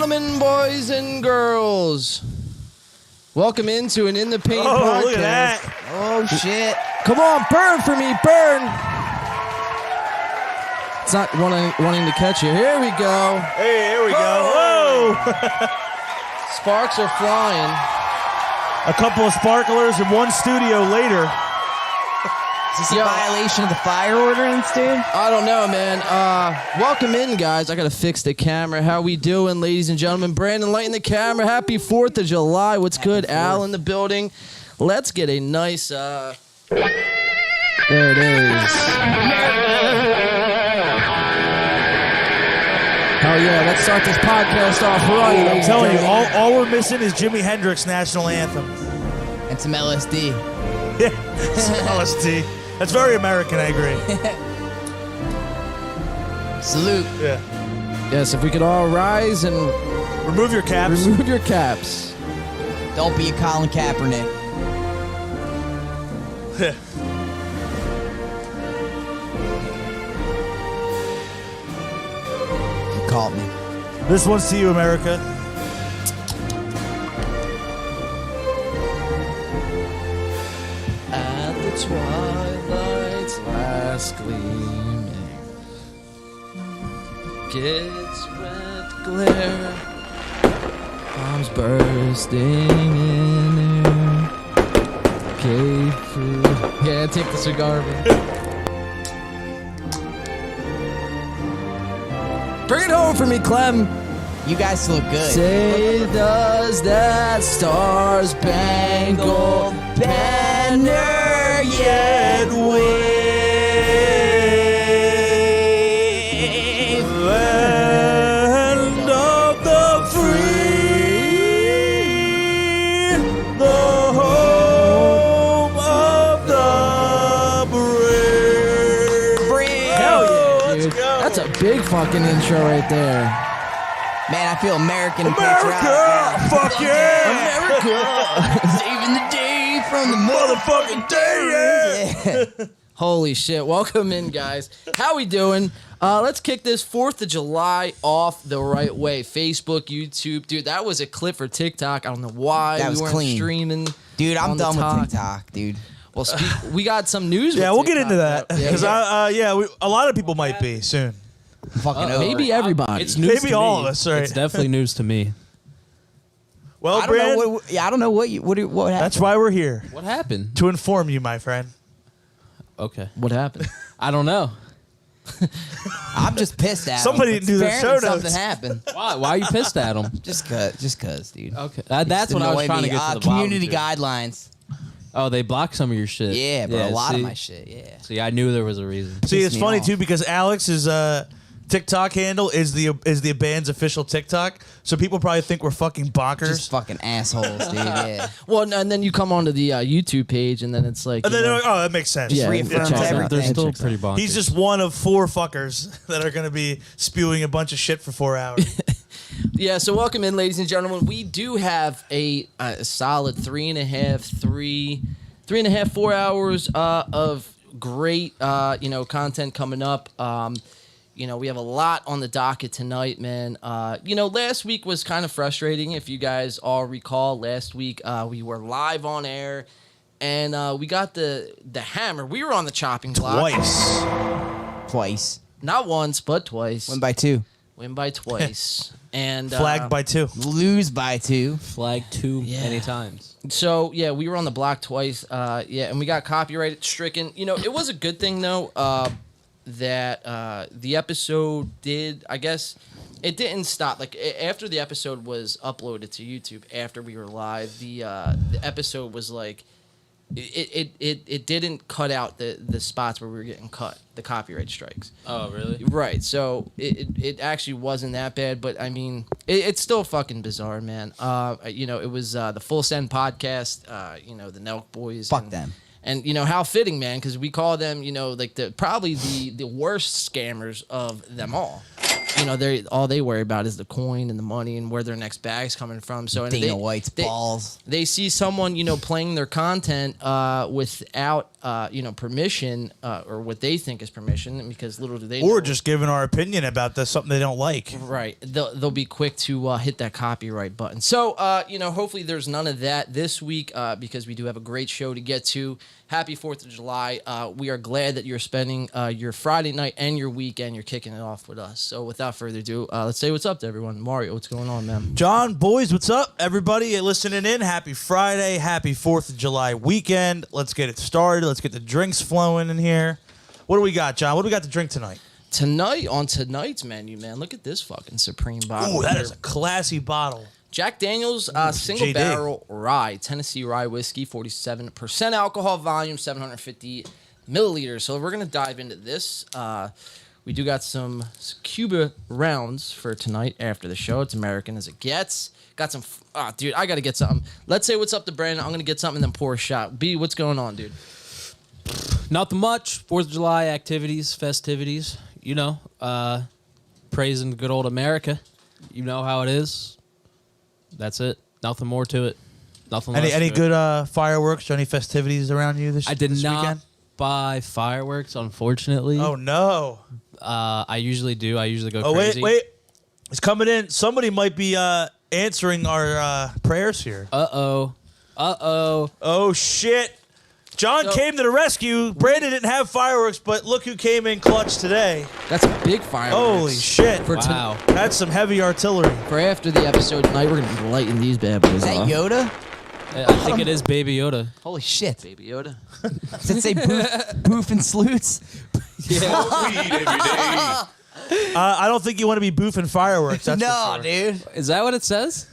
gentlemen, boys and girls, welcome into an In the Paint podcast. Look at that. Oh, shit. Come on, burn for me, burn. It's not wanting to catch you. Here we go. Hey, here we go. Whoa. Sparks are flying. A couple of sparklers and one studio later. Is this a violation of the fire ordinance, dude? I don't know, man. Welcome in, guys. I gotta fix the camera. How we doing, ladies and gentlemen? Brandon, lighting the camera. Happy 4th of July. What's good? Al in the building. Let's get a nice, There it is. Hell yeah, let's start this podcast off right. I'm telling you, all we're missing is Jimi Hendrix' national anthem. And some LSD. Yeah, some LSD. That's very American, I agree. Salute. Yeah. Yes, if we could all rise and Remove your caps. remove your caps. Don't be a Colin Kaepernick. You called me. This one's to you, America. At the twilight's last gleaming, gets red glare, bombs bursting in air, cave food. Yeah, take the cigar, man. Bring it home for me, Clem. You guys look good. Say, does that star-spangled banner yet wave? Land of the free, the home of the brave. Hell yeah, Let's dude. go. That's a big fucking intro right there. Man, I feel American and America! patriotic. Fuck yeah! America! Saving the day from the Motherfucking day, yeah. Holy shit. Welcome in, guys. How we doing? Let's kick this 4th of July off the right way. Facebook, YouTube. Dude, that was a clip for TikTok. I don't know why That we was weren't clean. streaming. Dude, I'm on the done with talk. TikTok, dude. Well, we got some news Yeah, with we'll get TikTok, into that. though. Because Yeah. a lot of people might be soon. I'm fucking over Maybe it. everybody. It's news Maybe to all me. of us, right? It's definitely news to me. Well, I don't Brad, know what. Yeah, I don't know what happened. that's why we're here. What happened? To inform you, my friend. Okay. What happened? I don't know. I'm just pissed at him. Somebody didn't do the Apparently show notes. Something happened. Why? Why are you pissed at him? Just cause, dude. Okay. That's what I was trying to get to the community bottom to. guidelines. Oh, they blocked some of your shit. Yeah, bro. A lot see? of my shit. Yeah. See, I knew there was a reason. See, it's me funny off. too because Alex's TikTok handle is the band's official TikTok, so people probably think we're fucking bonkers. Just fucking assholes, dude. Yeah. Well, and then you come onto the YouTube page, and then it's like... and you then they're know, like, oh, that makes sense. Yeah, reaffirms it checks out. everything. They're still Checks out. pretty bonkers. He's just one of 4 fuckers that are going to be spewing a bunch of shit for 4 hours. Yeah, so welcome in, ladies and gentlemen. We do have a solid 3.5, 4 hours of great, content coming up. We have a lot on the docket tonight, man. Last week was kind of frustrating. If you guys all recall, last week we were live on air, and we got the hammer. We were on the chopping block. Twice. Not once, but twice. Win by 2. Win by twice. And Flagged by 2. Lose by 2. flagged too many times. So, yeah, we were on the block twice. And we got copyright stricken. It was a good thing, though, that the episode did, I guess, it didn't stop. Like, after the episode was uploaded to YouTube, after we were live, the episode was like, it didn't cut out the spots where we were getting cut, the copyright strikes. Oh, really? Right. So it actually wasn't that bad, but I mean, it's still fucking bizarre, man. It was the Full Send podcast, the Nelk Boys. Fuck them. And how fitting, man, because we call them, probably the worst scammers of them all. you know, all they worry about is the coin and the money and where their next bag's coming from. So and Dana White's balls. They see someone, you know, playing their content without, you know, permission or what they think is permission, because little do they know. Or just giving our opinion about something they don't like. Right. They'll be quick to hit that copyright button. So, you know, hopefully there's none of that this week because we do have a great show to get to. Happy 4th of July. We are glad that you're spending your Friday night and your weekend. You're kicking it off with us. So without further ado, let's say what's up to everyone. Mario, what's going on, man? John, boys, what's up? Everybody listening in, happy Friday, happy 4th of July weekend. Let's get it started. Let's get the drinks flowing in here. What do we got, John? What do we got to drink tonight? Tonight, on tonight's menu, man, look at this fucking Supreme bottle. Ooh, that here. is a classy bottle. Jack Daniel's single JD. barrel rye, Tennessee rye whiskey, 47% alcohol volume, 750 milliliters. So we're going to dive into this. We do got some Cuba rounds for tonight after the show. It's American as it gets. Got some, dude, I got to get something. Let's say what's up to Brandon. I'm going to get something and then pour a shot. B, what's going on, dude? Nothing much. 4th of July activities, festivities. You know, praising good old America. You know how it is. That's it. Nothing more to it. Nothing. Any to good it. Fireworks or any festivities around you this I did this not weekend? buy fireworks, unfortunately. Oh, no. I usually do. I usually go Oh, crazy. wait. It's coming in. Somebody might be answering our prayers here. Uh-oh. Oh, shit. John So- came to the rescue. Brandon didn't have fireworks, but look who came in clutch today. That's a big fireworks. Holy shit. Wow. That's some heavy artillery. For after the episode tonight, we're going to be lighting these bad boys Is that off. Yoda? I think it is Baby Yoda. Holy shit. Baby Yoda. Does it say boof and sleuts? I don't think you want to be boofing fireworks. That's No, for sure. dude. Is that what it says?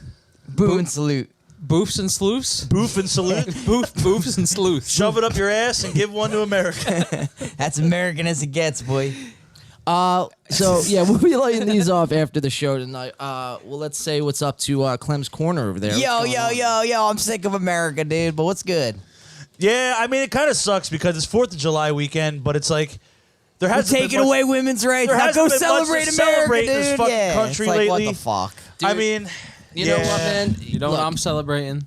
Boo and salute. Boofs and sleuths? Boof and salute. Boofs and sleuths. Shove it up your ass and give one to America. That's American as it gets, boy. So yeah, we'll be lighting these off after the show tonight. Well, let's say what's up to Clem's Corner over there. What's going on? I'm sick of America, dude, but what's good? Yeah, I mean, it kind of sucks because it's 4th of July weekend, but it's like there We're hasn't been taking much- away women's rights. there Now hasn't go been much to celebrate America, celebrate in dude. this fucking yeah, country it's like, lately. what the fuck? I Dude, mean, You know what, man? You know what I'm celebrating?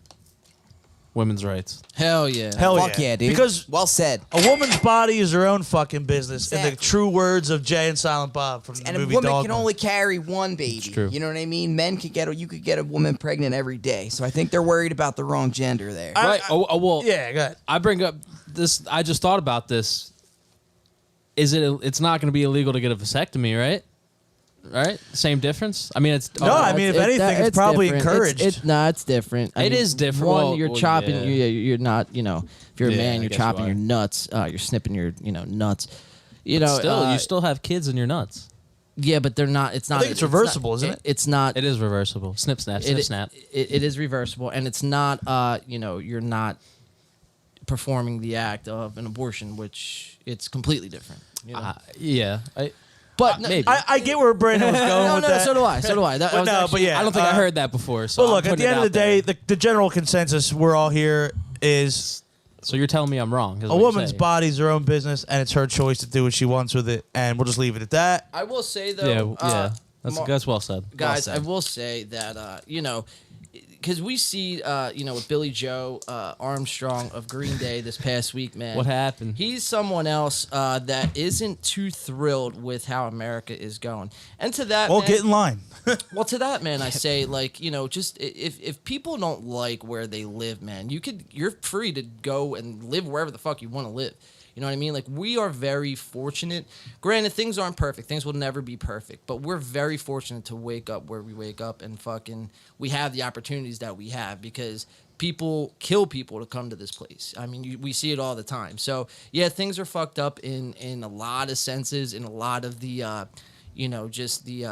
Women's rights. Hell yeah. Hell Fuck yeah, dude. Because well said. a woman's body is her own fucking business, in the Exactly. true words of Jay and Silent Bob from the And a movie woman Dogma. can only carry one baby. true. You know what I mean? Men could you could get a woman pregnant every day. So I think they're worried about the wrong gender there. Right. Well, Yeah, go ahead. I bring up this. I just thought about this. It's not going to be illegal to get a vasectomy, right? Right? Same difference? I mean, it's... No, I mean, if anything, it's probably different. encouraged. It's different. I It mean, is different. One, Well, you're well, chopping. yeah. You're not. You know, if you're a Yeah, man, I you're guess chopping you are. your nuts. You're snipping your nuts. You know, Still, you still have kids in your nuts. Yeah, but they're not. It's not. think it's reversible, isn't it? It's not. It is reversible. Snip, snap, snip, snap. It is reversible, and it's not. You know, you're not performing the act of an abortion, which it's completely different. You know? Yeah. but maybe. I get where Brandon was going no, with no, that. so do I. So do I. That But was no, actually- but yeah. I don't think I heard that before. So Well, look, I'm at the putting end it of the out day, there. the general consensus we're all here is So you're telling me I'm wrong. is a what you're woman's saying. body's her own business, and it's her choice to do what she wants with it, and we'll just leave it at that. I will say though. Yeah. Mar- That's well said. guys, Well I said. will say that you know, because we see you know with Billy Joe Armstrong of Green Day this past week, man. What happened? He's someone else that isn't too thrilled with how America is going, and to that, Well, man, get in line. well, to that man, I say, like, you know, just if people don't like where they live, man, you're free to go and live wherever the fuck you want to live. You know what I mean? Like, we are very fortunate. Granted, things aren't perfect. Things will never be perfect. But we're very fortunate to wake up where we wake up and fucking we have the opportunities that we have because people kill people to come to this place. I mean, we see it all the time. So, yeah, things are fucked up in a lot of senses, in a lot of the, you know, just the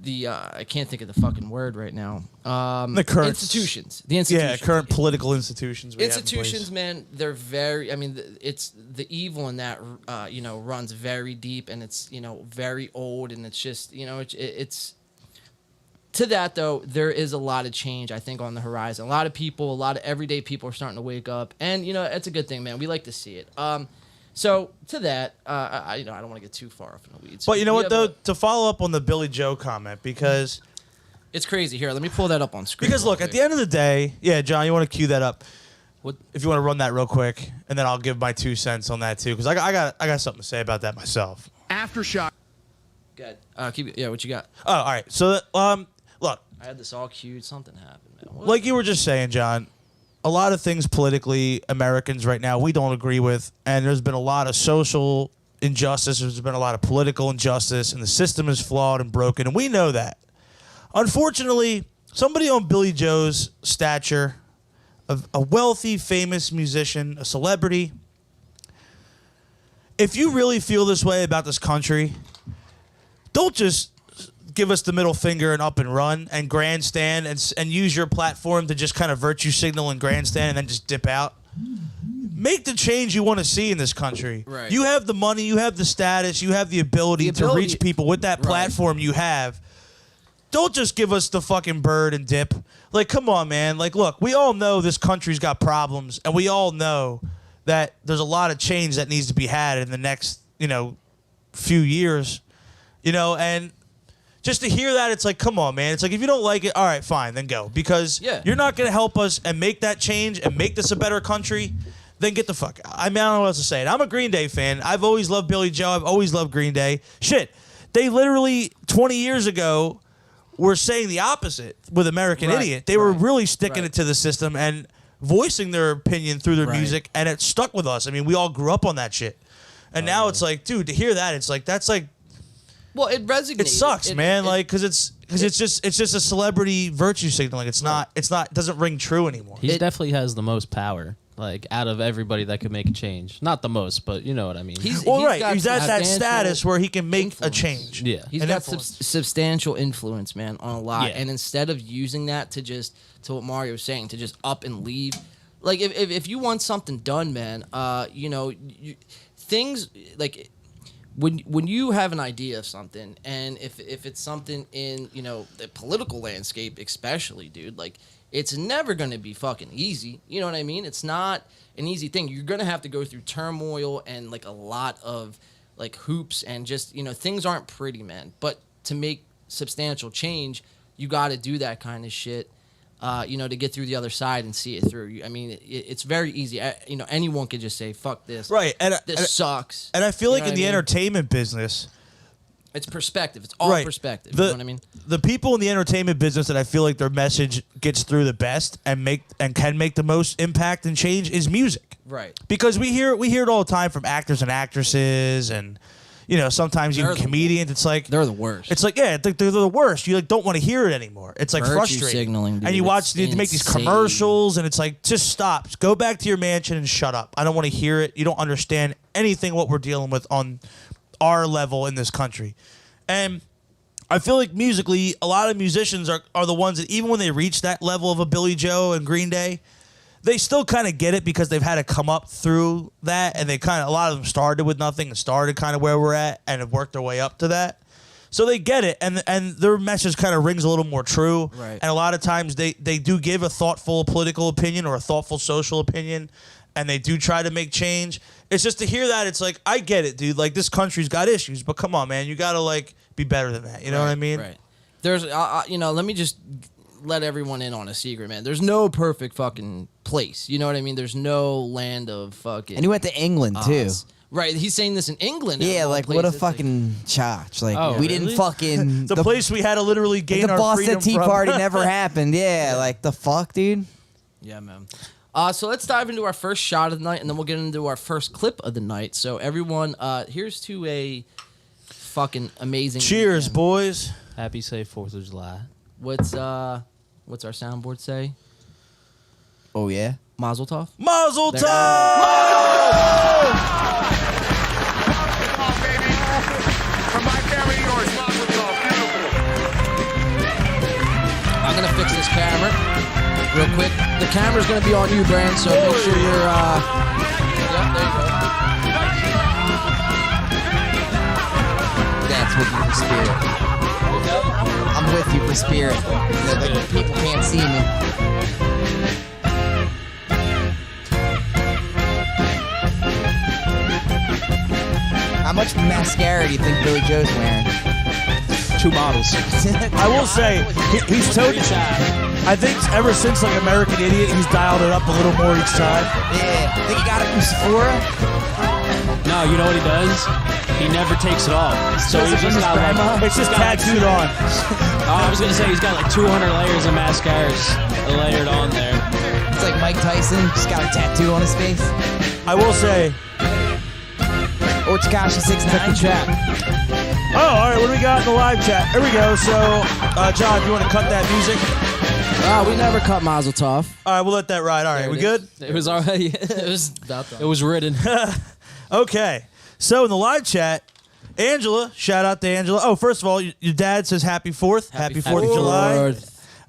I can't think of the fucking word right now. The current institutions. The institutions. Yeah, current political institutions. We have in place. Institutions, man, they're very. I mean, it's the evil in that. You know, runs very deep, and it's very old, and it's just it's. To that though, there is a lot of change I think on the horizon. A lot of people, a lot of everyday people are starting to wake up, and it's a good thing, man. We like to see it. So to that, I don't want to get too far off in the weeds. But you know We what, have though? To follow up on the Billy Joe comment, because it's crazy. Here, let me pull that up on screen. because look, at the end of the day, yeah, John, you want to cue that up. What? If you want to run that real quick, and then I'll give my 2 cents on that too, because I got something to say about that myself. Aftershock. Good. Keep it. Yeah, what you got? Oh, all right. So look, I had this all queued. Something happened, man. What? like you were just saying, John, a lot of things politically, Americans right now, we don't agree with, and there's been a lot of social injustice. There's been a lot of political injustice, and the system is flawed and broken, and we know that. Unfortunately, somebody on Billy Joe's stature, a wealthy, famous musician, a celebrity, if you really feel this way about this country, don't just give us the middle finger and up and run and grandstand and use your platform to just kind of virtue signal and grandstand and then just dip out. Make the change you want to see in this country. Right. You have the money, you have the status, you have the ability to reach people with that platform you have. Don't just give us the fucking bird and dip. Like, come on, man. Like, look, we all know this country's got problems, and we all know that there's a lot of change that needs to be had in the next, few years. And just to hear that, it's like, come on, man. It's like, if you don't like it, all right, fine, then go. Because you're not going to help us and make that change and make this a better country, then get the fuck out. I mean, I don't know what else to say. And I'm a Green Day fan. I've always loved Billy Joe. I've always loved Green Day. Shit, they literally, 20 years ago, were saying the opposite with American Idiot. They were really sticking it to the system and voicing their opinion through their music, and it stuck with us. I mean, we all grew up on that shit. And now it's like, dude, to hear that, it's like, that's like, well, it resonates. it sucks, man. Because it's just a celebrity virtue signaling. It doesn't ring true anymore. He definitely has the most power, like out of everybody that could make a change. Not the most, but you know what I mean. He's at that status where he can make a change. Yeah, he's got substantial influence, man, on a lot. Yeah. And instead of using that to what Mario was saying, to just up and leave, like if you want something done, man, things like. When you have an idea of something, and if it's something in the political landscape, especially, dude, like it's never gonna be fucking easy. You know what I mean? It's not an easy thing. You're gonna have to go through turmoil and like a lot of like hoops and just things aren't pretty, man. But to make substantial change, you got to do that kind of shit. To get through the other side and see it through. I mean, it's very easy. Anyone could just say, fuck this. Right. This sucks. And I feel like in the entertainment business, it's perspective. It's all perspective. You know what I mean? The people in the entertainment business that I feel like their message gets through the best and can make the most impact and change is music. Right. Because we hear it all the time from actors and actresses and sometimes even comedians. It's like they're the worst. It's like they're the worst. You don't want to hear it anymore. It's like virtue frustrating. Signaling, dude. And you make these commercials, and it's like, just stop. Just go back to your mansion and shut up. I don't want to hear it. You don't understand anything what we're dealing with on our level in this country. And I feel like musically, a lot of musicians are the ones that even when they reach that level of a Billy Joe and Green Day, they still kind of get it because they've had to come up through that, and a lot of them started with nothing and started kind of where we're at and have worked their way up to that. So they get it, and their message kind of rings a little more true. Right. And a lot of times they do give a thoughtful political opinion or a thoughtful social opinion, and they do try to make change. It's just to hear that, it's like, I get it, dude. Like, this country's got issues, but come on, man. You got to, like, be better than that. You know what I mean? Right. There's, let me just let everyone in on a secret, man. There's no perfect fucking place. You know what I mean? There's no land of fucking. And he went to England too. Right, he's saying this in England. Yeah, like what a fucking chotch. Like we didn't fucking the place we had to literally gain our freedom. The Boston Tea Party never happened. Yeah, like the fuck, dude. Yeah, man. So let's dive into our first shot of the night, and then we'll get into our first clip of the night. So everyone, here's to a fucking amazing. Cheers, weekend. boys. Happy safe 4th of July. What's our soundboard say? Oh yeah, Mazel tov. Mazel tov! From my family to yours, Mazel tov. I'm gonna fix this camera real quick. The camera's gonna be on you, Brand. So make sure you're. Yep, there you go. That's with you for spirit. I'm with you for spirit. Like, people can't see me. mascara do you think Billy Joe's wearing? 2 bottles. I will say, he's totally. I think ever since like American Idiot, he's dialed it up a little more each time. Yeah. Think he got it from Sephora? No, you know what he does? He never takes it off. So he's just got like, It's just tattooed on. I was gonna say he's got like 200 layers of mascaras layered on there. It's like Mike Tyson, just got a tattoo on his face. I will say. Or Takashi 69. Chat. Oh, all right. What do we got in the live chat? Here we go. So, John, you want to cut that music? We never cut Mazel Tov. All right, we'll let that ride. All right, There we it good? It was already. It was about It was written. Okay. So in the live chat, Angela, shout out to Angela. Oh, first of all, your dad says Happy 4th. Happy 4th of July.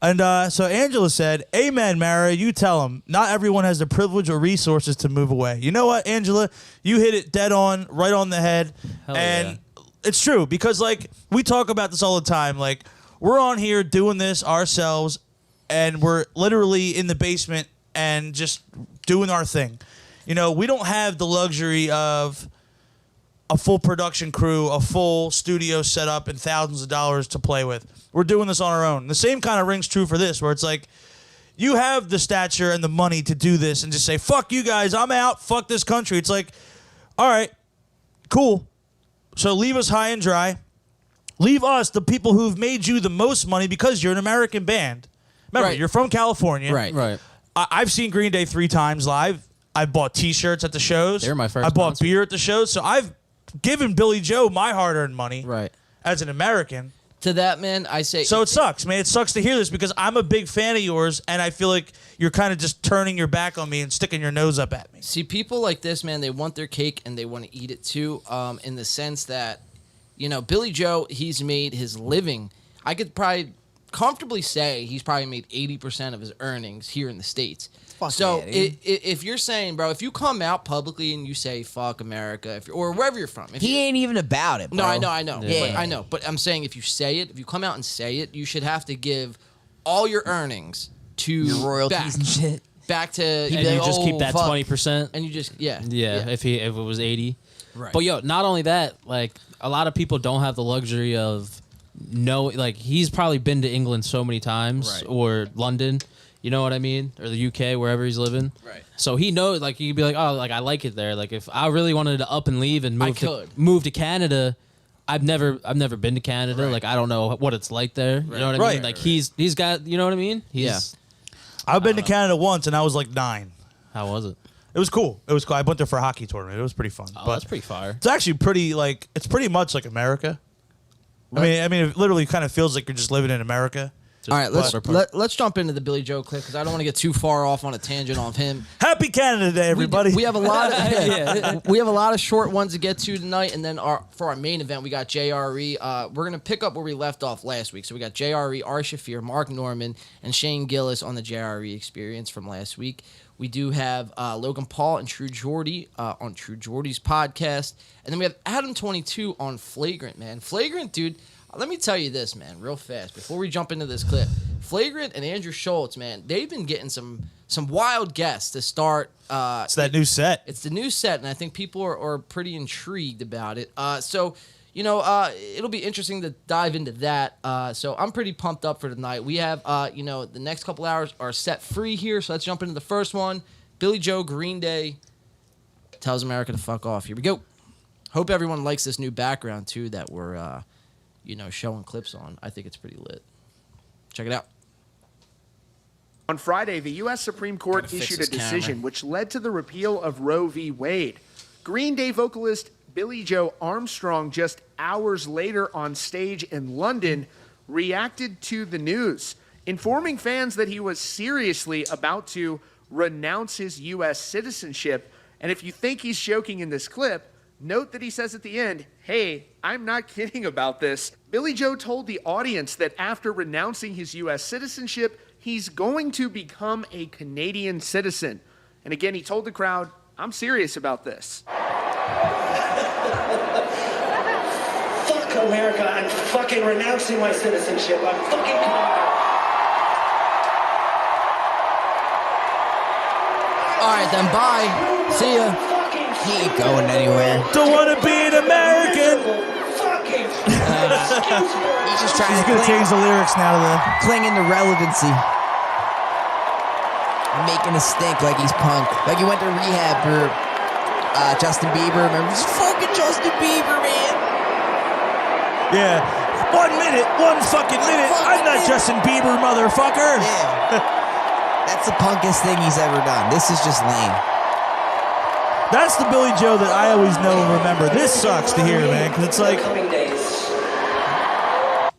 And so Angela said, Amen, Mara. You tell him. Not everyone has the privilege or resources to move away. You know what, Angela? You hit it dead on, right on the head. Hell and yeah. it's true because, like, we talk about this all the time. Like, we're on here doing this ourselves, and we're literally in the basement and just doing our thing. You know, we don't have the luxury of a full production crew, a full studio set up, and thousands of dollars to play with. We're doing this on our own. The same kind of rings true for this, where it's like, you have the stature and the money to do this and just say, fuck you guys, I'm out, fuck this country. It's like, all right, cool. So leave us high and dry. Leave us, the people who've made you the most money because you're an American band. Remember, Right. you're from California. Right. I've seen Green Day 3 times live. I've bought T-shirts at the shows. They were my first I bought concert. beer at the shows. So I've given Billy Joe my hard-earned money Right. as an American. To that, man, I say... So it sucks, man. It sucks to hear this because I'm a big fan of yours, and I feel like you're kind of just turning your back on me and sticking your nose up at me. See, people like this, man, they want their cake and they want to eat it too, in the sense that, you know, Billy Joe, he's made his living. I could probably comfortably say he's probably made 80% of his earnings here in the States. Fuck So yeah, dude. if you're saying, bro, if you come out publicly and you say, fuck America, or wherever you're from. If He ain't even about it, bro. No, I know. Yeah. But I know. But I'm saying if you say it, if you come out and say it, you should have to give all your earnings to Your royalties and shit. back to And be you like, just keep "Oh, that fuck." 20%. And you just yeah. If it was 80. Right. But yo, not only that, like a lot of people don't have the luxury of like he's probably been to England so many times Right. or London, you know what I mean, or the UK, wherever he's living. Right. So he knows, like he'd be like, oh, like I like it there. Like if I really wanted to up and leave and move to Canada, I've never been to Canada. Right. Like I don't know what it's like there. You know what I Right. mean? Like he's got, you know what I mean? He's, I've been to Canada once, and I was like 9. How was it? It was cool. It was cool. I went there for a hockey tournament. It was pretty fun. Oh, but that's pretty fire. it's actually pretty, like, it's pretty much like America. I mean, it literally kind of feels like you're just living in America. All right, let's jump into the Billy Joe clip because I don't want to get too far off on a tangent of him. Happy Canada Day, everybody. We have a lot of we have a lot of short ones to get to tonight, and then for our main event we got JRE. We're gonna pick up where we left off last week. So we got JRE, Ari Shafir, Mark Norman, and Shane Gillis on the JRE experience from last week. We do have Logan Paul and True Geordie on True Geordie's podcast, and then we have Adam 22 on Flagrant. Man, Flagrant, dude. Let me tell you this, man, real fast before we jump into this clip. Flagrant and Andrew Schultz, man, they've been getting some wild guests to start. It's that new set. It's the new set, and I think people are pretty intrigued about it. So, you know, it'll be interesting to dive into that. So I'm pretty pumped up for tonight. We have, you know, the next couple hours are set free here, so let's jump into the first one. Billy Joe, Green Day, tells America to fuck off. Here we go. Hope everyone likes this new background, too, that we're, you know, showing clips on. I think it's pretty lit. Check it out. On Friday, the U.S. Supreme Court Gotta fix issued a this decision camera. which led to the repeal of Roe v. Wade. Green Day vocalist Billy Joe Armstrong, just hours later on stage in London, reacted to the news, informing fans that he was seriously about to renounce his U.S. citizenship. And if you think he's joking in this clip, note that he says at the end, hey, I'm not kidding about this. Billy Joe told the audience that after renouncing his U.S. citizenship, he's going to become a Canadian citizen. And again, he told the crowd, I'm serious about this. Fuck America, I'm fucking renouncing my citizenship. I'm fucking All right, then, bye. See ya. fucking He ain't going anywhere. Don't want to be an American. Fucking He's just trying He's to going to change the lyrics now to the... cling into relevancy. Making a stink like he's punk. Like he went to rehab for Justin Bieber. Remember? It's fucking Justin Bieber, man. Yeah. 1 minute. One fucking minute. I'm not Justin Bieber, motherfucker. Yeah. That's the punkest thing he's ever done. This is just lame. That's the Billy Joe that I always know and remember. This sucks to hear, man, because it's like... coming days.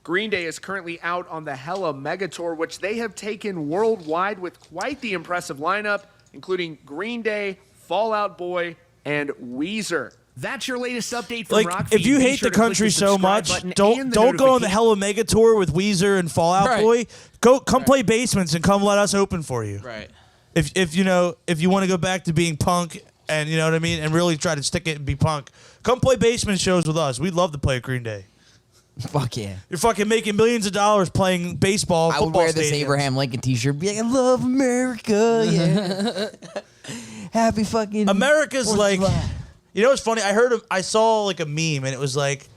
Green Day is currently out on the Hella Mega Tour, which they have taken worldwide with quite the impressive lineup, including Green Day, Fall Out Boy, and Weezer. That's your latest update from Like, Rockfeed. if you Be hate sure the to click country the so subscribe much, button don't and the go on the notification- Hella Mega Tour with Weezer and Fall Out Right. Boy. Come play Basements and come let us open for you. Right. If you know, if you want to go back to being punk and you know what I mean, and really try to stick it and be punk, come play basement shows with us. We'd love to play at Green Day. Fuck yeah. You're fucking making millions of dollars playing baseball, I football would wear this stadiums. Abraham Lincoln t-shirt. Be like, I love America. Yeah. Happy fucking America's 4th of like, July. you know what's funny? I saw like a meme and it was like,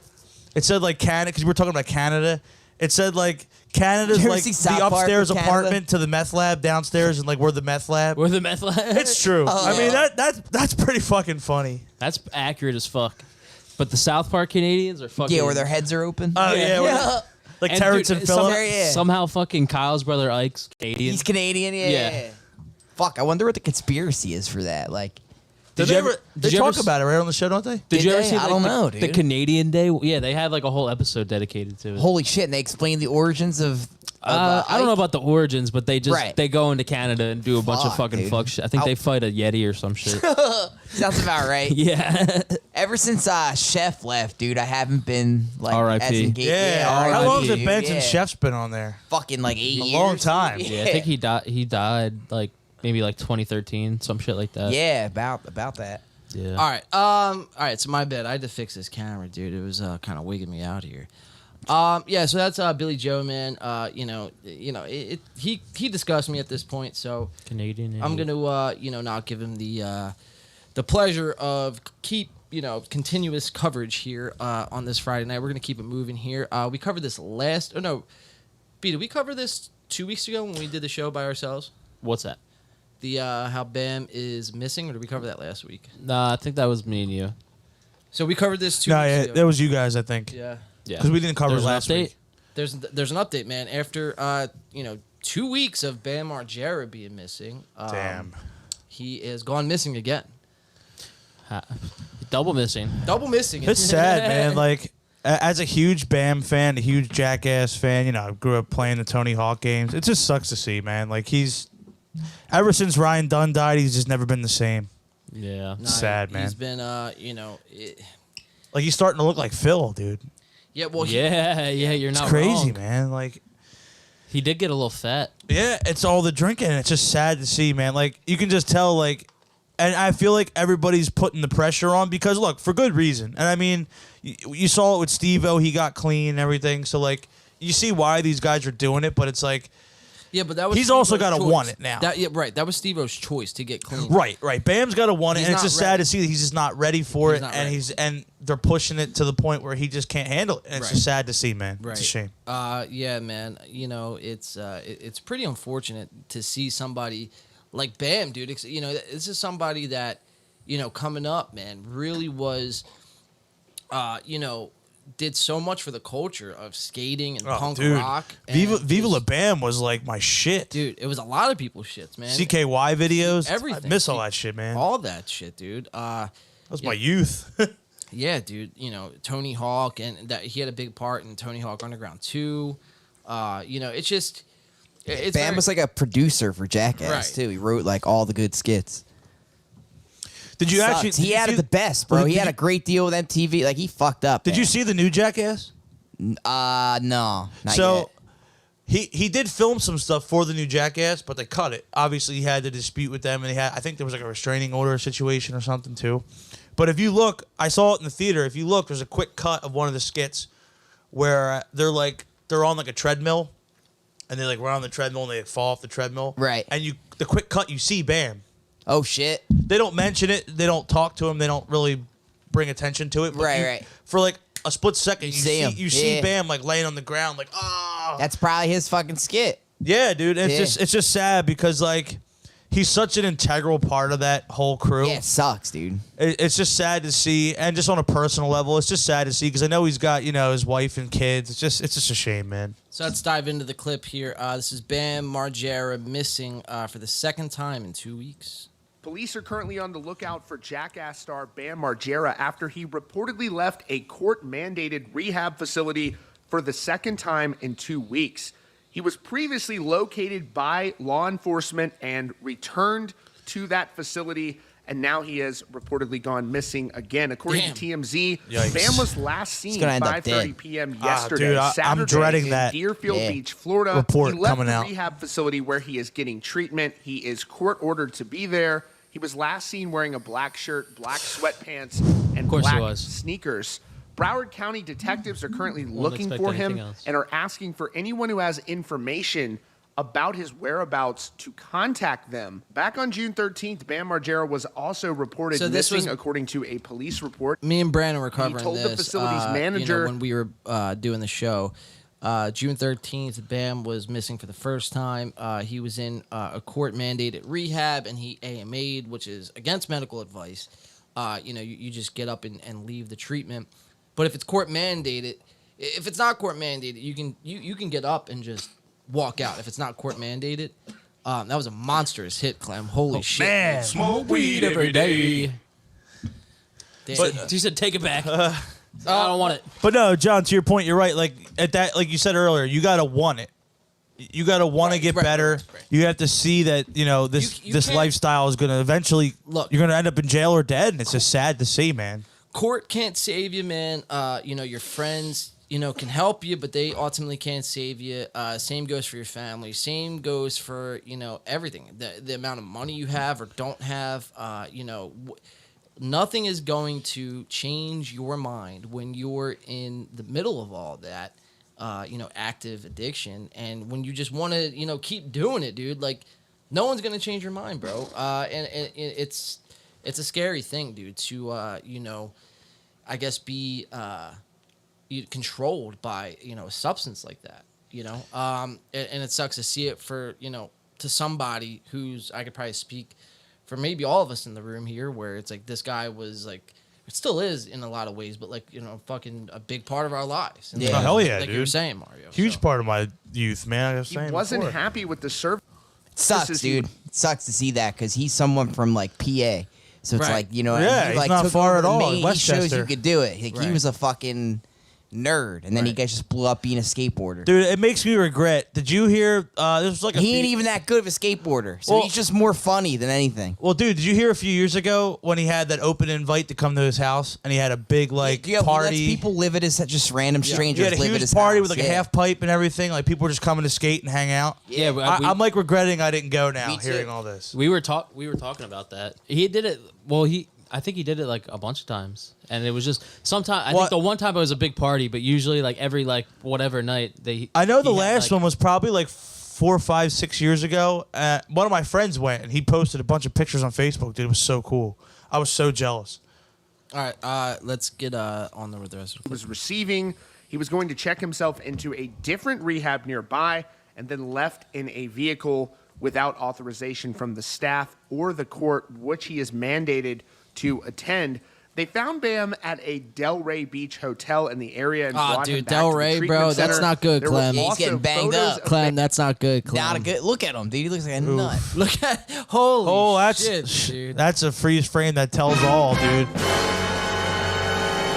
it said like Canada, because we were talking about Canada. It said like Canada's Did you ever like see South the Park upstairs with Canada? apartment to the meth lab downstairs, and like we're the meth lab. We're the meth lab. It's true. Oh, I mean yeah. that's pretty fucking funny. That's accurate as fuck. But the South Park Canadians are fucking. Yeah, where their heads are open. Oh yeah, we're- Yeah. like And Terrence dude, and Phillip. Yeah. Somehow fucking Kyle's brother Ike's Canadian. He's Canadian, yeah. Yeah. Fuck, I wonder what the conspiracy is for that. Like, Did you they ever- ever? did They you ever talk about it right on the show, don't they? Did Did you ever they? see? I Like, don't know, the dude. Canadian Day. Yeah, they had like a whole episode dedicated to it. holy shit, and they explain the origins of I don't know about the origins, but they just Right. they go into Canada and do a bunch of Fuck, fucking dude. fuck shit. I think they fight a Yeti or some shit. Sounds about right. Yeah. Ever since Chef left, dude, I haven't been like R.I.P. as engaged. Yeah. How R.I.P., long has it dude, been yeah. since Chef's been on there? Fucking like 8 years. long time. dude. Yeah, I think he died. He died like maybe like 2013, some shit like that. Yeah, about that. Yeah. All right. So my bad. I had to fix this camera, dude. It was kind of wigging me out here. Yeah. So that's Billy Joe, man. He disgusts me at this point. So Canadian. I'm gonna not give him the pleasure of continuous coverage here on this Friday night. We're gonna keep it moving here. We covered this B, did we cover this 2 weeks ago when we did the show by ourselves? What's that? The how Bam is missing, or did we cover that last week? Nah, I think that was me and you. So we covered this 2 No, weeks yeah, ago. that was you guys, I think. Yeah. Yeah. Because we didn't cover it There's an last update? week. There's an update, man. After 2 weeks of Bam Margera being missing, Damn. he is gone missing again. Double missing. Double missing. It's sad, man. Like, as a huge Bam fan, a huge Jackass fan, I grew up playing the Tony Hawk games. It just sucks to see, man. Like, ever since Ryan Dunn died, he's just never been the same. Yeah. Sad, man. He's been, Like, he's starting to look like Phil, dude. yeah. Well, Yeah, you're It's not crazy, wrong. man. Like, He did get a little fat. yeah, it's all the drinking. And it's just sad to see, man. Like, you can just tell, like, and I feel like everybody's putting the pressure on because, look, for good reason. And I mean, you saw it with Steve-O. He got clean and everything. So, like, you see why these guys are doing it, but it's like, yeah, but that was He's also Steve-O's gotta choice. want it now. Right. That was Steve-O's choice to get clean. right. Bam's got to want it, He's and it's not just sad ready. to see that he's just not ready for He's it, not and ready. and they're pushing it to the point where he just can't handle it, and it's Right. just sad to see, man. Right. It's a shame. Yeah, man. It's pretty unfortunate to see somebody like Bam, dude. This is somebody that, coming up, man, really was, did so much for the culture of skating and punk rock. And Viva La just- Bam was like my shit. Dude, it was a lot of people's shits, man. CKY videos, Everything. I miss all that shit, man. All that shit, dude. That was my youth. Yeah, dude. Tony Hawk, and that he had a big part in Tony Hawk Underground 2. It's just. It's Bam very- was like a producer for Jackass Right. too. He wrote like all the good skits. Did you Sucks. actually? He did you had see- the best, bro. Did He had you- a great deal with MTV. Like he fucked up. Did you see the new Jackass? No, not So yet. he did film some stuff for the new Jackass, but they cut it. Obviously, he had to dispute with them, and I think there was like a restraining order situation or something too. But if you look, I saw it in the theater. If you look, there's a quick cut of one of the skits where they're on like a treadmill, and they like run on the treadmill and they fall off the treadmill. Right. And the quick cut, you see Bam. Oh shit. they don't mention it. They don't talk to him. They don't really bring attention to it. But Right. For like a split second, you see Yeah. Bam like laying on the ground, like That's probably his fucking skit. Yeah, dude. It's just sad because like he's such an integral part of that whole crew. Yeah, it sucks, dude. It's just sad to see, and just on a personal level, it's just sad to see because I know he's got his wife and kids. It's just a shame, man. So let's dive into the clip here. This is Bam Margera missing for the second time in 2 weeks. Police are currently on the lookout for Jackass star Bam Margera after he reportedly left a court-mandated rehab facility for the second time in 2 weeks. He was previously located by law enforcement and returned to that facility, and now he has reportedly gone missing again. According to TMZ, Yikes. Bam was last seen 5:30 p.m. yesterday, dude, I'm Saturday, dreading in that Deerfield Beach, Florida. report he left coming the out. rehab facility where he is getting treatment. He is court-ordered to be there. He was last seen wearing a black shirt, black sweatpants, and course he black was. sneakers. Broward County detectives are currently Wouldn't looking expect for him anything else. and are asking for anyone who has information about his whereabouts to contact them. Back on June 13th, Bam Margera was also reported So this missing, was- according to a police report. Me and Brandon were covering told the this. facility's manager- when we were doing the show. June 13th, Bam was missing for the first time. He was in a court-mandated rehab, and he AMA'd, which is against medical advice. You just get up and leave the treatment. But if it's court-mandated, if it's not court-mandated, you can get up and just walk out. If it's not court-mandated, that was a monstrous hit, Clem. Holy shit. Man, Smoke weed every day. Damn. But- He said, take it back. I don't want it. but no, John. To your point, you're right. Like at that, like you said earlier, you gotta want it. You gotta want to get better. right. You have to see that this You this can't- lifestyle is gonna eventually. Look. You're gonna end up in jail or dead, and it's just sad to see, man. Court can't save you, man. Your friends, can help you, but they ultimately can't save you. Same goes for your family. Same goes for, everything. The amount of money you have or don't have, nothing is going to change your mind when you're in the middle of all that, active addiction. And when you just want to, keep doing it, dude, like, no one's going to change your mind, bro. And it's a scary thing, dude, to, I guess be controlled by, a substance like that, and it sucks to see it for, to somebody who's, I could probably speak for maybe all of us in the room here, where it's like this guy was like, it still is in a lot of ways, but like, fucking a big part of our lives. And Yeah. like, Hell yeah, like you were dude. saying, Mario. Huge So- part of my youth, man. I was He saying wasn't before. happy with the service. It sucks, is- dude. It sucks to see that because he's someone from like PA. So it's Right. like, Yeah, he, he's like, not took far over at the all, main- He shows Westchester. you could do it. Like, Right. He was a fucking nerd, and then he guys just blew up being a skateboarder. Dude, it makes me regret. Did you hear? This was like He ain't even that good of a skateboarder, so Well- he's just more funny than anything. Well, dude, did you hear a few years ago when he had that open invite to come to his house and he had a big like Yeah, he lets party? people live at his just random He strangers had a live at huge his party house. with like a Yeah. half pipe and everything. Like people were just coming to skate and hang out. Yeah, I'm like regretting I didn't go now Me too. hearing all this. we were talking about that. He did it. Well, I think he did it like a bunch of times, and it was just sometimes. I Well, think the one time it was a big party, but usually like every like whatever night they. I know the he had, last like- one was probably like 4, 5, 6 years ago. One of my friends went and he posted a bunch of pictures on Facebook. Dude, it was so cool. I was so jealous. All right, let's get on with the rest of the clip. Was receiving. He was going to check himself into a different rehab nearby and then left in a vehicle without authorization from the staff or the court, which he is mandated to attend. They found Bam at a Delray Beach hotel in the area and brought him dude, back to the Delray, treatment bro, center. that's not good, There were Clem. Yeah, he's also getting banged photos up. of Clem, that's not good, Clem. Not a good look at him, dude. He looks like a nut. Look at holy Oh, that's shit, dude. that's a freeze frame that tells all, dude.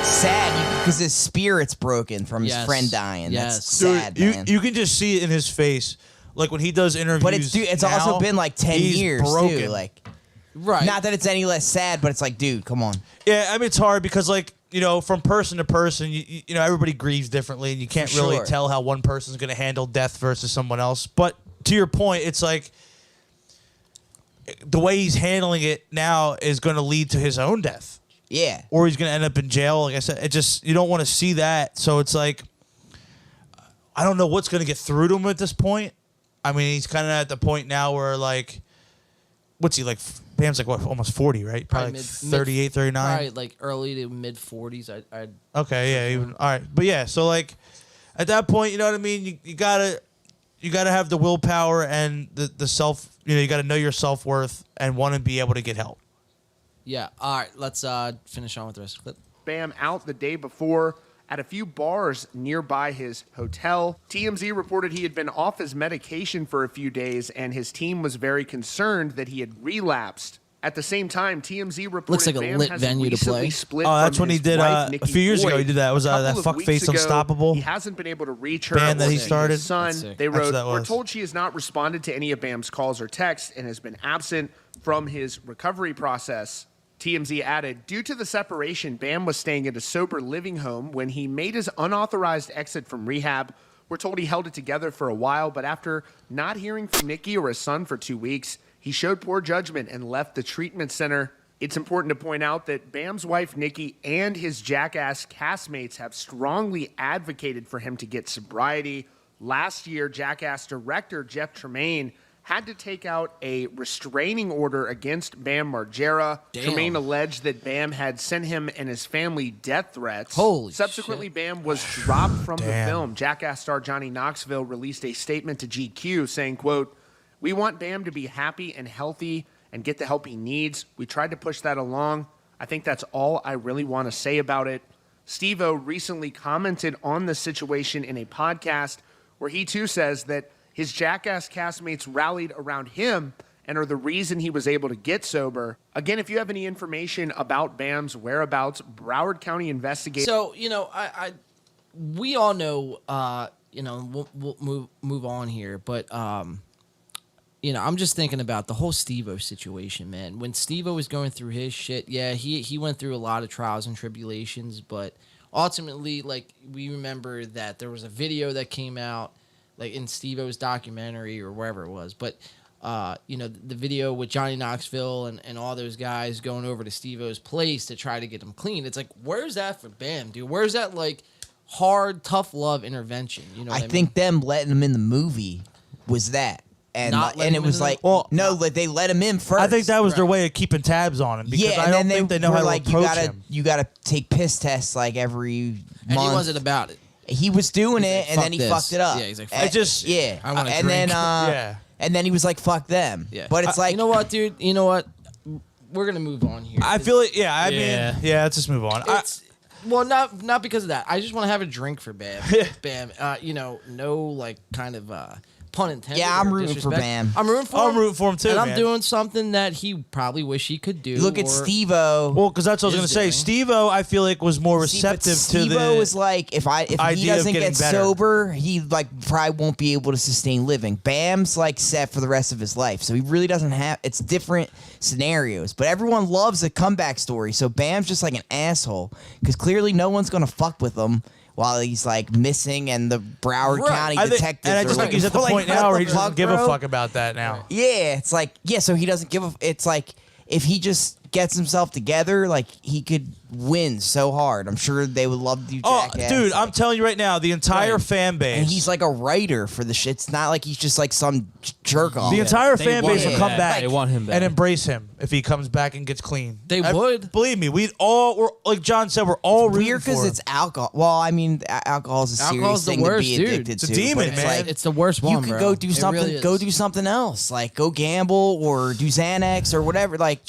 Sad because his spirit's broken from his Yes. friend dying. Yes. That's Dude, sad, you man. you can just see it in his face, like when he does interviews. But it's now, also been like 10 he's years broken. too. Like, Right. not that it's any less sad, but it's like, dude, come on. Yeah, I mean it's hard because like from person to person, you know everybody grieves differently, and you can't For really sure. tell how one person's going to handle death versus someone else. But to your point, it's like the way he's handling it now is going to lead to his own death, Yeah. or he's going to end up in jail. Like I said, it just you don't want to see that. So it's like I don't know what's going to get through to him at this point. I mean, he's kind of at the point now where like, what's he like Bam's like what, almost 40, right? Probably like 38, 39. Probably like early to mid 40s. I'd Okay, yeah, even all right, but yeah. So like, at that point, you know what I mean. You gotta have the willpower and the self. You gotta know your self-worth and want to be able to get help. Yeah. All right. Let's finish on with the rest of the clip. Bam out the day before at a few bars nearby his hotel. TMZ reported he had been off his medication for a few days, and his team was very concerned that he had relapsed. At the same time, TMZ reported Looks like a Bam lit has venue to recently play. split Oh, that's from when he his did wife, a Nikki few years ago. Boyd. He did that. It was Couple that of fuck weeks face ago, Unstoppable He hasn't been able to reach her band that or he see started. his son. That's sick. They That's wrote, what that "We're was. told she has not responded to any of Bam's calls or texts and has been absent from his recovery process." TMZ added, due to the separation, Bam was staying at a sober living home when he made his unauthorized exit from rehab. We're told he held it together for a while, but after not hearing from Nikki or his son for 2 weeks, he showed poor judgment and left the treatment center. It's important to point out that Bam's wife, Nikki, and his jackass castmates have strongly advocated for him to get sobriety. Last year, Jackass director Jeff Tremaine had to take out a restraining order against Bam Margera. Damn. Tremaine alleged that Bam had sent him and his family death threats. Holy Subsequently, shit. Bam was dropped from the Damn. film. Jackass star Johnny Knoxville released a statement to GQ saying, quote, "We want Bam to be happy and healthy and get the help he needs. We tried to push that along. I think that's all I really want to say about it." Steve-O recently commented on the situation in a podcast where he too says that his Jackass castmates rallied around him and are the reason he was able to get sober. Again, if you have any information about Bam's whereabouts, Broward County investigators. So we all know. We'll move on here, but I'm just thinking about the whole Steve-O situation, man. When Steve-O was going through his shit, yeah, he went through a lot of trials and tribulations, but ultimately, like, we remember that there was a video that came out, like in Steve-O's documentary or wherever it was, but the video with Johnny Knoxville and all those guys going over to Steve-O's place to try to get him clean. It's like, where's that for Bam, dude? Where's that like hard, tough love intervention? You know what I mean? think them letting him in the movie was that. And Not letting it him was in the- like, Well, no, like they let him in first. I think that was their way of keeping tabs on him because yeah, I and don't then think they know were how to like, approach him. you gotta take piss tests like every And month. he wasn't about it. He was doing He's it, like, and "Fuck then he this." fucked it up. Yeah, he's like, And- "Fuck this. yeah, I wanna and then drink." Yeah. and then he was like, "Fuck them." Yeah, but it's like, you know what, dude? You know what? We're gonna move on here. I feel it. Yeah, I Yeah. mean, let's just move on. It's well, not because of that. I just want to have a drink for Bam. Bam. No like kind of pun intended. Yeah, I'm or rooting for disrespect. Bam. I'm rooting for I'm him. rooting for him too, And I'm man. doing something that he probably wish he could do. look at or- Steve-O. well, because that's what I was is going to say. doing. Steve-O, I feel like was more See, but receptive to Steve-O the. is like, if he idea of doesn't getting get better. sober, he like probably won't be able to sustain living. Bam's like set for the rest of his life, so he really doesn't have. It's different scenarios, but everyone loves a comeback story. So Bam's just like an asshole because clearly no one's gonna fuck with him while he's like missing, and the Broward Right. County I think, detectives. and I are just think looking he's at the for, like, point what now where he the doesn't give a bro? fuck about that now. Yeah, it's like, yeah, so he doesn't give a. It's like if he just gets himself together, like he could win so hard. I'm sure they would love to do Oh, Jackass. dude, like, I'm telling you right now, the entire Right. fan base. and he's like a writer for the shit. It's not like he's just like some jerk off. the entire They fan want base him will come back. back They want him back. and embrace him if he comes back and gets clean. They would. Believe me, we're like John said, we're all rooting Weird for because him. it's alcohol. Well, I mean, alcohol is a serious Alcohol's the thing worst, to be dude. addicted It's a to. demon, but it's man. like, It's the worst one, you could bro. go do It something. really is. Go do something else, like go gamble or do Xanax or whatever. Like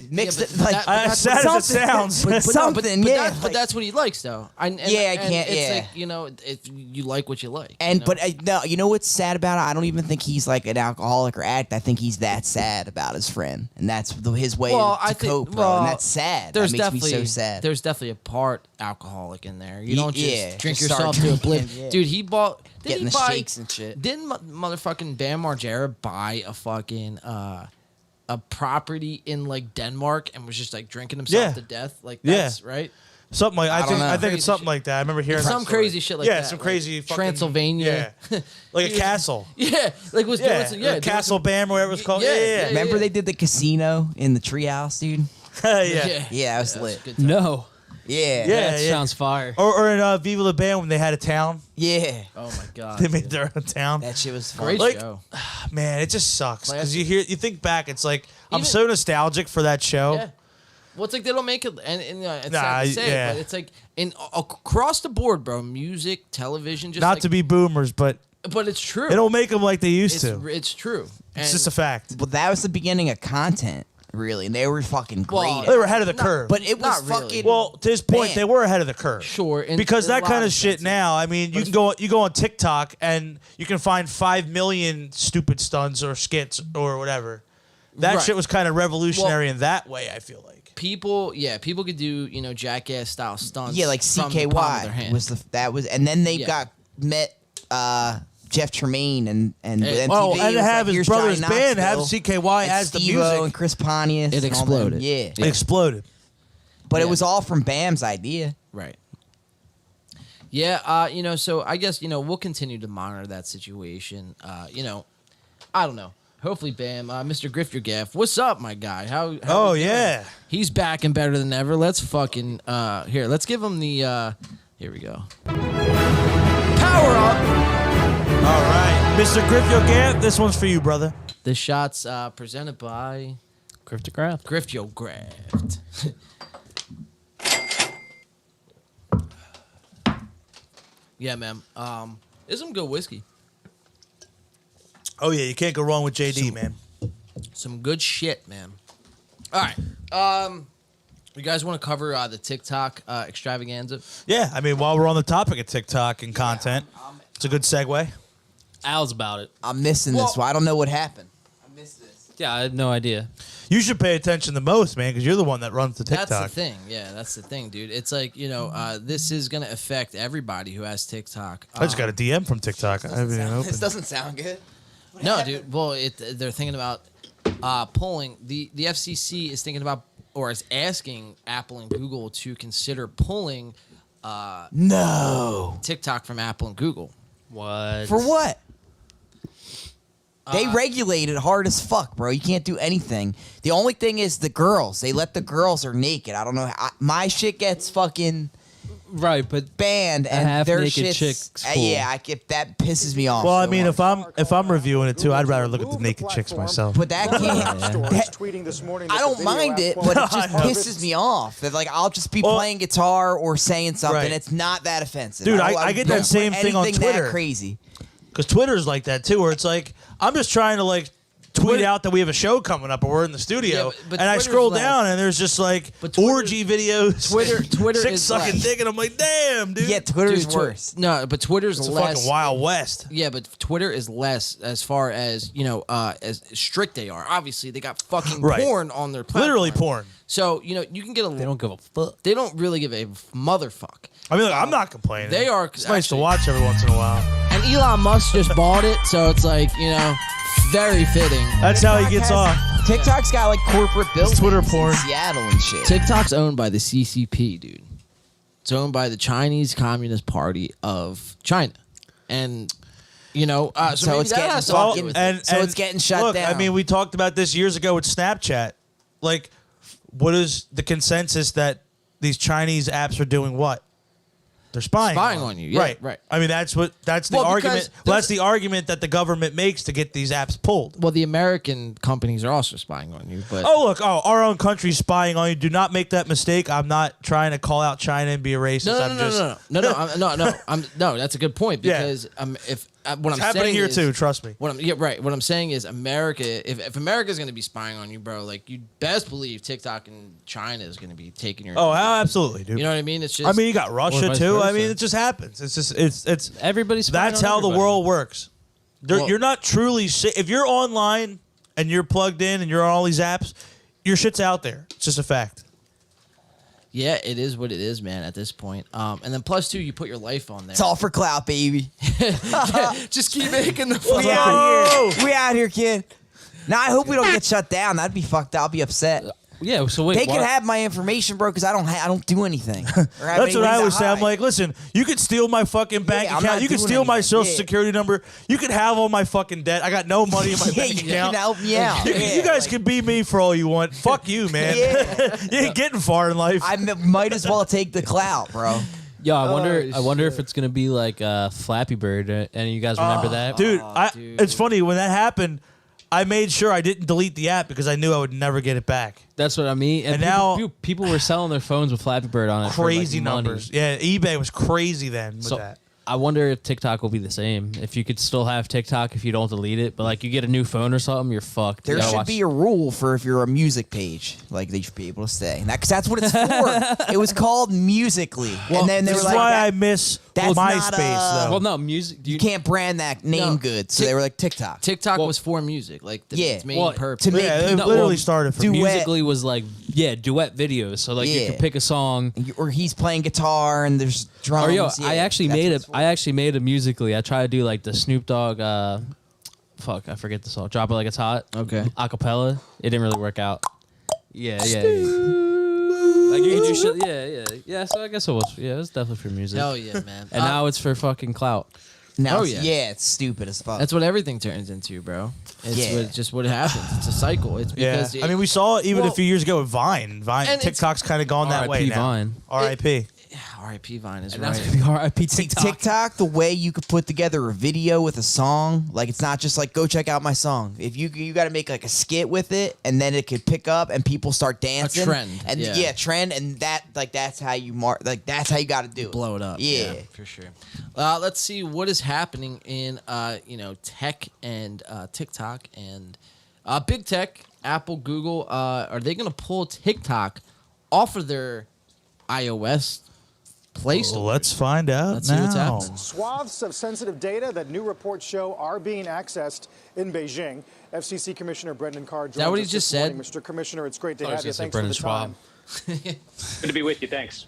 mix but it. Like that- as sad as it sounds. but something. Yeah, But like- that's what he likes, though. Yeah, I can't- It's yeah. like, if you like what you like. And you know? but no, you know what's sad about it? I don't even think he's like an alcoholic or addict. I think he's that sad about his friend, and that's his way Well, to I think- cope, bro. well, And that's sad. There's that makes definitely me so sad. There's definitely a part alcoholic in there. You Ye- don't just yeah, drink just start yourself to drinking, oblivion. yeah. Dude, he bought. Didn't Getting he the buy, shakes and shit. Didn't motherfucking Bam Margera buy a fucking a property in like Denmark and was just like drinking himself Yeah. to death? Like Yeah. that's right. Something like I don't think know. I think Crazy it's something shit. like that. I remember hearing Some that story. crazy shit like yeah, that. some like crazy fucking, Transylvania. Yeah, like a castle. Yeah, like was Yeah, doing some, Castle Bam or whatever it was called. Yeah, Yeah, yeah, Remember they did the casino in the treehouse, dude? yeah. Yeah, that was that's lit. good time. No. Yeah, Yeah. That sounds fire. Or in Viva La Bam when they had a town, yeah. Oh my god. they made their own town. That shit was fun. Great Like- show. Man, it just sucks because Classic. you think back, it's like I'm so nostalgic for that show. Yeah. Well, it's like they don't make it, and it's Nah, sad to say, yeah. but it's like across the board, bro. Music, television, just Not like, to be boomers, but it's true. they don't make them like they used to. It's true. It's just a fact. Well, that was the beginning of content, really, and they were fucking great. Well, They were ahead of the curve. but it was not really. fucking. well, to his point, Man. they were ahead of the curve. Sure, and Because there's that a kind lot of shit senses. now, I mean, you go on TikTok and you can find 5 million stupid stunts or skits or whatever. That Right. shit was kind of revolutionary in that way, I feel like. People could do jackass style stunts. Yeah, like from the palm of their CKY hand. was, and then they Yeah. met Jeff Tremaine and Hey, MTV. Oh, It and was to have like, his here's brother's Johnny band have Knoxville CKY and as the Steve-O music. and Chris Pontius. It and all them. exploded. Yeah. It exploded. But Yeah. it was all from Bam's idea. Right. Yeah, so I guess, we'll continue to monitor that situation. I don't know. Hopefully, Bam, Mr. Griff your gaff. What's up, my guy? How Oh, you doing? yeah. He's back and better than ever. Let's fucking here. Let's give him the here we go. Power up. All right. Mr. Griff Gant, this one's for you, brother. The shots presented by Cryptocraft. Griff Yo Graft. Yeah, man. There's some good whiskey. Oh, yeah. You can't go wrong with JD, man. Some good shit, man. All right. You guys want to cover the TikTok extravaganza? Yeah. I mean, while we're on the topic of TikTok and content, it's a good segue. Al's about it. I'm missing this one. I don't know what happened. I missed this. Yeah, I had no idea. You should pay attention the most, man, because you're the one that runs the TikTok. That's the thing. Yeah, that's the thing, dude. It's like, this is going to affect everybody who has TikTok. I just got a DM from TikTok. I haven't even opened. This doesn't sound good. No, dude. Well, they're thinking about pulling. The FCC is thinking about, or is asking Apple and Google to consider pulling No. TikTok from Apple and Google. What? For what? They regulate it hard as fuck, bro. You can't do anything. The only thing is the girls. They let the girls are naked. I don't know. My shit gets fucking Right, but banned, and their half-naked shit's chicks full. yeah. That pisses me off. Well, I so mean, much. if I'm reviewing it too, I'd rather look at the naked chicks myself. But that can't. I don't mind it, but it just pisses me off. That like I'll just be playing guitar or saying something. Right. It's not that offensive. Dude, don't- I get don't that same put thing on anything Twitter. That crazy. Because Twitter's like that too, where it's like I'm just trying to like tweet out that we have a show coming up or we're in the studio, Yeah, but and I Twitter's scroll less. down and there's just like But Twitter- orgy videos, Twitter chicks is sucking less. dick, and I'm like, damn, dude. Yeah, Twitter's Dude, worse. No, but Twitter's it's a less. fucking Wild West. Yeah, but Twitter is less as far as as strict they are. Obviously, they got fucking Right. porn on their platform. Literally porn. So you can get a. they don't give a fuck. They don't really give a motherfuck. I mean, look, I'm not complaining. They are It's nice to actually- watch every once in a while. And Elon Musk just bought it, so it's like very fitting. That's how he gets off. TikTok's got like corporate buildings Twitter porn. in Seattle and shit. TikTok's owned by the CCP, dude. It's owned by the Chinese Communist Party of China, and so So maybe it's that getting has something to fucking- do with and, it. So and it's getting shut look, I down. mean, we talked about this years ago with Snapchat. Like, what is the consensus that these Chinese apps are doing? What? They're spying on you. Yeah, right. I mean, that's the Well, because argument. Well, there's- that's the argument that the government makes to get these apps pulled. Well, the American companies are also spying on you, but Oh, look! Oh, our own country's spying on you. Do not make that mistake. I'm not trying to call out China and be a racist. no. That's a good point Yeah. because if what It's I'm happening saying here is, too. Trust me. What I'm saying is America. If America's going to be spying on you, bro, like you best believe TikTok and China is going to be taking your. Oh, absolutely, dude. You know what I mean? It's just. I mean, you got Russia vice too. I versa. mean, it just happens. It's just it's Everybody's spying that's on how the everybody. world works. Well- You're not truly if you're online and you're plugged in and you're on all these apps, your shit's out there. It's just a fact. yeah, it is what it is, man. At this point, and then plus two, you put your life on there. It's all for clout, baby. Just keep making the We fucking. out here. We out here, kid. Now I hope we don't get shut down. That'd be fucked. I'll be upset. Yeah, so wait. They why- can have my information, bro, because I don't do anything. That's what I always say. I'm like, listen, you could steal my fucking bank Yeah, I'm account. not You could doing steal my anything. social Yeah. security number. You could have all my fucking debt. I got no money in my yeah, bank you account. can help me out. You guys can be me for all you want. Fuck you, man. Yeah. You ain't getting far in life. I might as well take the clout, bro. Yo, I wonder if it's gonna be like Flappy Bird. Any of you guys remember that? Dude, Dude. it's funny when that happened. I made sure I didn't delete the app because I knew I would never get it back. That's what I mean. And now people were selling their phones with Flappy Bird on it. Crazy for, like, numbers. money. Yeah, eBay was crazy then with So that. I wonder if TikTok will be the same. If you could still have TikTok if you don't delete it, but like you get a new phone or something, you're fucked. There should be a rule for if you're a music page, like they should be able to stay. Because that's what it's for. It was called Musically, and then they This were is like, why I miss that's not, MySpace, though. Well, no music. you can't brand that name good, so they were like TikTok. TikTok was for music, like its main purpose. to make Yeah, it people literally started from duet. Musically was like duet videos. So like you Yeah. could pick a song. Or he's playing guitar and there's drums. Or yo, Yeah, I actually that's made what a it's for. I actually made a Musically. I tried to do like the Snoop Dogg. Fuck, I forget the song. Drop It Like It's Hot. Okay. Acapella. It didn't really work out. Yeah. Like you can do shit. Yeah. So I guess it was. Yeah, it was definitely for music. Hell yeah, man. And now it's for fucking clout. Now, Oh, it's- yeah. it's stupid as fuck. That's what everything turns into, bro. It's Yeah. just what happens. It's a cycle. It's Yeah, because I mean, we saw it even well, a few years ago with Vine. Vine, and it's- TikTok's kind of gone that way R.I.P. now. Vine. R.I.P. R.I.P. Vine is And right. that's gonna be R.I.P. See, TikTok. TikTok, the way you could put together a video with a song, like it's not just like go check out my song. If you got to make like a skit with it, and then it could pick up and people start dancing. trend, and yeah. trend, and that's how you that's how you got to do it. Blow it up. Yeah. for sure. Let's see what is happening in tech and TikTok and big tech. Apple, Google. Are they going to pull TikTok off of their iOS Play Store? Well, let's find out Let's now. see what's happening. Swaths of sensitive data that new reports show are being accessed in Beijing. FCC Commissioner Brendan Carr joins that what he us just this morning. said? Mr. Commissioner, it's great to I was have you. gonna say Thanks for the Brendan time. Good to be with you. Thanks.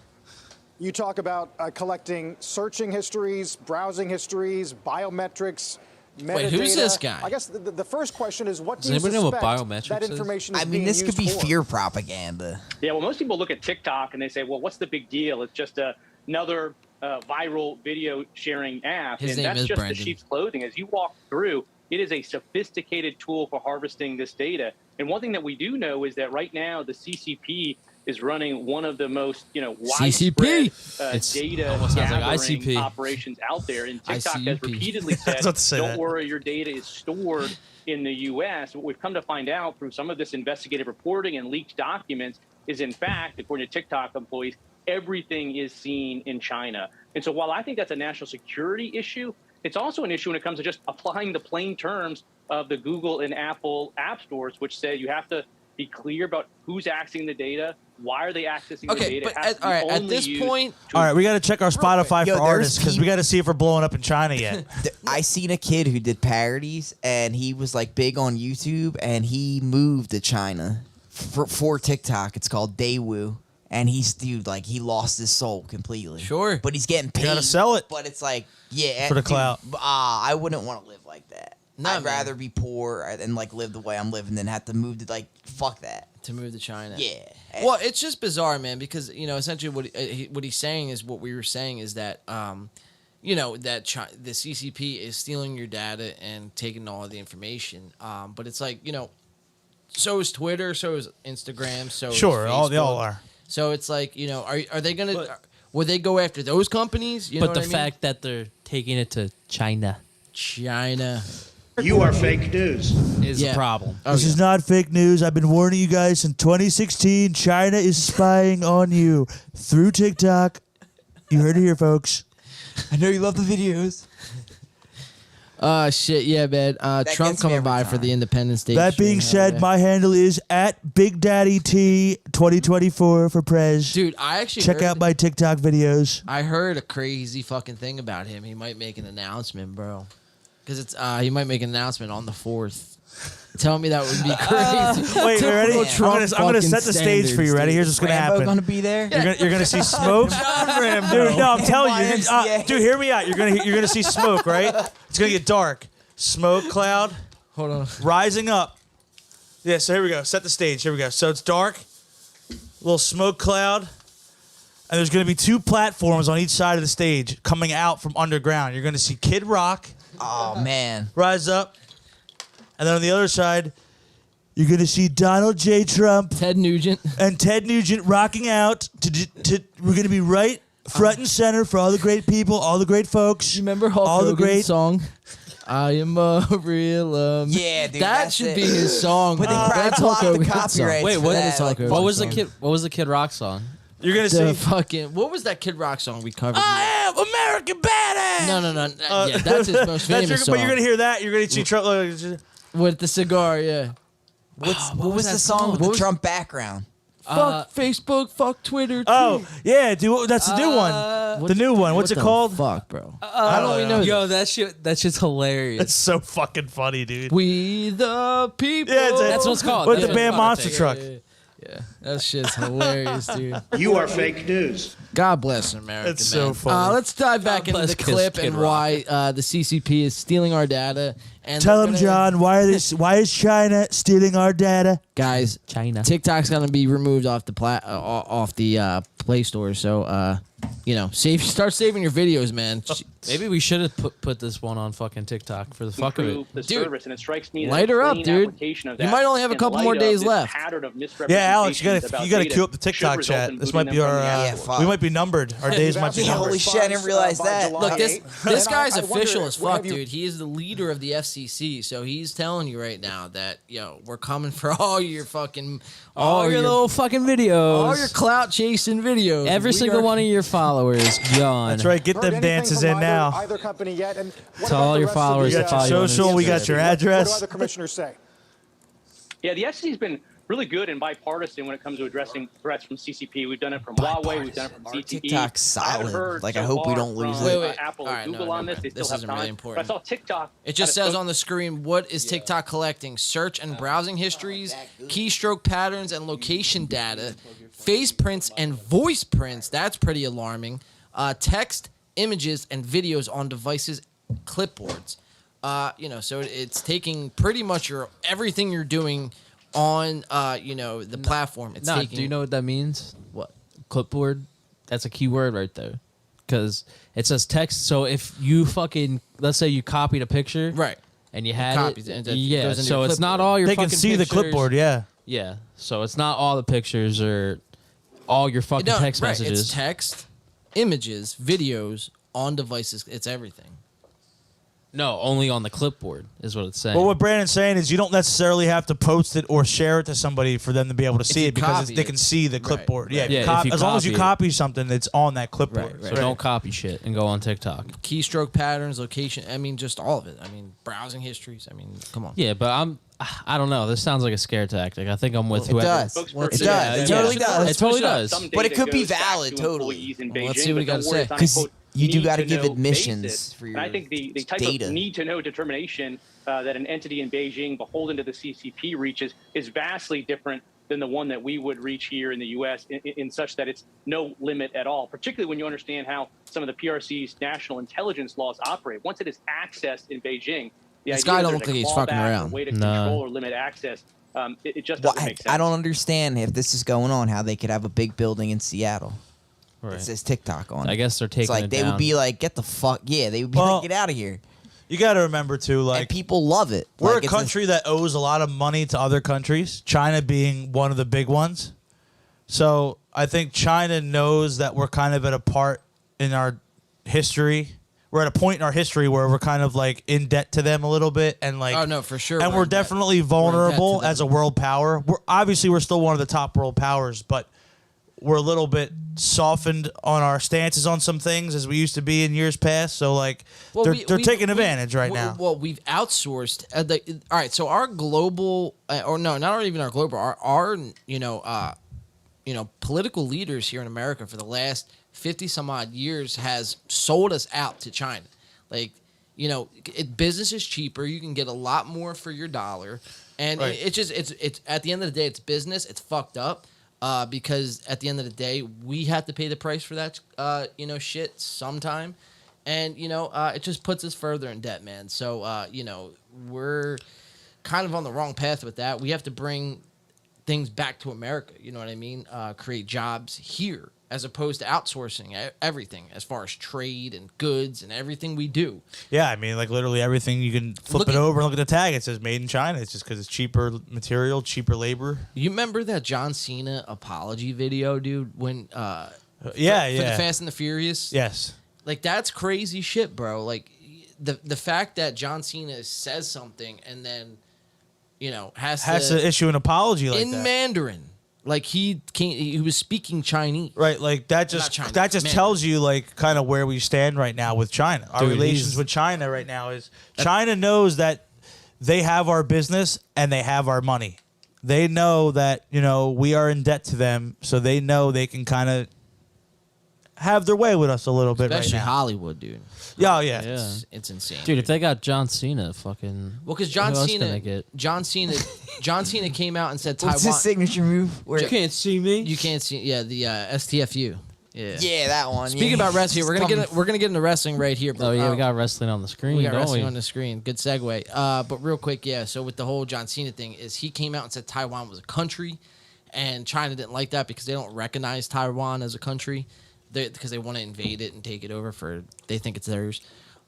You talk about collecting searching histories, browsing histories, biometrics, metadata. Wait, who's this guy? I guess the first question is, what Does do you anybody know what suspect biometrics that is? information is I mean, being this could be used for? fear propaganda. Yeah, well, most people look at TikTok and they say, well, what's the big deal? It's just another viral video sharing app. His and name that's is just Brandon. the sheep's clothing. As you walk through, it is a sophisticated tool for harvesting this data. And one thing that we do know is that right now the CCP is running one of the most, widespread It's data almost sounds like gathering ICP. operations out there. And TikTok has ICP. repeatedly said, about to say don't that. worry, your data is stored in the U.S. What we've come to find out through some of this investigative reporting and leaked documents is, in fact, according to TikTok employees, everything is seen in China. And so while I think that's a national security issue, it's also an issue when it comes to just applying the plain terms of the Google and Apple app stores, which say you have to be clear about who's accessing the data, why are they accessing the Okay, data. but It has to be at only this used point, to All right, we got to check our Spotify Yo, for there's artists because we peop- got to see if we're blowing up in China yet. I seen a kid who did parodies, and he was like big on YouTube, and he moved to China for TikTok. It's called Daewoo, and he lost his soul completely. Sure. but he's getting paid. gotta sell it. But it's like, yeah, For the dude, clout. I wouldn't want to live like that. Nah, I'd man. rather be poor and like live the way I'm living than have to move to like fuck that. to move to China. Yeah. Well, it's just bizarre, man, because essentially what he's saying is what we were saying is that that the CCP is stealing your data and taking all of the information. But it's like so is Twitter, so is Instagram, so Sure, is they all Facebook. are. So it's like are they gonna? Would they go after those companies? You know But the what I mean? fact that they're taking it to China China You are fake news. is Yeah. the problem. Oh, This is not fake news. I've been warning you guys since 2016. China is spying on you through TikTok. You heard it here, folks. I know you love the videos. shit, yeah, man. Trump gets me coming every by for time. the Independence Day. That being stream, said, my handle is at Big Daddy T 2024 for Prez. dude, I actually Check heard, out my TikTok videos. I heard a crazy fucking thing about him. He might make an announcement, bro. Because it's he might make an announcement on the 4th. Tell me that would be crazy. Wait, you ready? Typical I'm gonna Trump set the stage for you. Ready? Here's what's gonna Rambo happen. gonna be there? You're gonna see smoke. Dude, no, I'm telling you. YMCA. Dude, hear me out. You're gonna see smoke, right? It's gonna get dark. Smoke cloud Hold on. rising up. Yeah. So here we go. Set the stage. Here we go. So it's dark. Little smoke cloud, and there's gonna be 2 platforms on each side of the stage coming out from underground. You're gonna see Kid Rock Oh man. rise up, and then on the other side, you're gonna see Donald J. Trump Ted Nugent. and Ted Nugent rocking out we're going to be right front and center for all the great people, all the great folks. Remember Hulk all the Hogan's great song? I am a real Yeah, dude, that that's should it. be his song. But they man. probably That's Hulk blocked the Hogan's song. copyrights Wait, for what that, is Hulk like, Hogan's What was the song? kid? What was the Kid Rock song? You're gonna The see. fucking what was that Kid Rock song we covered? I am American badass. No. Yeah, that's his most famous song. But you're gonna hear that. You're gonna see Trump. With the cigar, yeah. what was the song with the Trump background? Fuck Facebook, fuck Twitter. Oh yeah, dude, that's the new one. The new one. What's it called? Fuck, bro. I don't even know. Yo, that shit's hilarious. It's so fucking funny, dude. We the people. Yeah, That's what it's called. With Yeah, the band it's Monster called, Truck. Yeah, that shit's hilarious, dude. You are fake news. God bless America. It's so man. funny. Let's dive back into bless the clip Kid and Rock. why the CCP is stealing our data. And Tell they're him, gonna- John. Why is China stealing our data? guys. China. TikTok's gonna be removed off the Play Store. So start saving your videos, man. Maybe we should have put this one on fucking TikTok for the fuck of it. improve the Dude, service, and it strikes me light that her a up, clean dude. application of You that might only have a in couple light more of days this left. pattern of Yeah, Alex, you misrepresentations gotta about cue up data the TikTok should result chat. in This booting might be them our. from the App Yeah, Store. fuck. We might be numbered. Our days might be Holy numbered. shit, I didn't realize that. Look, this And guy's I wonder, official as fuck, have you- dude. He is the leader of the FCC, so he's telling you right now that we're coming for all your fucking All your little fucking videos. all your clout chasing videos. Every We single are- one of your followers gone. That's right. Get Heard them anything dances from in now. Either company yet? And what To about all the your rest of followers the, We got your social. We got your What address. do other commissioners say? Yeah, the FCC has been really good and bipartisan when it comes to addressing threats from CCP. We've done it from Huawei, we've done it from Our CTE. TikTok's I haven't solid. heard Like, I so hope we far don't lose from, it. Wait. Apple All or right, Google no, on never this. They mind. still This have isn't time. really But I important. saw TikTok. It just says on the screen, what is TikTok collecting? Search and browsing histories, keystroke patterns, and location data, face prints and voice prints. That's pretty alarming. Text, images, and videos on devices, clipboards. So it's taking pretty much everything you're doing on, the platform. It's Nah, taking. do you know what that means? What? Clipboard. That's a key word right there. Because it says text. So if you let's say you copied a picture. Right. And you had copies it, it. and that Yeah. goes into So your it's not clipboard. all your They fucking can see the pictures. clipboard. Yeah. Yeah. So it's not all the pictures or all your fucking text right, messages. It's text, images, videos on devices. It's everything. No, only on the clipboard is what it's saying. Well, what Brandon's saying is you don't necessarily have to post it or share it to somebody for them to be able to see you it because copy they it. can see the clipboard. right. Yeah, Yeah, if you as long as you copy it. copy something, it's on that clipboard. Right, So don't copy shit and go on TikTok. Keystroke patterns, location. I mean, just all of it. I mean, browsing histories. I mean, come on. Yeah, but I don't know. This sounds like a scare tactic. I think I'm with It whoever. does. Spokesperson It said does. It that totally it does. It totally does. some But it data could be goes back valid, to totally. employees in Well, let's Beijing, see what he but got to don't worry, say. it's on a, 'Cause quote, you do gotta need-to-know give admissions basis. for And I your think the type data. of need-to-know determination that an entity in Beijing beholden to the CCP reaches is vastly different than the one that we would reach here in the U.S. in such that it's no limit at all, particularly when you understand how some of the PRC's national intelligence laws operate. Once it is accessed in Beijing, the This idea guy that don't there's look a like he's clawback fucking or around. way to Nah. control or limit access, it just Well, doesn't make sense. I don't understand if this is going on, how they could have a big building in Seattle. Right. It says TikTok on it. I guess they're taking It's like it they down. would be like, get the fuck. Yeah, they would be Well, like, get out of here. You got to remember too, And like people love it. we're Like, a it's country that owes a lot of money to other countries. China being one of the big ones. So I think China knows that we're kind of at a part in our history. We're at a point in our history where we're kind of like in debt to them a little bit, and like Oh, no, for sure. and we're we're in debt. definitely We're in debt vulnerable to them. as a world power. We're still one of the top world powers, but we're a little bit softened on our stances on some things as we used to be in years past. So like Well, they're taking advantage right now. Well, we've outsourced. All right, so our global, or no, not even our global, our political leaders here in America for the last 50 some odd years has sold us out to China. Like, business is cheaper. You can get a lot more for your dollar, and Right. it's at the end of the day, it's business. It's fucked up. Because at the end of the day, we have to pay the price for that, shit sometime. And, it just puts us further in debt, man. So, we're kind of on the wrong path with that. We have to bring things back to America, you know what I mean? Create jobs here as opposed to outsourcing everything as far as trade and goods and everything we do. Yeah, I mean, like literally everything you can flip Look it at- over and look at the tag. It says made in China. It's just because it's cheaper material, cheaper labor. You remember that John Cena apology video, dude? When Yeah, for yeah. the Fast and the Furious? Yes. Like, that's crazy shit, bro. Like, the fact that John Cena says something and then, has to issue an apology like in that. Mandarin. Like he was speaking Chinese. Right, like that just Mandarin. tells you like kind of where we stand right now with China. Our relations with China right now is China knows that they have our business and they have our money. They know that, we are in debt to them, so they know they can kind of have their way with us a little bit Especially right now. Hollywood, dude. Yeah, yeah. It's insane. Dude, if they got John Cena, fucking... Well, because John Cena came out and said Taiwan... What's his signature move? Where You can't see me. You can't see... Yeah, the STFU. Yeah, that one. Speaking about wrestling, we're gonna get into wrestling right here. Oh yeah, we got wrestling on the screen. We got don't wrestling we? on the screen. Good segue. But real quick, yeah. So with the whole John Cena thing, is he came out and said Taiwan was a country, and China didn't like that because they don't recognize Taiwan as a country, because they want to invade it and take it over they think it's theirs.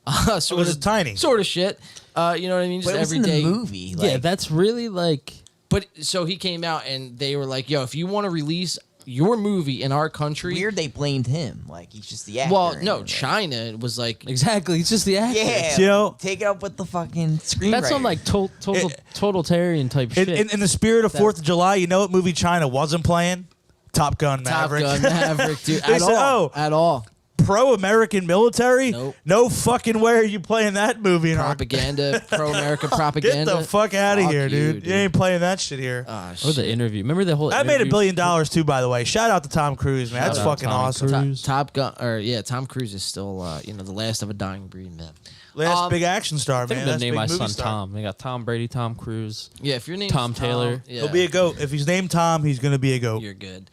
It's tiny. Sort of shit. You know what I mean? Just but it was everyday in the movie. Yeah, that's really like. But so he came out and they were like, "Yo, if you want to release your movie in our country," weird they blamed him. Like he's just the actor. Well, no, China was like, exactly. He's just the actor. Yeah, take it up with the fucking screenwriter. That's some like totalitarian type shit. In the spirit of 4th of July, you know what movie China wasn't playing? Top Gun Maverick. Top Gun Maverick, dude. They said, at all. Pro-American military? Nope. No fucking way are you playing that movie. Propaganda, pro-American propaganda. Get the fuck out of Fuck here, you, dude. You ain't playing that shit here. Or the interview. Remember the whole That made $1 billion too, by the way. Shout out to Tom Cruise, man. That's fucking awesome. Top Gun, Tom Cruise is still, the last of a dying breed, man. Last big action star, I think man. I'm gonna name my big movie son star. Tom. They got Tom Brady, Tom Cruise. Yeah, if your name's Tom Taylor, yeah, He'll be a goat. If he's named Tom, he's gonna be a goat. You're good.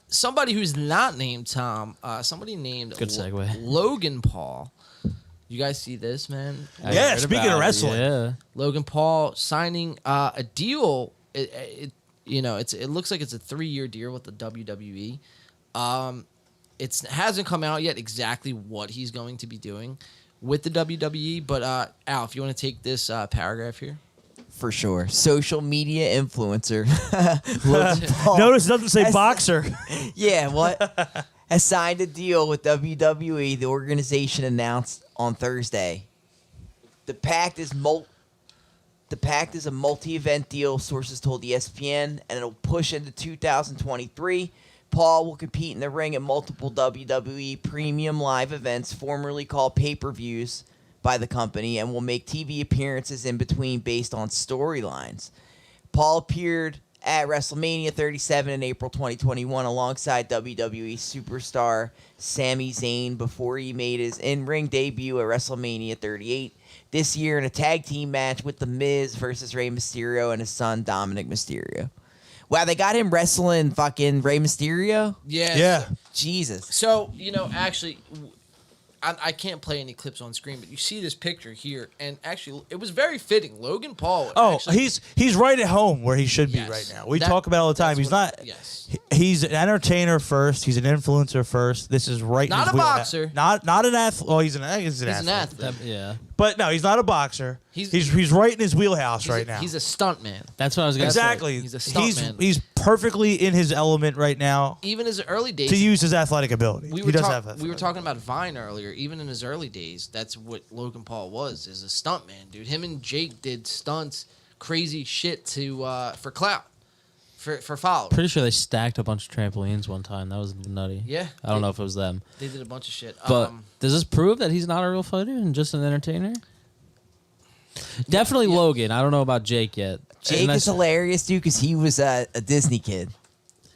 Somebody who's not named Tom, somebody named Good segue. Logan Paul. You guys see this, man? Yeah, speaking of wrestling. Yeah. Logan Paul signing a deal. It looks like it's a 3-year deal with the WWE. It hasn't come out yet exactly what he's going to be doing with the WWE. But Al, if you want to take this paragraph here. For sure. Social media influencer. Logan Paul Notice it doesn't say boxer. Yeah, what? Has signed a deal with WWE. The organization announced on Thursday. The pact is a multi-event deal, sources told ESPN, and it'll push into 2023. Paul will compete in the ring at multiple WWE premium live events, formerly called pay-per-views, by the company, and will make TV appearances in between based on storylines. Paul appeared at WrestleMania 37 in April 2021 alongside WWE superstar Sami Zayn before he made his in-ring debut at WrestleMania 38 this year in a tag team match with The Miz versus Rey Mysterio and his son Dominic Mysterio. Wow, they got him wrestling fucking Rey Mysterio? Yeah. Jesus. So, actually, I can't play any clips on screen, but you see this picture here, and actually, it was very fitting. Logan Paul. Oh, actually, he's right at home where he should be right now. We talk about it all the time. He's not. Yes. He's an entertainer first. He's an influencer first. This is right. Not in his a wheelhouse. boxer. Not an athlete. Well, he's an athlete. He's an athlete. Yeah. But no, he's not a boxer. He's right in his wheelhouse right now. He's a stunt man. That's what I was going to exactly. say. He's a stunt man. He's perfectly in his element right now. Even his early days. To use his athletic ability. We were talking about Vine earlier. Even in his early days, that's what Logan Paul was, is a stunt man, dude. Him and Jake did stunts, crazy shit for clout, for followers. Pretty sure they stacked a bunch of trampolines one time. That was nutty. Yeah. I don't know if it was them. They did a bunch of shit. But does this prove that he's not a real fighter and just an entertainer? Definitely Logan. I don't know about Jake yet. Jake is hilarious, dude, because he was a Disney kid.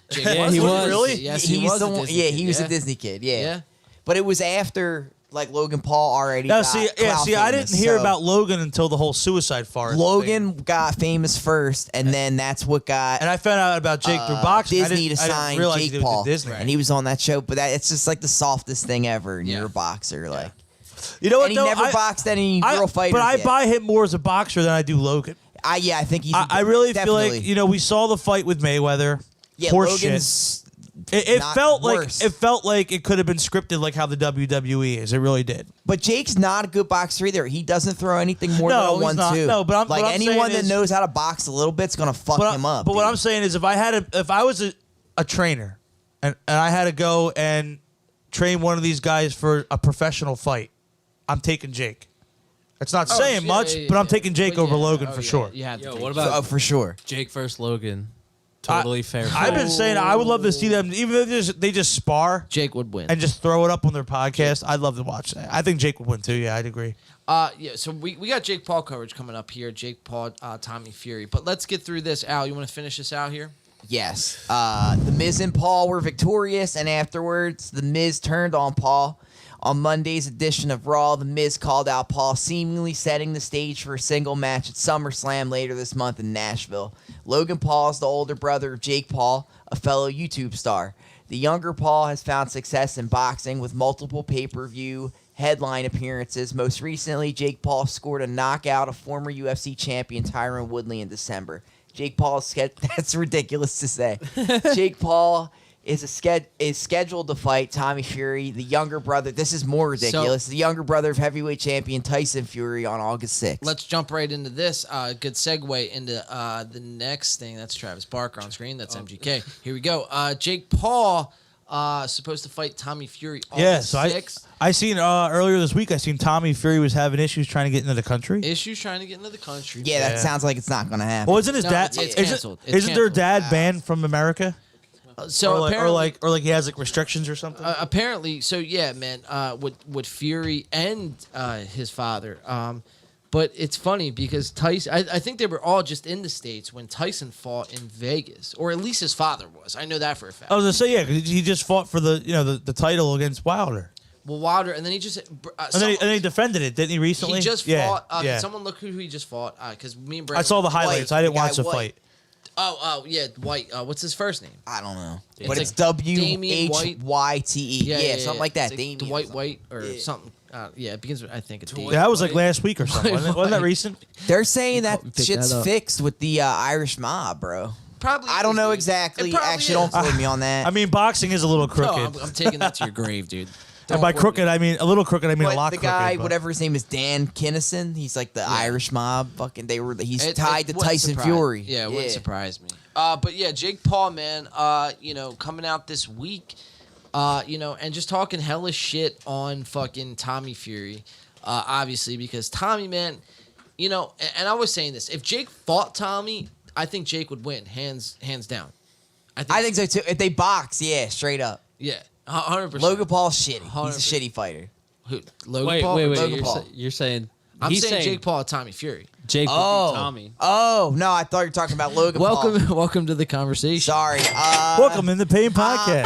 Jake he was. Really? Yes, he was a Disney kid. He was a Disney kid. Yeah. But it was after Logan Paul already. No, got see, clout I famous, didn't hear so about Logan until the whole Suicide Forest. Logan got famous first, and then that's what got. And I found out about Jake through boxing. Disney to sign Jake Paul, and he was on that show. But it's just like the softest thing ever. And you're a boxer, like. You know what? And he never boxed any real fighters. But I yet. buy him more as a boxer than I do Logan. I think he's. I really definitely. feel like we saw the fight with Mayweather. Yeah, Horse Logan's. Shit. It felt worse. like it could have been scripted like how the WWE is. It really did. But Jake's not a good boxer either. He doesn't throw anything more than a he's 1-2. No, but like what I'm anyone saying that knows how to box a little bit's gonna fuck him up. But what I'm saying is, if I was a trainer, and I had to go and train one of these guys for a professional fight, I'm taking Jake. That's not saying much, but I'm taking Jake over Logan for sure. Yeah. Yo, what about for sure? Jake versus Logan? Totally fair. I've been saying I would love to see them, even though they just spar. Jake would win. And just throw it up on their podcast. I'd love to watch that. I think Jake would win too. Yeah, I'd agree. Yeah, so we got Jake Paul coverage coming up here. Jake Paul, Tommy Fury. But let's get through this. Al, you want to finish this out here? Yes. The Miz and Paul were victorious, and afterwards, The Miz turned on Paul. On Monday's edition of Raw, The Miz called out Paul, seemingly setting the stage for a single match at SummerSlam later this month in Nashville. Logan Paul is the older brother of Jake Paul, a fellow YouTube star. The younger Paul has found success in boxing with multiple pay-per-view headline appearances. Most recently, Jake Paul scored a knockout of former UFC champion Tyron Woodley in December. Jake Paul that's ridiculous to say. Jake Paul is scheduled to fight Tommy Fury, the younger brother. This is more ridiculous. The younger brother of heavyweight champion Tyson Fury on August 6th. Let's jump right into this. Good segue into the next thing. That's Travis Barker on screen. That's MGK. Here we go. Jake Paul supposed to fight Tommy Fury August 6th. I seen earlier this week, I seen Tommy Fury was having issues trying to get into the country. Yeah, that sounds like it's not going to happen. Well, isn't his dad? It's canceled. Isn't their dad banned from America? So or like he has like restrictions or something. Apparently, so yeah, man. With Fury and his father. But it's funny because Tyson. I think they were all just in the States when Tyson fought in Vegas, or at least his father was. I know that for a fact. I was gonna say 'cause he just fought for the title against Wilder. Well, Wilder, and then he just and then he defended it, didn't he? Recently, he just fought. Can someone look who he just fought? Because me and Brett. I saw the highlights. I didn't watch the fight. Oh, yeah, White. What's his first name? I don't know. It's But like it's WHYTE. Yeah, something like that. Like Damian Dwight White or something. Yeah, it begins with, I think it's Damian. That was like last week or something. Wasn't that recent? They're saying that shit's that up. fixed with the Irish mob, bro. Probably. I don't know dude. exactly. It probably Actually, don't quote me on that. I mean, boxing is a little crooked. No, I'm taking that to your grave, dude. And by crooked, I mean a little crooked. I mean a lot the crooked. guy, but- whatever his name is, Dan Kinnison. He's like the Irish mob. Fucking, he's It tied to wouldn't Tyson surprise- Fury. Yeah, it wouldn't surprise me. But yeah, Jake Paul, man, coming out this week, and just talking hella shit on fucking Tommy Fury, obviously, because Tommy, man, and I was saying this, if Jake fought Tommy, I think Jake would win, hands down. I think so too. If they box, yeah, straight up. Yeah, 100%. Logan Paul's shitty. 100%. He's a shitty fighter. Who? Logan Paul? Wait. Logan Paul. You're saying I'm he's saying Jake Paul, Tommy Fury. Jake would beat Tommy. Oh, no, I thought you were talking about Logan Paul. Welcome to the conversation. Sorry. Welcome in the Pain Podcast.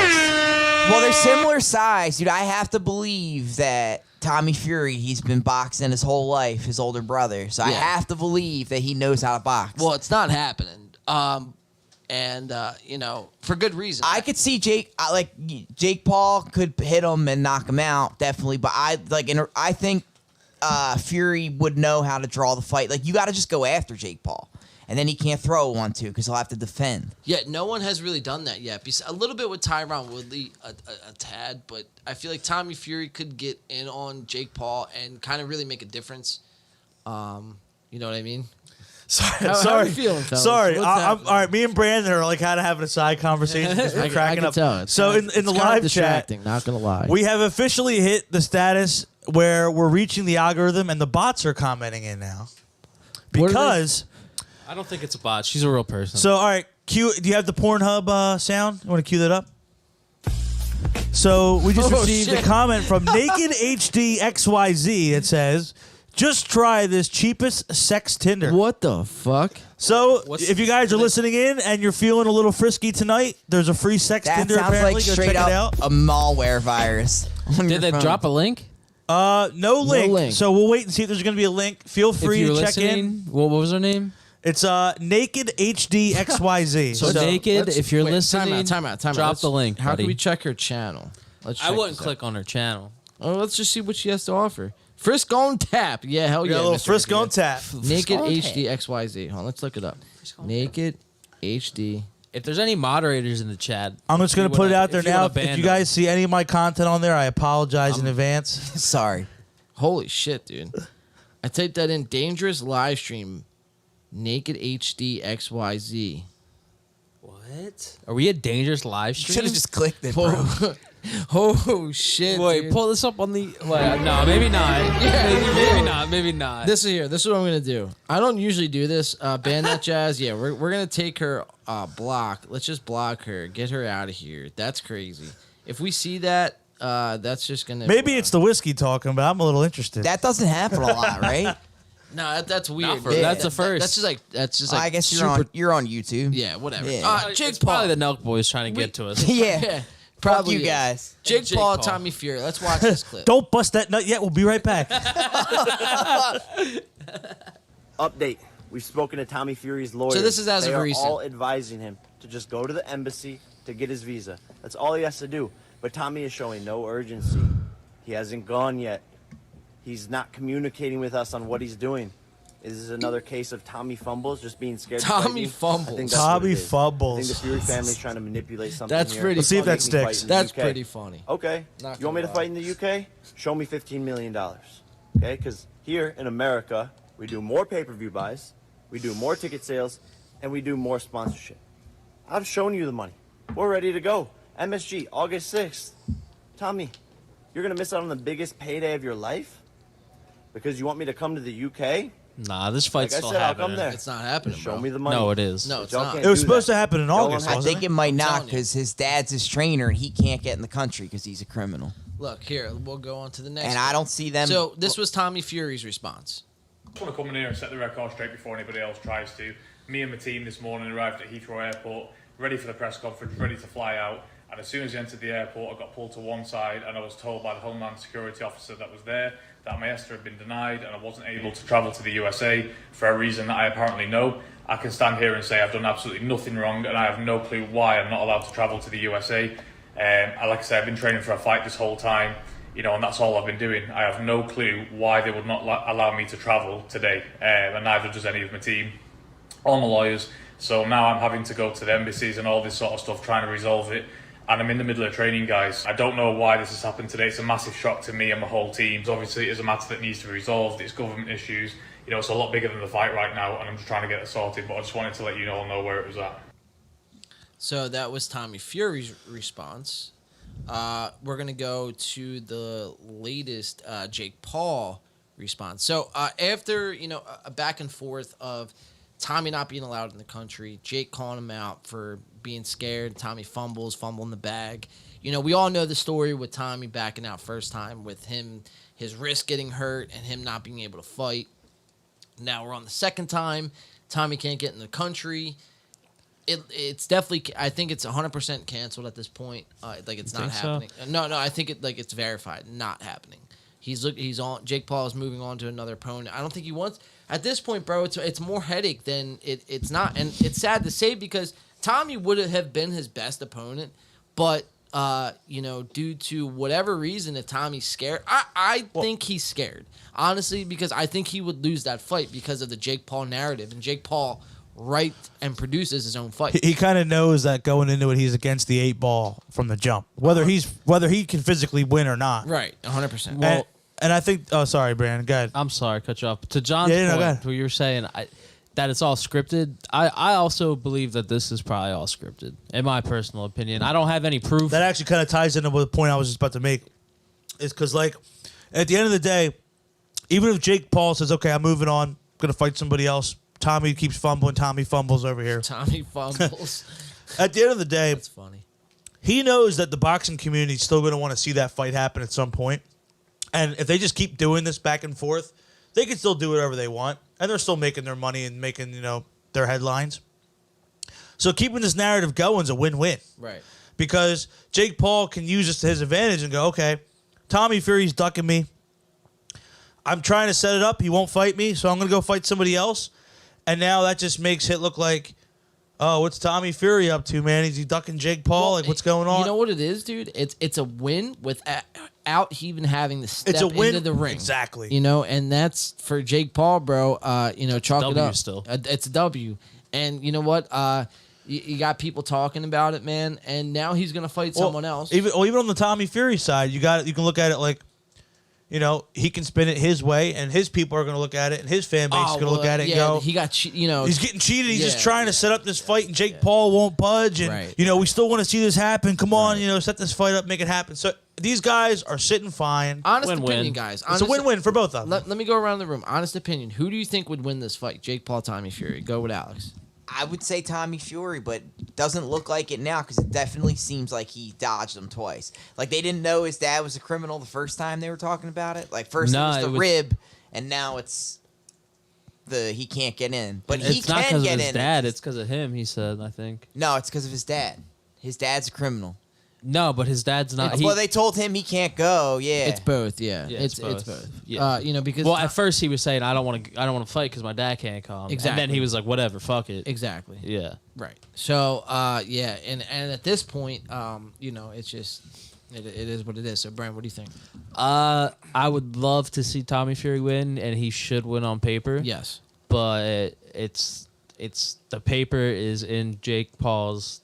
Well, they're similar size, dude. I have to believe that Tommy Fury, he's been boxing his whole life, his older brother. So I have to believe that he knows how to box. Well, it's not happening. For good reason. I could see Jake Paul could hit him and knock him out, definitely. But I think Fury would know how to draw the fight. Like, you got to just go after Jake Paul, and then he can't throw a 1-2 because he'll have to defend. Yeah, no one has really done that yet. A little bit with Tyron Woodley, a tad, but I feel like Tommy Fury could get in on Jake Paul and kind of really make a difference. You know what I mean? Sorry. How are you feeling, fellas? Sorry. What's all happening? right, me and Brandon are like kind of having a side conversation because we're cracking up. Tell. So in the live chat, not gonna lie, we have officially hit the status where we're reaching the algorithm and the bots are commenting in now. Because I don't think it's a bot. She's a real person. So all right, do you have the Pornhub sound? You want to cue that up? So we just received a comment from Naked HD XYZ. It says, "Just try this cheapest sex Tinder." What the fuck? So if you guys are listening in and you're feeling a little frisky tonight, there's a free sex That Tinder. sounds Apparently, like go straight check it up out. a malware virus. Did they drop a link? No link. link. So we'll wait and see if there's going to be a link. Feel free if you're to check listening, in. What was her name? It's Naked HD XYZ. So Naked, if you're listening, time out. drop the link. How buddy. can we check her channel? Let's I check wouldn't this click on her channel. out. Oh, let's just see what she has to offer. Frisk on tap. Yeah, hell yeah. a little Mr. frisk on tap. Naked HD XYZ. Hold on, let's look it up. Naked HD. If there's any moderators in the chat, I'm just going to put it out there now. If If you guys see any of my content on there, I apologize in advance. Sorry. Holy shit, dude. I typed that in. Dangerous live stream. Naked HD XYZ. What? Are we a dangerous live You stream? should have just clicked it, bro. Oh shit! Wait, dude. pull this up on the. Wait, no, maybe not. Maybe not. Maybe not. This is here. This is what I'm gonna do. I don't usually do this. Ban that jazz. Yeah, we're gonna take her block. Let's just block her. Get her out of here. That's crazy. If we see that, that's just gonna. Maybe it's the whiskey talking, but I'm a little interested. That doesn't happen a lot, right? No, that's weird. For, that's the first. That's just like. I guess super, you're on YouTube. Yeah, whatever. Yeah. Jake it's Paul. probably the Nelk boys trying to get to us. Yeah. Probably you is. guys. Jake Jake Paul, Paul. Tommy Fury. Let's watch this clip. Don't bust that nut yet. We'll be right back. Update. We've spoken to Tommy Fury's lawyers. So this is as they of are recent. all advising him to just go to the embassy to get his visa. That's all he has to do. But Tommy is showing no urgency. He hasn't gone yet. He's not communicating with us on what he's doing. Is this another case of Tommy fumbles, just being scared? Tommy to fight me? fumbles. I think that's Tommy what it is. fumbles. I think the Fury family's trying to manipulate something That's here. pretty Let's see if funny. that sticks. That's UK. pretty funny. Okay. Not You want me to gonna fight in the UK? Show me $15 million. Okay? Because here in America, we do more pay-per-view buys, we do more ticket sales, and we do more sponsorship. I've shown you the money. We're ready to go. MSG, August 6th. Tommy, you're going to miss out on the biggest payday of your life? Because you want me to come to the UK? Nah, this fight's Like I still said, I'll happening. come there. It's not happening, Show bro. me the money. No, it is. No, But it's y'all not. can't It was do supposed that. to happen in Y'all August, don't have- I wasn't think it? it might not telling you. because his dad's his trainer and he can't get in the country because he's a criminal. Look, here, we'll go on to the next And one. I don't see them. So this was Tommy Fury's response. I just want to come in here and set the record straight before anybody else tries to. Me and my team this morning arrived at Heathrow Airport, ready for the press conference, ready to fly out. And as soon as we entered the airport, I got pulled to one side and I was told by the Homeland Security officer that was there that my ESTA had been denied and I wasn't able to travel to the USA for a reason that I apparently know. I can stand here and say I've done absolutely nothing wrong and I have no clue why I'm not allowed to travel to the USA. Like I said, I've been training for a fight this whole time, you know, and that's all I've been doing. I have no clue why they would not allow me to travel today, and neither does any of my team or my lawyers. So now I'm having to go to the embassies and all this sort of stuff, trying to resolve it. And I'm in the middle of training, guys. I don't know why this has happened today. It's a massive shock to me and my whole team. Obviously, it is a matter that needs to be resolved. It's government issues. You know, it's a lot bigger than the fight right now, and I'm just trying to get it sorted. But I just wanted to let you all know where it was at. So that was Tommy Fury's response. We're going to go to the latest Jake Paul response. So after, you know, a back and forth of Tommy not being allowed in the country, Jake calling him out for being scared, Tommy fumbling the bag. You know, we all know the story with Tommy backing out first time with him, his wrist getting hurt and him not being able to fight. Now we're on the second time. Tommy can't get in the country. It's definitely, I think it's 100% canceled at this point. Like it's not happening. So? No, I think it's verified, not happening. He's on. Jake Paul is moving on to another opponent. I don't think he wants at this point, bro. It's more headache than it's not, and it's sad to say because Tommy would have been his best opponent, but you know, due to whatever reason, if Tommy's scared, I think he's scared honestly because I think he would lose that fight because of the Jake Paul narrative, and Jake Paul writes and produces his own fight. He kind of knows that going into it, he's against the 8-ball from the jump, whether he can physically win or not. Right, 100%. Well, and I think. Oh, sorry, Brandon. Go ahead. I'm sorry, cut you off. To John's point, who you were saying that it's all scripted. I also believe that this is probably all scripted. In my personal opinion, I don't have any proof. That actually kind of ties into the point I was just about to make. Is because like at the end of the day, even if Jake Paul says, "Okay, I'm moving on, gonna fight somebody else," Tommy keeps fumbling. Tommy fumbles over here. Tommy fumbles. At the end of the day, that's funny. He knows that the boxing community is still going to want to see that fight happen at some point. And if they just keep doing this back and forth, they can still do whatever they want. And they're still making their money and making, you know, their headlines. So keeping this narrative going is a win-win. Right. Because Jake Paul can use this to his advantage and go, okay, Tommy Fury's ducking me. I'm trying to set it up. He won't fight me, so I'm going to go fight somebody else. And now that just makes it look like, oh, what's Tommy Fury up to, man? Is he ducking Jake Paul? Well, like, what's going on? You know what it is, dude? It's a win without even having to step into the ring. Exactly. You know, and that's for Jake Paul, bro. You know, chalk it up. Still. It's a W. And you know what? You got people talking about it, man. And now he's gonna fight someone else. Even on the Tommy Fury side, you can look at it like you know, he can spin it his way, and his people are going to look at it, and his fan base is going to look at it and go, he got, he's getting cheated. He's just trying to set up this fight, and Jake Paul won't budge. And, you know, we still want to see this happen. Come on, you know, set this fight up, make it happen. So these guys are sitting fine. Honest opinion, guys. It's a win-win for both of them. Let me go around the room. Honest opinion. Who do you think would win this fight? Jake Paul, Tommy Fury. Go with Alex. I would say Tommy Fury, but doesn't look like it now because it definitely seems like he dodged them twice. Like they didn't know his dad was a criminal the first time they were talking about it. Like first it was the rib, and now it's he can't get in. But he can get in. It's not because of his dad. It's because of him. He said, I think. No, it's because of his dad. His dad's a criminal. No, but his dad's not. Well, they told him he can't go. Yeah, it's both. Yeah, it's both. Yeah, you know, because at first he was saying I don't want to fight because my dad can't come. Exactly. And then he was like, whatever, fuck it. Exactly. Yeah. Right. So yeah, and at this point, you know, it's just it is what it is. So Brian, what do you think? I would love to see Tommy Fury win, and he should win on paper. Yes. But it's the paper is in Jake Paul's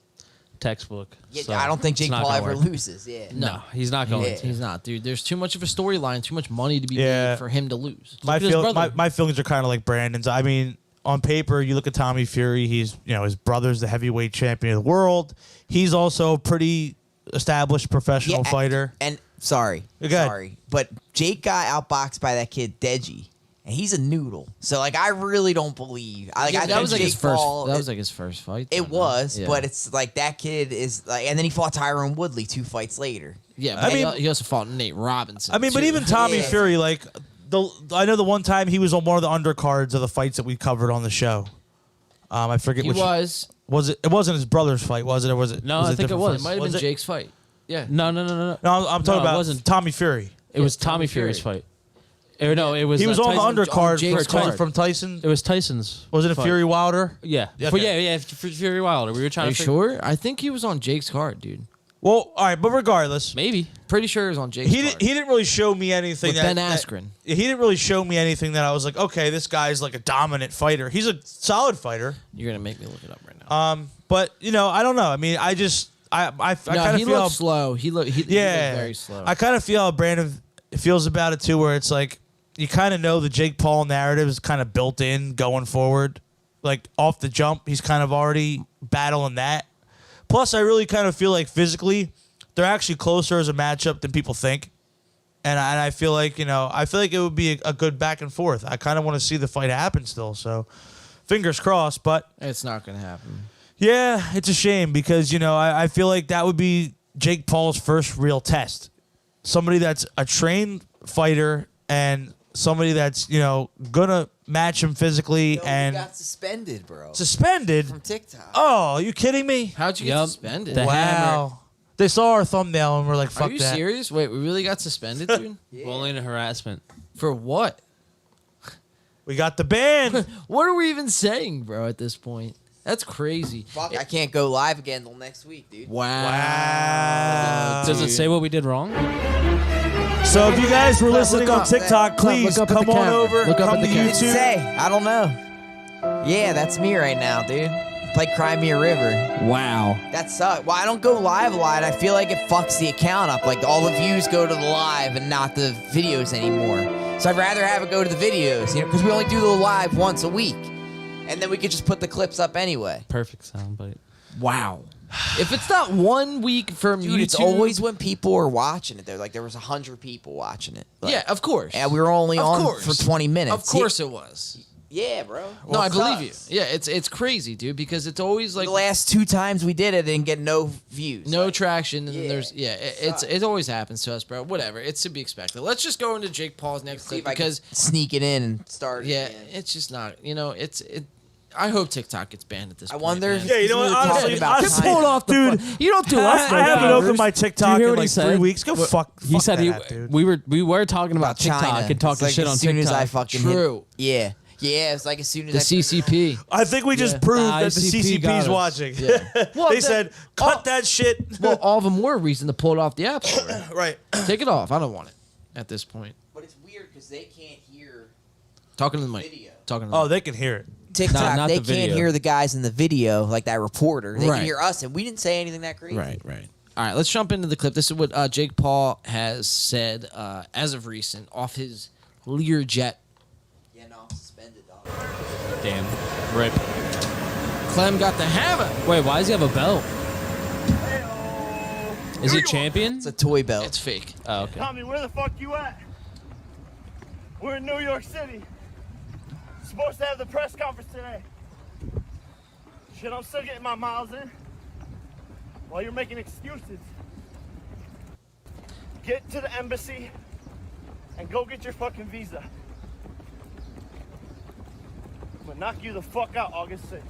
textbook. Yeah, so I don't think Jake Paul ever loses. Yeah. No, he's not going to. He's not, dude. There's too much of a storyline, too much money to be made for him to lose. My feelings are kind of like Brandon's. I mean, on paper, you look at Tommy Fury. He's, you know, his brother's the heavyweight champion of the world. He's also a pretty established professional fighter. And sorry, but Jake got outboxed by that kid Deji. And he's a noodle, so like I really don't believe. That was like his first. That was like his first fight. It was, but it's like that kid is like, and then he fought Tyrone Woodley 2 fights later. Yeah, but I mean, he also fought Nate Robinson. I mean, but even Tommy Fury, like I know the one time he was on one of the undercards of the fights that we covered on the show. I forget which was. Was it? It wasn't his brother's fight, was it? Or was it? No, was I think it was. It might have been Jake's fight. Yeah. No. No, I'm talking about. It wasn't Tommy Fury. It was Tommy Fury's fight. No, it was. He was on the undercard from Tyson. It was Tyson's. Was it a fight. Fury Wilder? Yeah. Okay. Fury Wilder. We were trying Are you to. sure? I think he was on Jake's card, dude. Well, all right, but regardless, maybe. Pretty sure he was on Jake's card. He didn't really show me anything. With Ben Askren. He didn't really show me anything that I was like, okay, this guy's like a dominant fighter. He's a solid fighter. You're gonna make me look it up right now. But you know, I don't know. I mean, I kind of feel he looked slow. He looked very slow. I kind of feel how Brandon feels about it too, where it's like, you kind of know the Jake Paul narrative is kind of built in going forward. Like, off the jump, he's kind of already battling that. Plus, I really kind of feel like physically, they're actually closer as a matchup than people think. And I feel like, you know, it would be a good back and forth. I kind of want to see the fight happen still. So, fingers crossed. But it's not going to happen. Yeah, it's a shame because, you know, I feel like that would be Jake Paul's first real test. Somebody that's a trained fighter and somebody that's, you know, gonna match him physically. And he got suspended, bro. Suspended? From TikTok. Oh, are you kidding me? How'd you get suspended? Wow. They saw our thumbnail and we're like, fuck that. Are you serious? Wait, we really got suspended, dude? Bullying and harassment. For what? We got the ban. What are we even saying, bro, at this point? That's crazy. Fuck, I can't go live again until next week, dude. Wow. Does it say what we did wrong? So if you guys were listening on TikTok, please come on over. Come to YouTube. Say, I don't know. Yeah, that's me right now, dude. Play Cry Me a River. Wow. That sucks. Well, I don't go live a lot. I feel like it fucks the account up. Like, all the views go to the live and not the videos anymore. So I'd rather have it go to the videos, you know, because we only do the live once a week. And then we could just put the clips up anyway. Perfect soundbite. Wow. If it's not 1 week from Dude, YouTube, it's always when people are watching it. There, like there was 100 people watching it. Like, yeah, of course. And we were only on for 20 minutes. Of course it was. Yeah, bro. No, I believe you. Yeah, it's crazy, dude, because it's always like the last 2 times we did it didn't get no views. No traction, and then there's it always happens to us, bro. Whatever. It's to be expected. Let's just go into Jake Paul's next clip because sneak it in and start it. It's just not, you know, I hope TikTok gets banned at this point. I wonder if you know what, honestly, pull it off the dude. You don't do us. I haven't opened my TikTok in like 3 said? weeks. Go fuck. He said that, dude. we were talking about TikTok China. and talking like shit on as soon TikTok. as I fucking True. Yeah, it's like as soon as The CCP. I think we just proved that the ICP got CCP's us. watching. Yeah. Well, they said, cut that shit. Well, all the more reason to pull it off the app store. Right. Take it off. I don't want it at this point. But it's weird because they can't hear Talking to the mic. video. Talking to the Oh, mic. they can hear it. TikTok, not they the can't video. hear the guys in the video, like that reporter. They Right. can hear us, and we didn't say anything that crazy. Right. All right, let's jump into the clip. This is what Jake Paul has said as of recent off his Learjet. Yeah, no, suspended, dog. Damn. Rip. Clem got the hammer. Wait, why does he have a belt? Is he champion? It's a toy belt. It's fake. Oh, okay. Tommy, where the fuck you at? We're in New York City. Supposed to have the press conference today. Shit, I'm still getting my miles in. While you're making excuses. Get to the embassy and go get your fucking visa. I'm gonna knock you the fuck out August 6th.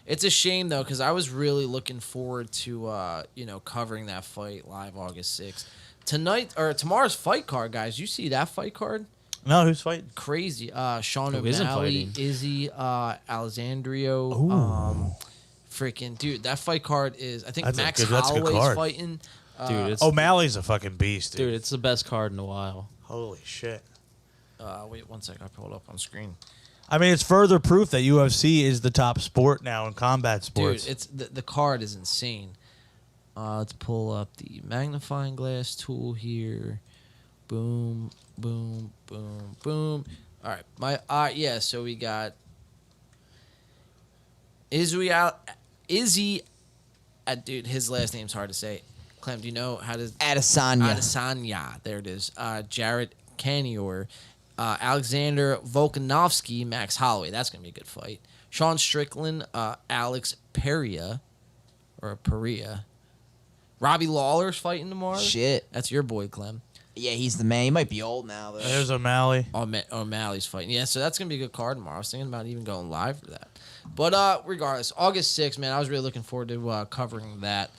It's a shame though, because I was really looking forward to covering that fight live August 6th. Tonight or tomorrow's fight card, guys. You see that fight card? No, who's fighting? Crazy. Sean Who isn't O'Malley, fighting? Izzy, Alessandro. Freaking dude, that fight card is. I think That's Max a good Holloway's card. fighting. Dude, it's O'Malley's a fucking beast, dude. dude, it's the best card in a while. Holy shit. Wait 1 second. I pulled it up on screen. I mean, it's further proof that UFC is the top sport now in combat sports. Dude, it's the card is insane. Let's pull up the magnifying glass tool here. Boom, boom, boom, boom. All right, so we got Izzy. Dude, his last name's hard to say. Clem, do you know how to? Adesanya. There it is. Jarrett Canior, Alexander Volkanovski, Max Holloway. That's gonna be a good fight. Sean Strickland, Alex Pereira. Robbie Lawler's fighting tomorrow. Shit. That's your boy, Clem. Yeah, he's the man. He might be old now, though. There's O'Malley. O'Malley's fighting. Yeah, so that's going to be a good card tomorrow. I was thinking about even going live for that. But regardless, August 6th, man, I was really looking forward to covering that.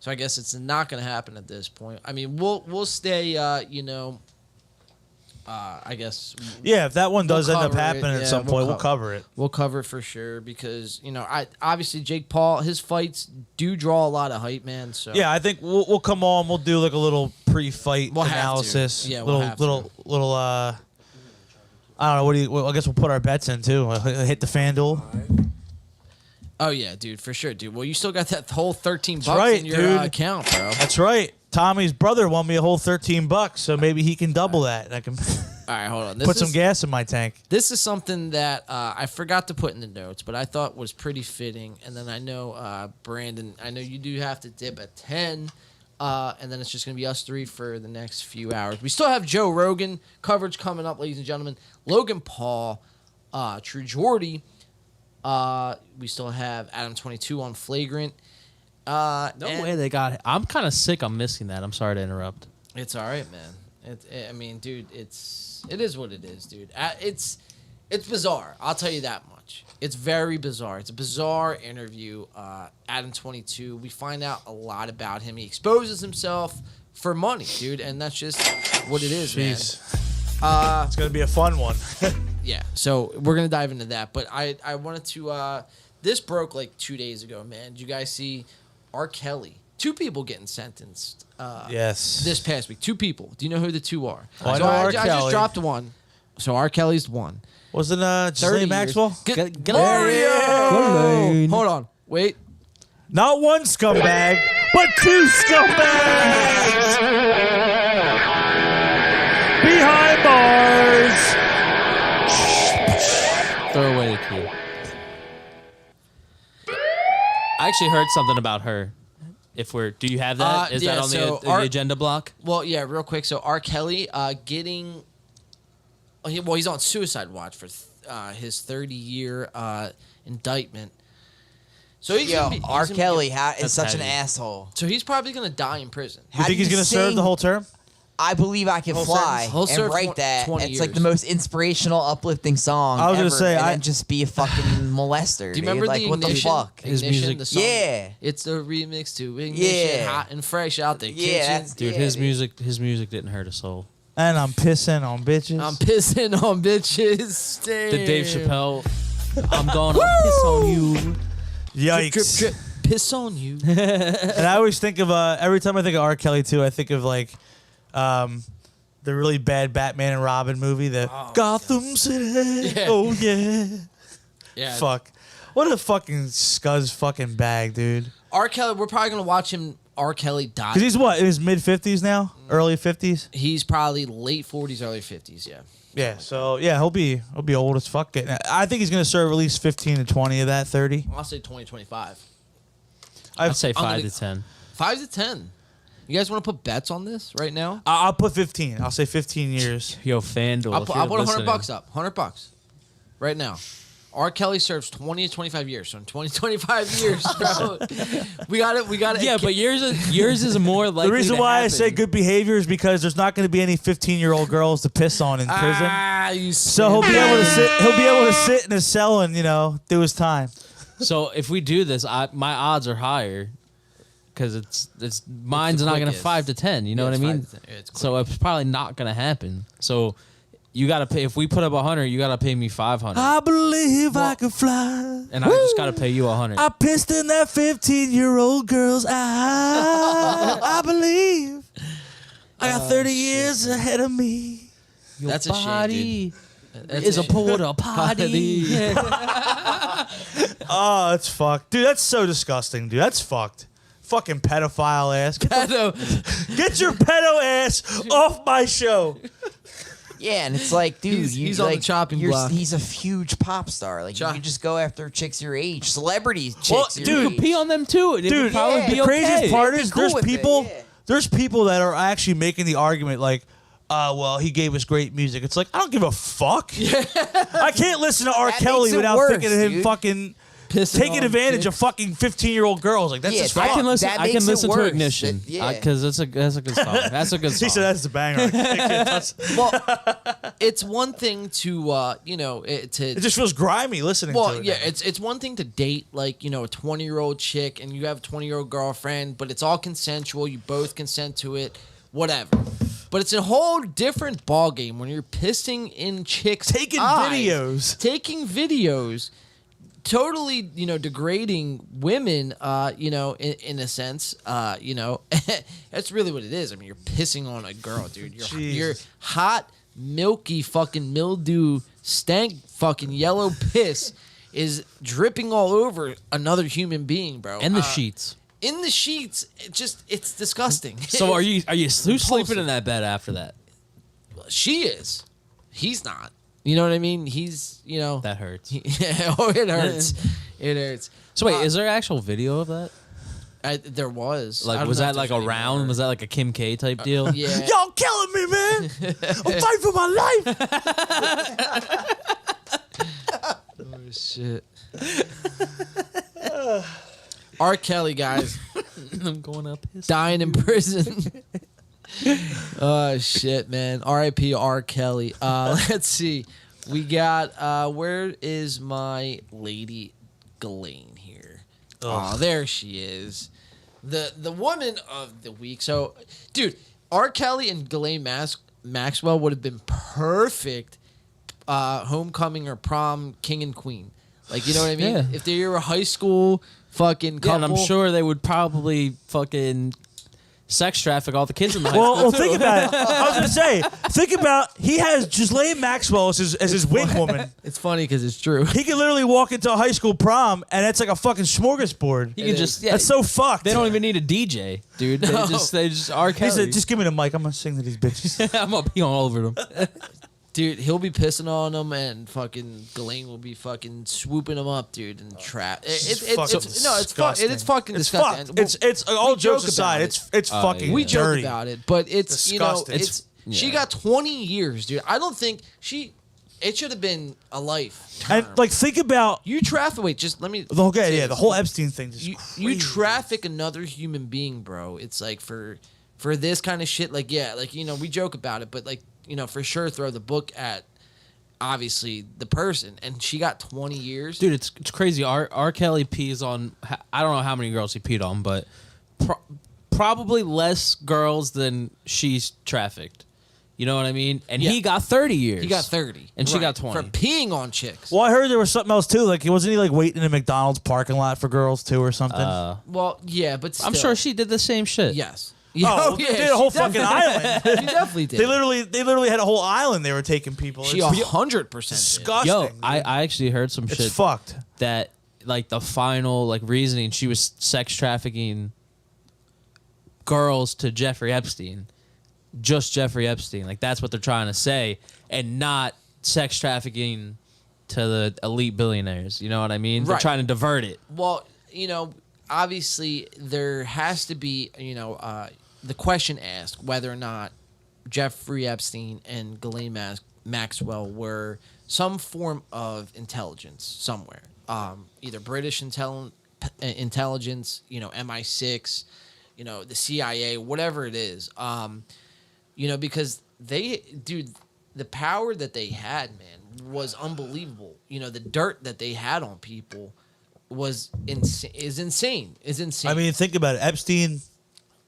So I guess it's not going to happen at this point. I mean, we'll stay, I guess. Yeah, if that one does end up cover it. happening at Yeah, some point, we'll cover it. We'll cover it for sure because, obviously Jake Paul, his fights do draw a lot of hype, man. So Yeah, I think we'll come on. We'll do like a little pre-fight We'll have to. analysis. Yeah, we'll have to. little. I don't know. I guess we'll put our bets in too. Hit the FanDuel. Oh yeah, dude, for sure, dude. Well, you still got that whole $13 right, in your dude. account, bro. That's right. Tommy's brother won me a whole $13, so maybe he can double that. And I can All right, hold on. put some gas in my tank. This is something that I forgot to put in the notes, but I thought was pretty fitting. And then I know, Brandon, I know you do have to dip at 10, and then it's just going to be us three for the next few hours. We still have Joe Rogan coverage coming up, ladies and gentlemen. Logan Paul, True Jordy. We still have Adam 22 on Flagrant. No way they got it. I'm kind of sick. I'm missing that. I'm sorry to interrupt. It's all right, man. I mean, dude, it is what it is, dude. It's bizarre. I'll tell you that much. It's very bizarre. It's a bizarre interview. Adam 22. We find out a lot about him. He exposes himself for money, dude, and that's just what it is, man. It's gonna be a fun one. Yeah. So we're gonna dive into that, but I wanted to. This broke like 2 days ago, man. Did you guys see R. Kelly? 2 people getting sentenced. Yes. This past week, 2 people. Do you know who the 2 are? Oh, I know R. I just Kelly. dropped one. So R. Kelly's one. Wasn't 30 Ghislaine years. Maxwell? Mario! Hold on. Wait. Not one scumbag, but 2 scumbags behind bars. Throw away the key. I actually heard something about her. Do you have that? Is that on the agenda block? Well, yeah, real quick. So R. Kelly getting. He's on suicide watch for his 30-year indictment. So he's R. Kelly is such an heavy. asshole. So he's probably gonna die in prison. You think he's gonna serve the whole term? I Believe I Can Fly He'll and serve write that. 20 It's like the years. most inspirational, uplifting song I was gonna ever, say, and I- then just be a fucking molester. Do you remember dude. Like, the what the Ignition? fuck? His Ignition, music- the song? Yeah. It's the remix to Ignition, Yeah. hot and fresh out the Yeah, kitchen. that's- Dude, Yeah, his dude. music didn't hurt a soul. And I'm pissing on bitches. I'm pissing on bitches. Damn. The Dave Chappelle, I'm going to piss on you. Yikes. Drip, drip, piss on you. And I always think of every time I think of R. Kelly too, I think of like the really bad Batman and Robin movie, the Gotham City. Yeah. Oh yeah. Yeah. Fuck. What a fucking scuzz fucking bag, dude. R. Kelly, we're probably gonna watch him. R. Kelly die. Because he's what, in his mid-50s now? Early 50s? He's probably late 40s, early 50s, yeah. Yeah, so, yeah, he'll be old as fuck. I think he's going to serve at least 15 to 20 of that 30. I'll say 2025. I'd say 5 to 10. 5 to 10. You guys want to put bets on this right now? I'll put 15. I'll say 15 years. Yo, FanDuel. I'll put $100 up. $100 right now. R. Kelly serves 20 to 25 years. So in 20 to 25 years, bro, we got it. Yeah, but yours is more likely. The reason to why happen. I say good behavior is because there's not going to be any 15-year-old girls to piss on in prison. So he'll be able to sit. He'll be able to sit in his cell and do his time. So if we do this, my odds are higher because mine's not going to 5 to 10. You know what I mean? So it's probably not going to happen. So. You gotta pay. If we put up 100, you gotta pay me 500. I believe I can fly, and I just gotta pay you 100. I pissed in that 15-year-old girl's eye. I believe I got 30 years ahead of me. Your That's body a shame, dude. is a porta potty. Oh, that's fucked, dude. That's so disgusting, dude. That's fucked. Fucking pedophile ass. Get your pedo ass off my show. Yeah, and it's like, dude, he's on the chopping block. He's a huge pop star. Like, you can just go after chicks your age, celebrity chicks your You age. can pee on them too. Dude, the craziest part is there's people that are actually making the argument like, well, he gave us great music. It's like, I don't give a fuck. I can't listen to R. Kelly without thinking of him fucking taking advantage of fucking 15-year-old girls. Like, that's just I can listen. That I can makes it listen to worse. Ignition because that's a good song. That's a good song. He said that's a banger. Well, it's one thing to it just feels grimy listening to it. Well, yeah, it's one thing to date like, a 20-year-old chick and you have a 20-year-old girlfriend, but it's all consensual. You both consent to it, whatever. But it's a whole different ballgame when you're pissing in chicks' taking videos, totally, degrading women, in a sense, that's really what it is. I mean, you're pissing on a girl, dude. You're hot, milky, fucking mildew, stank, fucking yellow piss is dripping all over another human being, bro. And the sheets. In the sheets, it's disgusting. So are you who's sleeping in that bed after that? She is. He's not. You know what I mean? He's, That hurts. It hurts. It hurts. So wait, is there actual video of that? There was. Like, was that like a round? Was that like a Kim K type deal? Yeah. Y'all killing me, man. I'm fighting for my life. Oh, shit. R. Kelly, guys. I'm going up. Dying in prison. Oh, shit, man. R.I.P. R. Kelly. Let's see. We got, where is my lady Ghislaine here? Oh, there she is. The woman of the week. So, dude, R. Kelly and Ghislaine Maxwell would have been perfect homecoming or prom king and queen. Like, you know what I mean? Yeah. If they were a high school fucking couple. Yeah, and I'm sure they would probably fucking sex traffic all the kids in the high school. Well, think about it. I was going to say, he has Ghislaine Maxwell as his wing woman. It's funny because it's true. He can literally walk into a high school prom, and it's like a fucking smorgasbord. He can just, that's so fucked. They don't even need a DJ, dude. No. They just R. Kelly. He said, just give me the mic. I'm going to sing to these bitches. I'm going to pee all over them. Dude, he'll be pissing on them, and fucking Ghislaine will be fucking swooping them up, dude, and trap. It's fucking disgusting. It's all jokes aside. It's fucking we joke dirty. about it, but it's disgusting. She got 20 years, dude. I don't think it should have been a life term. And like, think about you traffic. Wait, just let me. The whole Epstein thing. You traffic another human being, bro. It's like for this kind of shit. Like, yeah, like we joke about it, but like. For sure throw the book at, obviously, the person. And she got 20 years. Dude, it's crazy. R. Kelly pees on, I don't know how many girls he peed on, but probably less girls than she's trafficked. You know what I mean? And he got 30 years. He got 30. And she got 20. For peeing on chicks. Well, I heard there was something else, too. Like, wasn't he, like, waiting in a McDonald's parking lot for girls, too, or something? Well, yeah, but still. I'm sure she did the same shit. Yes. Oh, they did a whole fucking island. She definitely did. They literally had a whole island they were taking people. She 100% disgusting. Yo, I actually heard some shit. It's fucked. That like the final like reasoning, she was sex trafficking girls to Jeffrey Epstein, just Jeffrey Epstein. Like that's what they're trying to say, and not sex trafficking to the elite billionaires. You know what I mean? They're trying to divert it. Well, obviously there has to be, the question asked whether or not Jeffrey Epstein and Ghislaine Maxwell were some form of intelligence somewhere. Either British intelligence, MI6, the CIA, whatever it is. Because the power that they had, man, was unbelievable. The dirt that they had on people is insane. I mean, think about it. Epstein,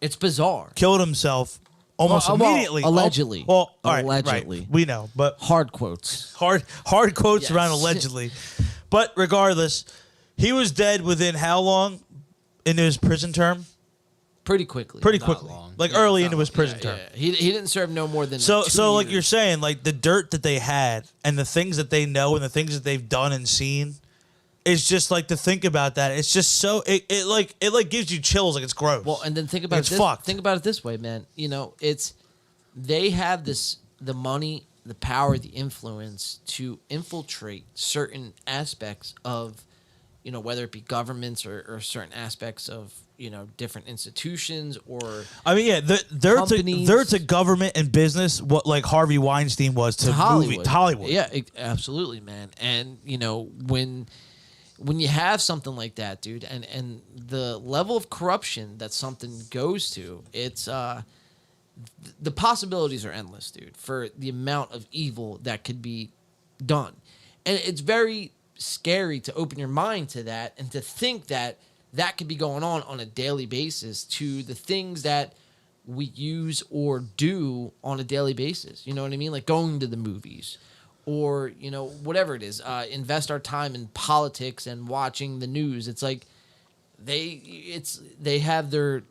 it's bizarre, killed himself almost immediately. Allegedly. All right, allegedly. Right. We know, but hard quotes. Hard quotes around allegedly. But regardless, he was dead within how long into his prison term? Pretty quickly. Long. Like early into his prison term. Yeah. He didn't serve no more than 2 So like years. you're saying, like the dirt that they had and the things that they know and the things that they've done and seen, it's just like to think about that. It's just so it gives you chills. Like it's gross. Well, and then think about fucked. Think about it this way, man. It's they have the money, the power, the influence to infiltrate certain aspects of, whether it be governments or certain aspects of, different institutions or. I mean, yeah, they're to government and business what like Harvey Weinstein was to Hollywood. Yeah, absolutely, man. And when you have something like that, dude, and the level of corruption that something goes to, it's the possibilities are endless, dude, for the amount of evil that could be done. And it's very scary to open your mind to that and to think that could be going on a daily basis to the things that we use or do on a daily basis. You know what I mean? Like going to the movies or, whatever it is, invest our time in politics and watching the news. It's like they have their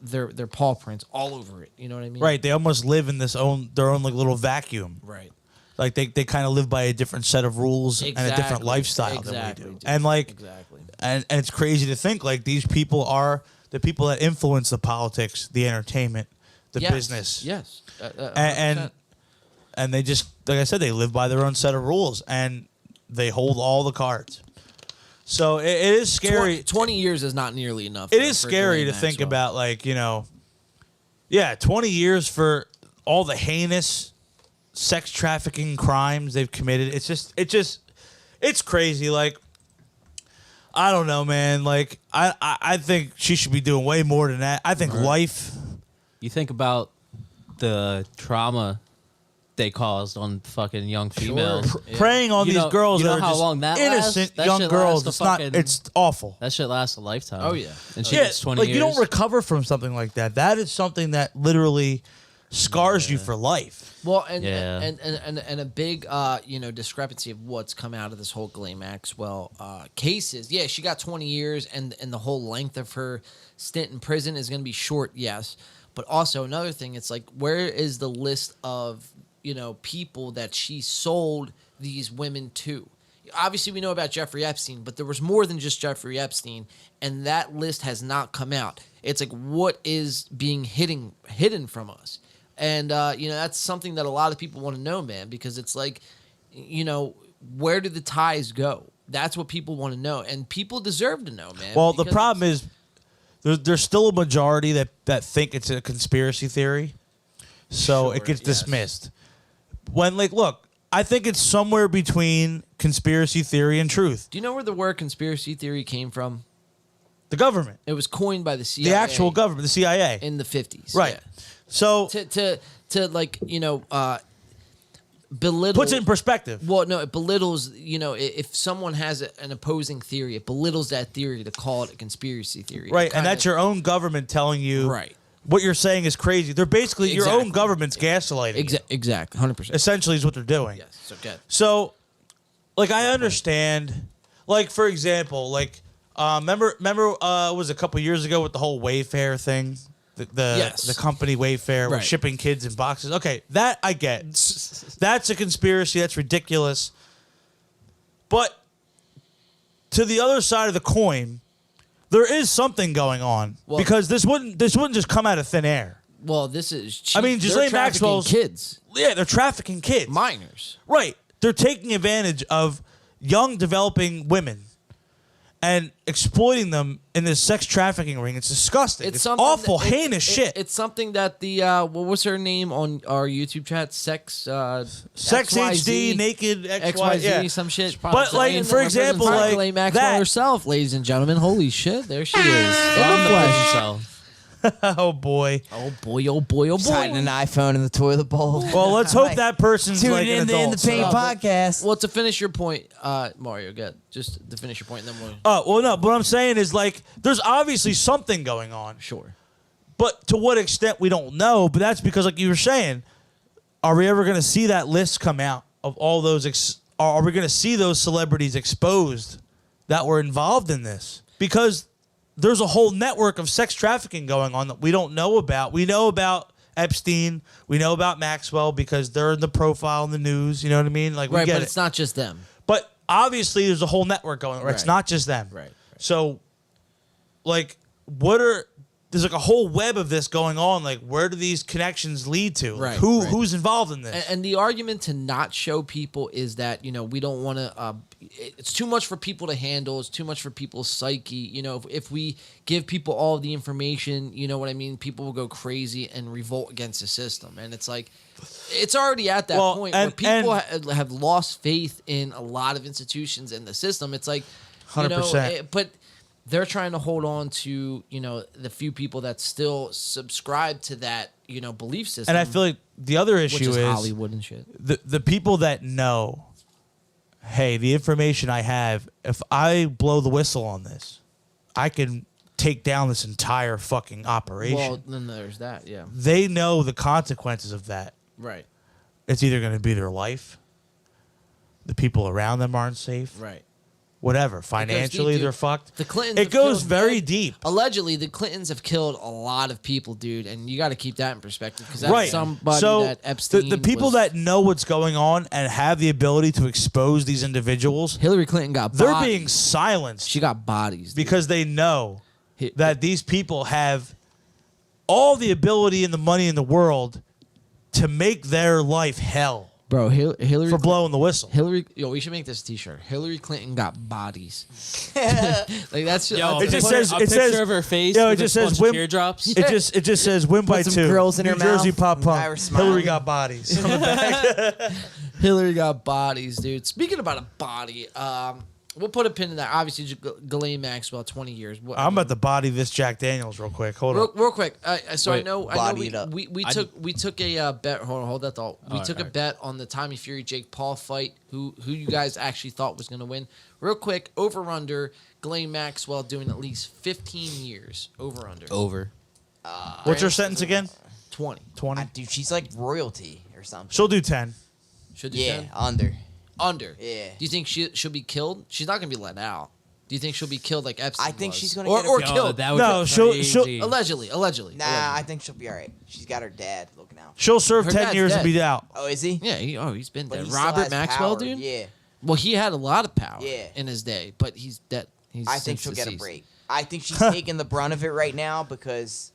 paw prints all over it. You know what I mean? Right. They almost live in their own like little vacuum. Right. Like they kind of live by a different set of rules and a different lifestyle than we do. Dude. And like, exactly. And it's crazy to think like these people are the people that influence the politics, the entertainment, the business. Yes. And they just, like I said, they live by their own set of rules and they hold all the cards. So it is scary. 20 years is not nearly enough. It is scary to think about, like, 20 years for all the heinous sex trafficking crimes they've committed. It's crazy. Like, I don't know, man. Like, I think she should be doing way more than that. I think life. You think about the trauma they caused on fucking young females. Preying on these girls that are how just long that innocent lasts? young girls. It's awful. That shit lasts a lifetime. Oh, yeah. And she gets 20 years. You don't recover from something like that. That is something that literally scars you for life. Well, and a big discrepancy of what's come out of this whole Ghislaine Maxwell cases. Yeah, she got 20 years, and the whole length of her stint in prison is going to be short. Yes, but also another thing, it's like, where is the list of people that she sold these women to? Obviously, we know about Jeffrey Epstein, but there was more than just Jeffrey Epstein, and that list has not come out. It's like, what is being hidden from us? And, that's something that a lot of people want to know, man, because it's like, where do the ties go? That's what people want to know, and people deserve to know, man. Well, the problem is there's still a majority that think it's a conspiracy theory, so it gets dismissed. When, look, I think it's somewhere between conspiracy theory and truth. Do you know where the word conspiracy theory came from? The government. It was coined by the CIA. The actual government, the CIA. In the 50s. Right. Yeah. So belittle. Puts it in perspective. Well, no, it belittles, if someone has an opposing theory, it belittles that theory to call it a conspiracy theory. Right, and that's your own government telling you right. What you're saying is crazy. They're basically your own government's gaslighting. Exactly, 100%. Essentially is what they're doing. Yes, so good. So, I understand. For example, remember it was a couple years ago with the whole Wayfair thing? The company Wayfair was shipping kids in boxes. Okay, that I get. That's a conspiracy. That's ridiculous. But to the other side of the coin, there is something going on because this wouldn't just come out of thin air. Well, this is. I mean, Ghislaine Maxwell's kids. Yeah, they're trafficking kids, minors. Right. They're taking advantage of young, developing women and exploiting them in this sex trafficking ring. It's disgusting. It's awful, heinous shit. It's something that the what was her name on our YouTube chat? Sex XYZ, naked XYZ, yeah. some shit. But like, for example, like Ghislaine Maxwell that herself, ladies and gentlemen. Holy shit, there she is. In the flesh. Oh boy. Oh boy. Oh boy. Oh boy. Hiding an iPhone in the toilet bowl. Well, let's hope that person's Tune like in an the adult. Pain podcast. Well, to finish your point, Mario, just to finish your point, and then we'll. Oh well, no. But what I'm saying is like, there's obviously something going on. Sure. But to what extent we don't know. But that's because, like you were saying, are we ever going to see that list come out of all those? Are we going to see those celebrities exposed that were involved in this? Because there's a whole network of sex trafficking going on that we don't know about. We know about Epstein. We know about Maxwell because they're in the profile in the news. You know what I mean? Like, we Right, get but it. it's not just them. But obviously, there's a whole network going on. Right. It's not just them. Right. So, like, there's like a whole web of this going on. Like, where do these connections lead to? Like, who's involved in this? And the argument to not show people is that, you know, we don't want to, it's too much for people to handle. It's too much for people's psyche. You know, if we give people all of the information, you know what I mean? People will go crazy and revolt against the system. And it's like, it's already at that point where people have lost faith in a lot of institutions in the system. It's like, 100%. But they're trying to hold on to, you know, the few people that still subscribe to that, you know, belief system. And I feel like the other issue is is Hollywood and shit. The people that know, hey, the information I have, if I blow the whistle on this, I can take down this entire fucking operation. Well, then there's that, yeah. They know the consequences of that. Right. It's either going to be their life, the people around them aren't safe. Right. Whatever. Financially, they're fucked. The Clintons. It goes very deep. Allegedly, the Clintons have killed a lot of people, dude, and you got to keep that in perspective because that's somebody that Epstein. The people that know what's going on and have the ability to expose these individuals, Hillary Clinton got. They're being silenced. She got bodies because they know that these people have all the ability and the money in the world to make their life hell. Bro, Hillary for blowing the whistle. We should make this a T-shirt. Hillary Clinton got bodies. Like that's Yo, it just says a it says of her face. Yo, it with just a bunch says of win. teardrops. It just says win by Put 2. some girls in New her Jersey mouth. pop punk. Irish smile. Hillary got bodies. On the back. Hillary got bodies, dude. Speaking about a body, we'll put a pin in that. Obviously, Ghislaine Maxwell, 20 years. I'm about to body this Jack Daniels real quick. Hold on. Real quick. So Wait, I know we took a bet. Hold that thought. We took a bet on the Tommy Fury Jake Paul fight. Who you guys actually thought was going to win? Real quick, over under. Ghislaine Maxwell doing at least 15 years. Over under. Over. What's her sentence again? 20. 20. Dude, she's like royalty or something. She'll do 10. Should do Yeah, 10? under. Under. Yeah. Do you think she'll be killed? She's not gonna be let out. Do you think she'll be killed like Epstein? I think was? she's gonna or get killed. That would No, be she'll crazy. Allegedly. Nah, I think she'll be all right. She's got her dad looking out. she'll serve Her 10 dad's years and dead. be out. Oh, is he? Yeah. He's been But dead. he still Robert has Maxwell, power. dude. Yeah. Well, he had a lot of power. Yeah. In his day, but he's dead. He's I think since she'll get a deceased. break. I think she's taking the brunt of it right now because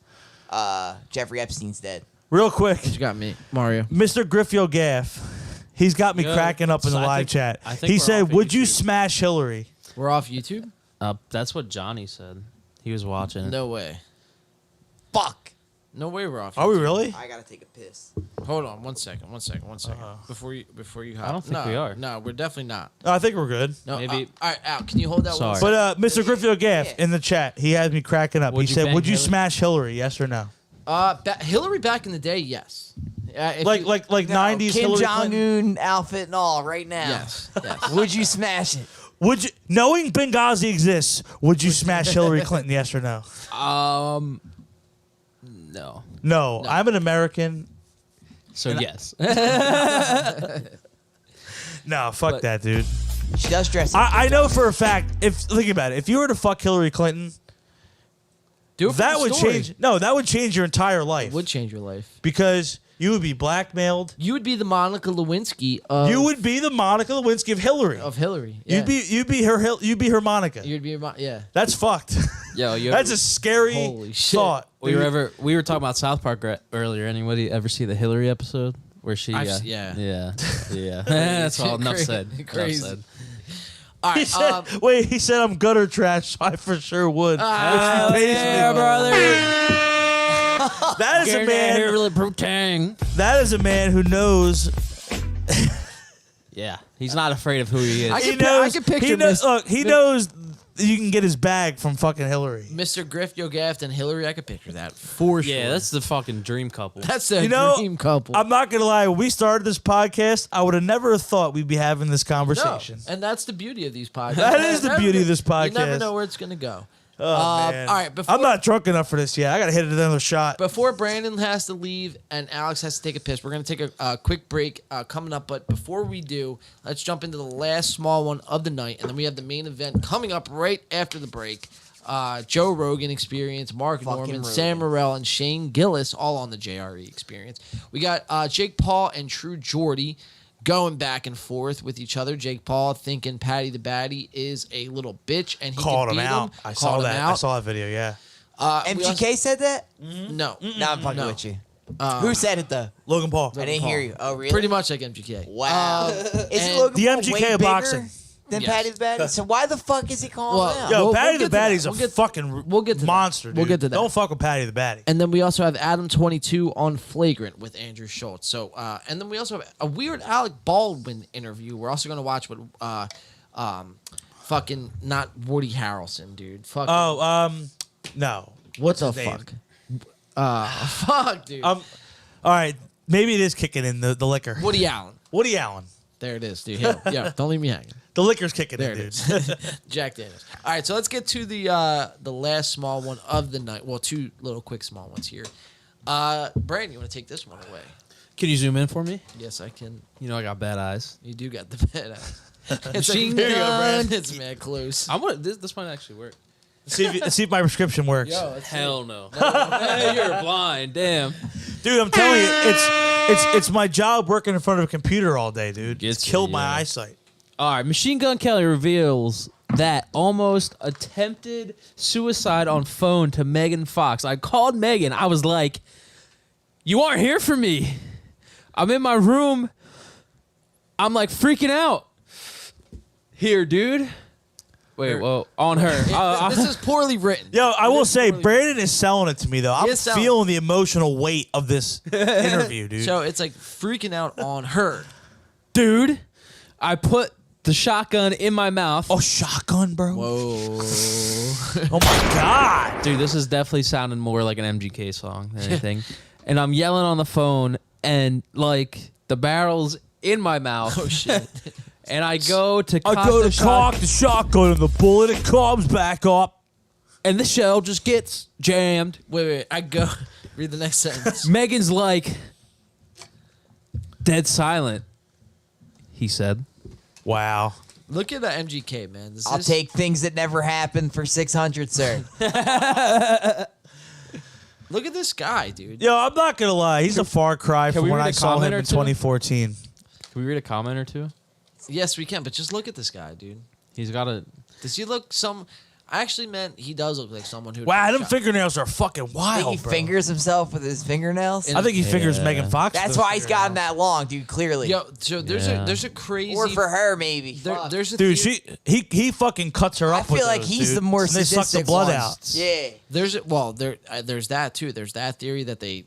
Jeffrey Epstein's dead. Real quick, What you got me, Mario? Mr. Griffio Gaff, he's got me Yeah, cracking up in the so I live think- chat. I think He we're said, off "Would you YouTube. smash Hillary?" We're off YouTube. That's what Johnny said. He was watching. No way. Fuck. No way. We're off. Are we YouTube. really? I gotta take a piss. Hold on. 1 second. Before you hop. I don't think we are. No, we're definitely not. I think we're good. No. Maybe- All right, Al. Can you hold that? Sorry. One But Mr. Griffio Gaff in the chat, he has me cracking up. Would he you said, bang "Would you Hillary? smash Hillary? Yes or no?" Hillary back in the day, yes. If Like you- like like No, 90s Kim Hillary Jong Clinton? Un outfit and all right now. Yes. Yes. Would you smash it? Would you, knowing Benghazi exists, would you smash Hillary Clinton? Yes or no? No. No, I'm an American. So yes. No, fuck that, dude. She does dress. I know for a fact. If think about it, if you were to fuck Hillary Clinton, Do it for that the would story. change. No, that would change your entire life. Would change your life. Because You would be blackmailed. You would be the Monica Lewinsky of. You would be the Monica Lewinsky of Hillary. Yeah. You'd be her Monica. You'd be yeah. That's fucked. Yo, that's a scary Holy shit. thought. We were talking about South Park earlier. Anybody ever see the Hillary episode where she? Yeah. That's all. Enough said. Crazy. Enough said. All right. He said I'm gutter trash. I for sure would. Yeah, brother. That is a man. Really pretend. That is a man who knows. Yeah, he's not afraid of who he is. I can picture he knows. Look, he knows you can get his bag from fucking Hillary. Mr. Griff Yogaft and Hillary. I could picture that for sure. Yeah, that's the fucking dream couple. That's the dream couple. I'm not gonna lie. When we started this podcast, I would have never thought we'd be having this conversation. No. And that's the beauty of these podcasts. That is the beauty of this podcast. You never know where it's gonna go. Oh, man. All right, I'm not drunk enough for this yet. I gotta hit another shot. Before Brandon has to leave and Alex has to take a piss, we're going to take a quick break coming up. But before we do, let's jump into the last small one of the night. And then we have the main event coming up right after the break. Joe Rogan Experience, Mark Norman, Sam Morrell, and Shane Gillis, all on the JRE Experience. We got Jake Paul and True Jordy going back and forth with each other. Jake Paul thinking Patty the Baddie is a little bitch, and he called can him beat out. him. I saw that. I saw that video. Yeah. MGK said that? No. No, I'm fucking with you. Who said it though? Logan Paul. I didn't hear you. Oh, really? Pretty much like MGK. Wow. Isn't Logan the Paul MGK way of bigger boxing than Yes. Patty the Baddie? So why the fuck is he calling him out? Yo, We'll Patty get the to that. Baddie's a fucking monster, dude. We'll get to that. Don't fuck with Patty the Baddie. And then we also have Adam 22 on Flagrant with Andrew Schultz. So, and then we also have a weird Alec Baldwin interview. We're also going to watch what, fucking not Woody Harrelson, dude. Fucking, No. what the his name? fuck? Fuck, dude. All right, maybe it is kicking in the liquor. Woody Allen. Woody Allen. There it is, dude. Yeah, don't leave me hanging. The liquor's kicking There in, it dude. is. Jack Daniels. All right, so let's get to the last small one of the night. Well, two little quick small ones here. Brandon, you want to take this one away? Can you zoom in for me? Yes, I can. You know I got bad eyes. You do got the bad eyes. It's Machine like, gun. It's mad close. I'm gonna. This might actually work. see if my prescription works. Hell no. Hey, you're blind. Damn. Dude, I'm telling you, it's my job working in front of a computer all day, dude. It's killed my eyesight. All right, Machine Gun Kelly reveals that almost attempted suicide on phone to Megan Fox. I called Megan. I was like, "You aren't here for me. I'm in my room. I'm like freaking out. Here, dude." Wait, well, on her. This is poorly written. Yo, I will say, Brandon is selling it to me, though. I'm is selling feeling the emotional weight of this interview, dude. So it's like freaking out on her. Dude, I put the shotgun in my mouth. Oh, shotgun, bro. Whoa. Oh, my God. Dude, this is definitely sounding more like an MGK song than anything. And I'm yelling on the phone, and like the barrel's in my mouth. Oh, shit. And I go to cock the shotgun, and the bullet, it comes back up. And the shell just gets jammed. Wait. I go. Read the next sentence. Megan's like, dead silent, he said. Wow. Look at that MGK, man. I'll take things that never happened for 600, sir. Look at this guy, dude. Yo, I'm not going to lie. He's a far cry from we when read I a saw him comment or in two? 2014. Can we read a comment or two? Yes, we can, but just look at this guy, dude. He's got a... Does he look some... I actually meant he does look like someone who... Wow, them fingernails are fucking wild, Think he bro. fingers himself with his fingernails? I think he fingers Megan Fox. That's with why his he's got him fingernails. that long, dude, clearly. Yo, so there's a crazy... Or for her, maybe. There's a Dude, theory- he fucking cuts her I up with feel like those, he's dude. the more And they suck the sadistic blood one. out. Yeah. There's that too. There's that theory that they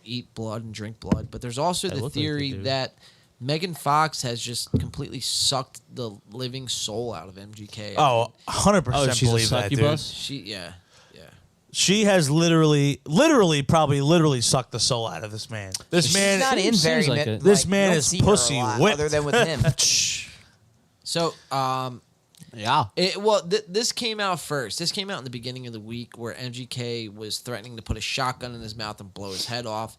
eat blood and drink blood, but there's also the look like they theory do. that Megan Fox has just completely sucked the living soul out of MGK. Oh, 100% Oh, she's a believe that, dude. succubus? Yeah. She has literally sucked the soul out of this man. This man, She's not in seems very like mi- it. This like, man you don't is see her a pussy lot whipped. other than with him. So, Yeah. this came out first. This came out in the beginning of the week where MGK was threatening to put a shotgun in his mouth and blow his head off.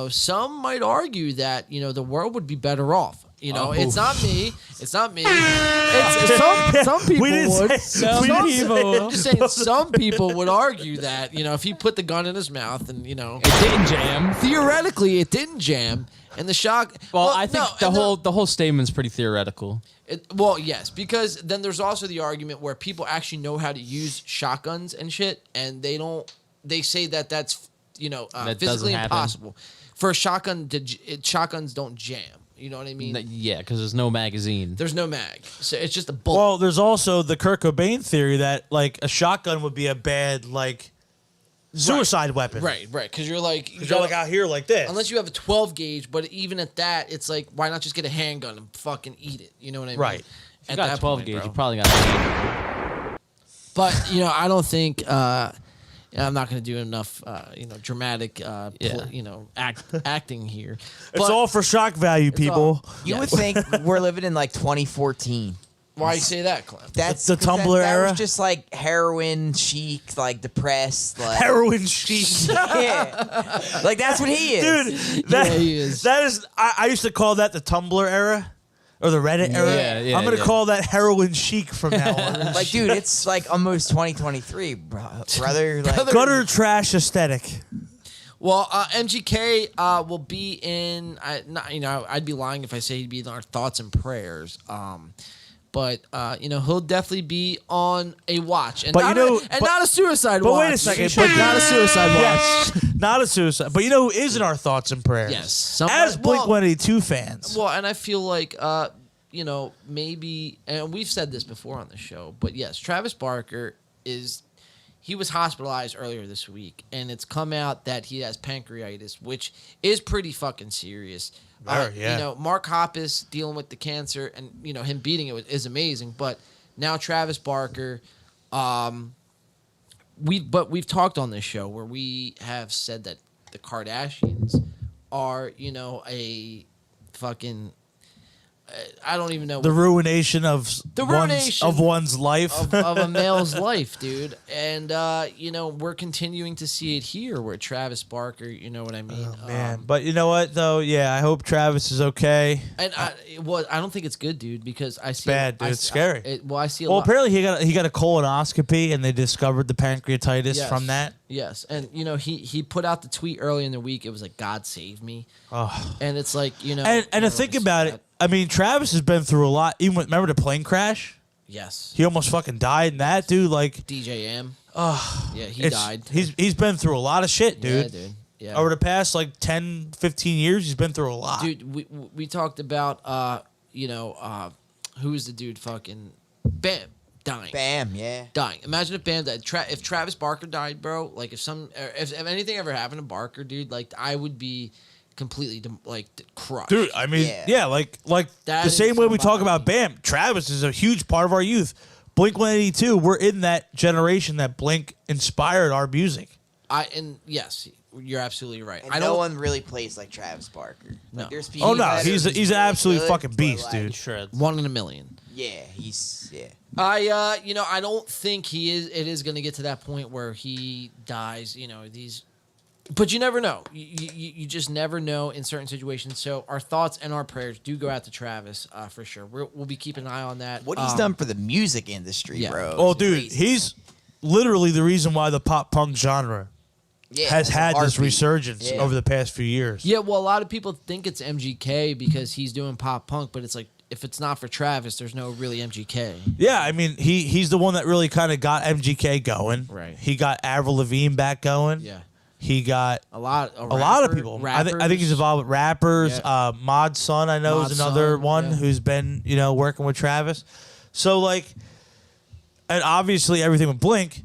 Some might argue that, the world would be better off. You know, it's not me. It's not me. It's some people would. I'm just saying some people would argue that, you know, if he put the gun in his mouth and, you know, It didn't jam. theoretically it didn't jam, and the shock. Well, I think the whole statement's pretty theoretical. Well, yes, because then there's also the argument where people actually know how to use shotguns and shit, and they don't. They say that that's, you know, That physically doesn't happen. impossible for a shotgun. Shotguns don't jam. You know what I mean? Yeah, because there's no magazine. There's no mag, so it's just a bullet. Well, there's also the Kurt Cobain theory that like a shotgun would be a bad like suicide weapon. Right, because you're like out here like this. Unless you have a 12 gauge, but even at that, it's like why not just get a handgun and fucking eat it? You know what I mean? Right. If you got a 12 gauge, you probably got a But you know, I don't think. I'm not going to do enough, you know, dramatic, you know, acting here. It's all for shock value, people. You would think we're living in like 2014. Why you say that, Clem? That's the Tumblr that era. Was just like heroin chic, like depressed, like Heroin chic. yeah, like that's what he is, Dude. That, he is. That is. I used to call that the Tumblr era. Or the Reddit era. Yeah, I'm gonna call that heroin chic from now on. Like, dude, it's like almost 2023, brother. Like, Gutter trash aesthetic. Well, MGK will be in. You know, I'd be lying if I say he'd be in our thoughts and prayers. But you know, he'll definitely be on a watch, and But not you know, not a suicide watch. But wait a second, but not a suicide watch. Yes, not a suicide. But you know, who is in our thoughts and prayers? Yes, as Blink-182 fans. Well, and I feel like, you know, maybe, and we've said this before on the show, but yes, Travis Barker he was hospitalized earlier this week, and it's come out that he has pancreatitis, which is pretty fucking serious. Yeah. You know, Mark Hoppus dealing with the cancer, and you know him beating it is amazing. But now Travis Barker, we've talked on this show where we have said that the Kardashians are, you know, a fucking. I don't even know. The ruination of one's life. of a male's life, dude. And, you know, we're continuing to see it here where Travis Barker, you know what I mean? Oh, man. But you know what, though? Yeah, I hope Travis is okay. And I don't think it's good, dude, because I see... Bad, dude. It's scary. I see a lot. Apparently he got a colonoscopy, and they discovered the pancreatitis from that. Yes, and, you know, he put out the tweet early in the week. It was like, God save me. Oh. And it's like, you know... And to think about it, I mean, Travis has been through a lot. Even remember the plane crash? Yes. He almost fucking died in that, dude. Like DJ M. Oh, yeah, he died. He's been through a lot of shit, dude. Yeah, dude. Yeah. Over the past like 10, 15 years, he's been through a lot. Dude, we talked about you know, who's the dude fucking Bam dying. Bam, yeah. Dying. Imagine if Bam died. If Travis Barker died, bro, like if anything ever happened to Barker, dude, like I would be completely crushed. Dude, I mean, yeah like the same way we talk about Bam, Travis is a huge part of our youth. Blink-182, we're in that generation that Blink inspired our music. Yes, you're absolutely right. And no one really plays like Travis Barker. No. Like, there's people he's an absolute fucking beast, dude. Sure, 1 in a million. Yeah, he's you know, I don't think it is going to get to that point where he dies, you know, but you never know. You just never know in certain situations. So our thoughts and our prayers do go out to Travis for sure. We'll be keeping an eye on that. What he's done for the music industry, bro. Oh, dude, he's literally the reason why the pop punk genre has had this resurgence over the past few years. Yeah, well, a lot of people think it's MGK because he's doing pop punk, but it's like if it's not for Travis, there's no really MGK. Yeah, I mean, he's the one that really kind of got MGK going. Right. He got Avril Lavigne back going. Yeah. He got a lot of people. I think he's involved with rappers. Yeah. Mod's son, I know, is another one who's been, you know, working with Travis. So like, and obviously everything with Blink.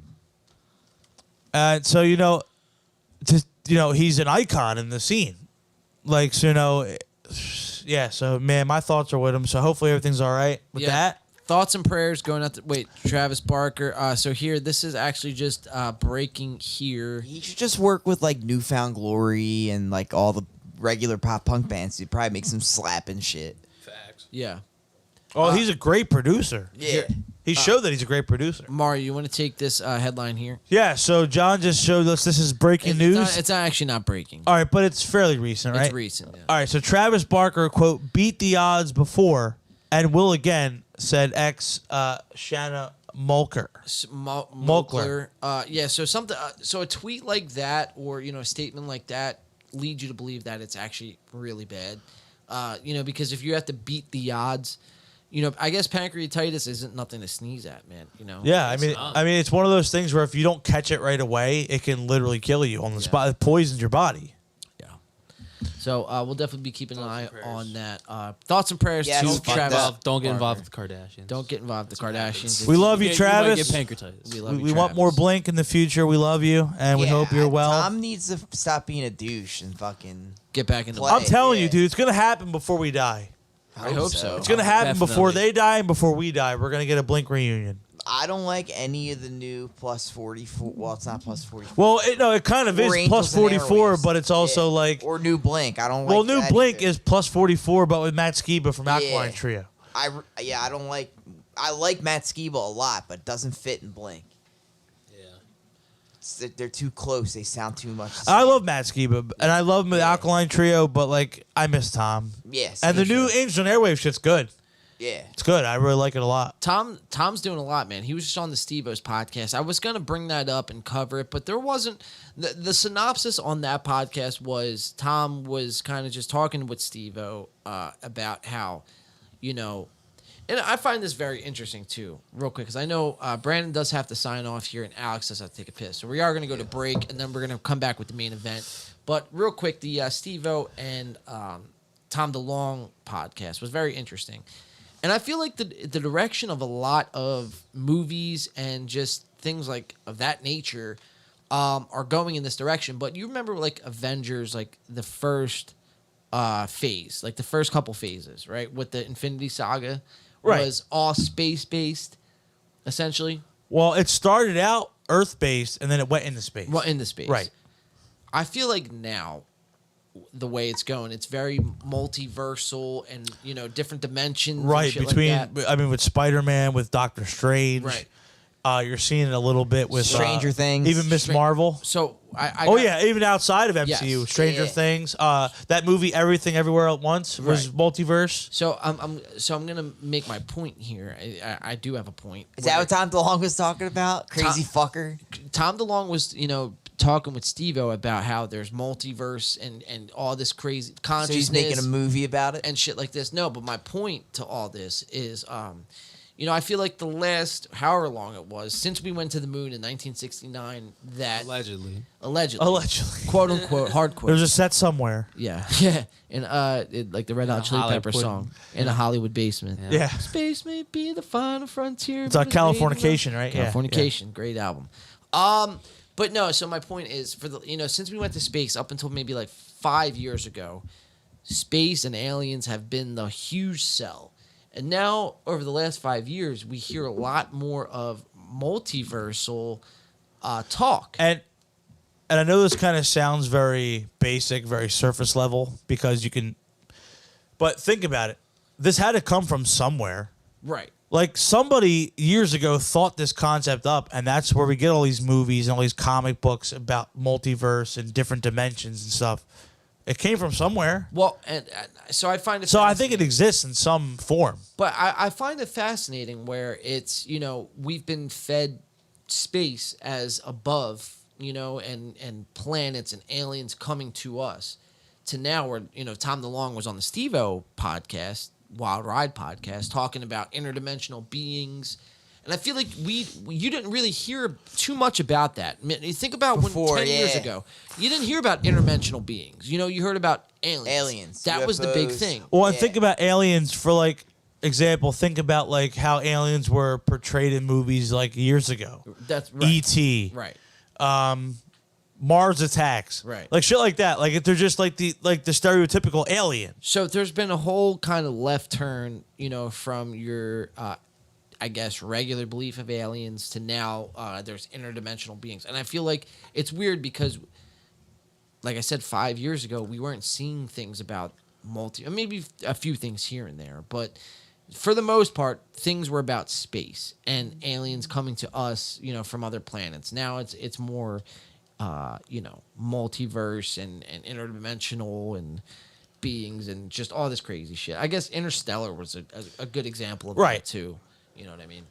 And so he's an icon in the scene. Like, so yeah. So man, my thoughts are with him. So hopefully everything's all right with that. Thoughts and prayers going out to Travis Barker. So here, this is actually just breaking here. He should just work with like Newfound Glory and like all the regular pop punk bands. He'd probably make some slapping shit. Facts. Yeah. Oh, he's a great producer. Yeah. He showed that he's a great producer. Mario, you want to take this headline here? Yeah, so John just showed us this is breaking news. It's actually not breaking. All right, but it's fairly recent, right? It's recent, yeah. All right, so Travis Barker, quote, beat the odds before and will again, said Shanna Mulker. Mulker. Yeah, so something. So a tweet like that, or a statement like that, leads you to believe that it's actually really bad. Because if you have to beat the odds, I guess pancreatitis isn't nothing to sneeze at, man. Yeah, I mean, it's one of those things where if you don't catch it right away, it can literally kill you on the spot. It poisons your body. Yeah. So we'll definitely be keeping an eye on that. Thoughts and prayers to Travis. Don't get involved with the Kardashians. Don't get involved with the Kardashians. We love you, Travis. You might get pancreatitis. We love you, we want more Blink in the future. We love you, and we hope you're well. Tom needs to stop being a douche and fucking get back in the I'm telling you, dude, it's gonna happen before we die. I hope so. It's gonna happen before they die and before we die. We're gonna get a Blink reunion. I don't like any of the new plus 44. Well, it's not plus 44. Well, it kind of is plus 44, but it's also like or new Blink. I don't like. Well, new that Blink either. is plus 44, but with Matt Skiba from Alkaline Trio. I don't like. I like Matt Skiba a lot, but it doesn't fit in Blink. They're too close. They sound too much. I love Matt Skiba, and I love him with Alkaline Trio, but like I miss Tom. Yes. And the new Angel and Airwave shit's good. Yeah. It's good. I really like it a lot. Tom's doing a lot, man. He was just on the Steve-O's podcast. I was going to bring that up and cover it, but there wasn't... The synopsis on that podcast was Tom was kind of just talking with Steve-O about how, And I find this very interesting, too, real quick, because I know Brandon does have to sign off here, and Alex does have to take a piss. So we are going to go to break, and then we're going to come back with the main event. But real quick, the Steve-O and Tom DeLonge podcast was very interesting. And I feel like the direction of a lot of movies and just things like of that nature are going in this direction. But you remember like Avengers, like the first phase, like the first couple phases, right? With the Infinity Saga was all space-based, essentially. Well, it started out Earth-based, and then it went into space. Well, into space. Right. I feel like now, the way it's going, it's very multiversal and different dimensions. Right, and shit between like that. I mean, with Spider-Man, with Doctor Strange, right? You're seeing it a little bit with Stranger Things, even Miss Marvel. So even outside of MCU, Stranger Things, that movie Everything Everywhere at Once was multiverse. So I'm gonna make my point here. I do have a point. Is that what Tom DeLonge was talking about? Crazy fucker. Tom DeLonge was talking with Steve-O about how there's multiverse and all this crazy consciousness. So he's making a movie about it and shit like this. No, but my point to all this is, I feel like the last however long it was since we went to the moon in 1969, that allegedly, quote unquote, hard quote. There's a set somewhere. Yeah, and like the Red Hot Chili Pepper song in a Hollywood basement. Yeah. Space may be the final frontier. It's on Californication, right? Californication, great album. But no, so my point is for the since we went to space up until maybe like 5 years ago, space and aliens have been the huge sell. And now over the last 5 years, we hear a lot more of multiversal talk. And I know this kind of sounds very basic, very surface level because but think about it. This had to come from somewhere. Right. Like somebody years ago thought this concept up, and that's where we get all these movies and all these comic books about multiverse and different dimensions and stuff. It came from somewhere. Well, and so I find it. So I think it exists in some form. But I find it fascinating where it's we've been fed space as above and planets and aliens coming to us to now where Tom DeLonge was on the Steve-O podcast. Wild Ride podcast talking about interdimensional beings, and I feel like you didn't really hear too much about that. I mean, you think about when 10 years ago, you didn't hear about interdimensional beings. You heard about aliens. That was the big thing. Well, and think about aliens for like example. Think about like how aliens were portrayed in movies like years ago. That's right. E.T. Right. Mars Attacks, right? Like shit like that. Like they're just like the stereotypical alien. So there's been a whole kind of left turn, from your, I guess, regular belief of aliens to now there's interdimensional beings, and I feel like it's weird because, like I said, 5 years ago we weren't seeing things about maybe a few things here and there, but for the most part, things were about space and aliens coming to us, from other planets. Now it's more, multiverse and interdimensional and beings and just all this crazy shit. I guess Interstellar was a good example of that too. You know what I mean?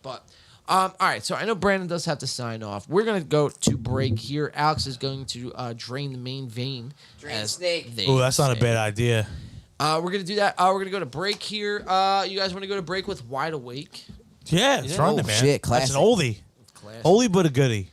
But all right. So I know Brandon does have to sign off. We're gonna go to break here. Alex is going to drain the main vein. Drain the snake. Oh, that's not a bad idea. We're gonna do that. We're gonna go to break here. You guys want to go to break with Wide Awake? Yeah, it's running, man. Shit, that's an classic. oldie. Classic. Oldie but a goodie.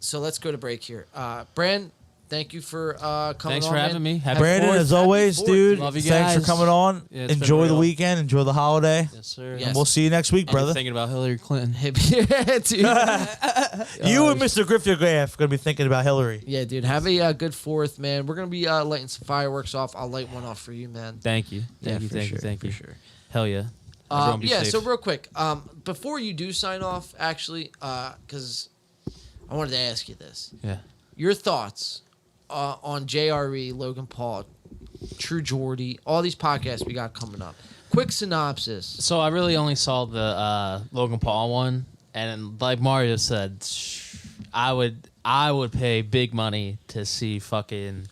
So let's go to break here. Brand, thank you for coming Thanks on. for having me. Happy Brandon, Fourth. as always, Happy dude. Love you Thanks for guys. coming on. Yeah, it's been Enjoy the real. weekend. Enjoy the holiday. Yes, sir. Yes. And we'll see you next week, I'm brother. thinking about Hillary Clinton. Yeah, dude. You and Mr. Griftergraph are going to be thinking about Hillary. Yeah, dude. Have a good 4th, man. We're gonna be lighting some fireworks off. I'll light one off for you, man. Thank you. Yeah, Thank you. for Thank sure, you. Thank for you. sure. Hell yeah. Everyone be Yeah. safe. So real quick, before you do sign off, actually, because I wanted to ask you this. Yeah. Your thoughts on JRE, Logan Paul, True Geordie, all these podcasts we got coming up. Quick synopsis. So I really only saw the Logan Paul one, and like Mario said, I would pay big money to see fucking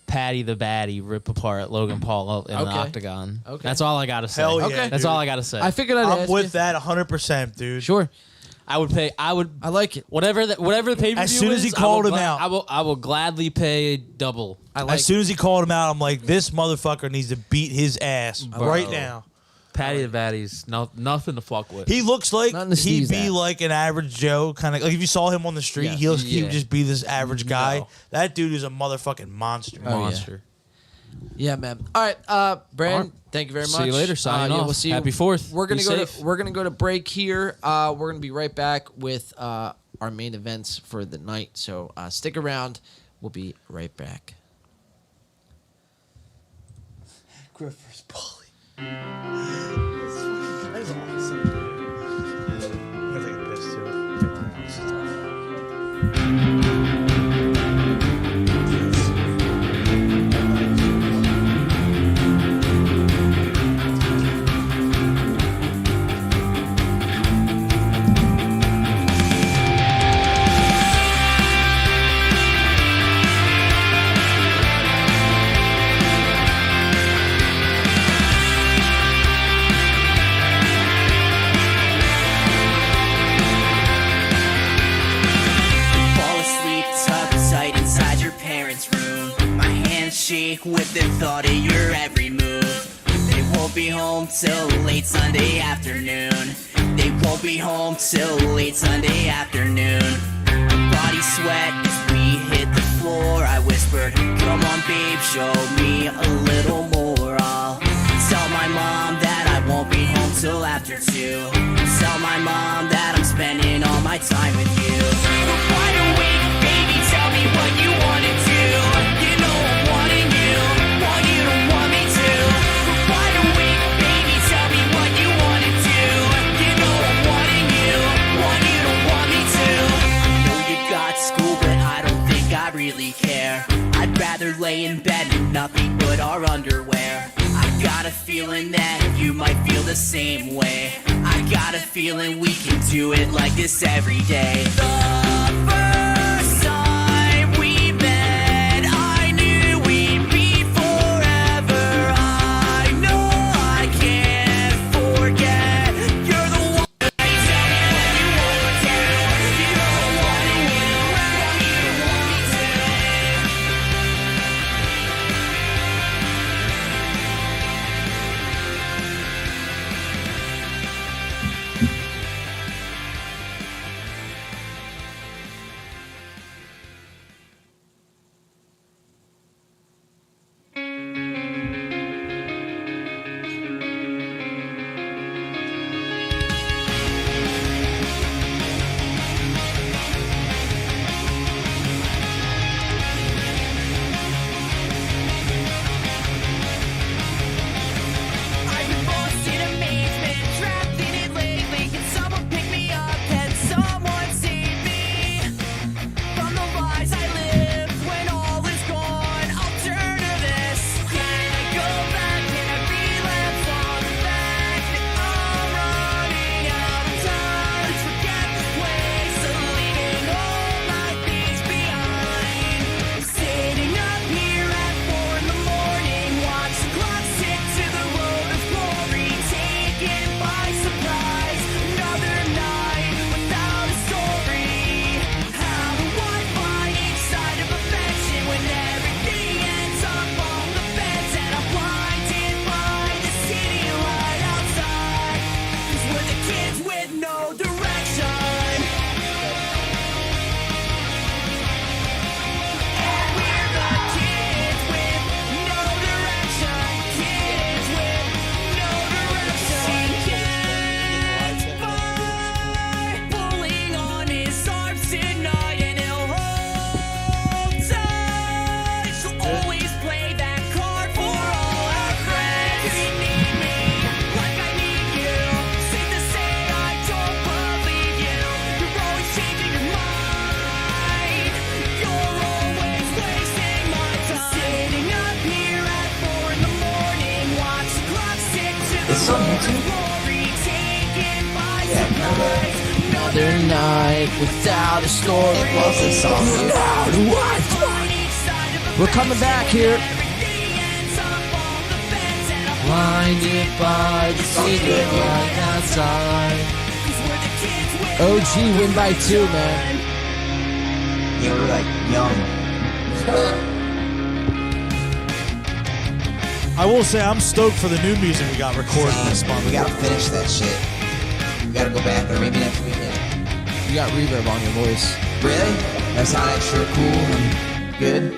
Patty the Batty rip apart Logan Paul in an octagon. Okay. That's all I gotta say. Hell yeah, Okay. That's all I gotta say. I figured I'd I'm ask with you. that 100%, dude. Sure. I would pay. I like it. Whatever the pay per view. As soon as he called him out. I will gladly pay double. As soon as he called him out, I'm like, this motherfucker needs to beat his ass right now. Patty the Batty's nothing to fuck with. He looks like Nothing to he'd sneeze be at. like an average Joe, kind of like if you saw him on the street, Yes. he would just be this average guy. No. That dude is a motherfucking monster. Monster. Yeah, man. All right, Brand. Thank you very much. See you later. Signing off. We'll see you. Happy 4th. We're gonna Be go. safe. We're gonna go to break here. We're gonna be right back with our main events for the night. So stick around. We'll be right back. Griffer's bully. That's awesome, dude. I'm gonna take a piss Fall asleep, tucked tight inside your parents' room. My hands shake with the thought of your every move. They won't be home till late Sunday afternoon. They won't be home till late Sunday afternoon. Body sweat as we hit the floor. I whispered, come on babe, show me a little more. I'll tell my mom that I won't be home till after 2. Tell my mom that I'm spending all my time with you. Wide awake, baby, tell me what you wanna do. You know I'm wanting you, want you to want me too. Wide awake, baby, tell me what you wanna do. You know I'm wanting you, want you to want me too. Know you got school, but I don't think I really care. I'd rather lay in bed with nothing but our underwear. I got a feeling that you might feel the same way. I got a feeling we can do it like this every day. The first time we met, I knew we'd be forever. I know I can't forget. You're the one. Tell me what you want to do. You know I'm wanting you, want you to want me too. Another night without a story. Loves this song, dude. We're coming back here. Blinded by the city light outside. OG win by 2, man. Yeah, we're like young. I will say I'm stoked for the new music we got recorded this month. We gotta finish that shit. We gotta go back, or maybe next weekend. You got reverb on your voice. Really? That sound extra cool and good.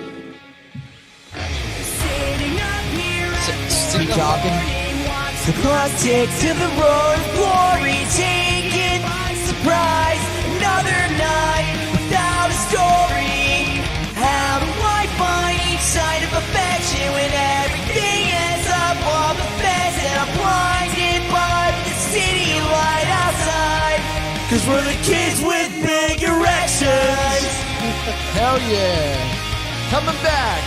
Keep talking. The clock ticks to the roar of glory, taken by surprise. Another night without a story. How do I find each side of affection when everything ends up on the fence and I'm blinded by the city light outside? Cause we're the kids with big erections. Hell yeah. Coming back.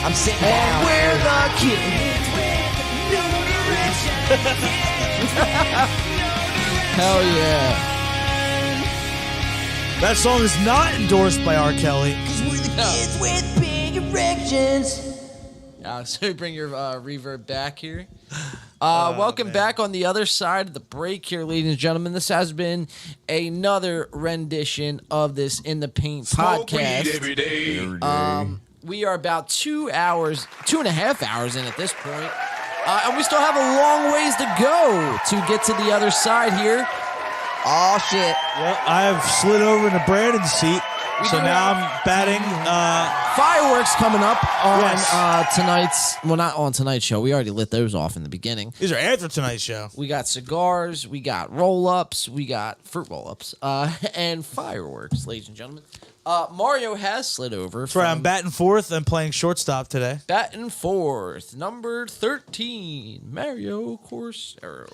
I'm sitting And down. we're the kids. Hell yeah. That song is not endorsed by R. Kelly. Cause we're the kids with big erections. So bring your reverb back here. Welcome back on the other side of the break here, ladies and gentlemen. This has been another rendition of this In the Paint podcast. Every day. We are about 2.5 hours in at this point. And we still have a long ways to go to get to the other side here. Oh, shit. Well, I have slid over into Brandon's seat, so now I'm batting. Fireworks coming up on Yes. tonight's, well, not on tonight's show. We already lit those off in the beginning. These are after tonight's show. We got cigars, we got roll-ups, we got fruit roll-ups, and fireworks, ladies and gentlemen. Mario has slid over. That's right, I'm batting fourth and playing shortstop today. Batting fourth, number 13, Mario Corsaro.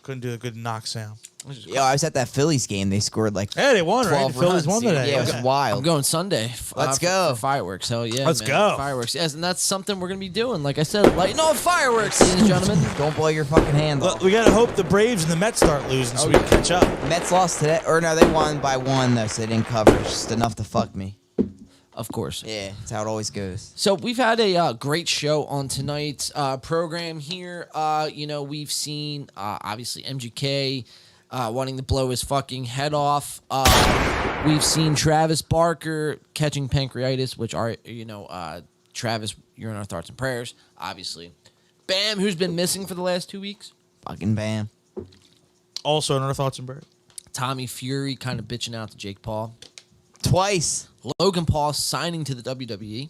Couldn't do a good knock sound. Yo, I was at that Phillies game. They scored like Hey, they won, right? 12 The Phillies runs. won today. Yeah, it was Okay. wild. I'm going Sunday. Let's go. For fireworks. Hell yeah. Let's man. go. Fireworks. Yes, and that's something we're going to be doing. Like I said, lighting off fireworks, ladies and gentlemen. Don't blow your fucking hand off. Look, we gotta hope the Braves and the Mets start losing so we can catch up. Mets lost today. Or no, they won by 1, though, so they didn't cover. It's just enough to fuck me. Of course. Yeah, that's how it always goes. So we've had a great show on tonight's program here. We've seen, obviously, MGK wanting to blow his fucking head off. We've seen Travis Barker catching pancreatitis, which are, Travis, you're in our thoughts and prayers, obviously. Bam, who's been missing for the last 2 weeks. Fucking Bam. Also, in our thoughts and prayers. Tommy Fury kind of bitching out to Jake Paul. Twice. Logan Paul signing to the WWE.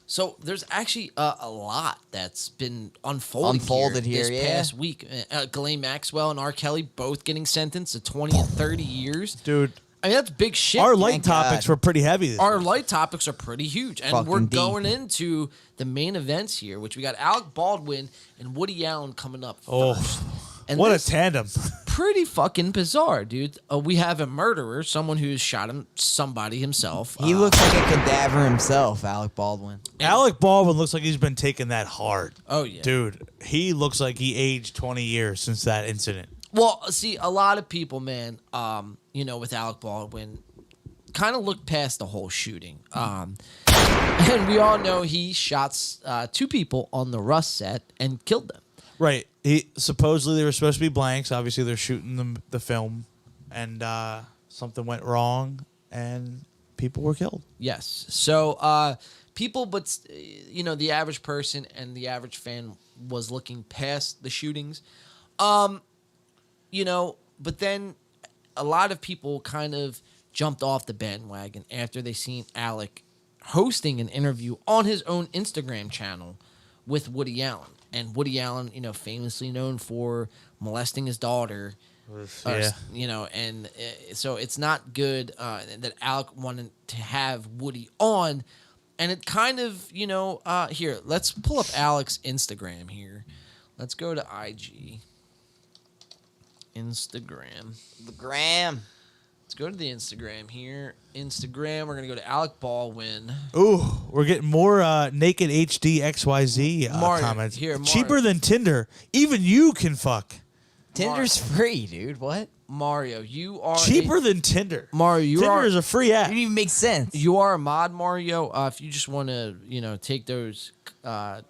So there's actually a lot that's been unfolded here, this yeah. past week. Ghislaine Maxwell and R. Kelly both getting sentenced to 20 and 30 years. Dude, I mean, that's big shit. our light Thank topics God. were pretty heavy this Our week. light topics are pretty huge. And Fucking we're deep. going into the main events here, which we got Alec Baldwin and Woody Allen coming up Oh, first. And what a this- tandem. Pretty fucking bizarre, dude. We have a murderer, someone who's shot somebody himself. He looks like a cadaver himself, Alec Baldwin. Alec Baldwin looks like he's been taking that hard. Oh, yeah. Dude, he looks like he aged 20 years since that incident. Well, see, a lot of people, man, with Alec Baldwin, kind of look past the whole shooting. And we all know he shot 2 people on the Rust set and killed them. Right. He supposedly they were supposed to be blanks. Obviously, they're shooting the film, and something went wrong, and people were killed. Yes. So people, but the average person and the average fan was looking past the shootings. But then a lot of people kind of jumped off the bandwagon after they seen Alec hosting an interview on his own Instagram channel with Woody Allen. And Woody Allen, famously known for molesting his daughter. Yeah. So it's not good that Alec wanted to have Woody on. And it kind of, here, let's pull up Alec's Instagram here. Let's go to IG. Instagram. The Gram. Let's go to the Instagram here. Instagram, we're going to go to Alec Baldwin. Ooh, we're getting more naked HD XYZ Mario, comments. here, Mario. Cheaper than Tinder. Even you can fuck. Tinder's free, dude. What? Mario, you are Cheaper than Tinder. Mario, Tinder is a free app. It didn't even make sense. You are a mod, Mario. If you just want to, take those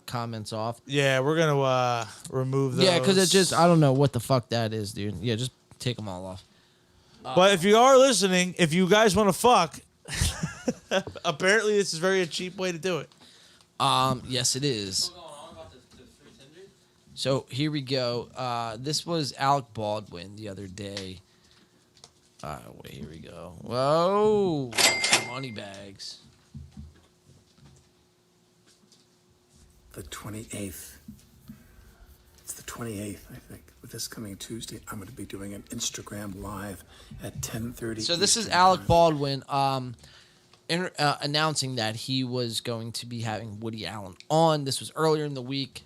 comments off. Yeah, we're gonna remove those. Yeah, because it just I don't know what the fuck that is, dude. Yeah, just take them all off. But if you are listening, if you guys want to fuck, apparently this is a cheap way to do it. Yes, it is. So here we go. This was Alec Baldwin the other day. Wait, here we go. Whoa, money bags. The 28th. It's the 28th, I think. With this coming Tuesday, I'm going to be doing an Instagram live at 10:30. So this is Alec Baldwin announcing that he was going to be having Woody Allen on. This was earlier in the week.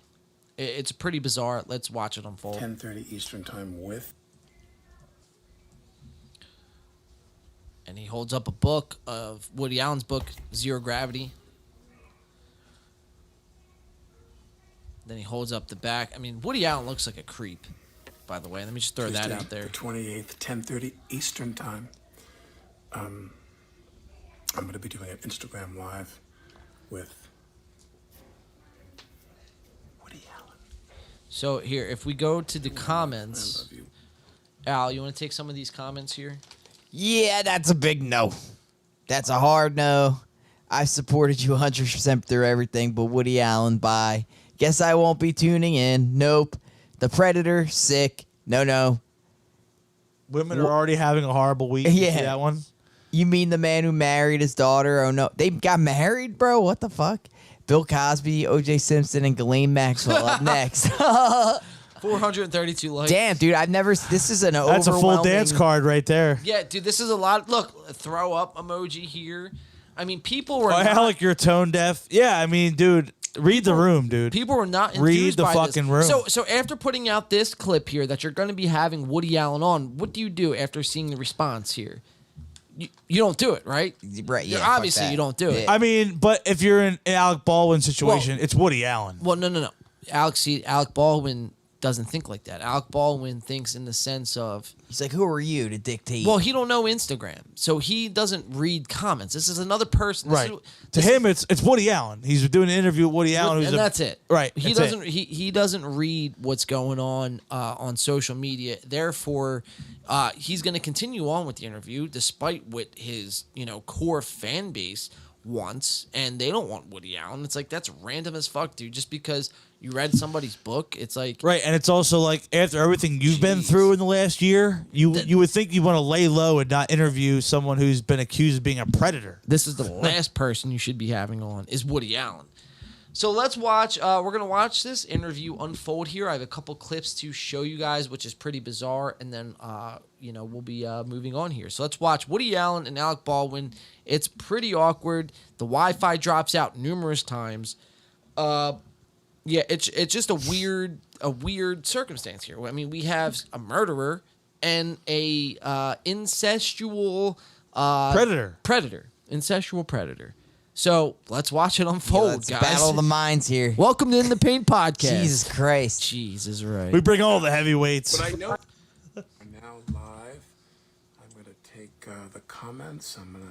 It's pretty bizarre. Let's watch it unfold. 10:30 Eastern Time with. And he holds up a book of Woody Allen's book, Zero Gravity. Then he holds up the back. I mean, Woody Allen looks like a creep, by the way. Let me just throw Tuesday, that out there. The 28th, 10:30 Eastern Time. I'm going to be doing an Instagram live with Woody Allen. So here, if we go to the comments, Al, you want to take some of these comments here? Yeah, that's a big no. That's a hard no. I've supported you 100% through everything, but Woody Allen, bye. Guess I won't be tuning in. Nope. The Predator, sick. No. Women are already having a horrible week. Yeah. You see that one? You mean the man who married his daughter? Oh, no. They got married, bro? What the fuck? Bill Cosby, O.J. Simpson, and Ghislaine Maxwell up next. 432 likes. Damn, dude, I've never... This is an That's a full dance card right there. Yeah, dude, this is a lot. Look, throw up emoji here. I mean, people were. Oh, Alec, you're tone deaf. Yeah, I mean, dude, read the room, dude. People were not read enthused the by fucking this. room. So after putting out this clip here that you're going to be having Woody Allen on, what do you do after seeing the response here? You don't do it, right? Right. Yeah. Obviously, you don't do it. I mean, but if you're in an Alec Baldwin situation, it's Woody Allen. Well, no. Alec Baldwin doesn't think like that. Alec Baldwin thinks in the sense of... He's like, who are you to dictate? Well, he don't know Instagram, so he doesn't read comments. This is another person. Right. To him, it's Woody Allen. He's doing an interview with Woody Allen. And that's it. Right. He doesn't. He doesn't read what's going on social media. Therefore, he's going to continue on with the interview despite what his core fan base wants, and they don't want Woody Allen. It's like, that's random as fuck, dude. Just because you read somebody's book, it's like... Right, and it's also like, after everything you've been through in the last year, you would think you want to lay low and not interview someone who's been accused of being a predator. This is the last person you should be having on, is Woody Allen. So let's watch... we're going to watch this interview unfold here. I have a couple clips to show you guys, which is pretty bizarre, and then, we'll be moving on here. So let's watch Woody Allen and Alec Baldwin. It's pretty awkward. The Wi-Fi drops out numerous times. Yeah, it's just a weird circumstance here. I mean, we have a murderer and a incestual incestual predator. So let's watch it unfold, guys. Battle of the minds here. Welcome to In the Paint podcast. Jesus Christ. Jesus, right. We bring all the heavyweights. But I know I'm now live. I'm going to take the comments. I'm going to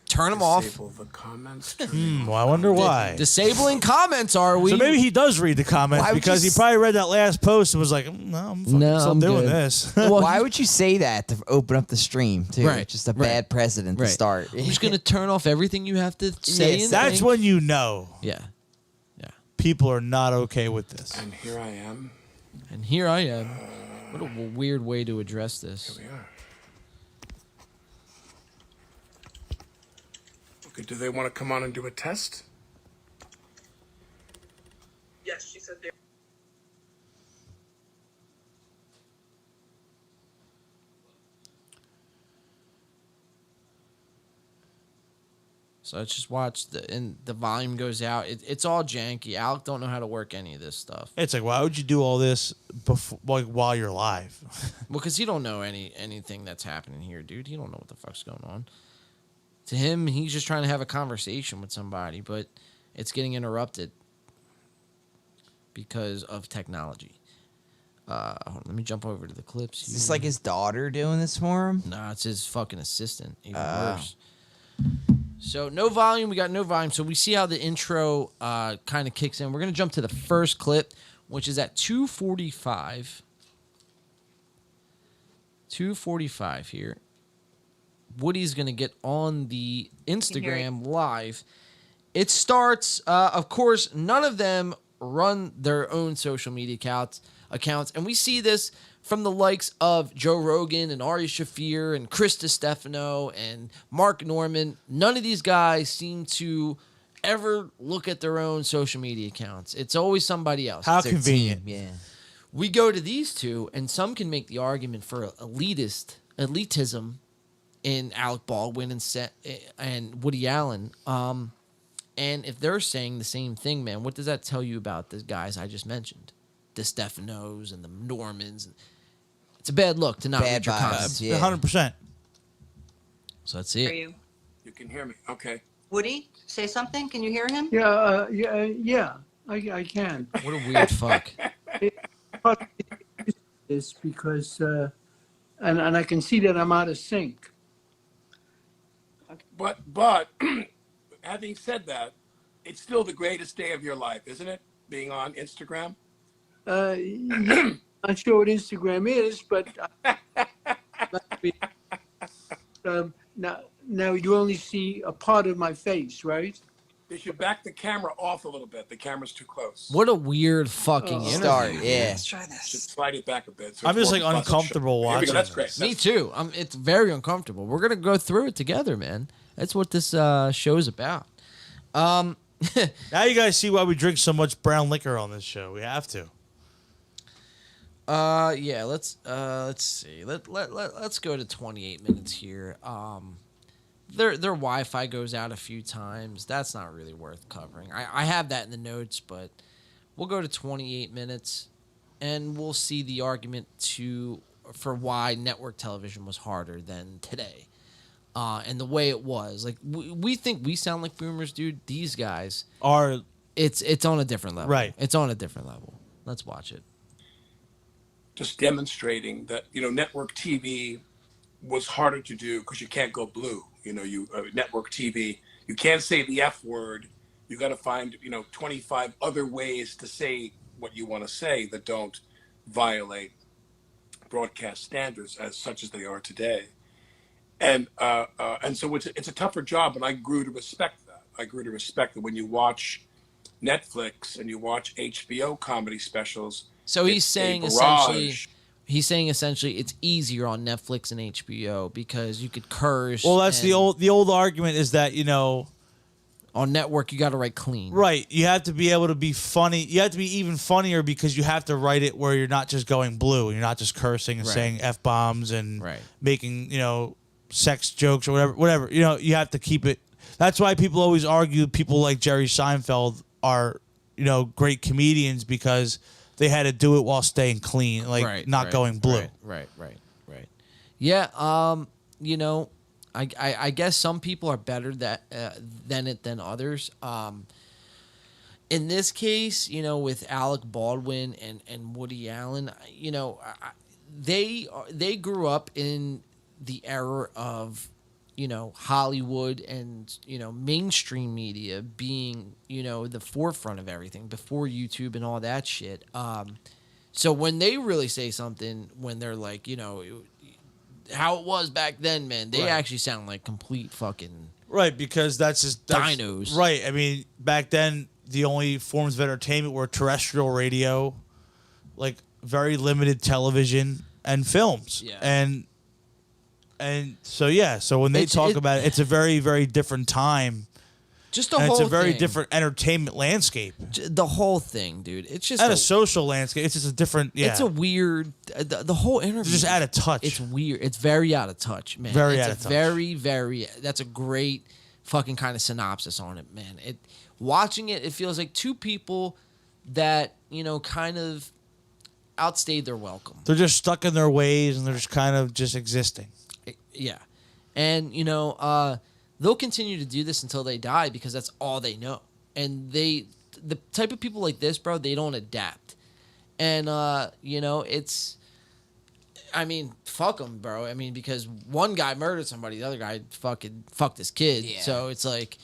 turn them off. Disable the comments. Well, I wonder why. Disabling comments, are we? So maybe he does read the comments because he probably read that last post and was like, no, I'm fucking doing good. this. Well, why would you say that to open up the stream, too? Right. Just a bad precedent to start. I'm just going to turn off everything you have to say. Yes, that's when you know. Yeah. People are not okay with this. And here I am. What a weird way to address this. Here we are. Okay, do they want to come on and do a test? Yes, she said they... So let's just watch and the volume goes out. It's all janky. Alec don't know how to work any of this stuff. It's like, why would you do all this before, like, while you're live? Well, because you don't know anything that's happening here, dude. You don't know what the fuck's going on. To him, he's just trying to have a conversation with somebody, but it's getting interrupted because of technology. Hold on, let me jump over to the clips. Is this like his daughter doing this for him? Nah, it's his fucking assistant. Even worse. So no volume. We got no volume. So we see how the intro kind of kicks in. We're going to jump to the first clip, which is at 2:45. 2:45 here. Woody's going to get on the Instagram live. It starts, of course, none of them run their own social media accounts. And we see this from the likes of Joe Rogan and Ari Shaffir and Chris DiStefano and Mark Norman. None of these guys seem to ever look at their own social media accounts. It's always somebody else. How It's their convenient. team. Yeah. We go to these two, and some can make the argument for elitism in Alec Baldwin and Woody Allen. And if they're saying the same thing, man, what does that tell you about the guys I just mentioned? The Stefanos and the Normans. It's a bad look to not read your comments. 100%. So that's it. You can hear me. Okay. Woody, say something. Can you hear him? Yeah, I can. What a weird fuck. This because, and I can see that I'm out of sync. But having said that, it's still the greatest day of your life, isn't it? Being on Instagram. Yeah, not sure what Instagram is, but now you only see a part of my face, right? They should back the camera off a little bit. The camera's too close. What a weird fucking interview. Let's try this. Should slide it back a bit. So I'm it's just more like of a pleasant uncomfortable show. Here we go. watching. That's great. Me too. It's very uncomfortable. We're going to go through it together, man. That's what this show's about. Now you guys see why we drink so much brown liquor on this show. We have to. Yeah, let's see. Let's go to 28 minutes here. Their Wi-Fi goes out a few times. That's not really worth covering. I have that in the notes, but we'll go to 28 minutes, and we'll see the argument for why network television was harder than today, and the way it was. Like we think we sound like boomers, dude. These guys are. It's on a different level. Right. It's on a different level. Let's watch it. Just demonstrating that, network TV was harder to do because you can't go blue. Network TV, you can't say the F word. You got to find, 25 other ways to say what you want to say that don't violate broadcast standards as such as they are today. And so it's a tougher job, and I grew to respect that. I grew to respect that when you watch Netflix and you watch HBO comedy specials. So he's saying essentially it's easier on Netflix and HBO because you could curse. Well, that's the old argument is that, on network you got to write clean. Right. You have to be able to be funny. You have to be even funnier because you have to write it where you're not just going blue. You're not just cursing and saying F-bombs and making, sex jokes or whatever. You have to keep it. That's why people always argue people like Jerry Seinfeld are, great comedians because they had to do it while staying clean, not going blue. Right. Yeah, I guess some people are better than others. In this case, with Alec Baldwin and Woody Allen, they grew up in the era of Hollywood and mainstream media being the forefront of everything before YouTube and all that shit. So when they really say something, when they're like how it was back then, man, they actually sound like complete fucking because that's dinos. Right. I mean, back then the only forms of entertainment were terrestrial radio, like very limited television and films. Yeah. And so when they talk about it, it's a very, very different time. Just the and whole it's a very thing. different entertainment landscape. The whole thing, dude. It's just a social landscape. It's just a different. Yeah. It's a weird. The whole interview. It's just out of touch. It's weird. It's very out of touch, man. Very it's out of touch. Very, very. That's a great fucking kind of synopsis on it, man. Watching it feels like two people that, kind of outstayed their welcome. They're just stuck in their ways, and they're just kind of just existing. Yeah. And, they'll continue to do this until they die because that's all they know. And the type of people like this, bro, they don't adapt. And, fuck them, bro. Because one guy murdered somebody, the other guy fucking fucked his kid. Yeah. So it's like,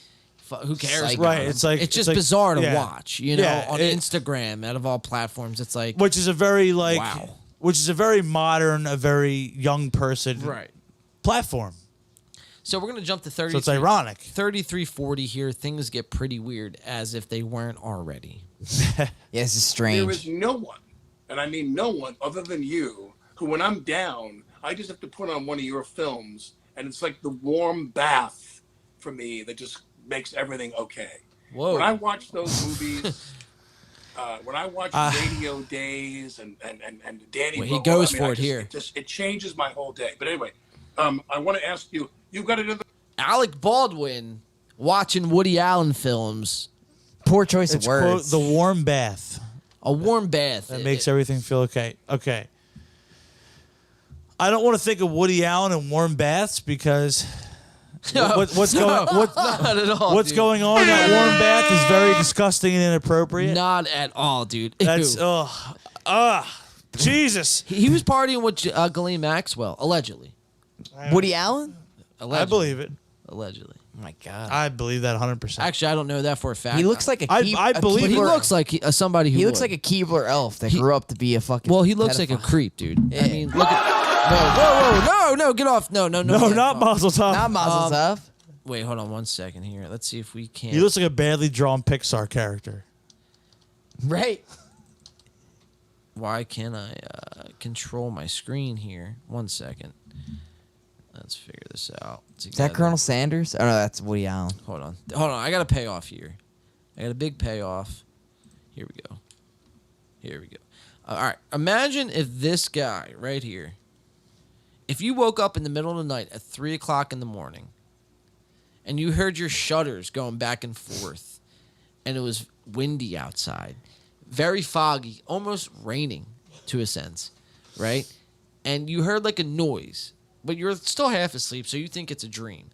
who cares? Right. It's like it's just bizarre to watch, on Instagram, out of all platforms. It's like, which is a very wow. Which is a very modern, a very young person platform. So we're gonna jump to 30. So it's ironic. 3340 here. Things get pretty weird, as if they weren't already. Yeah, this is strange. There is no one, and I mean no one, other than you, who when I'm down, I just have to put on one of your films, and it's like the warm bath for me that just makes everything okay. Whoa! When I watch those movies, when I watch Radio Days and Danny, he goes for it here. It changes my whole day. But anyway, I want to ask you. You got it in the Alec Baldwin watching Woody Allen films. Poor choice of words. Quote, the warm bath. A warm bath. That makes everything feel okay. Okay. I don't want to think of Woody Allen and warm baths because what's going on in that warm bath is very disgusting and inappropriate. Not at all, dude. That's Jesus. He was partying with Ghislaine Maxwell, allegedly. Woody Allen? Allegedly. I believe it. Allegedly. Oh my God. I believe that 100%. Actually, I don't know that for a fact. He looks like I believe he looks like somebody who He looks like a Keebler elf that grew up to be a fucking Well, he looks pedophile. like a creep, dude. Yeah. I mean, look at no, get off. No, No, not Mazel Tov. Not Mazel Tov. Wait, hold on 1 second here. Let's see if we can. He looks like a badly drawn Pixar character. Right. Why can't I control my screen here? 1 second. Let's figure this out. Is that Colonel Sanders? Oh, no, that's Woody Allen. Hold on. I got a payoff here. I got a big payoff. Here we go. All right. Imagine if this guy right here, if you woke up in the middle of the night at 3 o'clock in the morning and you heard your shutters going back and forth and it was windy outside, very foggy, almost raining to a sense, right? And you heard like a noise. But you're still half asleep, so you think it's a dream.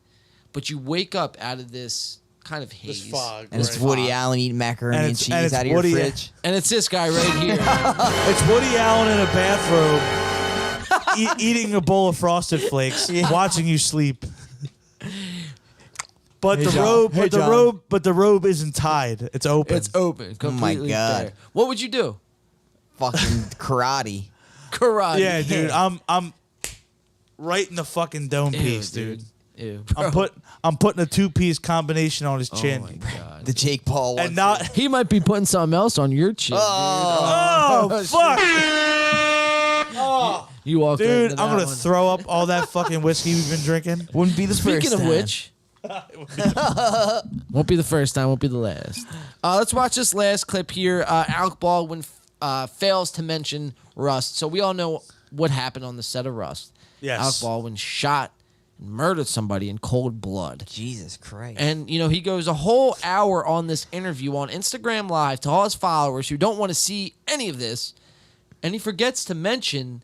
But you wake up out of this kind of haze. This fog. And it's Woody Allen eating macaroni and cheese out of your fridge. And it's this guy right here. It's Woody Allen in a bathrobe eating a bowl of Frosted Flakes, watching you sleep. But the robe isn't tied. It's open. It's open. Completely God. bare. What would you do? Fucking karate. Karate. Yeah, dude. I'm right in the fucking dome piece, dude. Ew, I'm putting a 2-piece combination on his chin. Oh my God. The Jake Paul one. And not he might be putting something else on your chin. Oh, fuck. You walked right Dude, into I'm that gonna one. throw up all that fucking whiskey we've been drinking. Wouldn't be the first Speaking of time. which, won't be the first time, won't be the last. Let's watch this last clip here. Alec Baldwin fails to mention Rust. So we all know what happened on the set of Rust. Yes. Alec Baldwin shot and murdered somebody in cold blood. Jesus Christ. And, he goes a whole hour on this interview on Instagram Live to all his followers who don't want to see any of this. And he forgets to mention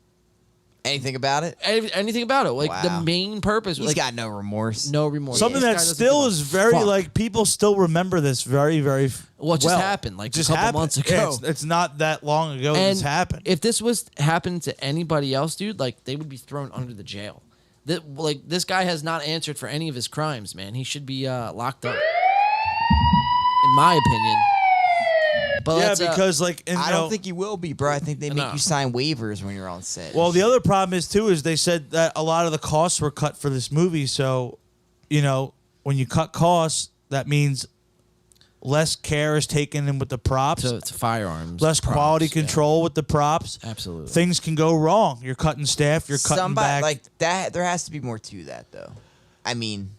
anything about it. Anything about it? Like the main purpose. He's got no remorse. No remorse. Something that still is very people still remember this very, very well. It just happened like just a couple happened. months ago. It's not that long ago. And this happened. If this was happened to anybody else, dude, like they would be thrown under the jail. This guy has not answered for any of his crimes, man. He should be locked up, in my opinion. But because I don't think you will be, bro. I think they make you sign waivers when you're on set. Well, the other problem is they said that a lot of the costs were cut for this movie. So, when you cut costs, that means less care is taken in with the props. So it's firearms. Less quality control with the props. Absolutely. Things can go wrong. You're cutting staff. You're cutting back. Like that. There has to be more to that, though. I mean,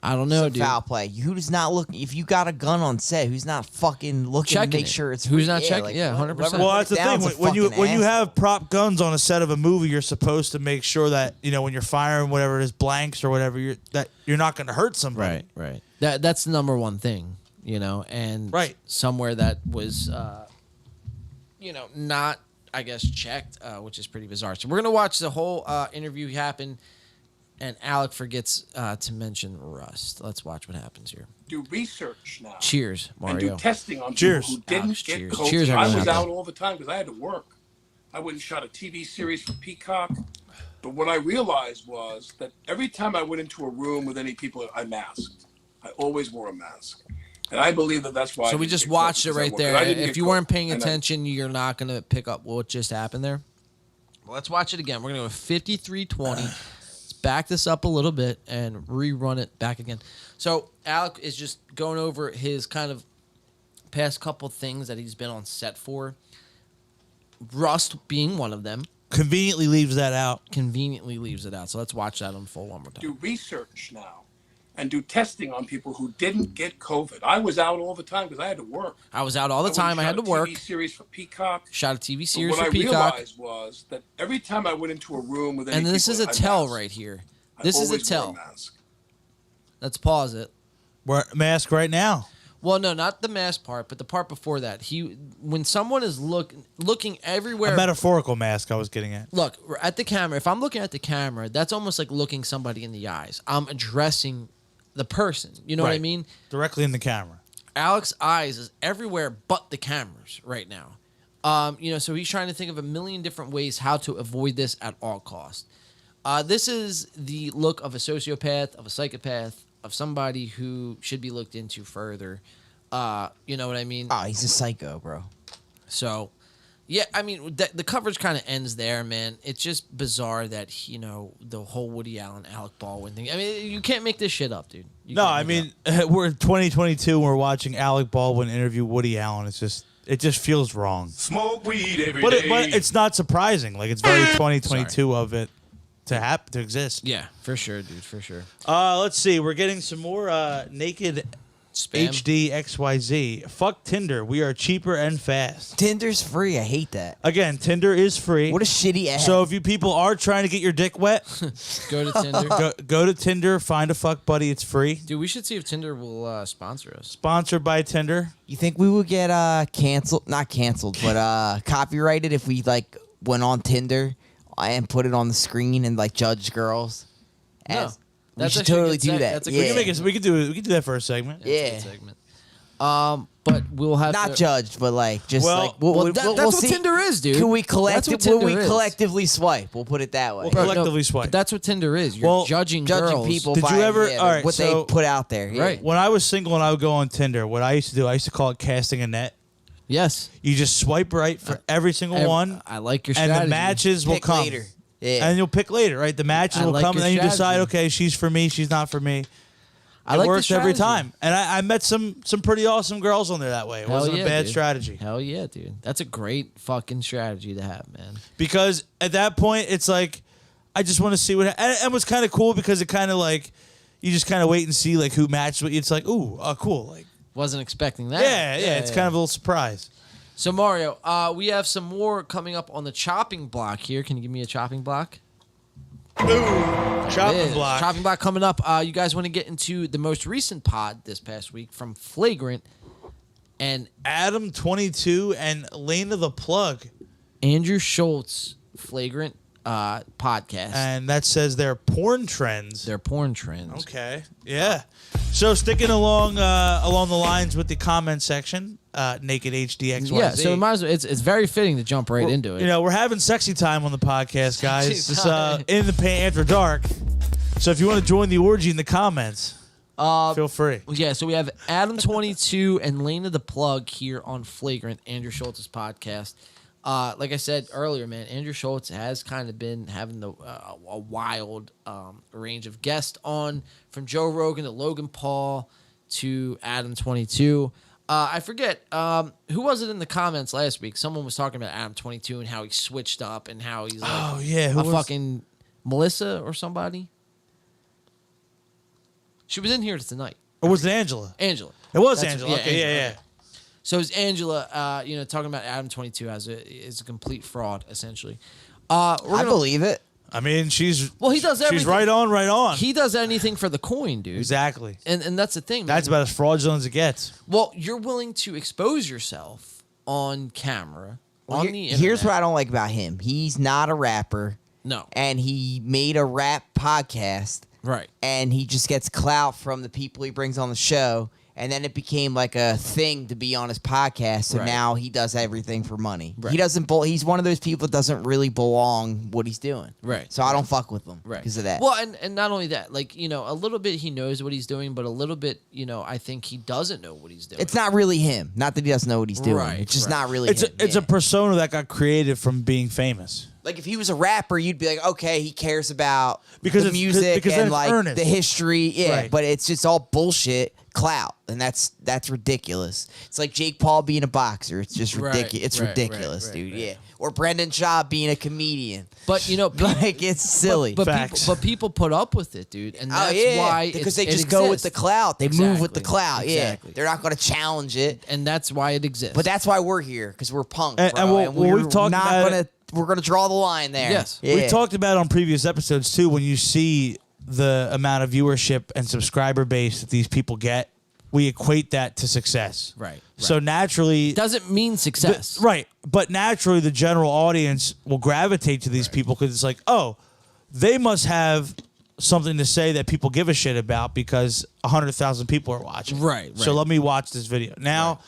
I don't know, some dude. foul play. Who's not looking? If you got a gun on set, who's not fucking looking to make sure it's who's not checking? Yeah, 100%. Well, that's the thing. When you have prop guns on a set of a movie, you're supposed to make sure that when you're firing whatever it is, blanks or whatever, you're not going to hurt somebody. Right. That's the number one thing, and somewhere that was, not, I guess, checked, which is pretty bizarre. So we're gonna watch the whole interview happen. And Alec forgets to mention Rust. Let's watch what happens here. Do research now. Cheers, Mario. And do testing on people who didn't get COVID. Cheers, I was out all the time because I had to work. I went and shot a TV series for Peacock. But what I realized was that every time I went into a room with any people, I masked. I always wore a mask. And I believe that that's why. So we just watched it right there. If you weren't paying attention, you're not going to pick up what just happened there. Well, let's watch it again. We're going to go 53-20. Back this up a little bit and rerun it back again. So Alec is just going over his kind of past couple things that he's been on set for. Rust being one of them. Conveniently leaves that out. So let's watch that on full one more time. Do research now and do testing on people who didn't get COVID. I was out all the time because I had to work. I was out all the time. I had to work. TV series for Peacock. Shot a TV series for Peacock. What I realized was that every time I went into a room with any and this people, is a tell right here. This is a tell. Let's pause it. We're mask right now. Well, no, not the mask part, but the part before that. When someone is looking everywhere. A metaphorical mask I was getting at. Look, at the camera. If I'm looking at the camera, that's almost like looking somebody in the eyes. I'm addressing the person. You know what I mean? Directly in the camera. Alec's eyes is everywhere but the cameras right now. So he's trying to think of a million different ways how to avoid this at all costs. This is the look of a sociopath, of a psychopath, of somebody who should be looked into further. You know what I mean? Oh, he's a psycho, bro. So, yeah, I mean, the coverage kind of ends there, man. It's just bizarre that, the whole Woody Allen, Alec Baldwin thing. I mean, you can't make this shit up, dude. We're in 2022 and we're watching Alec Baldwin interview Woody Allen. It just feels wrong. Smoke weed every day. But it's not surprising. Like, it's very 2022 of it to exist. Yeah, for sure, dude, for sure. Let's see. We're getting some more naked spam. HD XYZ. Fuck Tinder. We are cheaper and fast. Tinder's free. I hate that. Again, Tinder is free. What a shitty ad. So if you people are trying to get your dick wet, go to Tinder. Go to Tinder. Find a fuck buddy. It's free. Dude, we should see if Tinder will sponsor us. Sponsored by Tinder. You think we would get canceled? Not canceled, but copyrighted if we went on Tinder and put it on the screen and judge girls? No. We should totally do that. We could do that for a segment. That's a good segment. But we'll have not to, judged, but we'll that's what see. Tinder is, dude. Can we Tinder collectively swipe? We'll put it that way. We'll collectively swipe. But that's what Tinder is. You're judging girls. people. Did by, you ever? Yeah, all right, what they put out there. Yeah. Right. When I was single and I would go on Tinder, what I used to do, I used to call it casting a net. Yes. You just swipe right for every single one. I like your strategy. And the matches will come later. Yeah. And you'll pick later, right? The matches will come, and then you decide, okay, she's for me, she's not for me. It works every time. And I met some pretty awesome girls on there that way. It wasn't a bad strategy. Hell yeah, dude. That's a great fucking strategy to have, man. Because at that point, it's like, I just want to see what... And it was kind of cool because it kind of you just kind of wait and see who matches with you. It's cool. Wasn't expecting that. Yeah, it's kind of a little surprise. So, Mario, we have some more coming up on the chopping block here. Can you give me a chopping block? Chopping block. Chopping block coming up. You guys want to get into the most recent pod this past week from Flagrant and Adam 22 and Lena the Plug. Andrew Schultz, Flagrant podcast. And that says they're porn trends. They're porn trends. Okay. Yeah. So sticking along the lines with the comment section, Naked HDXYZ. Yeah, so it's very fitting to jump right into it. We're having sexy time on the podcast, guys. It's in the paint after dark. So if you want to join the orgy in the comments, feel free. Yeah, so we have Adam 22 and Lena the Plug here on Flagrant, Andrew Schultz's podcast. Like I said earlier, man, Andrew Schultz has kind of been having a wild range of guests on, from Joe Rogan to Logan Paul to Adam 22. I forget, who was it in the comments last week? Someone was talking about Adam 22 and how he switched up and how he's who was... fucking Melissa or somebody. She was in here tonight. Or was it Angela? Angela. It was That's- Angela. Okay, Angela, yeah. So it's Angela, talking about Adam 22 is a complete fraud, essentially. I believe it. I mean, she's he does everything. She's right on. He does anything for the coin, dude. Exactly. And that's the thing. That's man. about as fraudulent as it gets. Well, you're willing to expose yourself on camera, on the internet. Here's what I don't like about him. He's not a rapper. No. And he made a rap podcast. Right. And he just gets clout from the people he brings on the show. And then it became like a thing to be on his podcast. So Right. now he does everything for money. Right. He doesn't. He's one of those people that doesn't really belong what he's doing. Right. So I don't fuck with him. Right. Because of that. Well, and not only that, like, a little bit he knows what he's doing, but a little bit, I think he doesn't know what he's doing. It's not really him. Not that he doesn't know what he's doing. Right, It's just right. not really It's him. a persona that got created from being famous. Like if he was a rapper, you'd be like, okay, he cares about Because the it's- music because then and it's like earnest. the history. Yeah, Right. but it's just all bullshit clout, and that's ridiculous. It's like Jake Paul being a boxer. It's just Right, ridiculous. It's right, ridiculous, right, dude. right. Yeah, or Brendan Schaub being a comedian. But like it's silly. But people put up with it, dude, and that's oh yeah, why because it they just go with exists. the clout. They move with the Exactly, clout. exactly. Yeah, they're not going to challenge it, and that's why it exists. but that's why we're here because we're punk, And- bro, and and we'll- we're we've talked not about gonna. We're gonna draw the line there. Yes. Yeah. We talked about it on previous episodes too. When you see the amount of viewership and subscriber base that these people get, we equate that to success. Right. So naturally, doesn't mean success. right? But naturally, the general audience will gravitate to these people because it's like, oh, they must have something to say that people give a shit about because 100,000 people are watching. Right, So right. let me watch this video. Now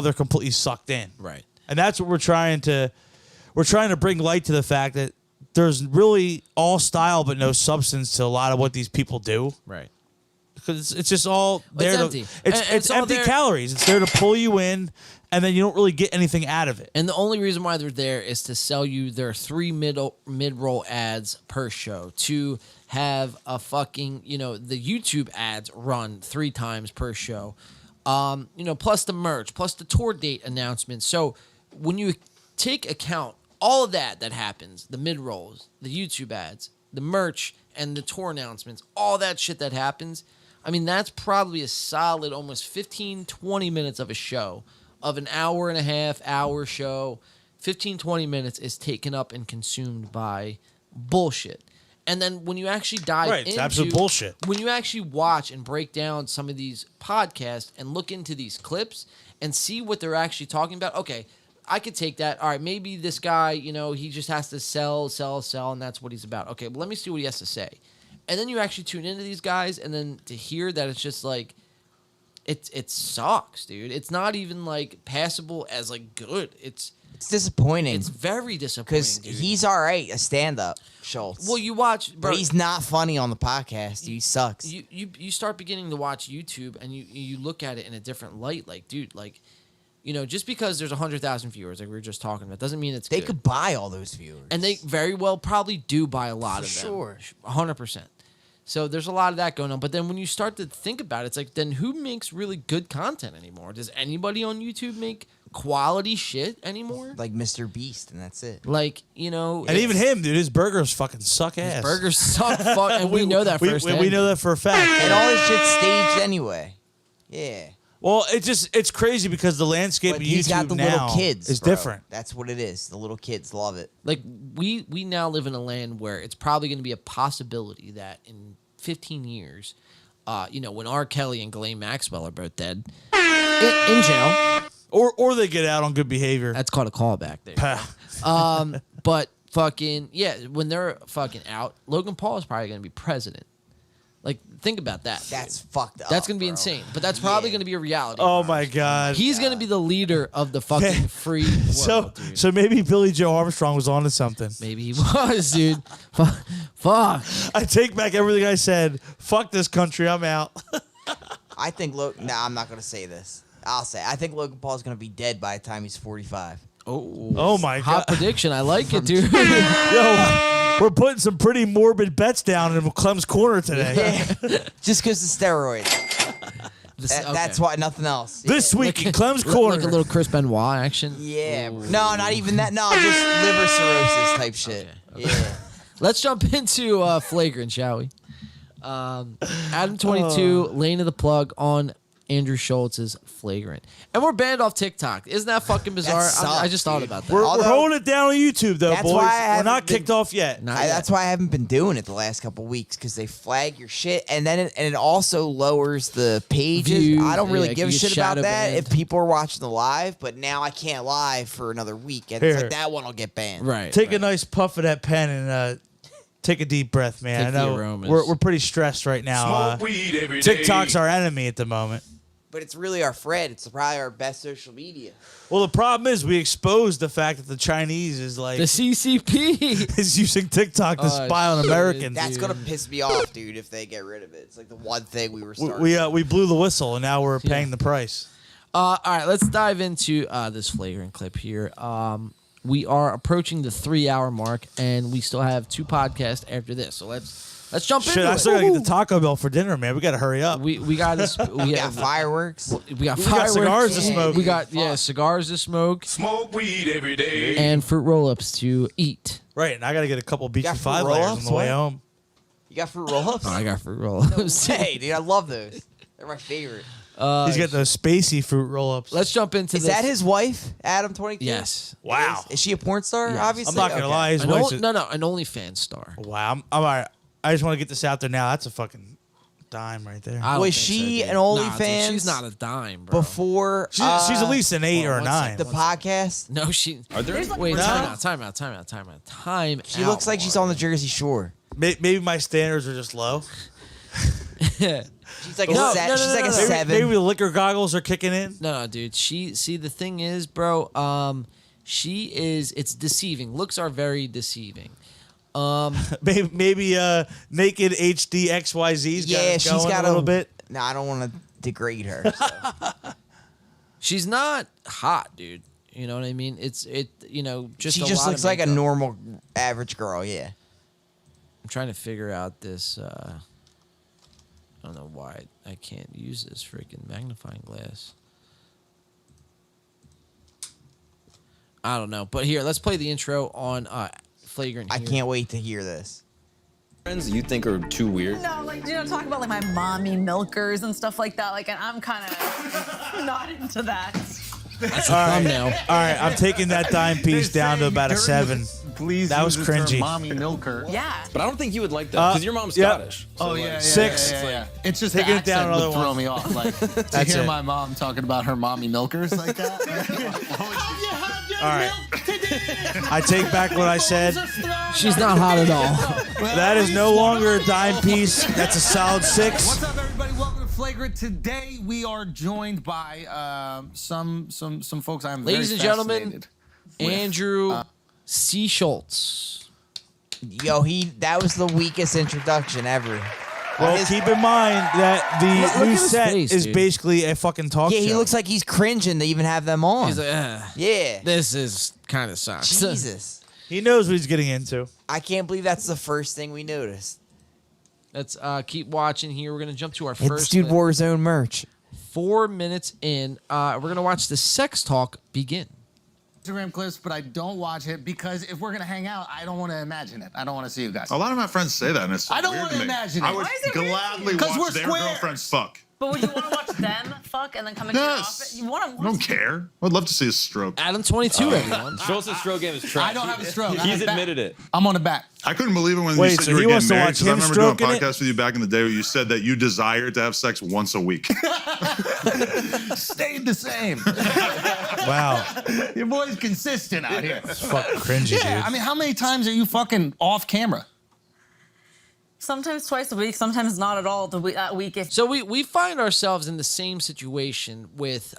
they're completely sucked in. Right. And that's what we're trying to bring light to the fact that there's really all style but no substance to a lot of what these people do. Right. Because it's just all there. It's to, empty. It's And it's all empty there- calories. It's there to pull you in, and then you don't really get anything out of it. And the only reason why they're there is to sell you their 3 mid-roll ads per show, to have a fucking, the YouTube ads run 3 times per show. Plus the merch, plus the tour date announcements. So when you take account all of that happens, the mid-rolls, the YouTube ads, the merch, and the tour announcements, all that shit that happens, I mean, that's probably a solid almost 15, 20 minutes of a show, of an hour and a half, hour show. 15, 20 minutes is taken up and consumed by bullshit. And then when you actually dive Right, it's into absolute bullshit. When you actually watch and break down some of these podcasts and look into these clips and see what they're actually talking about, okay, I could take that. All right, maybe this guy, he just has to sell, and that's what he's about. Okay, but let me see what he has to say. And then you actually tune into these guys, and then to hear that it's just like, it sucks, dude. It's not even like passable as like good. It's disappointing. It's very disappointing because he's all right, a stand-up, Schultz. Well, you watch, bro. But he's not funny on the podcast. He sucks. You start beginning to watch YouTube, and you look at it in a different light. Like, dude, like, just because there's 100,000 viewers, like we were just talking about, doesn't mean it's They good. could buy all those viewers. And they very well probably do buy a lot For of them. sure. 100%. So there's a lot of that going on. But then when you start to think about it, it's like, then who makes really good content anymore? Does anybody on YouTube make quality shit anymore? Like Mr. Beast, and that's it. Like, And even him, dude, his burgers fucking suck ass. burgers suck, and we know that firsthand. We know that for a fact. And all this shit's staged anyway. Yeah. Well, it's crazy because the landscape But of he's YouTube got the now little kids. is bro. different. That's what it is. The little kids love it. Like, we now live in a land where it's probably going to be a possibility that in 15 years, when R. Kelly and Ghislaine Maxwell are both dead, in jail. Or they get out on good behavior. That's called a callback there. But fucking, yeah, when they're fucking out, Logan Paul is probably going to be president. Like, think about that. That's fucked up. That's going to be bro. insane. But that's probably going to be a reality. Oh my god. He's going to be the leader of the fucking free world, dude. So maybe Billy Joe Armstrong was onto something. Maybe he was, dude. Fuck. I take back everything I said. Fuck this country. I'm out. I think I'm not gonna say this. I'll say I think Logan Paul's gonna be dead by the time he's 45. Oh my god. Hot prediction. I like it, dude. Yo, we're putting some pretty morbid bets down in Clem's corner today. Yeah. Just because the steroids. That's why, nothing else. This week in Clem's corner. Like a little Chris Benoit action. Yeah. No, not even that. No, just liver cirrhosis type shit. Yeah. Let's jump into Flagrant, shall we? Adam 22, Lane of the Plug on Andrew Schultz's Flagrant. And we're banned off TikTok. Isn't that fucking bizarre? I just thought about that. We're holding it down on YouTube, though, That's boys. why We're not kicked off yet. That's why I haven't been doing it the last couple weeks, because they flag your shit, and then it also lowers the pages. Views, I don't really yeah, give a you get shit about shadow that banned. if people are watching the live, but now I can't live for another week, and it's Here. like that one will get banned. Right. Take a nice puff of that pen and take a deep breath, man. Take I the know aromas. we're pretty stressed right now. Smoke weed every day. TikTok's our enemy at the moment. But it's really our friend. It's probably our best social media. Well, the problem is we exposed the fact that the Chinese is like The CCP is using TikTok to spy on shit, Americans. That's gonna piss me off, dude, if they get rid of it. It's like the one thing we were starting. We blew the whistle and now we're paying the price. All right, let's dive into this Flagrant clip here. We are approaching the 3-hour mark, and we still have 2 podcasts after this. So let's jump into Shit, I it. still gotta get the Taco Bell for dinner, man. We gotta hurry up. We got this. We got fireworks. We got We got fireworks. cigars to smoke. We got cigars to smoke Smoke weed every day. and fruit roll-ups to eat. Right, and I gotta get a couple beachy got fruit 5 layers on roll-ups, the way what? home. You got fruit roll-ups? Oh, I got fruit roll-ups. Hey, dude, I love those. They're my favorite. He's got those spacey fruit roll-ups. Let's jump into Is this. that his wife, Adam 22? Yes. Wow. Is she a porn star? Yes. Obviously. I'm not gonna Okay. lie. His An wife's an OnlyFans star. wow. I'm all right. I just want to get this out there now. That's a fucking dime right there. I don't Was think she so, dude. an Nah, OnlyFans? dude, she's not a dime, bro. Before She's at least an 8 or a one 9. the podcast, No, she. Are there any- Wait, No. time out. she looks like she's on the Jersey Shore. Maybe my standards are just low. She's like a No, set. no, no, she's no, like no, a no. Maybe, 7. maybe the liquor goggles are kicking in. No, dude. See, the thing is, bro. She is. It's deceiving. Looks are very deceiving. Maybe naked HD XYZ's Yeah, she's got a little bit. No, I don't want to degrade her. So. She's not hot, dude. You know what I mean? Just She a just lot looks of like a makeup. normal, average girl. Yeah. I'm trying to figure out this. I don't know why I can't use this freaking magnifying glass. I don't know, but here, let's play the intro on Flagrant. I here. can't wait to hear this. Friends you think are too weird? No, like, talk about like my mommy milkers and stuff like that. Like, and I'm kind of not into that. That's All a right, thumbnail. all right. I'm taking that dime piece down to about a 7. Please That was use the term cringy. mommy milker. Yeah. But I don't think you would like that because your mom's yep. Scottish. Oh, So, yeah, like, 6. yeah. It's just Taking the it down accent another would throw one. me off. Like, to That's hear it. my mom talking about her mommy milkers like that. All right. I take back what I said. She's not hot at all. That is no longer a dime piece. That's a solid 6. What's up, everybody? Welcome to Flagrant. Today we are joined by some folks I'm Ladies very and gentlemen, fascinated with. Andrew C. Schultz. Yo, that was the weakest introduction ever. Well, keep in mind that the Look new at his set face, is dude. basically a fucking talk Yeah, show. he looks like he's cringing to even have them on. He's like, yeah. this is kind of sucks. Jesus. He knows what he's getting into. I can't believe that's the first thing we noticed. Let's keep watching here. We're gonna jump to our It's first Dude clip. Warzone merch. 4 minutes in. We're gonna watch the sex talk begin. Instagram clips, but I don't watch it because if we're gonna hang out, I don't want to imagine it. I don't want to see you guys. A lot of my friends say that, and it's I don't weird want to me. imagine it. I would Why is it weird to gladly you? 'Cause we're watch their squares. girlfriends fuck. But would you want to watch them fuck and then come into your Yes. office? You want to I don't care. I'd love to see a stroke. Adam 22, everyone. Schultz's stroke game is trash. I don't have a stroke. He's I'm back. admitted it. I'm on the back. I couldn't believe it when Wait, you said so you were he getting wants to married. watch Because I him remember doing a stroking it? podcast with you back in the day where you said that you desired to have sex once a week. Stayed the same. Wow. Your boy's consistent out here. It's fucking cringy, Yeah, dude. I mean, how many times are you fucking off camera? Sometimes twice a week, sometimes not at all that week. If So we find ourselves in the same situation with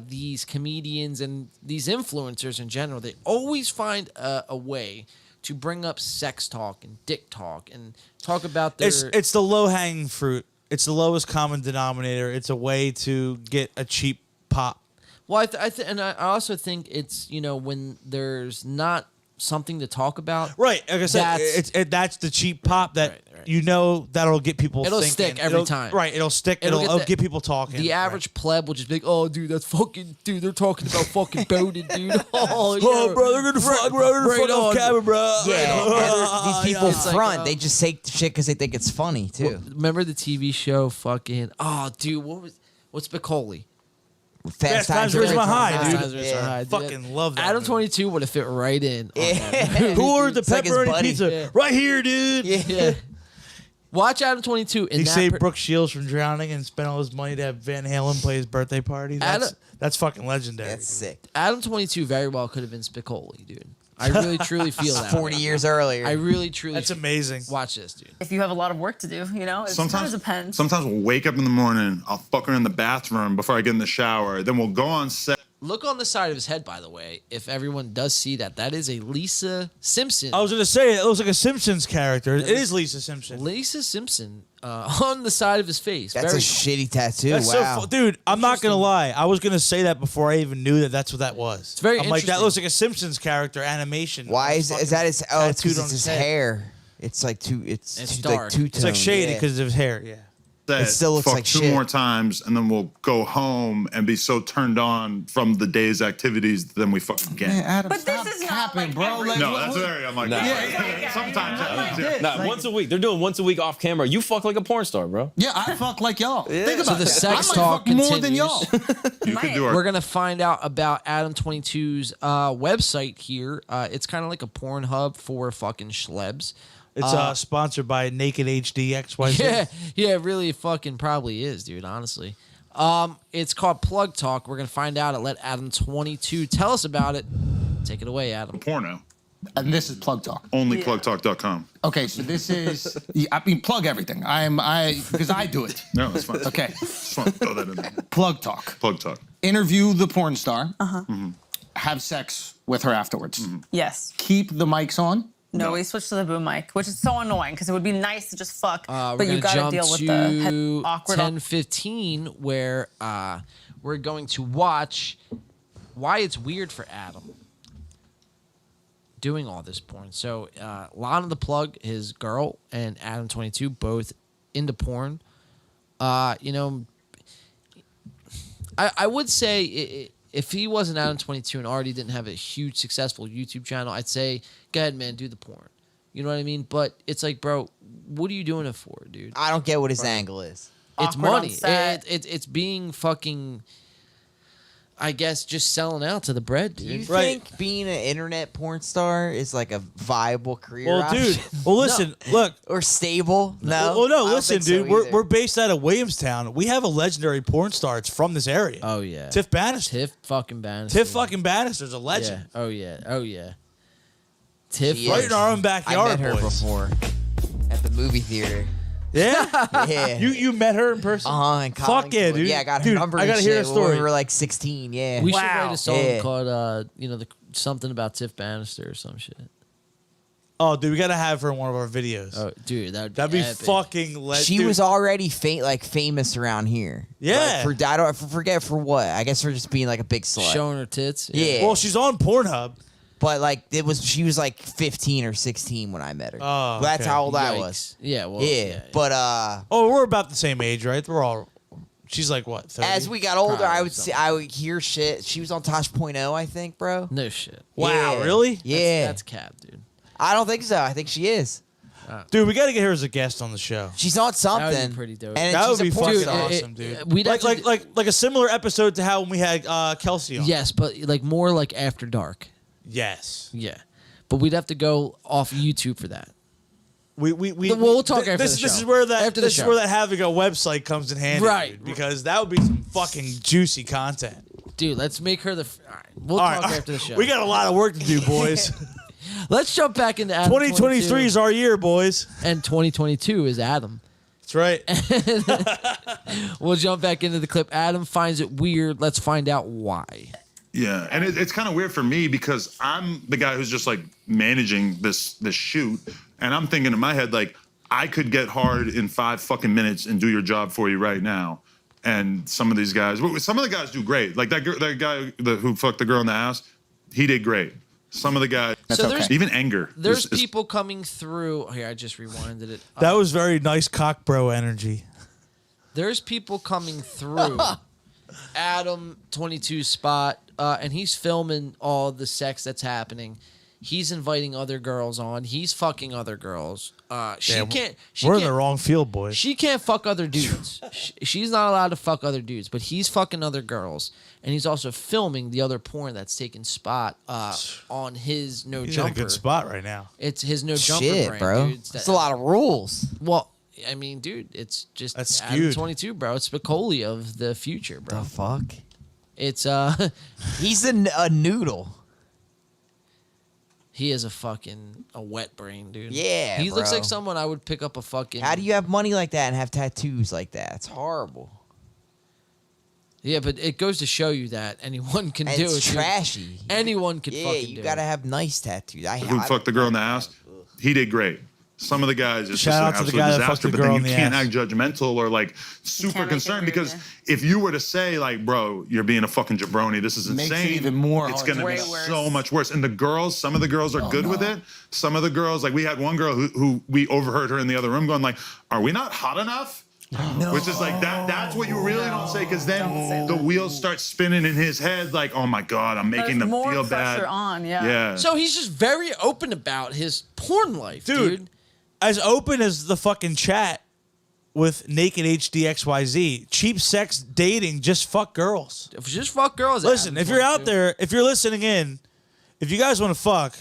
these comedians and these influencers in general. They always find a way to bring up sex talk and dick talk and talk about their. It's the low hanging fruit. It's the lowest common denominator. It's a way to get a cheap pop. Well, and I also think it's when there's not something to talk about. Right. Like I said, that's the cheap pop that you know that'll get people It'll thinking. stick every time. Right. It'll stick. It'll get people talking. The average pleb will just be like, oh, dude, that's fucking, dude, they're talking about fucking Bowden, dude. Oh, yeah. bro, they're going to fuck off camera, bro. Yeah, these people front. They just say shit because they think it's funny, too. Remember the TV show fucking, oh, dude, what's Spicoli? Fast Times Where's My High, Fast dude. Times at Ridgemont High, dude. Fucking love that. Adam 22 would have fit right in. Who ordered the It's like his pepperoni buddy. pizza? Yeah. Right here, dude. Yeah. Watch Adam 22. He saved Brooke Shields from drowning and spent all his money to have Van Halen play his birthday party. That's fucking legendary. That's sick. Adam 22 very well could have been Spicoli, dude. I really, truly feel that. 40 years earlier. I really, truly. That's amazing. Watch this, dude. If you have a lot of work to do, it kind of depends. Sometimes we'll wake up in the morning. I'll fuck her in the bathroom before I get in the shower. Then we'll go on set. Look on the side of his head, by the way. If everyone does see that, that is a Lisa Simpson. I was going to say, it looks like a Simpsons character. It is Lisa Simpson. Lisa Simpson on the side of his face. That's a shitty tattoo. That's wow. so dude, I'm not going to lie. I was going to say that before I even knew that's what that was. It's very I'm like, that interesting. looks like a Simpsons character animation. Why is that his? Oh, it's because tattooed on it's his head. hair. It's like it's dark. like two-tone. It's like shady because of his hair, yeah. It still looks fuck like two shit. more times, and then we'll go home and be so turned on from the day's activities, then we fucking get. Man, Adam, But stop this is not capping, like bro. Like, No, that's very unlikely. Sometimes happens, yeah. Nah, once a week. They're doing once a week off camera. You fuck like a porn star, bro. Yeah, I fuck like y'all. Think about So the that. sex I might talk fuck more than continues. y'all. You could do We're our going to find out about Adam 22's website here. It's kind of like a porn hub for fucking schlebs. It's sponsored by Naked HD XYZ. Yeah, it really fucking probably is, dude, honestly. It's called Plug Talk. We're going to find out and let Adam 22 tell us about it. Take it away, Adam. porno. And this is Plug Talk. Only plugtalk.com. Okay, so this is. I mean, plug everything. Because I do it. No, that's fine. Okay. Just want to throw that in there. Plug Talk. Plug talk. Interview the porn star. Uh-huh. Have sex with her afterwards. Yes. Keep the mics on. No, we switched to the boom mic, which is so annoying because it would be nice to just fuck, We're but you gonna got to jump deal with to the head awkward. 10:15, where we're going to watch why it's weird for Adam doing all this porn. So Lana the Plug, his girl, and Adam 22 both into porn. You know, I would say if he wasn't Adam 22 and already didn't have a huge successful YouTube channel, I'd say, go ahead, man, do the porn. You know what I mean? But it's like, bro, what are you doing it for, dude? I don't get what his angle is. It's Awkward on money. set. It's being fucking, I guess, just selling out to the bread, Do you dude. think being an internet porn star is like a viable career Well, option? dude. Well, listen. Look. Or stable? No. Well, no. I don't Listen, think so dude. We're either. based out of Williamstown. We have a legendary porn star. It's from this area. Oh yeah, Tiff Bannister. Tiff fucking Bannister. Tiff fucking Bannister's a legend. Yeah. Oh yeah. Oh yeah. Tiff. She Right is. in our own I backyard, met her boys. before at the movie theater. Yeah. Yeah. You met her in person? In Fuck yeah, dude. Yeah, I got her Dude, number. I gotta and hear shit a story. When we were like 16. Yeah. We should write a song Yeah. called something about Tiff Bannister or some shit. Oh, dude, we gotta have her in one of our videos. Oh, dude, that'd be epic. fucking legend. She was already famous around here. Yeah. Like, I forget for what. I guess for just being like a big slut. Showing her tits. Yeah. Well, she's on Pornhub. But like she was like 15 or 16 when I met her. Oh, That's okay. how old I Yikes. was. Yeah, well, yeah. But Oh, we're about the same age, right? We're all. She's like what? 30? as we got older, Probably I would hear shit. She was on Tosh.0, I think, bro. No shit. Wow, Yeah. really? Yeah. That's cap, dude. I don't think so. I think she is. Dude, we gotta get her as a guest on the show. She's on something. That would be pretty dope. And That she's would a be porn fucking star. awesome, dude. we'd have to like a similar episode to how when we had Kelsey on. Yes, but like more like after dark. Yes. Yeah, but we'd have to go off YouTube for that. We'll talk after this, the This show. is where that After the this is show. where that having a website comes in handy, Right. dude, because that would be some fucking juicy content. Dude, let's make her the. All right, we'll All talk right, after the show. We got a lot of work to do, boys. Let's jump back into Adam 2023 is our year, boys. and 2022 is Adam. That's right. We'll jump back into the clip. Adam finds it weird. Let's find out why. Yeah, and it's kind of weird for me because I'm the guy who's just like managing this shoot, and I'm thinking in my head like I could get hard in 5 fucking minutes and do your job for you right now. And some of these guys, some of the guys do great. Like that guy who fucked the girl in the house, he did great. Some of the guys, So there's even anger. There's is- people coming through. Here, I just rewinded it. That was very nice cock bro energy. There's people coming through Adam 22's spot, and he's filming all the sex that's happening. He's inviting other girls on. He's fucking other girls. She Damn, can't. We're in the wrong field, boys. She can't fuck other dudes. She's not allowed to fuck other dudes, but he's fucking other girls, and he's also filming the other porn that's taking spot on his no He's jumper. in a good spot right now. It's his no jumper Shit, brand, bro. dude. It's a lot of rules. Well, I mean, dude, it's just That's Adam skewed. 22, bro. It's Spicoli of the future, bro. The fuck? It's He's a noodle. he is a wet brain, dude. Yeah, he looks bro. like someone I would pick up a fucking. How do you have money like that and have tattoos like that? It's horrible. Yeah, but it goes to show you that anyone can And do it's it. dude. trashy. Anyone can Yeah, fucking you do gotta it. have nice tattoos. Who fucked the girl in the ass? He did great. Some of the guys, it's Shout just an out to the absolute guy that fucked disaster. the But then girl you in the can't ass. act judgmental or like super make it concerned because rude. if you were to say like, bro, you're being a fucking jabroni, this is Makes it insane. even more It's hard. gonna be Way worse. so much worse. And the girls, some of the girls are good with it. Some of the girls, like we had one girl who we overheard her in the other room going like, "Are we not hot enough?" Which is like that's what you really don't say because then the wheels start spinning in his head like, oh my god, I'm making There's them more feel pressure bad. on, yeah. Yeah. So he's just very open about his porn life, dude. As open as the fucking chat with Naked HD XYZ. Cheap sex dating, just fuck girls. Just fuck girls. Listen, Adam if you're out 22. there, if you're listening in, if you guys want to fuck,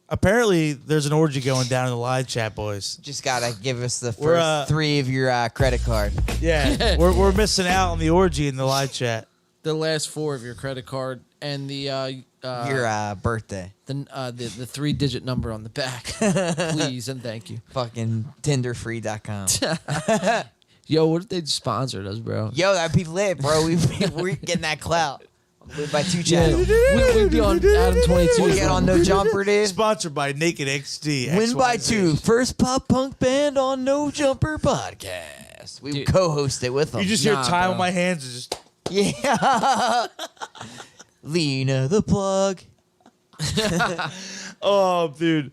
apparently there's an orgy going down in the live chat, boys. Just gotta give us the We're, first 3 of your credit card. Yeah, we're missing out on the orgy in the live chat. the last 4 of your credit card and the Your birthday. the 3-digit number on the back, please and thank you. Fucking Tinderfree.com. Yo, what if they sponsored us, bro? Yo, that'd be lit, bro. We're getting that clout. Live by 2 Yeah, channels. we'd be on Adam 22. We'll get on No Jumper, dude. Sponsored by Naked XD. Win by XYZ. 2. First pop punk band on No Jumper podcast. We Dude. co-host it with them. You just hear Nah, time bro. on my hands. And just Yeah. Lena the plug. oh, dude.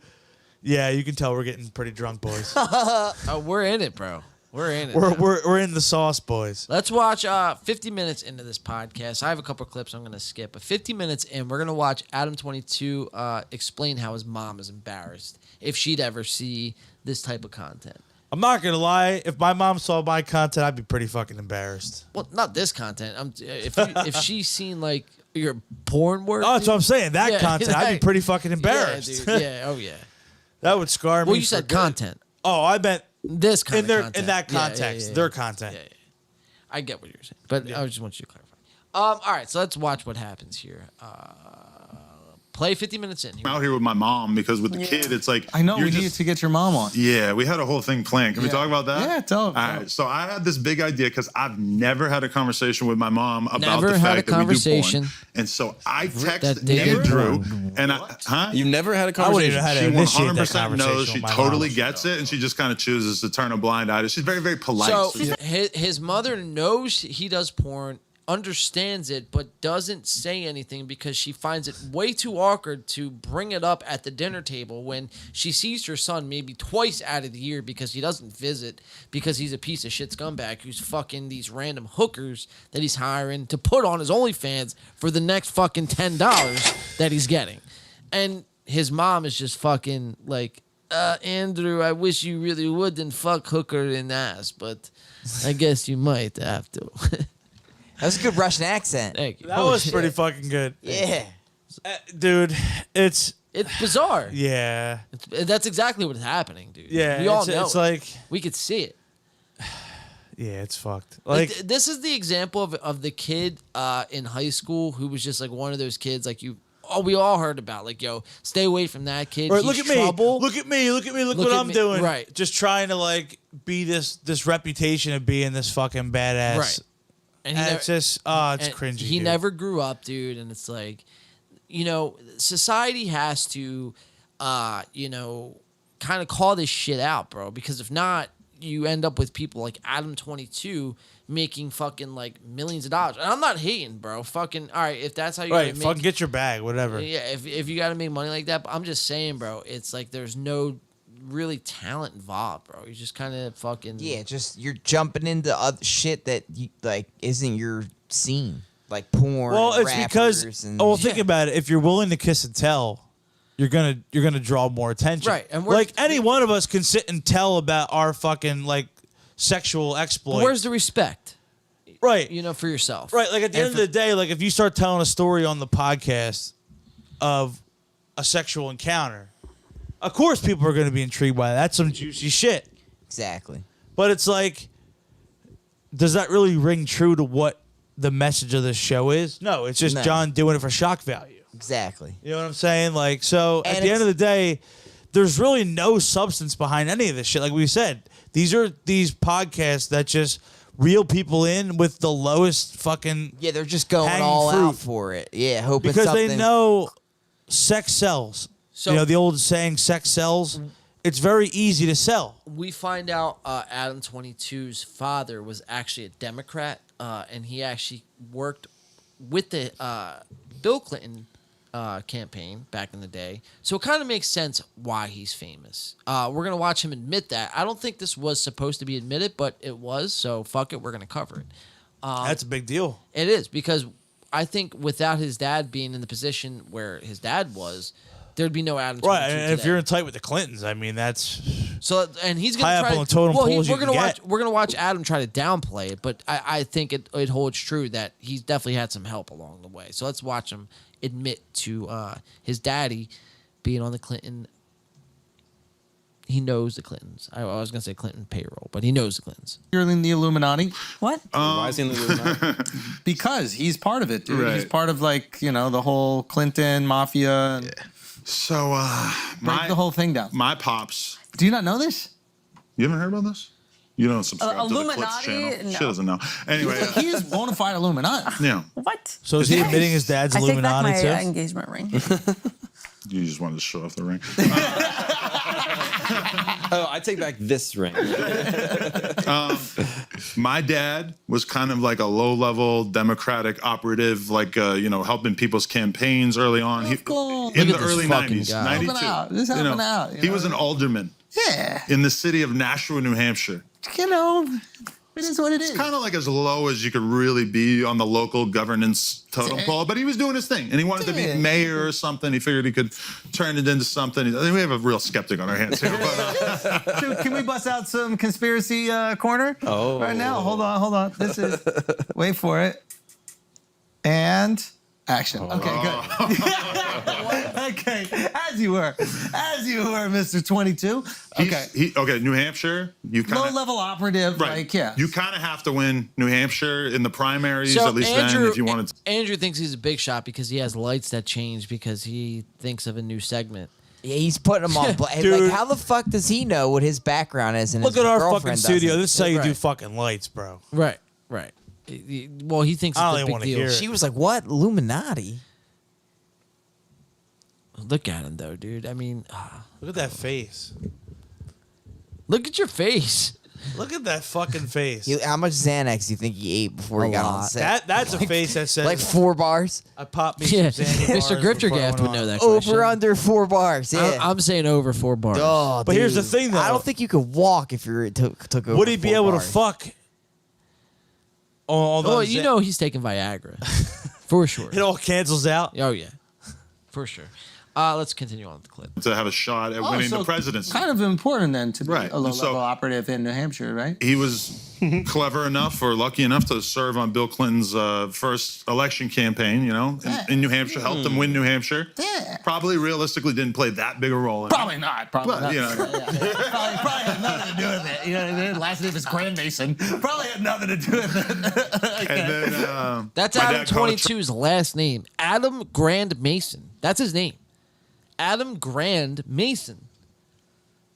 Yeah, you can tell we're getting pretty drunk, boys. Oh, we're in it, bro. We're in it. we're in the sauce, boys. Let's watch 50 minutes into this podcast. I have a couple clips I'm going to skip. But 50 minutes in, we're going to watch Adam 22 explain how his mom is embarrassed if she'd ever see this type of content. I'm not gonna lie. If my mom saw my content, I'd be pretty fucking embarrassed. Well, not this content. If she's seen like your porn work. Oh, that's what I'm saying. That Yeah, content, I'd be pretty fucking embarrassed. Yeah, dude. Yeah, oh yeah. That would scar me. Well, you for said good. content. Oh, I meant This kind in of their content. in that Yeah, yeah, context, yeah, their yeah. content. Yeah, yeah. I get what you're saying, but I just want you to clarify. All right, so let's watch what happens here. Play 50 minutes in. I'm out here with my mom because with the kid, it's like I know you're we needed to get your mom on. Yeah, we had a whole thing planned. Can we Yeah. talk about that? Yeah, tell All right, so I had this big idea because I've never had a conversation with my mom about Never the had fact a that we do conversation. porn. And so I That texted they Andrew, and You never had a I wouldn't conversation. even have had she to initiate 100% that conversation knows. She with my totally mom. gets it, and she just kind of chooses to turn a blind eye. She's very, very polite. So his mother knows he does porn, understands it, but doesn't say anything because she finds it way too awkward to bring it up at the dinner table when she sees her son maybe twice out of the year because he doesn't visit because he's a piece of shit scumbag who's fucking these random hookers that he's hiring to put on his OnlyFans for the next fucking $10 that he's getting. And his mom is just fucking like, Andrew, I wish you really wouldn't fuck hooker in ass, but I guess you might have to. That was a good Russian accent. Thank you. That was pretty fucking good. Yeah. Dude, it's bizarre. Yeah. That's exactly what's happening, dude. Yeah, we all it's- know. it's it. like- we could see it. Yeah, it's fucked. Like, Like, this is the example of the kid in high school who was just like one of those kids like you. Oh, we all heard about like, yo, stay away from that kid. or He's look at trouble. me. Look at me. Look at me. Look Look what at I'm me. doing. Right. Just trying to like be this reputation of being this fucking badass. Right. And, he it's just it's and cringy. He dude. never grew up, dude, and it's like, you know, society has to, you know, kind of call this shit out, bro. Because if not, you end up with people like Adam 22 making fucking like millions of dollars. And I'm not hating, bro. Fucking all right, if that's how you gotta Right, make, fucking get your bag, whatever. yeah, if you gotta make money like that, but I'm just saying, bro, it's like there's no really talent involved, bro. You just kind of fucking just you're jumping into other shit that you, like isn't your scene, like porn. Well, and it's rappers because and, think about it. If you're willing to kiss and tell, you're gonna draw more attention. Right, and like any one of us can sit and tell about our fucking like sexual exploit. Where's the respect? Right. You know, for yourself. Right. Like at the end of the day, like if you start telling a story on the podcast of a sexual encounter, of course people are going to be intrigued by that. That's some juicy shit. Exactly. But it's like, does that really ring true to what the message of this show is? No, it's just No. John doing it for shock value. Exactly. You know what I'm saying? Like, so And at the end it's- of the day, there's really no substance behind any of this shit. Like we said, these are these podcasts that just reel people in with the lowest fucking Yeah, they're just going hanging all fruit. out for it. Yeah, hoping because something. they know sex sells. So- you know the old saying, "Sex sells." It's very easy to sell. We find out Adam 22's father was actually a Democrat, and he actually worked with the Bill Clinton campaign back in the day. So it kind of makes sense why he's famous. We're going to watch him admit that. I don't think this was supposed to be admitted, but it was. So fuck it. We're going to cover it. That's a big deal. It is, because I think without his dad being in the position where his dad was, there'd be no Adam 22 Right, and if today. you're in tight with the Clintons, I mean that's So, and he's gonna high try up on the totem well, pole as you we're gonna can watch. get. We're gonna watch Adam try to downplay it, but I think it holds true that he's definitely had some help along the way. So let's watch him admit to his daddy being on the Clinton. He knows the Clintons. I was gonna say Clinton payroll, but he knows the Clintons. You're in the Illuminati. What? Why is he in the Illuminati? Because he's part of it, dude. Right. He's part of like the whole Clinton mafia. And So break the whole thing down. My pops. Do you not know this? You haven't heard about this? You don't subscribe to the Clips Illuminati? channel. No. She doesn't know. Anyway, He is bona fide Illuminati. yeah. What? So is he admitting his dad's I take back Illuminati my too? engagement ring. You just wanted to show off the ring. Oh, I take back this ring. My dad was kind of like a low-level Democratic operative, like helping people's campaigns early on. course. In Look the at this early fucking 90s, guy. 92. Helping out. Just helping out, He was an alderman Yeah. in the city of Nashua, New Hampshire. It is what it is. It's kind of like as low as you could really be on the local governance totem pole, but he was doing his thing, and he wanted to be mayor or something. He figured he could turn it into something. I think we have a real skeptic on our hands here. But, Dude, can we bust out some conspiracy corner? Oh. Right now. Hold on. This is. Wait for it. And action. Okay, good. Okay, as you were, Mr. 22. Okay. New Hampshire. You kind of Low-level operative, right. like, yeah. You kind of have to win New Hampshire in the primaries, So at least then, if you wanted to. Andrew thinks he's a big shot because he has lights that change because he thinks of a new segment. Yeah, he's putting them on. Dude. Like, how the fuck does he know what his background is? And Look his at our fucking girlfriend studio. doesn't? This is how you do Right. fucking lights, bro. Right. Well, he thinks I don't it's a even big wanna deal. hear it. She was like, "What Illuminati?" Look at him though, dude. I mean, Look at that face. look at your face. Look at that fucking face. How much Xanax do you think he ate before he got on set? That's a face that says like 4 bars. I popped me Yeah, some Xanax Mr. bars before I Griftergaft went would on. know that question. Over under 4 bars. Yeah. I'm saying over 4 bars. Oh, But here's the dude. thing, though. I don't think you could walk if you took over. Would he be 4 able bars. to fuck? All Well, those you know he's taking Viagra for sure. it all cancels out. Oh yeah, for sure. Let's continue on with the clip. To have a shot at winning the presidency. Kind of important then to be Right. a low-level So- operative in New Hampshire, right? He was clever enough or lucky enough to serve on Bill Clinton's first election campaign, in New Hampshire, helped him win New Hampshire. Yeah. Probably realistically didn't play that big a role in it. Probably not. Probably But, not. you know. Probably had nothing to do with it. You know what I mean? Last name is Grand Mason. Probably had nothing to do with it. And then, That's my Adam dad called it 22's last name. Adam Grand Mason. That's his name. Adam Grand Mason.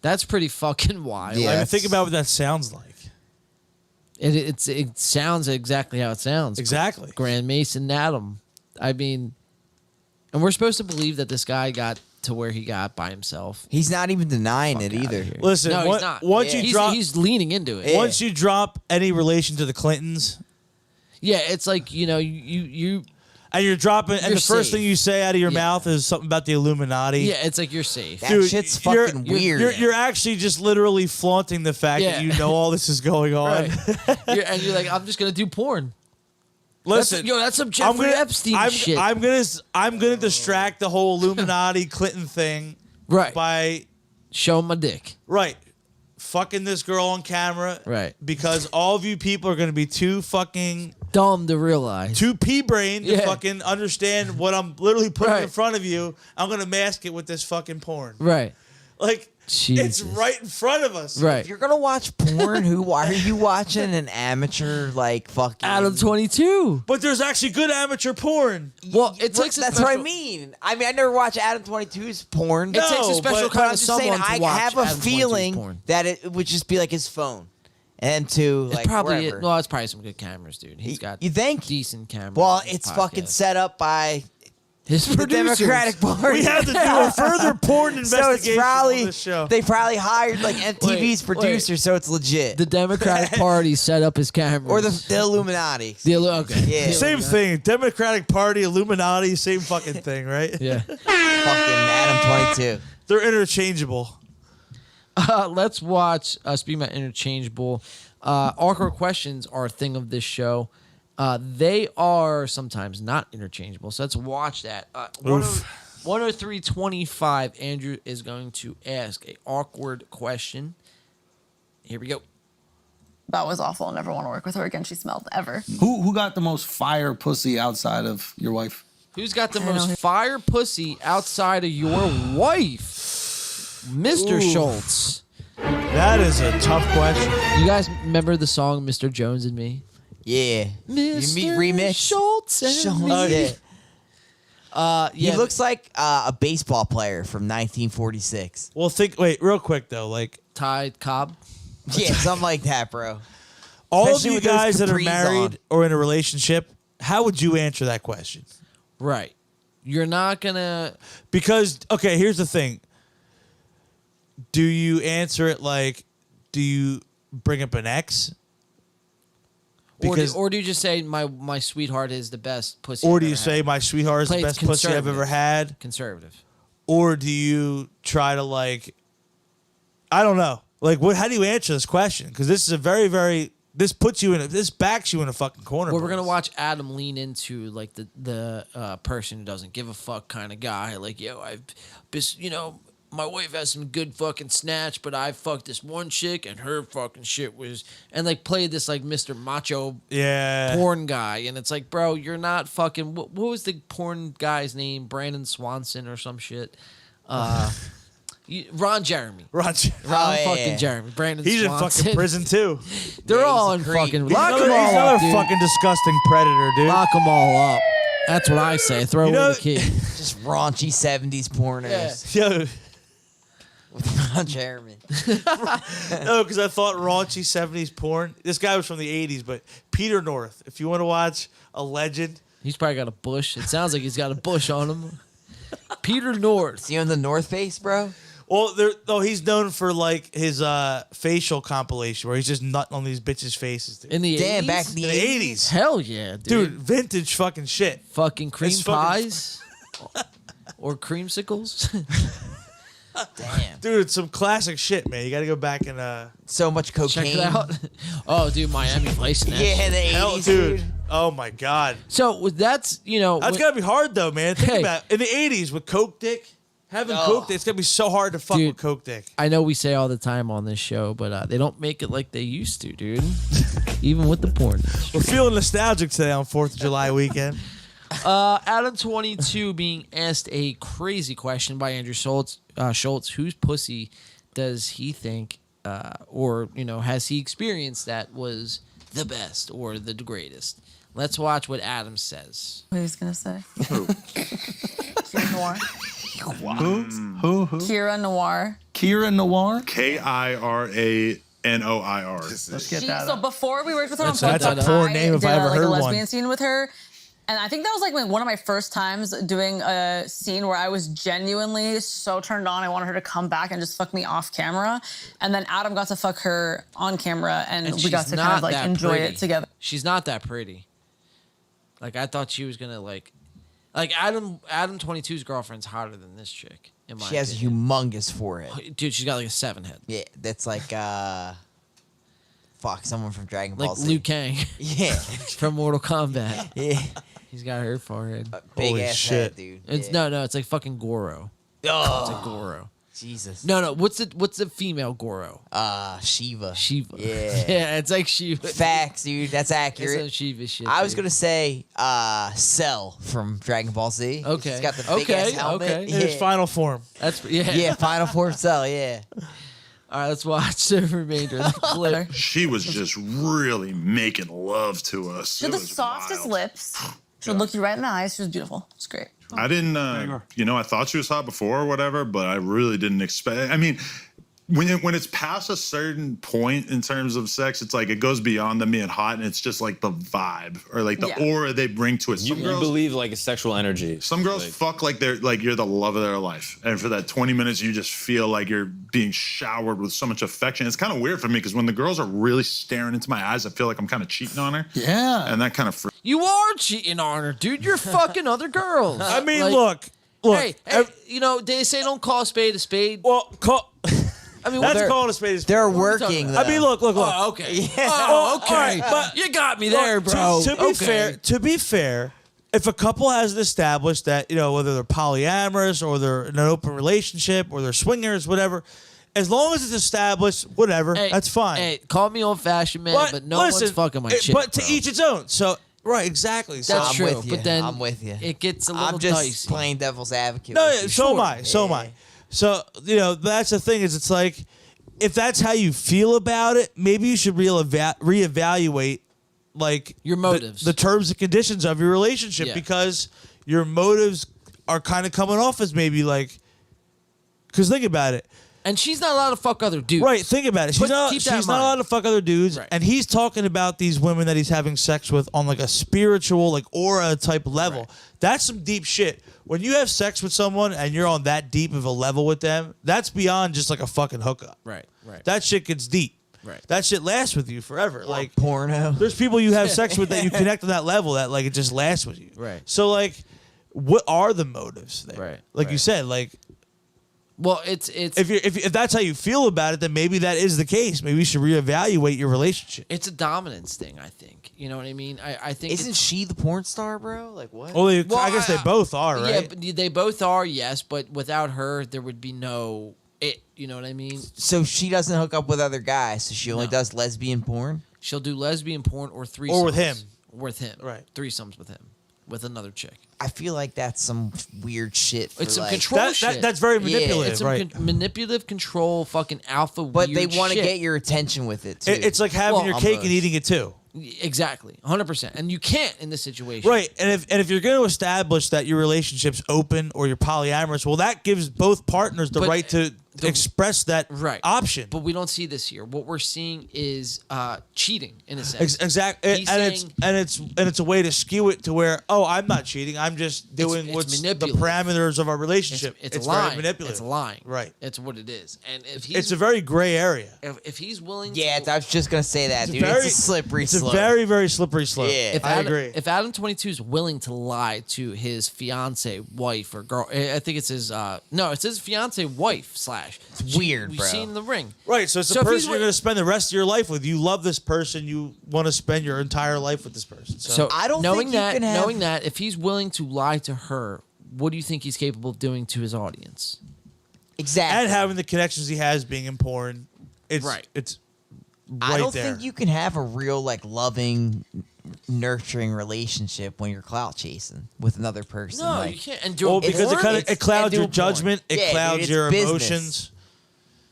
That's pretty fucking wild. Yeah, think about what that sounds like. It sounds exactly how it sounds. Exactly. Grand Mason Adam. I mean, and we're supposed to believe that this guy got to where he got by himself. He's not even denying it either. Listen, No, he's not. once you drop, he's leaning into it. Once you drop any relation to the Clintons, Yeah, it's like, you know, you and you're dropping, and You're the first safe. thing you say out of your mouth is something about the Illuminati. yeah, it's like you're safe. That shit's fucking weird. You're actually just literally flaunting the fact that Yeah. you know all this is going on. Right. And you're like, I'm just gonna do porn. Listen, That's some Jeffrey Epstein shit. I'm gonna distract the whole Illuminati Clinton thing, right? By showing my dick, right? Fucking this girl on camera, right? Because all of you people are gonna be too fucking dumb to realize, too pea-brained to Yeah. fucking understand what I'm literally putting in front of you. I'm gonna mask it with this fucking porn, right? Like. Jesus. It's right in front of us. Right. If you're gonna watch porn, why are you watching an amateur like fucking Adam 22? But there's actually good amateur porn. Well, it takes a That's special, what I mean. I never watch Adam 22's porn. It takes a special kind I'm of just saying, someone to I watch have a Adam 22's feeling porn. that it would just be like his phone, and to It's like probably wherever. well, it's probably some good cameras, dude. He's got You think? decent cameras. Well, on his it's fucking podcast. set up by his the producers. Democratic Party. We have to do a further porn So investigation it's probably on this show. they probably hired like MTV's producer, so it's legit. The Democratic Party set up his cameras, Or the Illuminati. okay, Yeah. Same thing. Democratic Party, Illuminati, same fucking thing, right? Yeah. Fucking Adam 22. They're interchangeable. Let's watch. Speaking about interchangeable, awkward questions are a thing of this show. They are sometimes not interchangeable. So let's watch that. 103.25. Andrew is going to ask a awkward question. Here we go. That was awful. I'll never want to work with her again. She smelled ever. Who got the most fire pussy outside of your wife? Who's got the most fire pussy outside of your wife? Mr. Schultz. That is a tough question. You guys remember the song Mr. Jones and Me? Yeah. Mr. You meet remix. Schultz and Schultz, Me. yeah. Yeah. He looks like a baseball player from 1946. Well, wait, real quick though, like Ty Cobb. Yeah, something like that, bro. all Especially of you with those guys that are capris married on. or in a relationship, how would you answer that question? Right. You're not gonna. Because okay, here's the thing. Do you answer it like, do you bring up an ex? Because Or do you just say my sweetheart is the best pussy? or I've do you ever say had? my sweetheart is the Play it best pussy I've ever conservative. had? Conservative. Or do you try to like, I don't know, like what? How do you answer this question? Because this is a very, very. This puts you in. This backs you in a fucking corner. Well, we're gonna boys. watch Adam lean into like the person who doesn't give a fuck kind of guy. Like, yo, my wife has some good fucking snatch, but I fucked this one chick and her fucking shit was, and like play this like Mr. Macho porn guy, and it's like, bro, you're not fucking. What was the porn guy's name? Brandon Swanson or some shit. Ron Jeremy. Ron fucking Jeremy. Brandon He's Swanson. in fucking prison too. They're all in fucking. He's Lock them another, he's all another up, dude. fucking disgusting predator, dude. Lock them all up. That's what I say. Throw away the key. Just raunchy 70s porners. Yo. With Ron Jeremy. No, because I thought raunchy 70s porn. This guy was from the 80s, but Peter North. If you want to watch a legend. He's probably got a bush. It sounds like he's got a bush on him. Peter North. Is he on the North Face, bro? Well, he's known for like his facial compilation where he's just nutting on these bitches' faces. Dude. In the 80s? back in the 80s. Hell yeah, dude. Dude, vintage fucking shit. Fucking cream It's fucking- pies? Or creamsicles? Damn. Dude, it's some classic shit, man. You got to go back and So much cocaine. Check it out. Oh, dude, Miami Vice. and that Yeah, shit. the 80s, hell, dude. Oh my god. So that's, That's gotta be hard though, man. Think Hey. about it. In the 80s with Coke Dick, having Coke Dick, it's gonna be so hard to fuck Dude. with Coke Dick. I know we say all the time on this show, but they don't make it like they used to, dude. Even with the porn. We're feeling nostalgic today on 4th of July weekend. Adam 22 being asked a crazy question by Andrew Schultz. Whose pussy does he think, or has he experienced that was the best or the greatest? Let's watch what Adam says. Who's gonna say? Kira Noir. Who? Kira Noir. Kira Noir? K-I-R-A-N-O-I-R. Let's get that So up. before we worked with her That's on a Fourth of porn July, name if did I ever like heard a one. lesbian scene with her. And I think that was like one of my first times doing a scene where I was genuinely so turned on. I wanted her to come back and just fuck me off camera. And then Adam got to fuck her on camera, and we got to kind of like enjoy it together. She's not that pretty. Like, I thought she was gonna like Adam 22's girlfriend's hotter than this chick. In my She has a humongous forehead. Dude, she's got like a 7 head. Yeah, that's like someone from Dragon Ball Like Z. Liu Kang. Yeah. From Mortal Kombat. Yeah. He's got her forehead. Big Holy ass shit. head, dude. It's Yeah. no, it's like fucking Goro. Oh. It's like Goro. Jesus. No, what's the female Goro? Shiva. Shiva. Yeah. Yeah, it's like Shiva. Facts, dude. That's accurate. It's some Shiva shit. I was dude. gonna say Cell from Dragon Ball Z. Okay. He's got the big ass helmet. Okay. In his final form. That's yeah. Yeah, Final Form Cell, yeah. All right, let's watch the remainder of the clip. She was just really making love to us. She had the softest lips. She looked you right in the eyes. She was beautiful. It's great. I didn't, I thought she was hot before or whatever, but I really didn't expect. I mean, when it's past a certain point in terms of sex, it's like it goes beyond them being hot, and it's just like the vibe or like the aura they bring to it. You believe like a sexual energy. Some girls fuck like they're like you're the love of their life, and for that 20 minutes, you just feel like you're being showered with so much affection. It's kind of weird for me because when the girls are really staring into my eyes, I feel like I'm kind of cheating on her. Yeah, and that kind of. You are cheating on her, dude. You're fucking other girls. I mean, Like, look. Hey, they say don't call a spade a spade. Well, I mean, that's calling a spade a spade. They're What are you talking working. about? I mean, look. Oh, okay. Yeah. Oh, okay. All right, but you got me there, bro. To be fair, if a couple hasn't established that, whether they're polyamorous or they're in an open relationship or they're swingers, whatever, as long as it's established, whatever, that's fine. Hey, call me old-fashioned, man, but no listen, one's fucking my chick, But to bro. each its own. So, right, exactly. So That's I'm true, with you. but then I'm with you. it gets a little I'm just dicey. playing devil's advocate. No, with you. so am I. So am I. So, that's the thing is it's like, if that's how you feel about it, maybe you should reevaluate like your motives, the terms and conditions of your relationship, because your motives are kind of coming off as maybe like, because think about it. And she's not allowed to fuck other dudes. Right, think about it. She's not allowed to fuck other dudes, and he's talking about these women that he's having sex with on like a spiritual, like aura type level. Right. That's some deep shit. When you have sex with someone and you're on that deep of a level with them, that's beyond just like a fucking hookup. Right. That shit gets deep. Right. That shit lasts with you forever. Like porno. There's people you have sex with that you connect on that level that like it just lasts with you. Right. So like, what are the motives there? Right. Like you said, like. Well, it's if that's how you feel about it, then maybe that is the case. Maybe you should reevaluate your relationship. It's a dominance thing, I think. You know what I mean? I think Isn't she the porn star, bro? Like what? Well, I guess they both are, right? Yeah, but they both are, yes. But without her, there would be no it. You know what I mean? So she doesn't hook up with other guys. So she only does lesbian porn. She'll do lesbian porn or threesomes. Or with him. With him. Right. Threesomes with him. With another chick. I feel like that's some weird shit. For It's some like, control shit. That's very manipulative, it's some right? Manipulative control, fucking alpha. But weird they want to shit. get your attention with it too. It's like having your cake and eating it too. Exactly, 100%, and you can't in this situation, Right, and if you're going to establish that your relationship's open or you're polyamorous, well, that gives both partners the right to express that option. But we don't see this here. What we're seeing is cheating in a sense. Exactly, He's and saying, it's a way to skew it to where I'm not cheating. I'm just doing it's what's the manipulative. parameters of our relationship. It's very lying. manipulative. It's lying. Right. It's what it is. And if he's, It's a very gray area. if he's willing, yeah, I was just gonna say that, dude. very- it's a slippery It's slope. a very, very slippery slope. Yeah. If I Adam, agree. If Adam 22 is willing to lie to his fiance, wife, or girl, I think it's his. No, it's his fiance, wife slash. It's weird, we've bro. seen in the ring. Right, so it's So a if he's person you're going to spend the rest of your life with. You love this person. You want to spend your entire life with this person. So I don't knowing think you that, can have- knowing that, if he's willing to lie to her, what do you think he's capable of doing to his audience? Exactly. and having the connections he has being in porn, it's Right. It's I right don't there. think you can have a real like loving, nurturing relationship when you're clout chasing with another person. No, like, you can't. And do Well, it because it clouds and your doing porn. judgment. It Yeah, dude, clouds it's your business. emotions.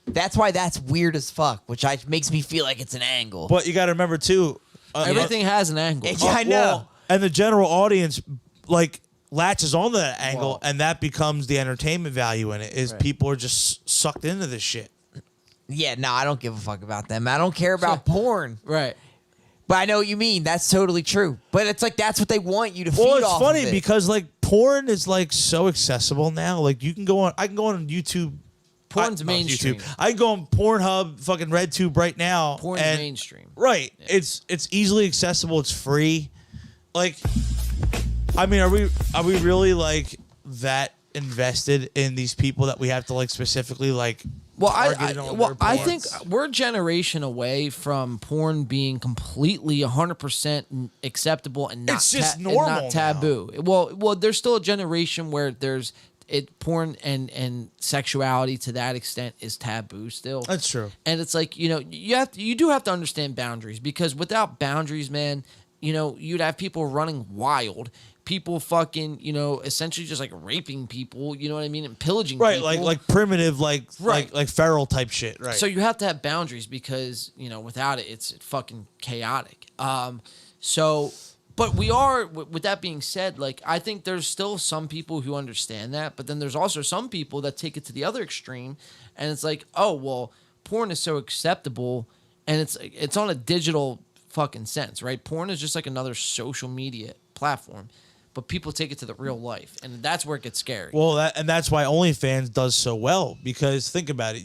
That's why that's weird as fuck, which makes me feel like it's an angle. But you got to remember too. Everything has an angle. Yeah, I know. Well, and the general audience like latches onto that angle, and that becomes the entertainment value in it. Is people are just sucked into this shit. Yeah, no, I don't give a fuck about them. I don't care about porn. Right. But I know what you mean. That's totally true. But it's like that's what they want you to feed Well, it's off funny of it. because like porn is like so accessible now. Like you can go on. I can go on YouTube. Porn's mainstream. YouTube. I can go on Pornhub, fucking RedTube right now. Porn's and, mainstream. Right. Yeah. It's easily accessible. It's free. Like, I mean, are we really like that invested in these people that we have to like specifically like? Well, I think we're a generation away from porn being completely 100% acceptable and not It's just normal and not taboo. Well, there's still a generation where there's porn and sexuality to that extent is taboo still. That's true. And it's like, you do have to understand boundaries, because without boundaries, man, you'd have people running wild. People fucking, essentially just like raping people, you know what I mean, and pillaging Right, people. like primitive, like feral type shit, right? So you have to have boundaries, because without it, it's fucking chaotic. But we are. With that being said, like I think there's still some people who understand that, but then there's also some people that take it to the other extreme, and it's like, oh well, porn is so acceptable, and it's on a digital fucking sense, right? Porn is just like another social media platform. But people take it to the real life, and that's where it gets scary. Well, that's why OnlyFans does so well, because think about it.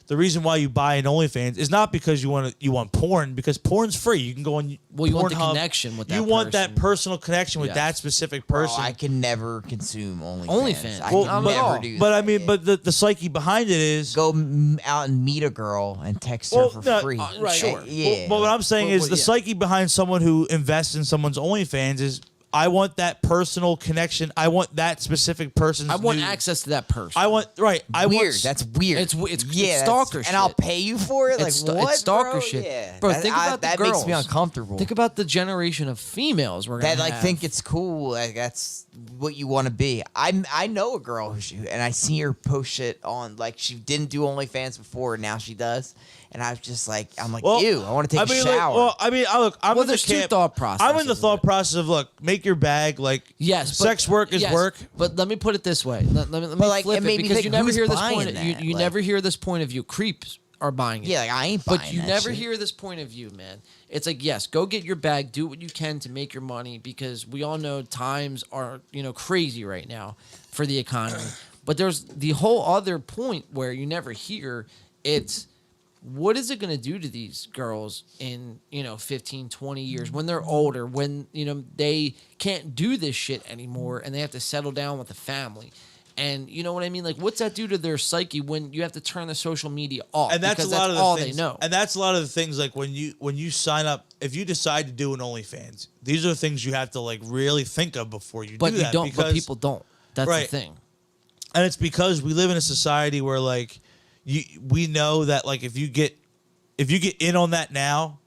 The reason why you buy an OnlyFans is not because you want porn, because porn's free. You can go on. Well, you want the Pornhub. connection with that. You want that personal connection with Yes. that specific person. I can never consume OnlyFans. OnlyFans. I Well, can but- never do that. But I mean, but the psyche behind it is Go out and meet a girl and text her for no, free. right? Sure. Yeah. But what I'm saying is the yeah. psyche behind someone who invests in someone's OnlyFans is, I want that personal connection. I want that specific person's. I want nude. access to that person. I want I weird. want. That's weird. It's yeah, stalker shit. and I'll pay you for it. Like It's what? it's stalker bro? shit. Yeah. Bro, that, think about the that girls. makes me uncomfortable. Think about the generation of females we're gonna That like have. think it's cool. Like that's what you want to be. I know a girl and I see her post shit on, like, she didn't do OnlyFans before, and now she does. And I was just like, ew, I want to take a shower. I'm in the there's two camp. thought processes. I'm in the thought process of, look, make your bag. Like, Yes, sex work is work. But let me put it this way. Let me like, flip it it, made me because think, you never who's hear this buying point. that? You Like- never hear this point of view. Creeps are buying it. Yeah, like, I ain't buying But you that never shit. hear this point of view, man. It's like, yes, go get your bag, do what you can to make your money, because we all know times are crazy right now for the economy. But there's the whole other point where you never hear. It's, what is it going to do to these girls in 15, 20 years when they're older, when they can't do this shit anymore and they have to settle down with a family? And you know what I mean? Like, what's that do to their psyche when you have to turn the social media off? And that's because a lot of the all things, they know. And that's a lot of the things, like when you sign up, if you decide to do an OnlyFans, these are the things you have to like really think of before you But do you that. don't. Because, But people don't. That's Right. the thing. And it's because we live in a society where like we know that like if you get in on that now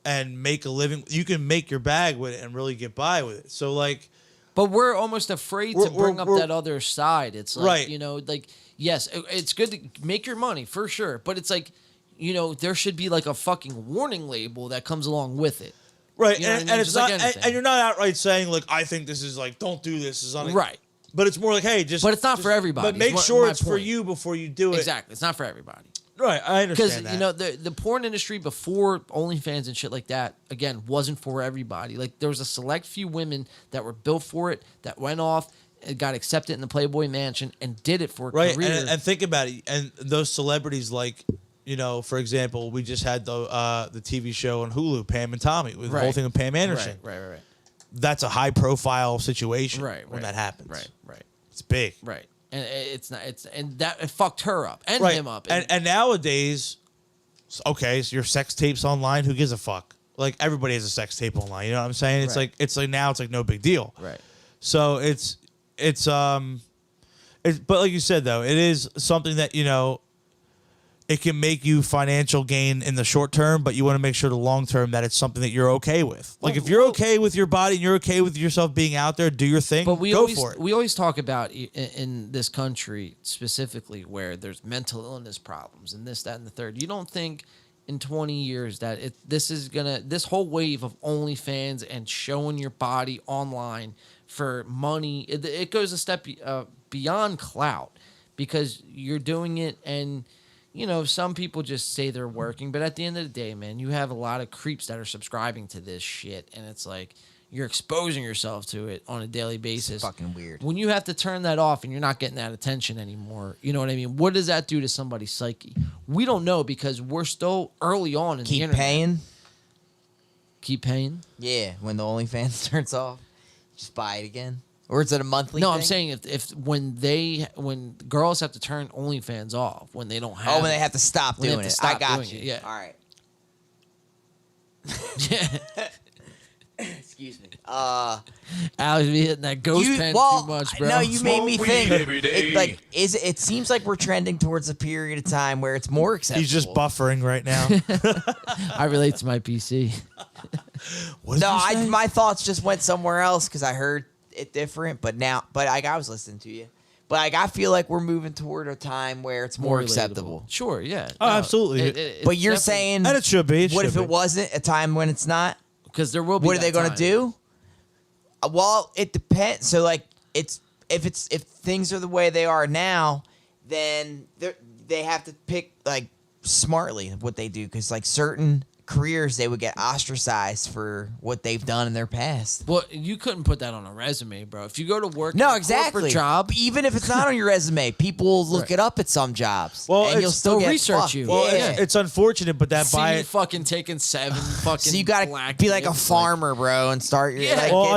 and make a living, you can make your bag with it and really get by with it. So like, but we're almost afraid to bring up that other side. It's like, Right. like, yes, it's good to make your money for sure, but it's like, there should be like a fucking warning label that comes along with it. right, You know what I and mean? it's Just like not, anything. and you're not outright saying like, I think this is like, don't do this. Is Right. But it's more like, hey, just. But it's not for everybody, But make is sure my it's for point. you before you do it. Exactly. It's not for everybody. Right, I understand Because that. the porn industry before OnlyFans and shit like that, again, wasn't for everybody. Like, there was a select few women that were built for it, that went off and got accepted in the Playboy Mansion and did it for a Right, career. and think about it. And those celebrities, like, for example, we just had the TV show on Hulu, Pam and Tommy, with the whole thing with Pam Anderson. Right. That's a high profile situation Right, when that happens. Right. It's big. Right. And and that it fucked her up and Right. him up. And nowadays, okay, so your sex tapes online, who gives a fuck? Like, everybody has a sex tape online. You know what I'm saying? It's Right. like now it's like no big deal. Right. So it's but like you said though, it is something that it can make you financial gain in the short term, but you want to make sure the long term that it's something that you're okay with. Like, if you're okay with your body and you're okay with yourself being out there, do your thing. But go for it. We always talk about in this country specifically where there's mental illness problems and this, that, and the third. You don't think in 20 years that this whole wave of OnlyFans and showing your body online for money, it goes a step beyond clout, because you're doing it and some people just say they're working, but at the end of the day, man, you have a lot of creeps that are subscribing to this shit, and it's like you're exposing yourself to it on a daily basis. It's fucking weird. When you have to turn that off and you're not getting that attention anymore, you know what I mean? What does that do to somebody's psyche? We don't know because we're still early on in the internet. Keep paying? Yeah, when the OnlyFans turns off, just buy it again. Or is it a monthly thing? I'm saying if when girls have to turn OnlyFans off, when they don't have when they have to stop doing it. I got you. Yeah. All right. Excuse me. Alex be hitting that ghost pen too much, bro. No, you made me think. It seems like we're trending towards a period of time where it's more acceptable. He's just buffering right now. I relate to my PC. My thoughts just went somewhere else because I heard it different. But I was listening to you. But I feel like we're moving toward a time where it's more acceptable. Sure, yeah. Oh, absolutely. But you're saying, and it should be. What if it wasn't a time when it's not? Because there will be. What are they going to do? Well, it depends. So, like, if things are the way they are now, then they have to pick like smartly what they do. Because like certain careers, they would get ostracized for what they've done in their past. Well, you couldn't put that on a resume, bro. If you go to work, no, a exactly. corporate job, even if it's not on your resume, people will look it up at some jobs. Well, and you'll still get research fucked. you. Well, Yeah. it's unfortunate, but that see you fucking taking 7 fucking. So you gotta be like a farmer, bro, and start your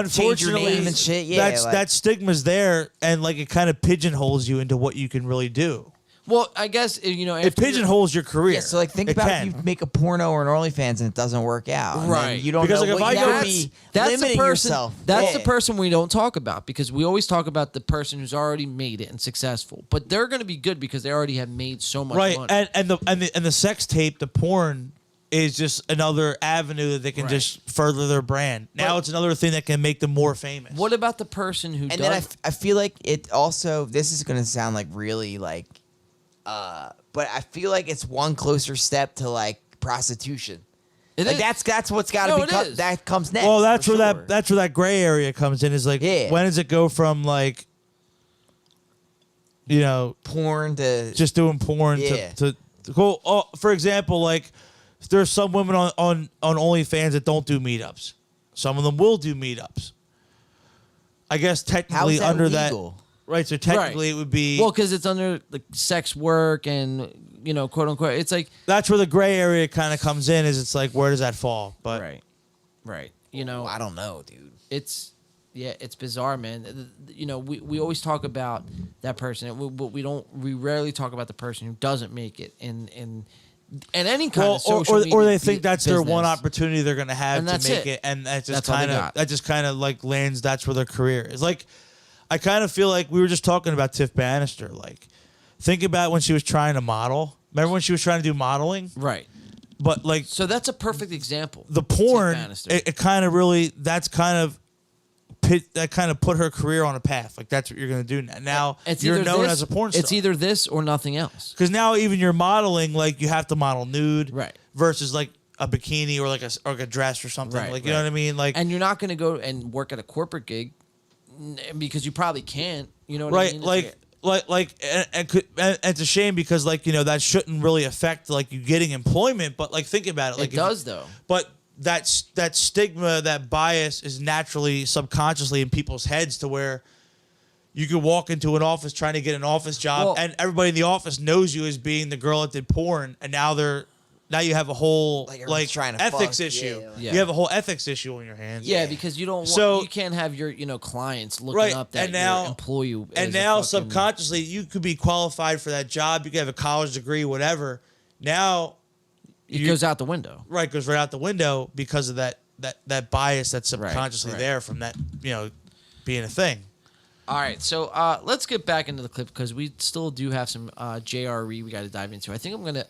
change your name and shit. Yeah, that stigma's there, and like it kind of pigeonholes you into what you can really do. Well, I guess it pigeonholes your career. Yeah, so like think about if you make a porno or an OnlyFans and it doesn't work out. And right. then you don't know what you gotta be limiting yourself. That's the person we don't talk about because we always talk about the person who's already made it and successful. But they're going to be good because they already have made so much money. Right, and the sex tape, the porn is just another avenue that they can just further their brand. Now it's another thing that can make them more famous. What about the person who? And then I feel like it also. This is going to sound like really like. But I feel like it's one closer step to like prostitution. That's what's got to be that comes next. Well, that's where that gray area comes in. Is like when does it go from like porn to just doing porn to go? Oh, for example, like there's some women on OnlyFans that don't do meetups. Some of them will do meetups. I guess technically under legal? that. Right, so technically it would be... Well, because it's under like sex work and, quote unquote, it's like... That's where the gray area kind of comes in, is it's like, where does that fall? But Right. I don't know, dude. It's bizarre, man. We always talk about that person, but we rarely talk about the person who doesn't make it in any kind of social media. Or they think that's their one opportunity they're going to have to make it, and that just kind of like lands, that's where their career is. Like... I kind of feel like we were just talking about Tiff Bannister. Like, think about when she was trying to model. Remember when she was trying to do modeling? Right. But like, so that's a perfect example. The porn, it kind of really, that kind of put her career on a path. Like that's what you're going to do now. You're known as a porn star. It's either this or nothing else. Because now even your modeling, like you have to model nude, right? Versus like a bikini or like a dress or something. Right, like you know what I mean? Like, and you're not going to go and work at a corporate gig. Because you probably can't, you know what I mean? And it's a shame because that shouldn't really affect like you getting employment, but like think about it. Like it does though. But that stigma, that bias is naturally subconsciously in people's heads to where you could walk into an office trying to get an office job and everybody in the office knows you as being the girl that did porn, and now you have a whole ethics issue. Yeah. You have a whole ethics issue on your hands. Yeah, because you don't want, you can't have your clients looking up that your employee. And now subconsciously you could be qualified for that job. You could have a college degree, whatever. Now it goes out the window. Right, goes right out the window because of that bias that's subconsciously there from that being a thing. All right, so let's get back into the clip because we still do have some JRE we got to dive into. I think I'm gonna.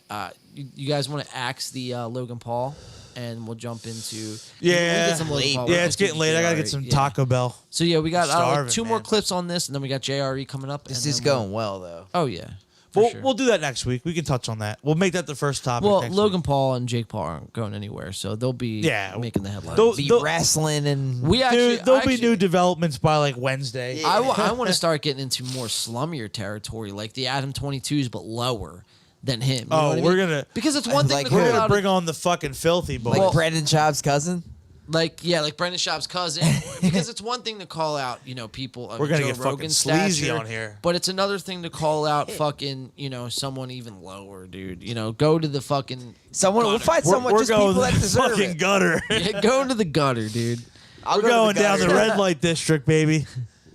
You guys want to axe the Logan Paul, and we'll jump into. It's getting late. I gotta get some Taco Bell. So we got two more clips on this, and then we got JRE coming up. This is going well though. Oh yeah. We'll do that next week. We can touch on that. We'll make that the first topic. Well, next Logan week. Paul and Jake Paul aren't going anywhere, so they'll be making the headlines. They'll be wrestling and there'll be new developments by like Wednesday. Yeah. I want to start getting into more slummier territory, like the Adam 22s, but lower. than him. You know what I we're mean? gonna because it's one thing like to call we're gonna out bring on the fucking filthy boy. Like Brandon Schaub's cousin. like Brendan Schaub's cousin. Because it's one thing to call out, people. We're gonna Joe get fucking Rogan's sleazy stature, on here. but it's another thing to call out fucking someone even lower, dude. Go to the fucking We'll find someone just going people to that the deserve fucking it. gutter. yeah, go to the gutter, dude. We're going down the red light district, baby.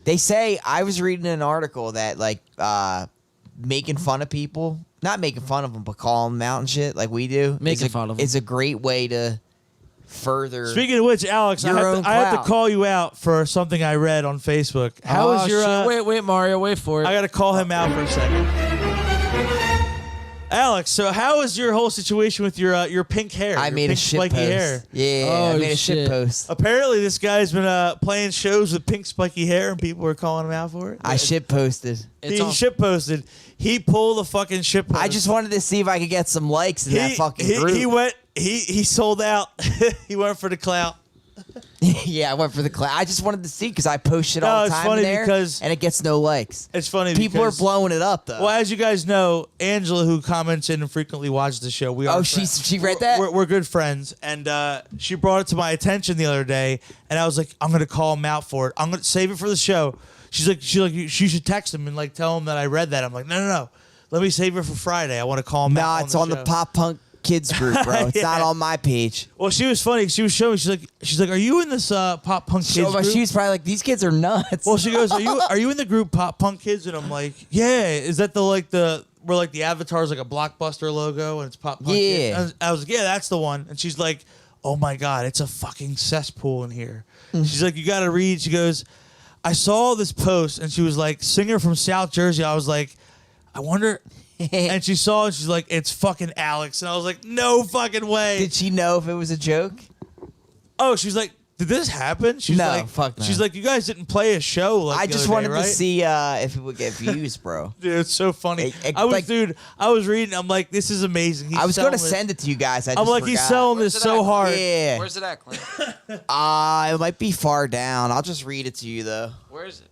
They say I was reading an article that making fun of people, not making fun of them, but calling them out and shit like we do, Making fun of them is a great way to further. Speaking of which, Alex, I have to call you out for something I read on Facebook. How was your? shit. Wait, Mario, wait for it. I got to call him out for a second. Alex, so how is your whole situation with your pink hair? I your made a pink shit spiky post. hair. Yeah, I made a shit post. Apparently, this guy's been playing shows with pink spiky hair, and people are calling him out for it. I shit posted. He shit posted. He pulled a fucking shit post. I just wanted to see if I could get some likes in that fucking group. He went. He sold out. He went for the clout. Yeah, I went for the clout. I just wanted to see because I post shit all the time funny there, because and it gets no likes. It's funny. People are because, blowing it up though. Well, as you guys know, Angela, who comments in and frequently watches the show, we are. Oh, she read that. We're good friends, and she brought it to my attention the other day, and I was like, I'm gonna call him out for it. I'm gonna save it for the show. She's like, you should text him and tell him that I read that. I'm like, no. Let me save it for Friday. I want to call him out. Nah, it's on the Pop Punk Kids group, bro. It's not on my page. Well, she was funny. She was showing me. She's like, are you in this Pop Punk Kids group? She was probably like, these kids are nuts. Well, she goes, are you in the group Pop Punk Kids? And I'm like, yeah. Is that where the avatar is like a Blockbuster logo and it's Pop Punk Yeah. Kids? I was like, yeah, that's the one. And she's like, oh my God, it's a fucking cesspool in here. She's like, you got to read. She goes, I saw this post, and she was like, singer from South Jersey. I was like, I wonder. And she saw it. She's like, it's fucking Alex. And I was like, no fucking way. Did she know if it was a joke? Oh, she's like, did this happen? She's No, like, fuck no. She's like, you guys didn't play a show. I the just other wanted day, right? to see if it would get views, bro. Dude, it's so funny. I was reading. I'm like, this is amazing. He's I was going to selling send it to you guys. I'm like, he's selling this so hard. Yeah. Where's it at, Clint? It might be far down. I'll just read it to you, though. Where is it?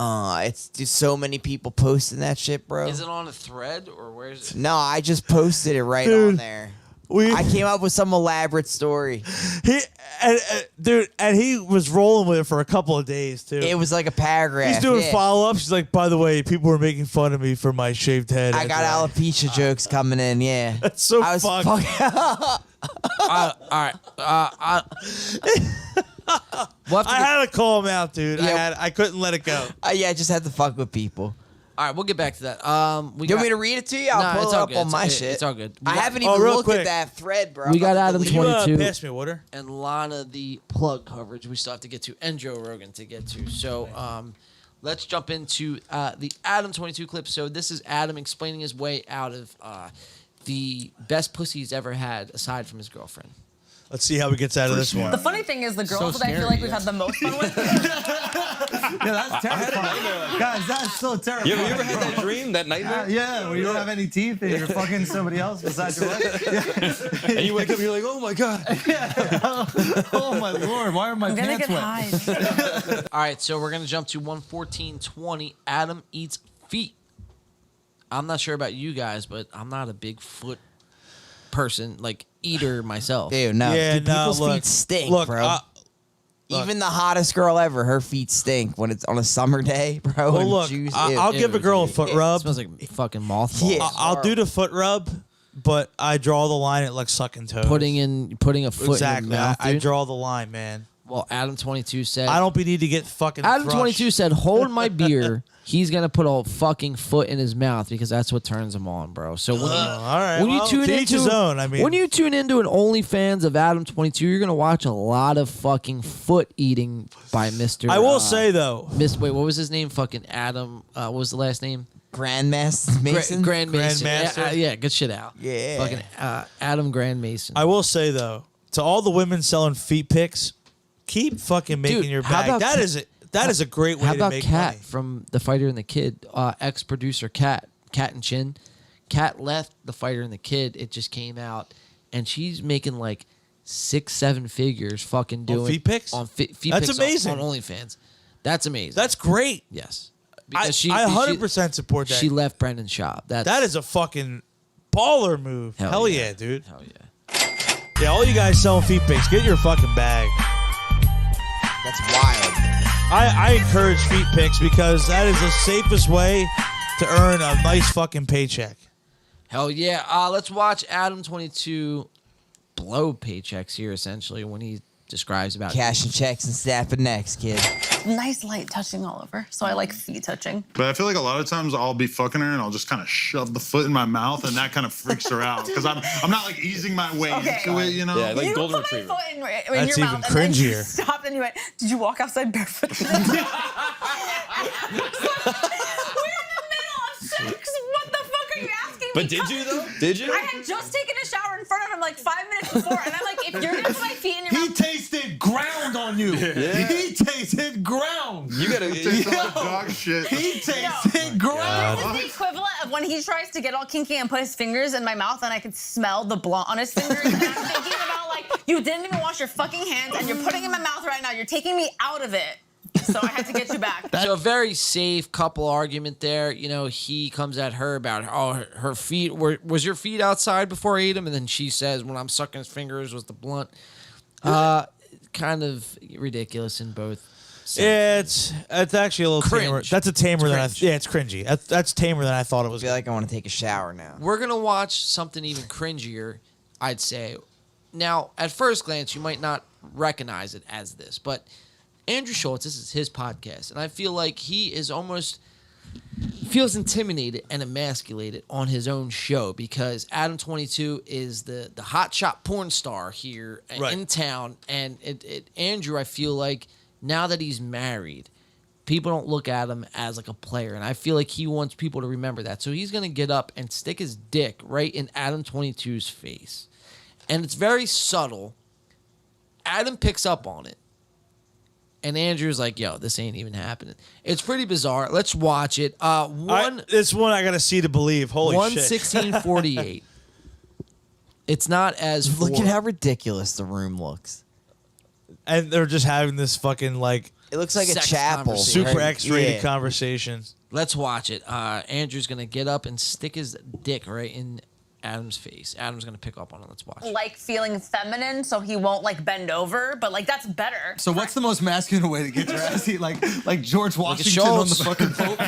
It's just so many people posting that shit, bro. Is it on a thread or where is it? No, I just posted it right Dude, on there. I came up with some elaborate story. And he was rolling with it for a couple of days too. It was like a paragraph. He's doing yeah. follow-ups. He's like, by the way, people were making fun of me for my shaved head. I got alopecia jokes coming in. Yeah, That's so I was fucked. All right. I had to call him out, dude. Yeah. I couldn't let it go. Yeah, I just had to fuck with people. All right, we'll get back to that. You want me to read it to you? I'll pull it's it all up good. on my shit. It's all good. I haven't even real looked quick. at that thread, bro. We got I'm Adam about to delete it. 22. Pass me water. And a lot of the plug coverage we still have to get to, and Joe Rogan to get to. So let's jump into the Adam 22 clip. So this is Adam explaining his way out of the best pussy he's ever had, aside from his girlfriend. Let's see how he gets out of this one. The funny thing is, the girls So that I feel scary, like we've had the most fun with. Yeah, that's terrifying. Guys, that's so terrifying. You ever had that dream, that nightmare? Yeah, where you don't have any teeth and you're fucking somebody else besides your wife. And you wake up and you're like, oh my God. Oh my Lord, why are my I'm gonna pants get wet? high. All right, so we're going to jump to 114.20. Adam eats feet. I'm not sure about you guys, but I'm not a big foot person, like eater myself. Dude, no. Yeah, Dude, no, people's look, feet stink, look, bro. Even the hottest girl ever, her feet stink when it's on a summer day, bro. Well, and look, juice- I'll ew. give a girl a foot rub. It smells like fucking mothballs. Yeah. I'll do the foot rub, but I draw the line at like sucking toes. Putting a foot exactly. in your mouth, I dude. draw the line, man. Well, Adam 22 said. I don't need to get fucking. Adam thrushed. 22 said, "Hold my beer." He's gonna put a fucking foot in his mouth because that's what turns him on, bro. So when all right, when well, you tune to each into his own, I mean. when you tune into an OnlyFans of Adam 22, you're gonna watch a lot of fucking foot eating by Mr. I will say though, wait, what was his name? Fucking Adam. What was the last name? Grandmaster Mason. Grand Mason. Grandmaster? Yeah, good shit out. Yeah. Fucking Adam Grand Mason. I will say though, to all the women selling feet pics, keep fucking making Dude, your how bag. about That is a great way How to about make Kat money. from The Fighter and the Kid? Ex-producer Kat and Chin. Kat left The Fighter and the Kid. It just came out, and she's making like 6-7 figures fucking doing feet pics? on feet That's pics amazing. on OnlyFans. That's amazing. That's great. Yes. Because I 100% support that. She left Brendan Schaub. That is a fucking baller move. Hell yeah, dude. Hell yeah. Yeah, all you guys selling feet pics, get your fucking bag. That's wild. I encourage feet pics because that is the safest way to earn a nice fucking paycheck. Hell yeah. Let's watch Adam 22 blow paychecks here, essentially, when he describes about cashing checks and snapping necks, kid. Nice light touching all over. So I like feet touching. But I feel like a lot of times I'll be fucking her and I'll just kind of shove the foot in my mouth and that kind of freaks her out because I'm not like easing my way into it, you know? Yeah, like You golden put my retriever. foot in That's your even mouth and then you cringier. stopped and you went, did you walk outside barefoot? We're in the middle of sex. What the fuck are you asking me? But did you though? Did you? I had just taken a shower in front of him like 5 minutes before, and I'm like, if you're gonna put my feet in your He mouth, tasted ground on you. Yeah. He tasted ground. You gotta. Dog shit. He tasted ground. this is the equivalent of when he tries to get all kinky and put his fingers in my mouth, and I could smell the blunt on his fingers. And I'm thinking about like, you didn't even wash your fucking hands, and you're putting it in my mouth right now. You're taking me out of it. So I had to get you back. So a very safe couple argument there. You know, he comes at her about, her feet, was your feet outside before I ate them? And then she says, when I'm sucking his fingers was the blunt. Kind of ridiculous in both senses. Yeah, it's actually a little Cringe. tamer. That's a tamer than Cringe. it's cringy. That's tamer than I thought it was. I feel like I want to take a shower now. We're going to watch something even cringier, I'd say. Now, at first glance, you might not recognize it as this, but Andrew Schultz, this is his podcast, and I feel like he is almost feels intimidated and emasculated on his own show because Adam 22 is the hotshot porn star here in town, and Andrew, I feel like now that he's married, people don't look at him as like a player, and I feel like he wants people to remember that. So he's gonna get up and stick his dick right in Adam 22's face, and it's very subtle. Adam picks up on it. And Andrew's like, yo, this ain't even happening. It's pretty bizarre. Let's watch it. This one I got to see to believe. Holy shit. 1:16:48. It's not as... Look at how ridiculous the room looks. And they're just having this fucking, like... It looks like a sex chapel. conversation. Super X-rated Yeah. conversation. Let's watch it. Andrew's going to get up and stick his dick right in Adam's face. Adam's going to pick up on it. Let's watch. like feeling feminine, so he won't like bend over, but like that's better. So what's the most masculine way to get your ass eat? Like George Washington on the fucking Pope?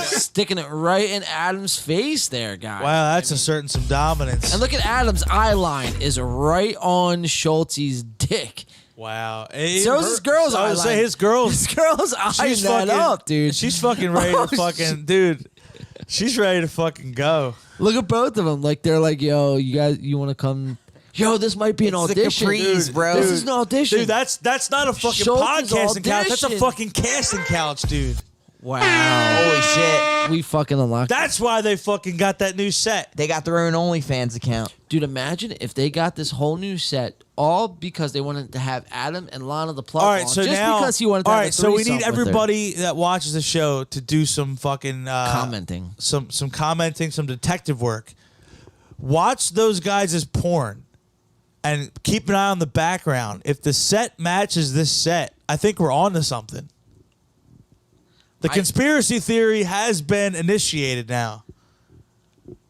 Sticking it right in Adam's face there, guys. Wow, that's asserting some dominance. And look at Adam's eye line is right on Schultz's dick. Wow. So is his girl's eye line. His girl's eyeing that up, dude. She's fucking ready to fucking, dude. She's ready to fucking go. Look at both of them. Like they're like, yo, you guys, you want to come? Yo, this might be an audition, Capris, bro. This is an audition, Dude, that's not a fucking Schultz's podcasting couch. That's a audition. fucking casting couch, dude. Wow. Holy shit. We fucking unlocked. That's why they fucking got that new set. They got their own OnlyFans account. Dude, imagine if they got this whole new set all because they wanted to have Adam and Lana the plug All right, on, so just now, because he wanted to all have right, a so we threesome need with her. everybody that watches the show to do some fucking Commenting. some commenting, some detective work. Watch those guys as porn, and keep an eye on the background. If the set matches this set, I think we're on to something. The conspiracy theory has been initiated now.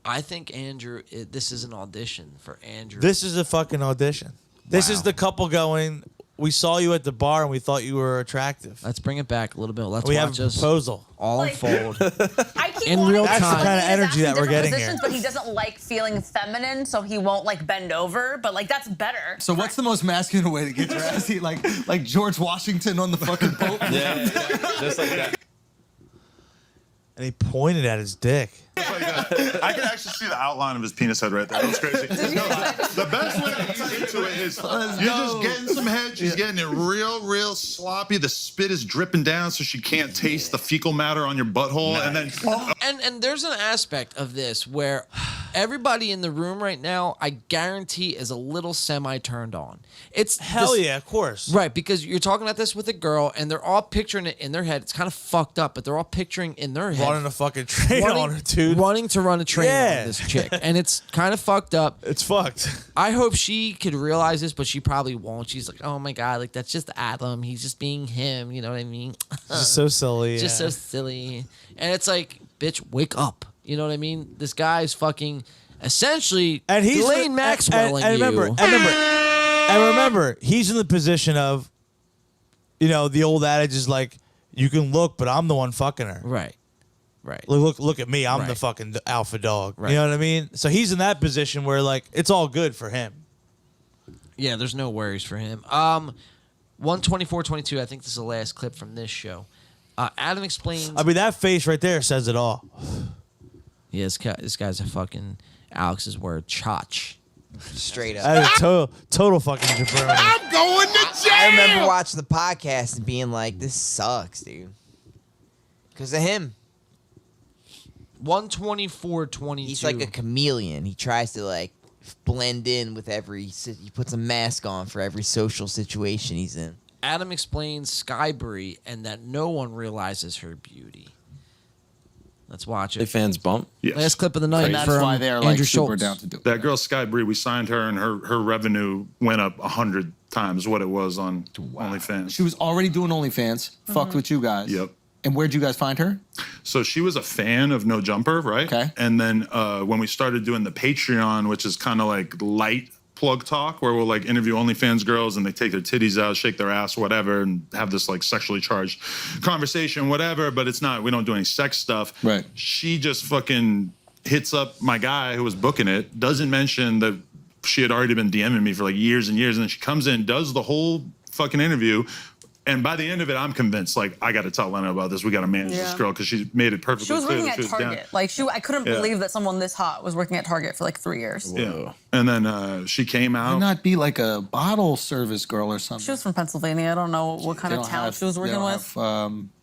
I think Andrew, this is an audition for Andrew. This is a fucking audition. This is the couple going, we saw you at the bar and we thought you were attractive. Let's bring it back a little bit. Let's we watch have a this proposal. all unfold. I keep In wanting real to time. tell That's the him kind of he is energy asking that we're different getting here. positions, but he doesn't like feeling feminine, so he won't like bend over. But like that's better. So what's the most masculine way to get your ass eat? Like George Washington on the fucking Pope? Yeah, just like that. And he pointed at his dick. I can actually see the outline of his penis head right there. That was crazy. No, the best way to get into it is you're just getting some head. She's getting it real sloppy. The spit is dripping down so she can't taste the fecal matter on your butthole. And then and there's an aspect of this where everybody in the room right now, I guarantee, is a little semi-turned on. It's Hell yeah, of course. Right, because you're talking about this with a girl, and they're all picturing it in their head. It's kind of fucked up, but they're all picturing in their head. Running a fucking train on her, dude. Wanting to run a train on this chick. And it's kind of fucked up. It's fucked. I hope she could realize this, but she probably won't. She's like, oh my God, like that's just Adam. He's just being him. You know what I mean? Just so silly. Just so silly. And it's like, bitch, wake up. You know what I mean? This guy's fucking essentially and he's Ghislaine Maxwell and remember, he's in the position of, you know, the old adage is like, you can look, but I'm the one fucking her. Right. Right. Look at me. I'm the fucking alpha dog. Right. You know what I mean? So he's in that position where like it's all good for him. Yeah, there's no worries for him. 124-22, I think this is the last clip from this show. Adam explains. I mean, that face right there says it all. Yeah, this guy's a fucking Alex's word, chotch. Straight up. That is total fucking jabroni. I'm going to jail. I remember watching the podcast and being like, this sucks, dude. Because of him. 124-22. He's like a chameleon. He tries to like blend in with he puts a mask on for every social situation he's in. Adam explains Skybree and that no one realizes her beauty. Let's watch it. They fans bump. Yes. Last clip of the night. And that's from why they're Andrew like Schultz. super down to do it. That girl Sky Bree, we signed her, and her revenue went up 100 times what it was on OnlyFans. She was already doing OnlyFans, fucked with you guys. Yep. And where'd you guys find her? So she was a fan of No Jumper, right? Okay. And then when we started doing the Patreon, which is kind of like light plug talk, where we'll like interview OnlyFans girls and they take their titties out, shake their ass, whatever, and have this like sexually charged conversation, whatever. But it's not, we don't do any sex stuff. Right. She just fucking hits up my guy who was booking it, doesn't mention that she had already been DMing me for like years and years. And then she comes in, does the whole fucking interview. And by the end of it, I'm convinced, like, I got to tell Lena about this. We got to manage this girl because she made it perfectly She was clear working that at she was down. Target. Like I couldn't believe that someone this hot was working at Target for like 3 years. Yeah. And then she came out. Why not be like a bottle service girl or something? She was from Pennsylvania. I don't know what kind of town she was working with.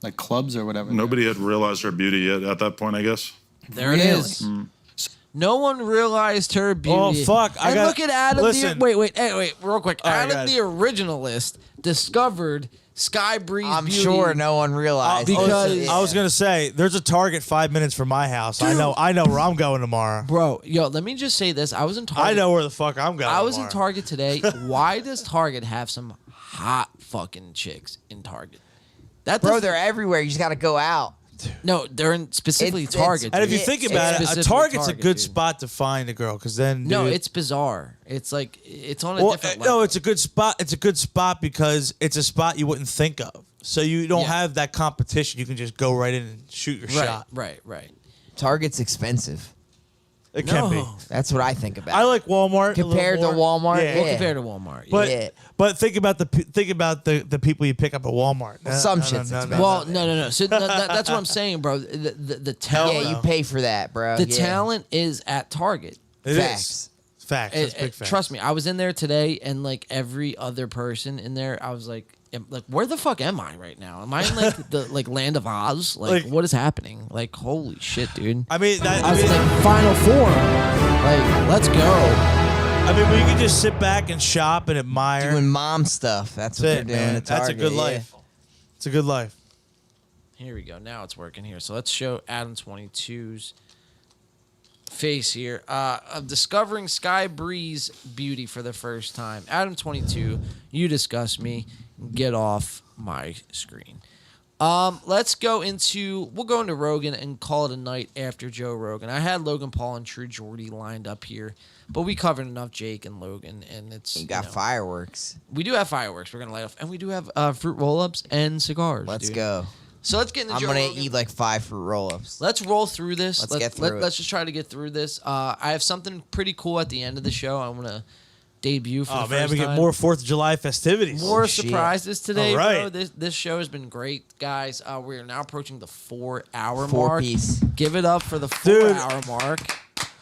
Like clubs or whatever. Nobody had realized her beauty yet at that point, I guess. There it is. No one realized her beauty. Oh, fuck. And look at Adam. Wait, real quick. Adam, the originalist, discovered Skybree's I'm beauty. sure no one realized. Because I was gonna say there's a Target 5 minutes from my house. Dude. I know where I'm going tomorrow. Bro, yo, let me just say this. I was in Target. I know where the fuck I'm going. I was in Target today. Why does Target have some hot fucking chicks in Target? Bro, they're everywhere. You just got to go out. No, they're in specifically It's- Target. And if you think about it, a Specifically Target's a Target, good dude. spot to find a girl because then No, dude, it's bizarre. It's like it's on a different level. no, it's a good spot. It's a good spot because it's a spot you wouldn't think of. So you don't have that competition. You can just go right in and shoot your shot. Right. Target's expensive. It can be. That's what I think about. I like Walmart compared a to little more. Walmart. Yeah. Yeah. Well, compared to Walmart. But think about the people you pick up at Walmart. Some shit's expensive. Well, no. So that's what I'm saying, bro. The talent. Yeah, you pay for that, bro. The Yeah. talent is at Target. It Facts. is. Facts. That's big facts. Trust me, I was in there today, and like every other person in there, I was like, where the fuck am I right now? Am I in like the land of Oz? Like what is happening? Like, holy shit, dude. I mean, I was like Final Form. Like, let's go. I mean, we can just sit back and shop and admire. Doing mom stuff. That's what they're doing at Target. That's a good life. It's a good life. Here we go. Now it's working here. So let's show Adam 22's face here of discovering Skybree's beauty for the first time. Adam 22, you disgust me. Get off my screen. Let's go into we'll go into Rogan and call it a night after Joe Rogan. I had Logan Paul and True Jordy lined up here, but we covered enough Jake and Logan, and it's You got fireworks. we do have fireworks. We're gonna light off, and we do have fruit roll-ups and cigars. Let's dude. go. So let's get into I'm Joe gonna Rogan. eat like 5 fruit roll-ups. Let's roll through this. Let's get through it. Let's just try to get through this. I have something pretty cool at the end of the show. I want to debut for the Oh man, first we get time. more 4th of July festivities. More shit. surprises today, All right. bro. This show has been great, guys. We are now approaching the 4-hour Four mark. piece. Give it up for the Dude. 4-hour mark.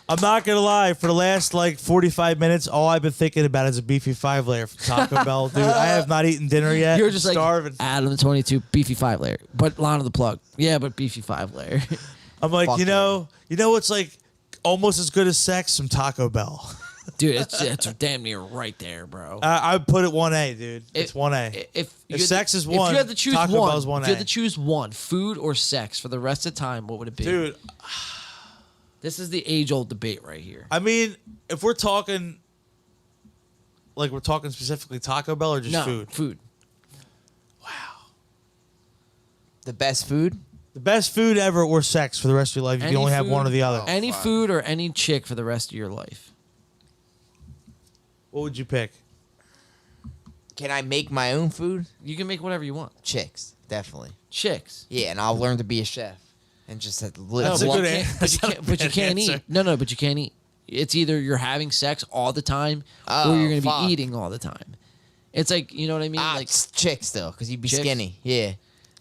I'm not gonna lie. For the last like 45 minutes, all I've been thinking about is a beefy 5-layer from Taco Bell, dude. I have not eaten dinner yet. You're just I'm like starving. Adam 22 beefy 5-layer, but line of the plug. Yeah, but beefy 5-layer. I'm like, Fuck you know what's like almost as good as sex, some Taco Bell. Dude, it's damn near right there, bro. I would put it 1A, dude. It's 1A. If sex is one, if you had to choose Taco Bell's 1A. If you had to choose one, food or sex for the rest of the time, what would it be? Dude, this is the age-old debate right here. I mean, if we're talking, like we're talking specifically Taco Bell or just food? Food. The best food? The best food ever or sex for the rest of your life. You can only have one or the other. Any food or any chick for the rest of your life. What would you pick? Can I make my own food? You can make whatever you want. Chicks, definitely. Chicks. Yeah, and I'll learn to be a chef and just live. That's a good answer. But you can't eat. No, but you can't eat. It's either you're having sex all the time or you're going to be eating all the time. It's like, you know what I mean? Like chicks though, because you'd be Chicks? skinny. Yeah.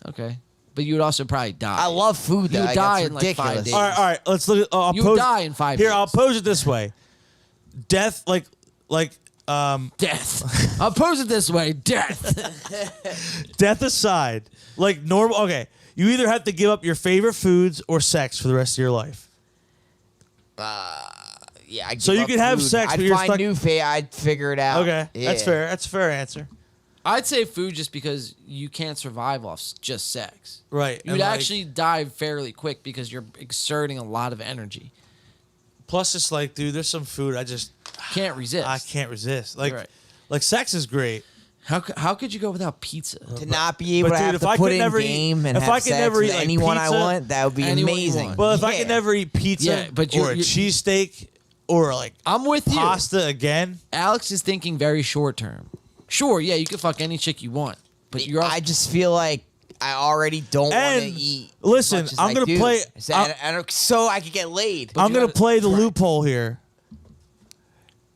Okay. But you would also probably die. I love food though. You would die in like 5 days. All right. Let's look at. I'll You pose, die in 5 Here, days. I'll pose it this way: death, death. I'll pose it this way: death. death aside, like normal. Okay, you either have to give up your favorite foods or sex for the rest of your life. Yeah. So you could have sex, I'd but you're find stuck. new I'd figure it out. Okay, Yeah. that's fair. That's a fair answer. I'd say food just because you can't survive off just sex. Right. You'd and, like, actually die fairly quick because you're exerting a lot of energy. Plus, it's like, dude, there's some food I just Can't resist. I can't resist. Like, You're right. like sex is great. How could you go without pizza? To not be able But to dude, have if to I put could in never eat- game and if have I could sex never with eat, like, anyone I pizza- want, that would be Anyone you amazing. want. Well, if I Yeah. could never eat pizza Yeah, but or a cheesesteak or like I'm with you. pasta again. Alex is thinking very short term. Sure, yeah, you can fuck any chick you want, but you're I just feel like I already don't want to And eat. listen, as much as I'm I gonna do. play- So I could get laid. I'm gonna play the loophole here.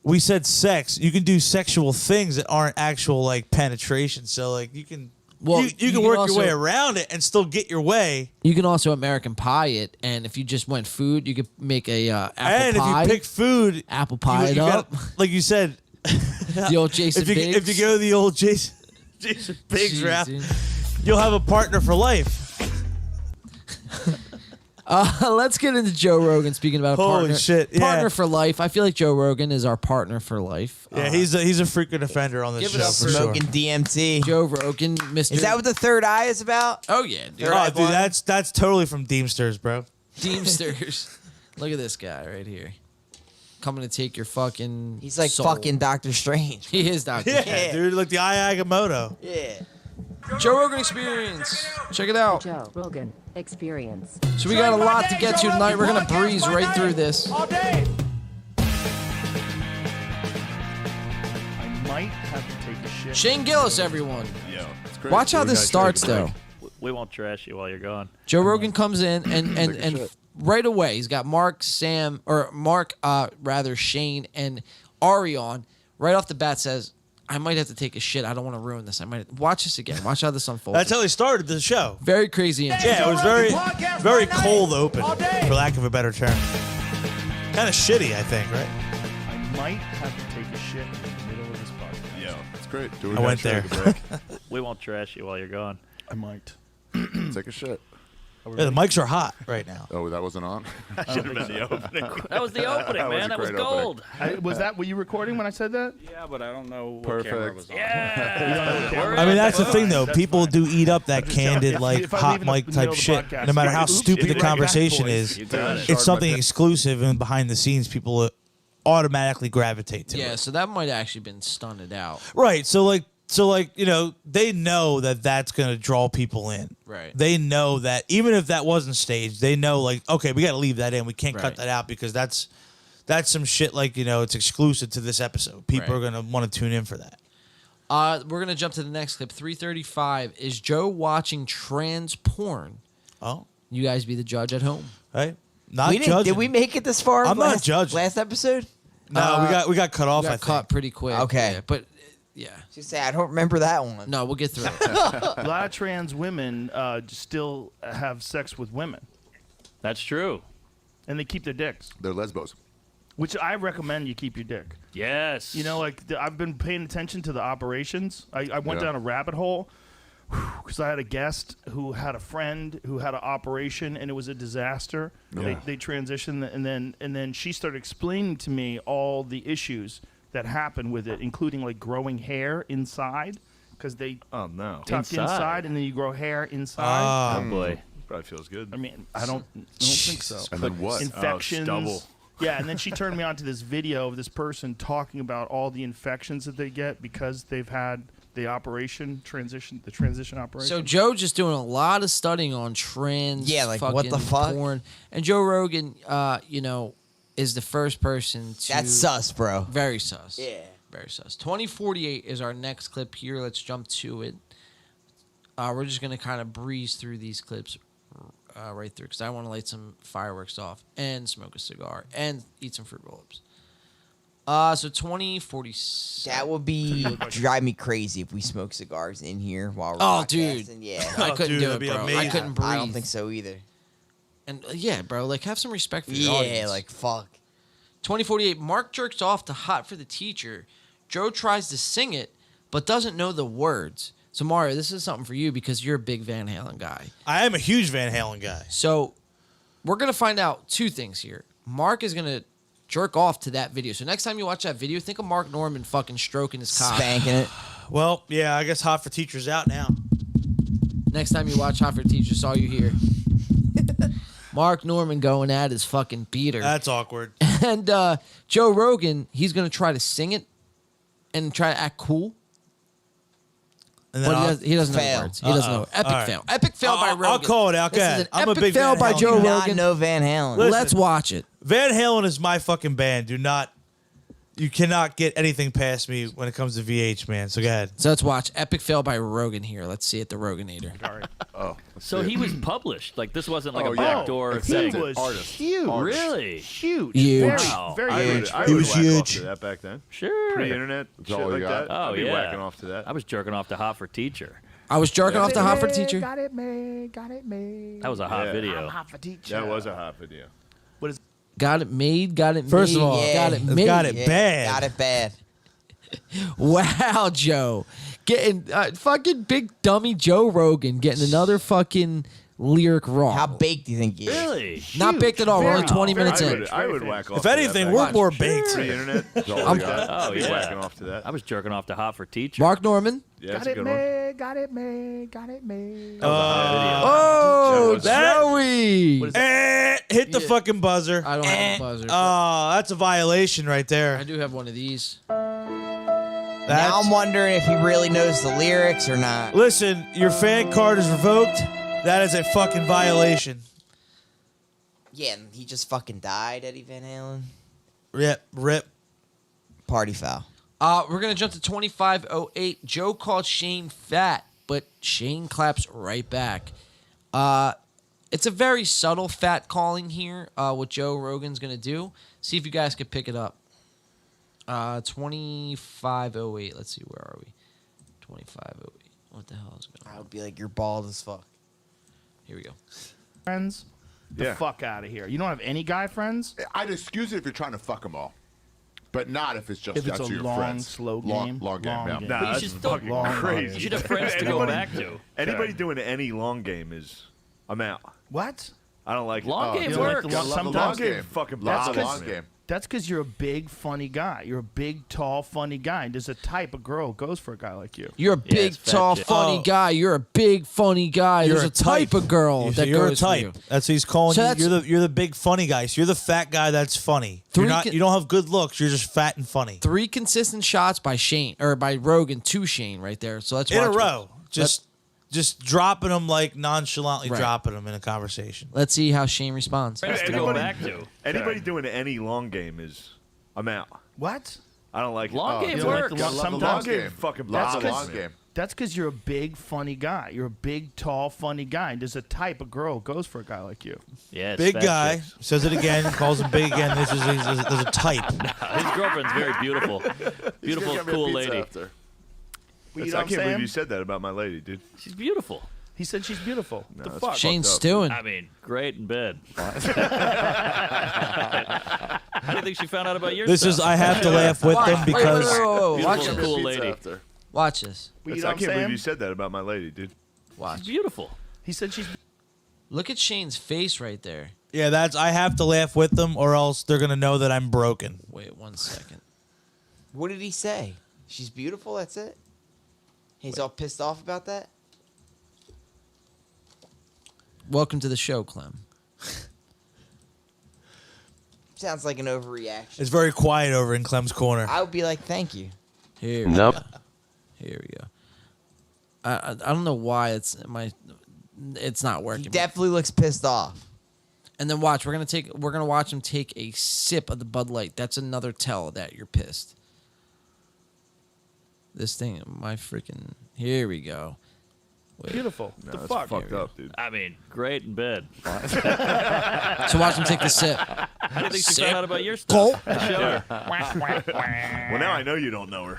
We said sex. You can do sexual things that aren't actual like penetration. So like you can, Well, you can work also- your way around it and still get your way. You can also American pie it, and if you just went food, you could make a apple And pie. if you pick food, apple pie it you up. gotta- like you said, The old Jason if you Biggs. go the old Jason Biggs Jeez, route, dude. you'll have a partner for life. Let's get into Joe Rogan. Speaking about a Holy partner, shit, yeah. partner for life. I feel like Joe Rogan is our partner for life. Yeah, he's a frequent offender on this give it show up for for sure. Smoking DMT. Joe Rogan, Mr. Is that what the third eye is about? Oh yeah, dude. Third eye Oh, dude, blind? that's totally from Deemsters, bro. Deemsters. Look at this guy right here, coming to take your fucking. He's like soul. fucking Doctor Strange. He is Doctor. Yeah, dude, like the Eye Agamotto. Yeah. Joe Rogan Experience. Check it out. Joe Rogan Experience. So we got a lot to get to tonight. We're gonna breeze right through this. All day. I might have to take a shit. Shane Gillis, everyone. Yeah, it's great. Watch how this starts though. We won't trash you while you're gone. Joe Rogan comes in and right away he's got Shane, and Ari on. Right off the bat says, I might have to take a shit. I don't want to ruin this. I might watch this again. Watch how this unfolds. That's how they started the show. Very crazy. Yeah, it was very cold open, for lack of a better term. Kind of shitty, I think, right? I might have to take a shit in the middle of this podcast. Yeah, it's great. I went there. We won't trash you while you're gone. I might. Take a shit. Yeah, the mics are hot right now. Oh, that wasn't on? That should have been the opening. That was the That opening, was man. a That was great opening. gold. Was that, were you recording when I said that? Yeah, but I don't know what Perfect. camera was on. I mean, that's the thing, though. People do eat up that candid, like, if I hot leave in the mic middle type of the shit. podcast, No matter how oops, stupid the right back, conversation boys. is, You got it. it's something exclusive, and behind the scenes, people automatically gravitate to Yeah, it. so that might have actually been stunted out. Right. So you know, they know that that's going to draw people in. Right. They know that even if that wasn't staged, they know, like, okay, we got to leave that in. We can't Right. cut that out because that's some shit, like, you know, it's exclusive to this episode. People are going to want to tune in for that. We're going to jump to the next clip. 335. Is Joe watching trans porn? Oh. You guys be the judge at home. Right? Not We didn't- judging. Did we make it this far? I'm not last, judging. Last episode? No, we got cut off, We I got think. cut pretty quick. Okay. Yeah, but yeah. Just say I don't remember that one. No, we'll get through it. A lot of trans women still have sex with women, That's true. and they keep their dicks, They're lesbos. which I recommend you keep your dick. Yes. You know, like I've been paying attention to the operations. I went Yeah. down a rabbit hole because I had a guest who had a friend who had an operation and it was a disaster. Yeah. They transitioned, and then she started explaining to me all the issues that happened with it, including like growing hair inside, because they tuck inside and then you grow hair inside. Oh boy, probably feels good. I mean, I don't think so. And then what? Infections. Stubble. Yeah, and then she turned me on to this video of this person talking about all the infections that they get because they've had the transition operation. So Joe just doing a lot of studying on trans. Yeah, like, what the fuck? Porn. And Joe Rogan, is the first person to. That's sus, bro. Very sus. Yeah. Very sus. 2048 is our next clip here. Let's jump to it. We're just gonna kind of breeze through these clips right through because I want to light some fireworks off and smoke a cigar and eat some Fruit Roll-Ups. So 2047. That would be drive me crazy if we smoke cigars in here while we're dude. podcasting. Yeah. I couldn't do it, bro. I couldn't breathe. I don't think so either. And yeah, bro, like have some respect for the audience. Yeah, like fuck. 2048. Mark jerks off to Hot for the Teacher. Joe tries to sing it, but doesn't know the words. So Mario, this is something for you because you're a big Van Halen guy. I am a huge Van Halen guy. So we're gonna find out two things here. Mark is gonna jerk off to that video. So next time you watch that video, think of Mark Norman fucking stroking his cock. Spanking it. Well, yeah, I guess Hot for Teacher's out now. Next time you watch Hot for the Teacher, saw you here. Mark Norman going at his fucking beater. That's awkward. And Joe Rogan, he's going to try to sing it and try to act cool. And But he doesn't know fail. the words. He doesn't know. Epic All fail. Epic fail by Rogan. I'll call it out. This Go is ahead. an I'm a epic big fail Van by Halen Joe guy. Not Rogan. know Van Halen. Listen. Let's watch it. Van Halen is my fucking band. You cannot get anything past me when it comes to VH, man. So go ahead. So let's watch Epic Fail by Rogan here. Let's see it, the Roganator. Oh, So he was published. Like this wasn't like Oh, a yeah. backdoor He thing. was Artist. huge. Really? Huge. Huge. Wow. Very I huge. would, I He would was whack off huge. to that back then. Sure. Pre-internet, That's shit all we like got. Oh I'd be yeah. whacking off to that. I was jerking off to Hot for Teacher. I was jerking off to Hot for the Teacher. Got it made. Got it made. That was a hot Yeah. video. I'm hot for teacher. That was a hot video. Got it made. Got it made. First of all, Yeah. got it made. got it Yeah, bad. Got it bad. Wow, Joe. Getting fucking big dummy Joe Rogan getting another fucking lyric wrong. How baked do you think he is? Really? Not baked at all. We're only Very 20 minutes in. I would whack off. If to that anything, back we're then. more baked. Pre-internet. That's all I'm- we got. I'd Oh be yeah. whacking off to that. I was jerking off to Hot for Teacher. Mark Norman. Yeah, that's Got a it good one. made. Got it made. Got it made. That was a hot video. Oh, That- Joey. Hit the Yeah. fucking buzzer. I don't have a buzzer. Oh, that's a violation right I there. do have one of these. Now I'm wondering if he really knows the lyrics or not. Listen, your fan card is revoked. That is a fucking violation. Yeah, and he just fucking died, Eddie Van Halen. Rip. Party foul. We're going to jump to 2508. Joe called Shane fat, but Shane claps right back. It's a very subtle fat calling here, what Joe Rogan's going to do. See if you guys can pick it up. 2508. Let's see, where are we? 2508. What the hell is going on? I would be like, you're bald as fuck. Here we go. Friends, the fuck out of here. You don't have any guy friends? I'd excuse it if you're trying to fuck them all, but not if it's just If it's that's a your long, friends. slow long, game. long game. Long yeah. game. Nah, But you that's should still fucking long crazy. You should have friends to go back to. Anybody doing any long game is, I'm out. What? I don't like Long it. game You don't like works. the long- I love the long sometimes game. Fucking Lots of bothers long me. game. That's because you're a big, funny guy. You're a big, tall, funny guy. And there's a type of girl who goes for a guy like you. You're a big, it's fat tall, shit. funny Oh. guy. You're a big, funny guy. You're There's a type of girl that you're goes a type. for you. That's what he's calling So you. that's- You're the big funny guy. So you're the fat guy that's funny. Three You're not. can- You don't have good looks. You're just fat and funny. 3 consistent shots by Shane or by Rogan to Shane right there. So let's In a watch row. Just dropping them like nonchalantly Right. dropping them in a conversation. Let's see how Shane responds. Friends to go back to. Anybody doing any long game is, I'm out. What? I don't like Long it. game You don't like works. the long- Love the long sometimes game. Fucking Lots of bothers long me. game. That's because you're a big, funny guy. You're a big, tall, funny guy. And there's a type of girl who goes for a guy like you. Yeah, it's Big fat guy chicks. says it again. Calls him big again. There's a type. His girlfriend's very beautiful. Beautiful, Get me a cool pizza lady. after. You know I what I'm can't believe saying? you said that about my lady, dude. She's beautiful. He said she's beautiful. No, the that's fuck? Shane's fucked up. stewing. I mean, great in bed. How do you think she found out about your This stuff? is. I have to laugh with them because Watch Beautiful, this. cool Pizza lady. after. Watch this. You That's- know I what I'm can't believe saying? you said that about my lady, dude. Watch. She's beautiful. He said she's. Look at Shane's face right there. Yeah, I have to laugh with them, or else they're gonna know that I'm broken. Wait 1 second. What did he say? She's beautiful. That's it. He's all pissed off about that. Welcome to the show, Clem. Sounds like an overreaction. It's very quiet over in Clem's corner. I would be like, thank you. Here we go. Here we go. I don't know why it's not working. He definitely looks pissed off. And then watch, we're gonna watch him take a sip of the Bud Light. That's another tell that you're pissed. This thing, here we go. Wait. Beautiful. No, the that's fuck? fucked up, dude. I mean, great in bed. So watch him take the sip. How do you think she found out about your stuff? Show her. Well, now I know you don't know her.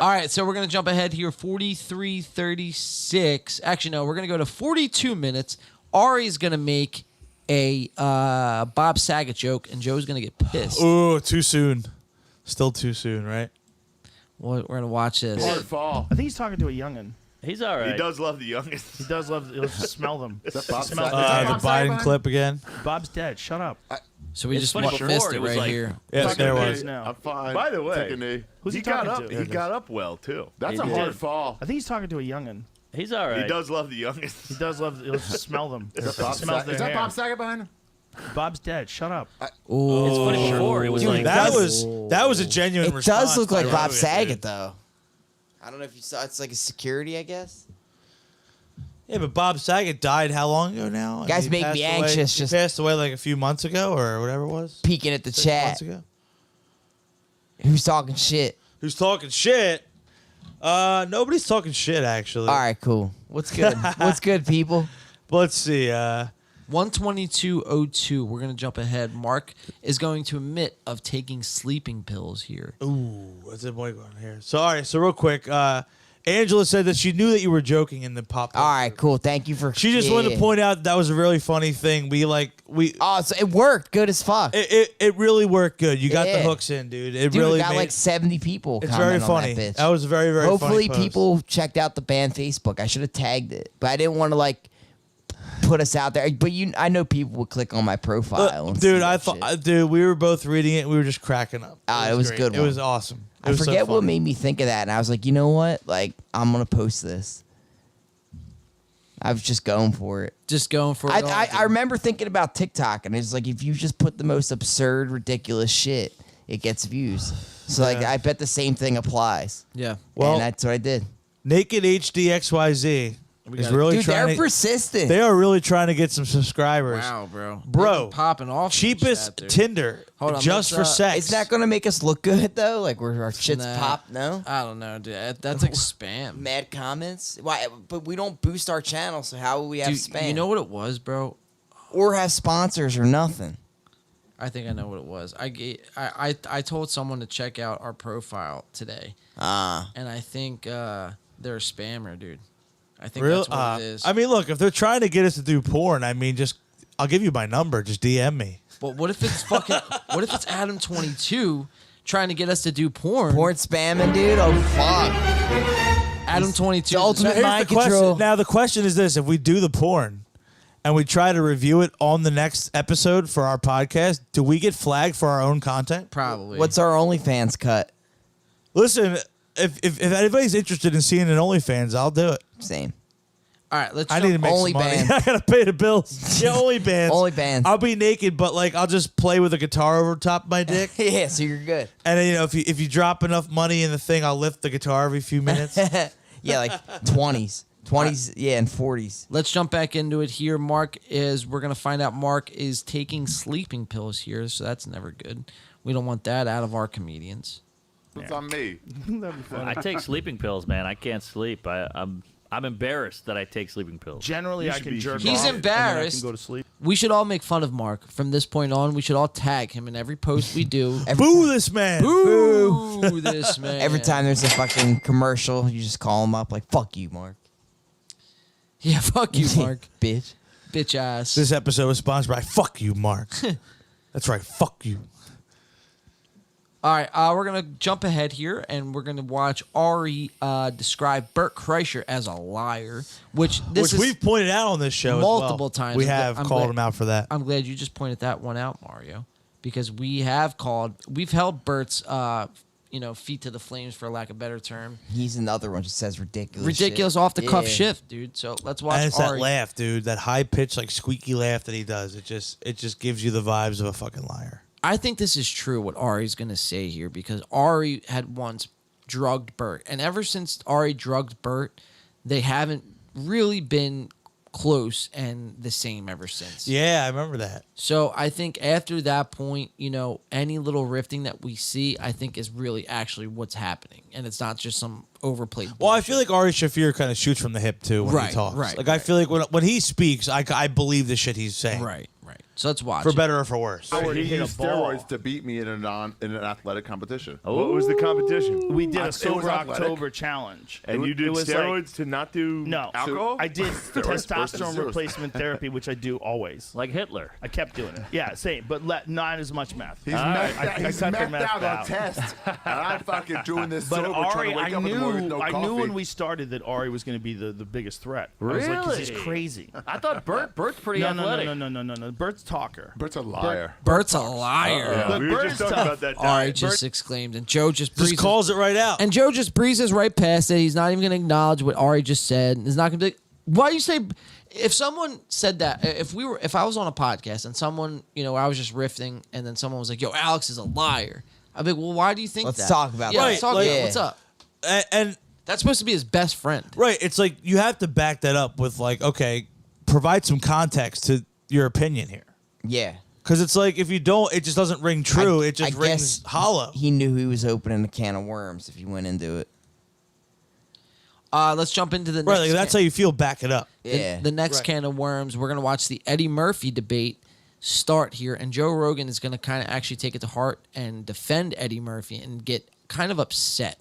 All right, so we're going to jump ahead here, 43:36. Actually, no, we're going to go to 42 minutes. Ari's going to make a Bob Saget joke, and Joe's going to get pissed. Ooh, too soon. Still too soon, right? Well, we're going to watch this. Hard fall. I think he's talking to a youngin. He's all right. He does love the youngest. He does love. He'll smell them. Is that Bob Smell Saget? them. Is that The Bob Saget Biden clip again. Bob's dead. Shut up. So we It's just funny, missed before, it it was right like- here. Yes, there was. Now. I'm fine. By the Take way, a knee. Who's he got talking up. to? He got up well too. That's He a did. hard fall. I think he's talking to a youngin. He's all right. He does love the youngest. He does love. He'll smell them. Is that Bob Smells Saget? their Is that hair. Bob Saget behind him? Bob's dead. Shut up. It's funny before. It was Dude, like That was a genuine It response. does look like by Bob Rogan, Saget, dude. though. I don't know if you saw. It's like a security, I guess. Yeah, but Bob Saget died how long ago now? Guys he make passed me away- anxious He just- passed away like a few months ago or whatever it was. Peeking at the 6 chat. months ago. Who's talking shit? Who's talking shit? Nobody's talking shit actually. All right, cool. What's good? What's good, people? Let's see. 122.02. We're going to jump ahead. Mark is going to admit of taking sleeping pills here. Ooh, what's that boy going here? So, all right, so real quick, Angela said that she knew that you were joking in the pop. All right, cool. Thank you for. She just wanted to point out that was a really funny thing. Oh, so it worked good as fuck. It really worked good. You got the Yeah. hooks in, dude. It Dude, really got made, like 70 people. It's very comment funny. On that, bitch. That was a very, very Hopefully funny post. people checked out the band Facebook. I should have tagged it, but I didn't want to like put us out there. But I know people would click on my profile. And see dude, that shit. dude, we were both reading it. And we were just cracking up. It was great. good. It was awesome. It I was so forget what funny. made me think of that, and I was like, you know what? Like, I'm gonna post this. I was just going for it. Just going for it. I remember thinking about TikTok, and it's like if you just put the most absurd, ridiculous shit, it gets views. So like, I bet the same thing applies. Yeah. Well, and that's what I did. Naked HD XYZ is got it. really Dude, trying they're to. persistent. They are really trying to get some subscribers. Wow, bro. Bro, They've been popping off. in the cheapest chat, dude. Tinder Hold on, just let's, for sex. Is that gonna make us look good though? Like our shit's Nah. pop? No. I don't know, dude. That's like spam. Mad comments. Why? But we don't boost our channel, so how will we have Dude, spam? you know what it was, bro? Or have sponsors or nothing. I think I know what it was. I told someone to check out our profile today, and I think they're a spammer, dude. I think that's what it is. I mean, look, if they're trying to get us to do porn, I mean, I'll give you my number. Just DM me. But what if it's fucking? What if it's Adam22 trying to get us to do porn? Porn spamming, dude. Oh fuck. Adam22. The ultimate Here's mind the question. control. Now the question is this: if we do the porn and we try to review it on the next episode for our podcast, do we get flagged for our own content? Probably. What's our OnlyFans cut? Listen, if anybody's interested in seeing an OnlyFans, I'll do it. Same. All right, let's. I need to make some money. I gotta pay the bills. Yeah, OnlyFans. OnlyFans. I'll be naked, but like I'll just play with a guitar over top of my dick. Yeah, so you're good. And then, if you drop enough money in the thing, I'll lift the guitar every few minutes. Yeah, like 20s. 20s, yeah, and 40s. Let's jump back into it here. We're going to find out Mark is taking sleeping pills here, so that's never good. We don't want that out of our comedians. It's on me. That'd be funny. I take sleeping pills, man. I can't sleep. I'm embarrassed that I take sleeping pills. Generally, You I should can be jerk He's off and then I embarrassed. can go to sleep. We should all make fun of Mark from this point on. We should all tag him in every post we do. Boo this man. Boo this man. Every time there's a fucking commercial, you just call him up like, fuck you, Mark. Yeah, fuck you, Mark. Bitch. Bitch ass. This episode was sponsored by Fuck You, Mark. That's right, fuck you. All right, we're gonna jump ahead here, and we're gonna watch Ari describe Bert Kreischer as a liar, which we've pointed out on this show multiple as well. times. We have called him out for that. I'm glad you just pointed that one out, Mario, because we've held Bert's feet to the flames, for lack of a better term. He's another one just says ridiculous shit. Off the cuff shift, dude. So let's watch. And it's Ari. that laugh, dude. That high pitched, like squeaky laugh that he does. It just gives you the vibes of a fucking liar. I think this is true, what Ari's going to say here, because Ari had once drugged Bert. And ever since Ari drugged Bert, they haven't really been close and the same ever since. Yeah, I remember that. So I think after that point, any little rifting that we see, I think is really actually what's happening. And it's not just some overplayed bullshit. Well, I feel like Ari Shaffir kind of shoots from the hip, too, when he talks. Right. Like, I feel like when he speaks, I believe the shit he's saying. Right. So let's watch For better or for worse. He used steroids to beat me in an athletic competition. What was the competition? We did a It was Sober athletic. October challenge. And you did it was steroids to not do alcohol? I did Steroids versus testosterone zeros. replacement therapy, which I do always. Like Hitler. I kept doing it. Yeah, same, but not as much meth. He's I methed cut the meth out on out. test. And I'm fucking doing this But sober, Ari, trying to wake I up in the morning with no knew coffee. when we started that Ari was going to be the biggest threat. Really? I was like, 'cause he's crazy. I thought Bert's pretty No, athletic. no. Bert's talker. Bert's a liar. Bert's a liar. Look, we were Bert just is talking tough. about that. Ari just exclaimed, and Joe just breezes. Just calls it right out. And Joe just breezes right past it. He's not even going to acknowledge what Ari just said. He's not going to be. Why you say? If someone said that, if I was on a podcast and someone, I was just riffing, and then someone was like, "Yo, Alex is a liar," I'd be like, "Well, why do you think that?" Let's talk about yeah, that. Let's talk about it. What's up? And That's supposed to be his best friend. right, it's like you have to back that up with like, okay, provide some context to your opinion here. Yeah. Because it's like if you don't, it just doesn't ring true. It just I rings guess hollow. He knew he was opening a can of worms if he went into it. Let's jump into the next. Right, like that's how you feel. Back it up. Yeah. The next can of worms. We're gonna watch the Eddie Murphy debate start here, and Joe Rogan is gonna kind of actually take it to heart and defend Eddie Murphy and get kind of upset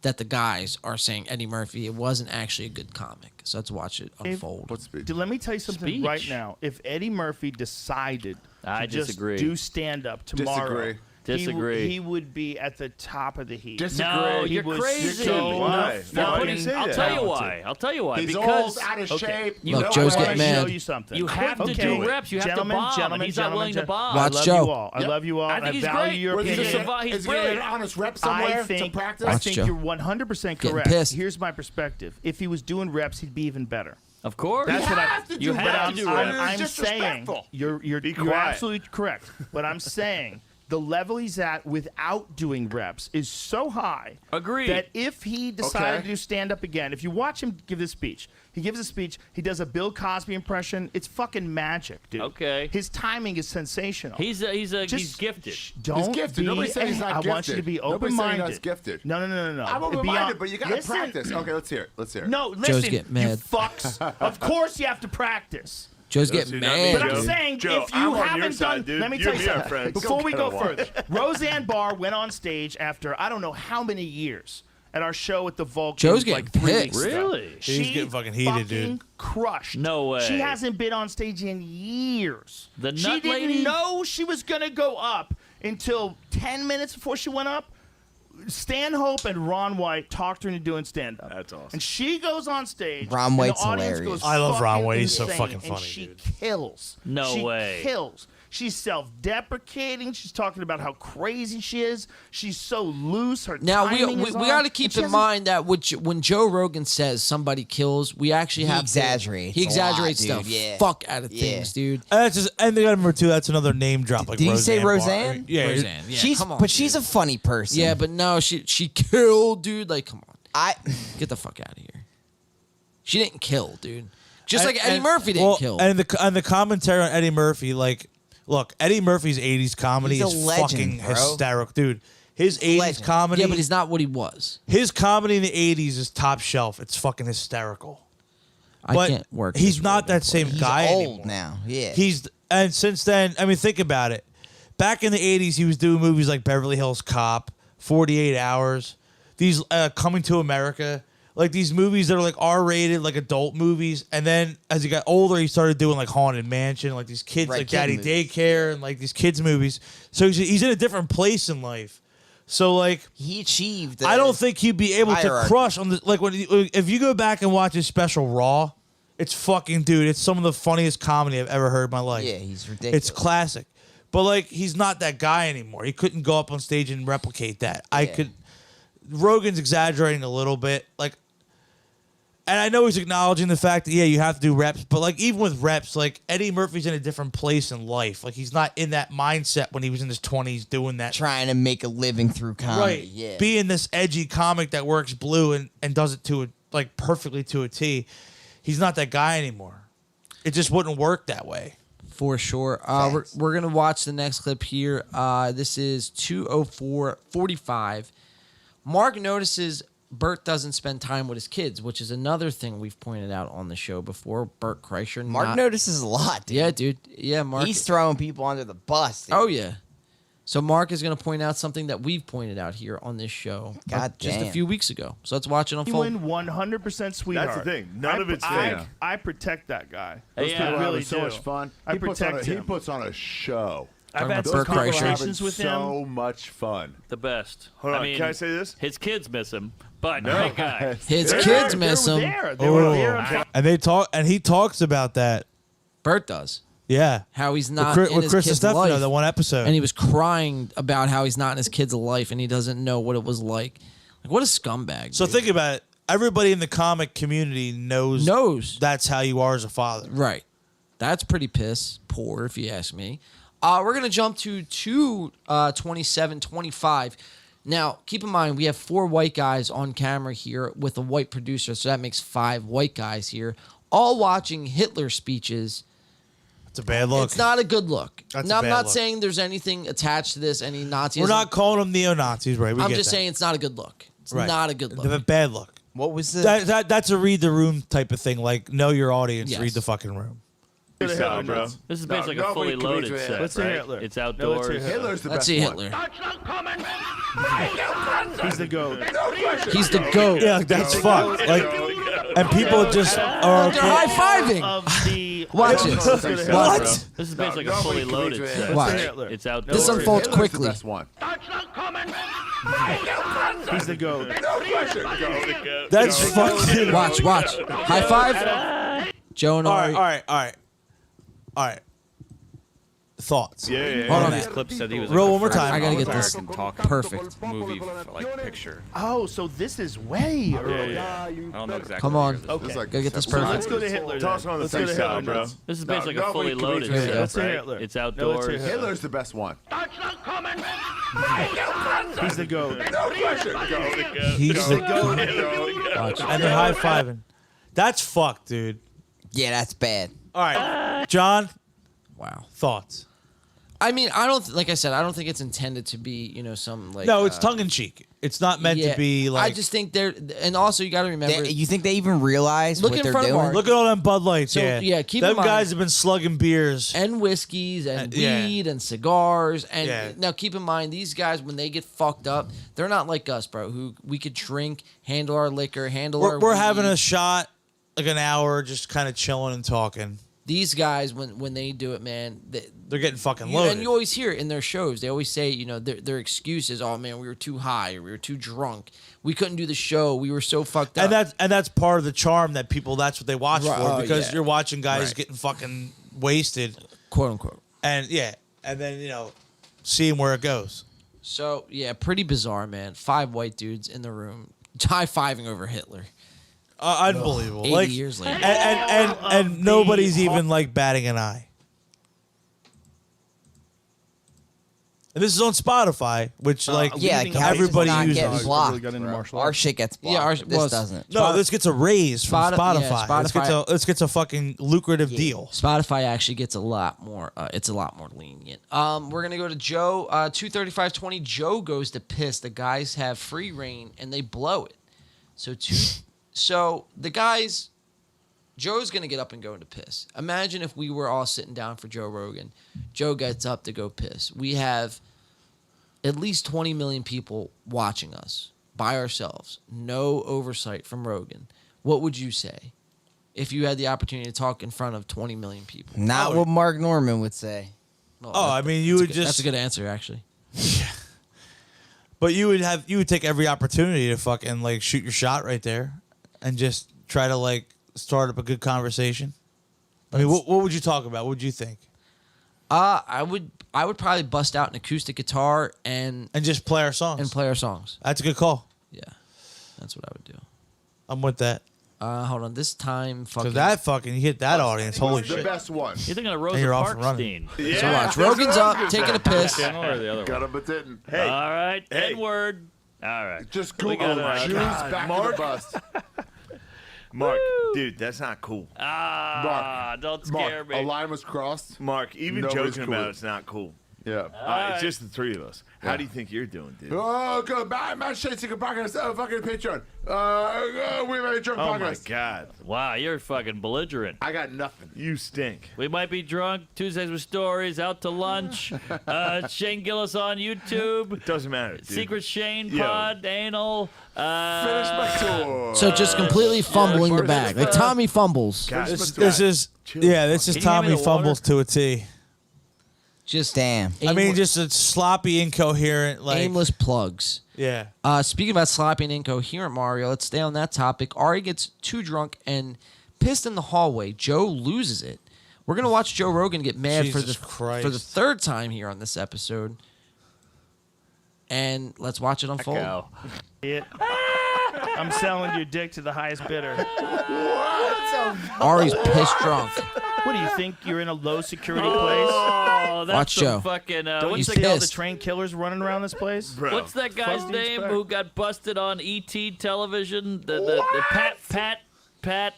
that the guys are saying Eddie Murphy, it wasn't actually a good comic. So let's watch it unfold. Let me tell you something right now. If Eddie Murphy decided to just do stand-up tomorrow, Disagree. He would be at the top of the heap. No, you're crazy. Why? I'll Why? tell you why. He's because old, out of shape. Look, Joe's getting mad. Show you something. You have to do reps. You have to bomb. And he's not willing to bomb. Watch I love Joe. you all. I love you all. I think he's value great. your He's a opinion. savant. He's Is he getting an brilliant. honest rep somewhere to practice? I Watch think Joe. you're 100% Getting correct. pissed. Here's my perspective. If he was doing reps, he'd be even better. Of course. That's what You have to do reps. I'm saying you're absolutely correct. But I'm saying the level he's at without doing reps is so high. Agreed. That if he decided to do stand up again, if you watch him give this speech, he gives a speech, he does a Bill Cosby impression. It's fucking magic, dude. Okay. His timing is sensational. He's gifted. Don't He's gifted. Nobody said he's not I want you to gifted. be Nobody's open-minded. saying he's gifted. No. I'm open-minded, but you got to practice. Okay, let's hear it. No, Joe's listen, getting you mad. fucks. Of course you have to practice. Joe's getting mad. But I'm saying, Joe, if you I'm on your haven't side, done, dude. let me You tell and you me are something. friends. Before we go Go further, Roseanne Barr went on stage after I don't know how many years at our show at the Vulcan. Joe's like getting 3 pissed. weeks ago. Really? He's getting fucking heated, dude. Crushed. No way. She hasn't been on stage in years. The she nut didn't lady? know she was gonna go up until 10 minutes before she went up. Stanhope and Ron White talked her into doing stand-up. That's awesome. And she goes on stage. Ron and White's the audience hilarious. Goes I love Ron fucking White. He's so insane, fucking and funny, she dude. kills. No she way. Kills. She's self-deprecating. She's talking about how crazy she is. She's so loose. Her Now we timing is got to on, keep and she in hasn't- mind that when Joe Rogan says somebody kills, we actually He have exaggerates He a lot, exaggerates dude, the yeah. fuck out of Yeah. things, dude. That's just, and the number two, that's another name drop. Like Did you say Barr. Roseanne? Yeah, Roseanne. Yeah, she's come on, but she's a funny person. Yeah, but no, she killed, dude. Like, come on, I get the fuck out of here. She didn't kill, dude. Just And- like Eddie and- Murphy didn't well, kill. And the commentary on Eddie Murphy, like, look, Eddie Murphy's 80s comedy He's a is legend, fucking bro. hysterical, dude. His 80s legend. comedy, Yeah, but he's not what he was. his comedy in the 80s is top shelf. It's fucking hysterical. I But can't work. he's this not Rogan that same he's guy old anymore. now. Yeah. And since then, I mean, think about it. Back in the 80s, he was doing movies like Beverly Hills Cop, 48 Hours, these Coming to America, like these movies that are like R-rated, like adult movies. And then as he got older, he started doing like Haunted Mansion, like these kids, Right, like kid Daddy movies. Daycare, and like these kids movies. So he's in a different place in life. So like he achieved. I don't think he'd be able to crush on the like if you go back and watch his special Raw, it's fucking dude. It's some of the funniest comedy I've ever heard in my life. Yeah, he's ridiculous. It's classic, but like he's not that guy anymore. He couldn't go up on stage and replicate that. Rogan's exaggerating a little bit, like. And I know he's acknowledging the fact that, you have to do reps. But, like, even with reps, like, Eddie Murphy's in a different place in life. Like, he's not in that mindset when he was in his 20s doing that. Trying to make a living through comedy. Right. Yeah. Being this edgy comic that works blue and does it to perfectly to a T. He's not that guy anymore. It just wouldn't work that way. For sure. We're going to watch the next clip here. This is 2:04:45. Mark notices Bert doesn't spend time with his kids, which is another thing we've pointed out on the show before. Bert Kreischer. Mark notices a lot, dude. Yeah, dude. Yeah, Mark. He's throwing people under the bus, dude. Oh, yeah. So Mark is going to point out something that we've pointed out here on this show just a few weeks ago. So let's watch it unfold. He went 100% sweetheart. That's the thing. None of it's fake. I protect that guy. Those people really so do. much fun. I protect him. He puts on a show. I've had Those people are having conversations with him. so much fun. The best. Hold on, I mean, can I say this? His kids miss him, but great guy. His kids miss him. They were there. And he talks about that. Bert does. Yeah. How he's not with in his Chris kid's Stefano, life. that one episode. And he was crying about how he's not in his kid's life and he doesn't know what it was like. Like, what a scumbag. So dude. think about it. Everybody in the comic community knows that's how you are as a father. Right. That's pretty poor, if you ask me. We're going to jump to 2:27:25. Now, keep in mind, we have 4 white guys on camera here with a white producer, so that makes 5 white guys here, all watching Hitler speeches. It's a bad look. It's not a good look. That's now, a I'm bad not look. saying there's anything attached to this, any Nazism. We're not calling them neo-Nazis, right? I'm just saying it's not a good look. It's not a good look. A bad look. What was the... That's a read the room type of thing. Like, know your audience, Yes. Read the fucking room. This is basically a fully loaded set, Let's see right? Hitler. It's outdoors. Hitler's the Let's best see one. Hitler. He's the GOAT. He's the GOAT. Yeah, that's fucked. Like, and people just are They're high-fiving. Watch it. What? This is basically a fully loaded set. Watch. Right? It's outdoors. This unfolds Hitler's quickly. the best one. He's the GOAT. That's fucking. Watch. High five. Joe and Ari. All right. Thoughts. Yeah. Hold on. This clip said he was Roll one more time. I gotta get this American talking perfect. movie like picture. Oh, so this is way early. I don't know exactly. Come on. what year this is. Gotta get this So let's perfect. go to Hitler. Toss then. on the Let's go to safe Hitler, side, bro. nuts. This is basically a fully nobody loaded can read set, Let's see right? Hitler. It's No, outdoors. let's see Hitler. Hitler's the best one. He's the GOAT. He's the GOAT. Watch. And they're high fiving. That's fucked, dude. Yeah, that's bad. All right, John. Wow. Thoughts? I mean, I don't like I said. I don't think it's intended to be, some like. No, it's tongue in cheek. It's not meant to be like. I just think they're, and also you got to remember. You think they even realize Look what in they're front of doing? Mark. Look at all them Bud Lights. So, yeah, keep in them mind- guys have been slugging beers. and whiskeys and Yeah. weed and cigars and Yeah. now keep in mind these guys when they get fucked up, they're not like us, bro. Who we could drink, handle our liquor, handle our. We're having weed. a shot, like an hour, just kind of chilling and talking. These guys when they do it, man. They're getting fucking And loaded. you always hear it in their shows. They always say, their excuses. Oh man, we were too high, or we were too drunk. We couldn't do the show. We were so fucked up. And that's part of the charm that people. That's what they watch Right, for oh, because yeah. you're watching guys Right. getting fucking wasted, quote unquote. and then seeing where it goes. So yeah, pretty bizarre, man. 5 white dudes in the room, high-fiving over Hitler. Unbelievable. 80 like, years later. And nobody's even like batting an eye. And this is on Spotify, which everybody not uses. getting blocked. Our shit gets blocked. Yeah, this doesn't. No, this gets a raise from Spotify- Spotify. yeah, This gets a fucking lucrative deal. Spotify actually gets a lot more. It's a lot more lenient. We're gonna go to Joe. 2:35:20. Joe goes to piss. The guys have free reign and they blow it. So the guys, Joe's gonna get up and go to piss. Imagine if we were all sitting down for Joe Rogan. Joe gets up to go piss. We have at least 20 million people watching us by ourselves. No oversight from Rogan. What would you say if you had the opportunity to talk in front of 20 million people? Not what Mark Norman would say. Well, I mean, you would That's a just. good answer, actually. But you would take every opportunity to fucking like shoot your shot right there, and just try to like start up a good conversation. I mean, what would you talk about? What would you think? I would probably bust out an acoustic guitar and just play our songs. That's a good call. Yeah, that's what I would do. I'm with that. Hold on. This time, fucking. You hit that audience. Holy shit. The best one. You're thinking of And Rosa you're off and Parkstein. running. So watch. Rogan's up, taking a piss. Or the other Got one. him, but didn't. All right. N-word. All right. Just We Google got, Jews back to the bus. Mark, dude, that's not cool. Don't scare me. A line was crossed. Mark, even Nobody's joking cool. about it's not cool. Yeah. It's just the three of us. How do you think you're doing, dude? Oh, good. My shit's a podcast. Fucking Patreon. We made a drunk Oh podcast. my god. Wow, you're fucking belligerent. I got nothing. You stink. We might be drunk. Tuesdays with Stories, out to lunch. Shane Gillis on YouTube. Doesn't matter, dude. Secret Shane Yo. Pod, Anal. Finish my tour. So just completely fumbling the bag, like Tommy fumbles. This is Tommy fumbles to a T. Just damn. I mean, just a sloppy, incoherent, like aimless plugs. Yeah. Speaking about sloppy and incoherent, Mario, let's stay on that topic. Ari gets too drunk and pissed in the hallway. Joe loses it. We're gonna watch Joe Rogan get mad for Jesus Christ. the third time here on this episode. And let's watch it unfold. I'm selling your dick to the highest bidder. Ari's pissed drunk. What do you think? You're in a low security place? Oh, that's Watch some Joe. fucking. Don't you what's see all the pissed. trained killers running around this place? What's that guy's Fuck. name who got busted on ET television? The Pat.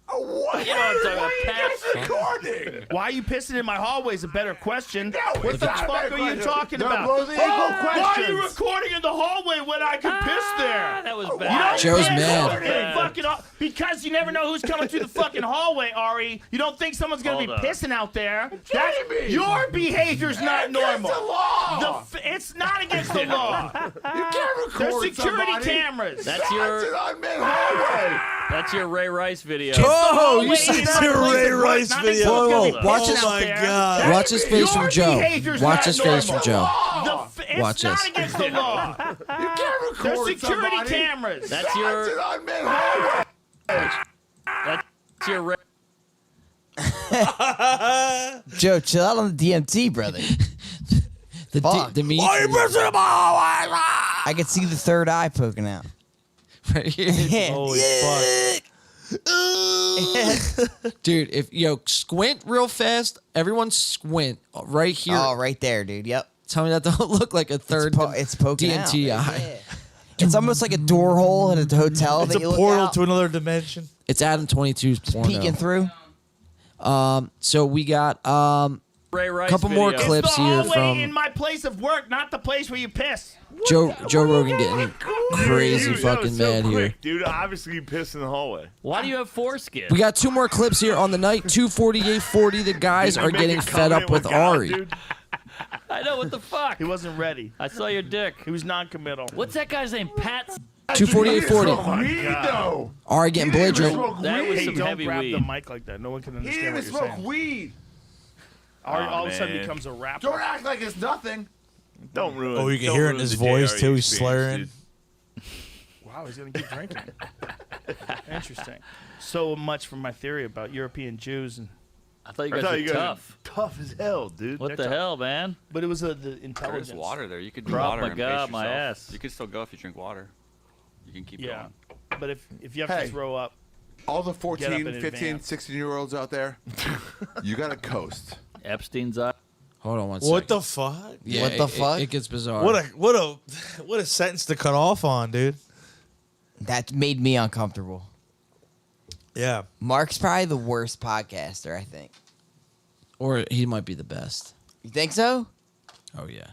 What? You know what I'm talking about, Pat. Recording. Why are you pissing in my hallway is a better question. No, What it's the not a fuck better are you question. talking No, about? those are equal Why are you questions. recording in the hallway when I can piss there? That was You bad. don't Joe's piss mad. in fucking because you never know who's coming through the fucking hallway, Ari. You don't think someone's gonna Hold be on. pissing out there. Jamie! Your behavior's not normal. Against the law. It's not against the law. You can't record There's security somebody. cameras. That's your. It's an unmanned hallway. That's your Ray Rice video. Oh, you Hallway see is not the a place Ray of work, Rice not video. next to Whoa, somebody watch pissing his- out my there. God. That's- Watch his face your from Joe. behavior's Watch not his face from normal. Joe. It's Watch not this. against the law. You can't record There's security somebody. cameras. That's It's your. an unmanned hallway. That's your Ray. Joe, chill out on the DMT, brother. Fuck. The meat. I could see the third eye poking out. Right here. Holy fuck. Dude, if squint real fast, everyone squint right here. Oh, right there, dude. Yep. Tell me that don't look like a third It's poking DMT out. eye. It's almost like a door hole at a hotel. It's that a you look portal out, to another dimension. It's Adam 22's porno. peeking through. So we got Ray Rice couple more video. clips It's the here hallway in from my place of work, not the place where you piss. Joe Rogan getting crazy Dude, that fucking was so mad here. quick, dude. Obviously, you pissed in the hallway. Why do you have foreskin? We got two more clips here on the night. 2:48:40. The guys Did you are make getting a fed up comment with with God, Ari. dude? I know, what the fuck? He wasn't ready. I saw your dick. He was non-committal. What's that guy's name? Pat? 2:48:40. Weed, though. Ari getting He didn't even belligerent. smoke That was weed. some Don't heavy grab weed. the mic like that. No one can He understand didn't what even you're smoke saying. weed. All of a sudden man. becomes a rapper. Don't act like it's nothing. Don't ruin. Oh, you can don't hear it in ruin his the voice JRE too. He's experience, slurring. dude. Wow, he's gonna keep drinking. Interesting. So much for my theory about European Jews, and I thought you I guys thought were you guys tough. tough as hell, dude. What the hell, man? but it was the intelligence. There's water there. You could do Krav water and pace Maga, my yourself. ass. You could still go if you drink water. You can keep Yeah, going. but if you have Hey. to throw up, All the Get up 14, in 15, advance. 16-year-olds out there, you got to coast. Epstein's eye. Hold on one second. What the fuck? Yeah, What the fuck? It gets bizarre. What a sentence to cut off on, dude. That made me uncomfortable. Yeah. Mark's probably the worst podcaster, I think. Or he might be the best. You think so? Oh yeah.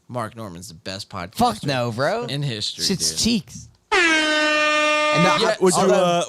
Mark Norman's the best podcaster. Fuck no, bro. In history, Shit's dude. cheeks. And no, Yeah,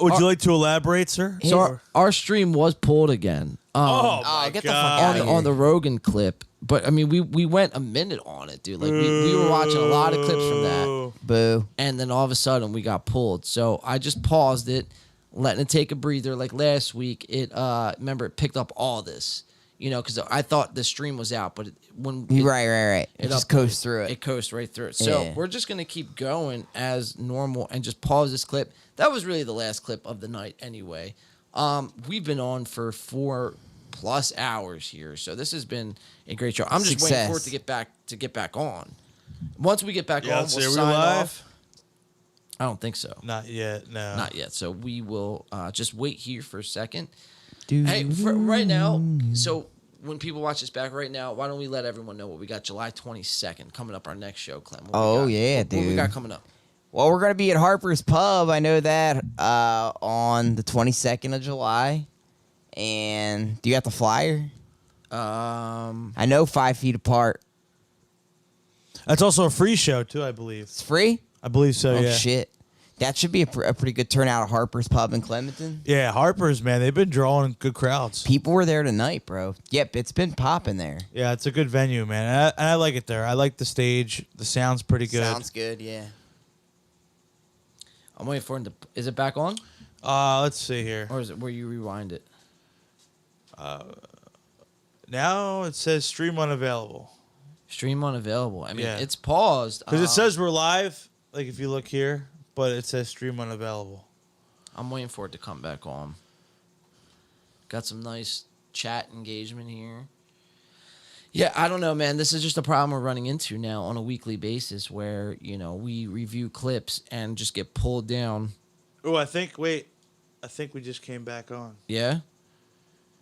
Would you like to elaborate, sir? So our stream was pulled again. Oh, get the fuck out of here. on the Rogan clip. But I mean, we went a minute on it, dude. Like we were watching a lot of clips from that, Boo. and then all of a sudden we got pulled. So I just paused it, letting it take a breather. Like last week, remember it picked up all this. You know, because I thought the stream was out, but Right. It just coasts through it. It coasts right through it. So we're just gonna keep going as normal and just pause this clip. That was really the last clip of the night, anyway. We've been on for 4+ hours here, so this has been a great show. I'm just waiting for it to get back on. Once we get back on, we'll sign off. I don't think so. Not yet. No. Not yet. So we will just wait here for a second. Hey, right now, so when people watch this back right now, why don't we let everyone know what we got July 22nd coming up, our next show, Clem? Dude. What we got coming up? Well, we're going to be at Harper's Pub. I know that on the 22nd of July. And do you got the flyer? I know 5 Feet Apart. That's also a free show, too, I believe. It's free? I believe so, Oh, yeah. shit. That should be a pretty good turnout at Harper's Pub in Clementon. Yeah, Harper's, man. They've been drawing good crowds. People were there tonight, bro. Yep, it's been popping there. Yeah, it's a good venue, man. And I like it there. I like the stage. The sound's pretty good. Sounds good, yeah. I'm waiting for him to... Is it back on? Let's see here. Or is it where you rewind it? Now it says stream unavailable. Stream unavailable. I mean, it's paused. Because it says we're live, like if you look here, but it says stream unavailable. I'm waiting for it to come back on. Got some nice chat engagement here. Yeah, I don't know, man. This is just a problem we're running into now on a weekly basis where, you know, we review clips and just get pulled down. Oh, I think we just came back on. Yeah?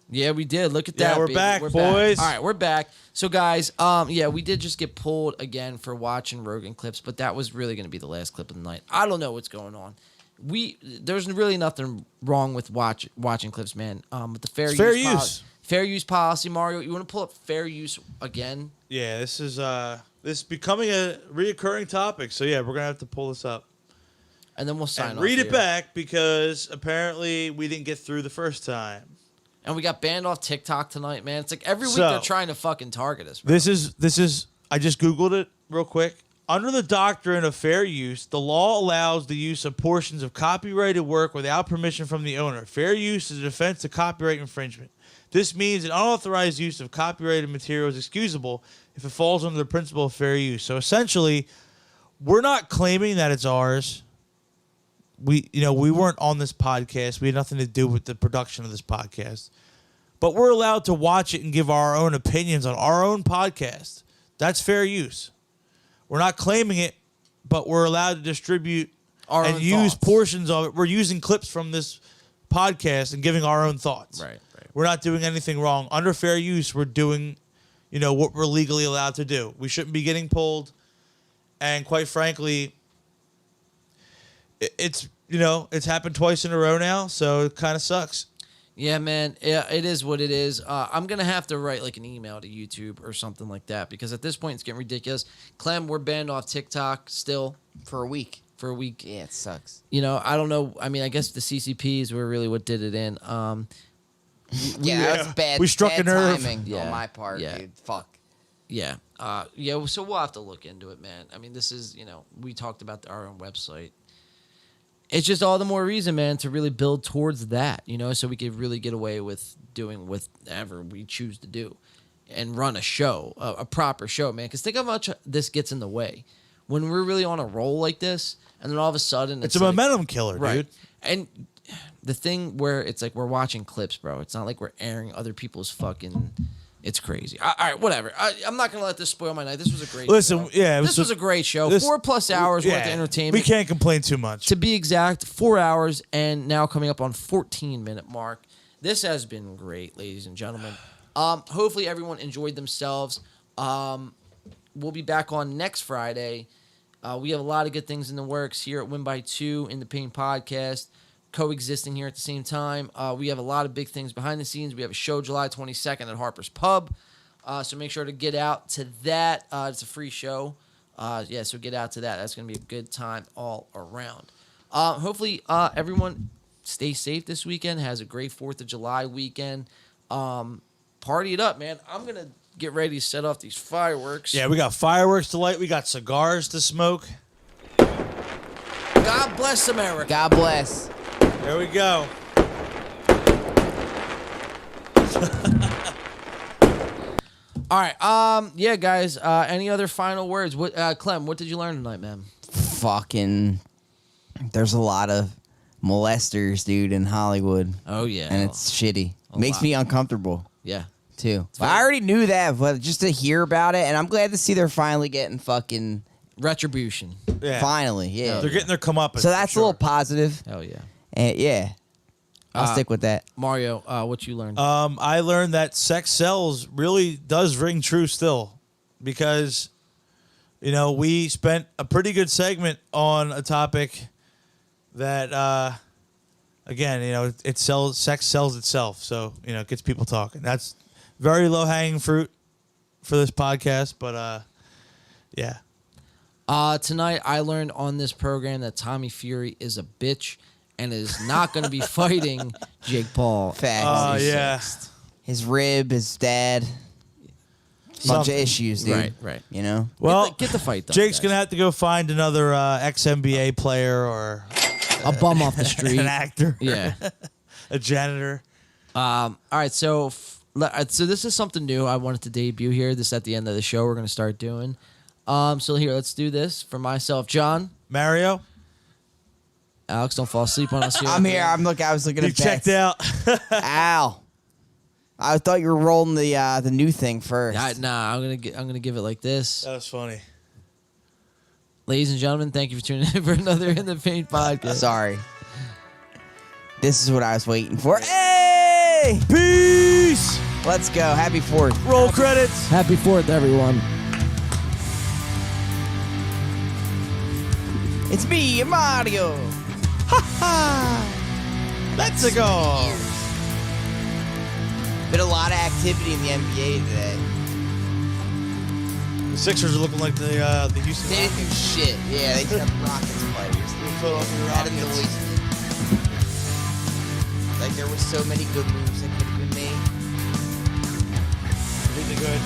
Yeah, we did. Look at that. Yeah, we're baby. back, We're boys. Back. All right, we're back. So, guys, yeah, we did just get pulled again for watching Rogan clips, but that was really going to be the last clip of the night. I don't know what's going on. There's really nothing wrong with watching clips, man. With the fair use. Fair use policy, Mario. You want to pull up fair use again? Yeah, this is becoming a reoccurring topic. So yeah, we're gonna have to pull this up, and then we'll sign and off. Read it here. back because apparently we didn't get through the first time. And we got banned off TikTok tonight, man. It's like every week they're trying to fucking target us. Bro. This is. I just Googled it real quick. Under the doctrine of fair use, the law allows the use of portions of copyrighted work without permission from the owner. Fair use is a defense to copyright infringement. This means an unauthorized use of copyrighted material is excusable if it falls under the principle of fair use. So essentially, we're not claiming that it's ours. We weren't on this podcast. We had nothing to do with the production of this podcast. But we're allowed to watch it and give our own opinions on our own podcast. That's fair use. We're not claiming it, but we're allowed to distribute and use portions of it. We're using clips from this podcast and giving our own thoughts. Right. We're not doing anything wrong. Under fair use, we're doing, what we're legally allowed to do. We shouldn't be getting pulled. And quite frankly, it's happened twice in a row now, so it kind of sucks. Yeah, man. Yeah, it is what it is. I'm going to have to write like an email to YouTube or something like that because at this point it's getting ridiculous. Clem, we're banned off TikTok still. For a week. Yeah, it sucks. I don't know. I mean, I guess the CCPs were really what did it in. That was bad. We struck bad a nerve. timing on my part, dude. Fuck. Yeah. So we'll have to look into it, man. I mean, this is, we talked about our own website. It's just all the more reason, man, to really build towards that, so we could really get away with doing whatever we choose to do and run a show, a proper show, man. Because think how much this gets in the way. When we're really on a roll like this, and then all of a sudden... It's a momentum killer, dude. And the thing where it's like we're watching clips, bro. It's not like we're airing other people's fucking... It's crazy. All right, whatever. I'm not going to let this spoil my night. This was a great show. This was a great show. 4+ hours worth of entertainment. We can't complain too much. To be exact, 4 hours and now coming up on 14-minute mark. This has been great, ladies and gentlemen. Hopefully everyone enjoyed themselves. We'll be back on next Friday. We have a lot of good things in the works here at Win by 2 in the Pain Podcast, coexisting here at the same time. We have a lot of big things behind the scenes. We have a show July 22nd at Harper's Pub. So make sure to get out to that. It's a free show. So get out to that. That's going to be a good time all around. Hopefully everyone stays safe this weekend, has a great 4th of July weekend. Party it up, man. I'm going to get ready to set off these fireworks. Yeah, we got fireworks to light. We got cigars to smoke. God bless America. God bless. There we go. All right. Yeah, guys. Any other final words? What, Clem? What did you learn tonight, man? Fucking. There's a lot of molesters, dude, in Hollywood. Oh yeah. And it's shitty. Makes me uncomfortable. Yeah. Too. But I already knew that, but just to hear about it, and I'm glad to see they're finally getting fucking retribution. Yeah. Finally, yeah. They're getting their comeuppance. So that's a little positive. Hell yeah. And yeah. I'll stick with that. Mario, what you learned? I learned that sex sells really does ring true still, because, you know, we spent a pretty good segment on a topic that, again, you know, it sells. Sex sells itself, so you know, it gets people talking. That's very low hanging fruit for this podcast, but yeah. Tonight I learned on this program that Tommy Fury is a bitch and is not going to be fighting Jake Paul. Facts. Yeah. His rib, his dad. Bunch of issues, dude. Right. You know? Well, get the fight done. Jake's going to have to go find another ex-NBA player or a bum off the street. An actor. Yeah. A janitor. All right, so this is something new I wanted to debut here. This at the end of the show we're going to start doing. So here, let's do this for myself. John. Mario. Alex, don't fall asleep on us here. I'm here. I was looking You at checked bets. out. Ow. I thought you were rolling the new thing first. Nah, I'm gonna give it like this. That was funny. Ladies and gentlemen, thank you for tuning in for another In the Paint podcast. Sorry. This is what I was waiting for. Hey! Peace! Let's go. Happy 4th. Roll credits. Happy 4th, everyone. It's me, Mario. Ha ha! Let's go. Been a lot of activity in the NBA today. The Sixers are looking like the Houston They didn't do Rockets. shit. Yeah, they took out the Rockets players. Had a noise. Like there were so many good moves that could have been made. Really good.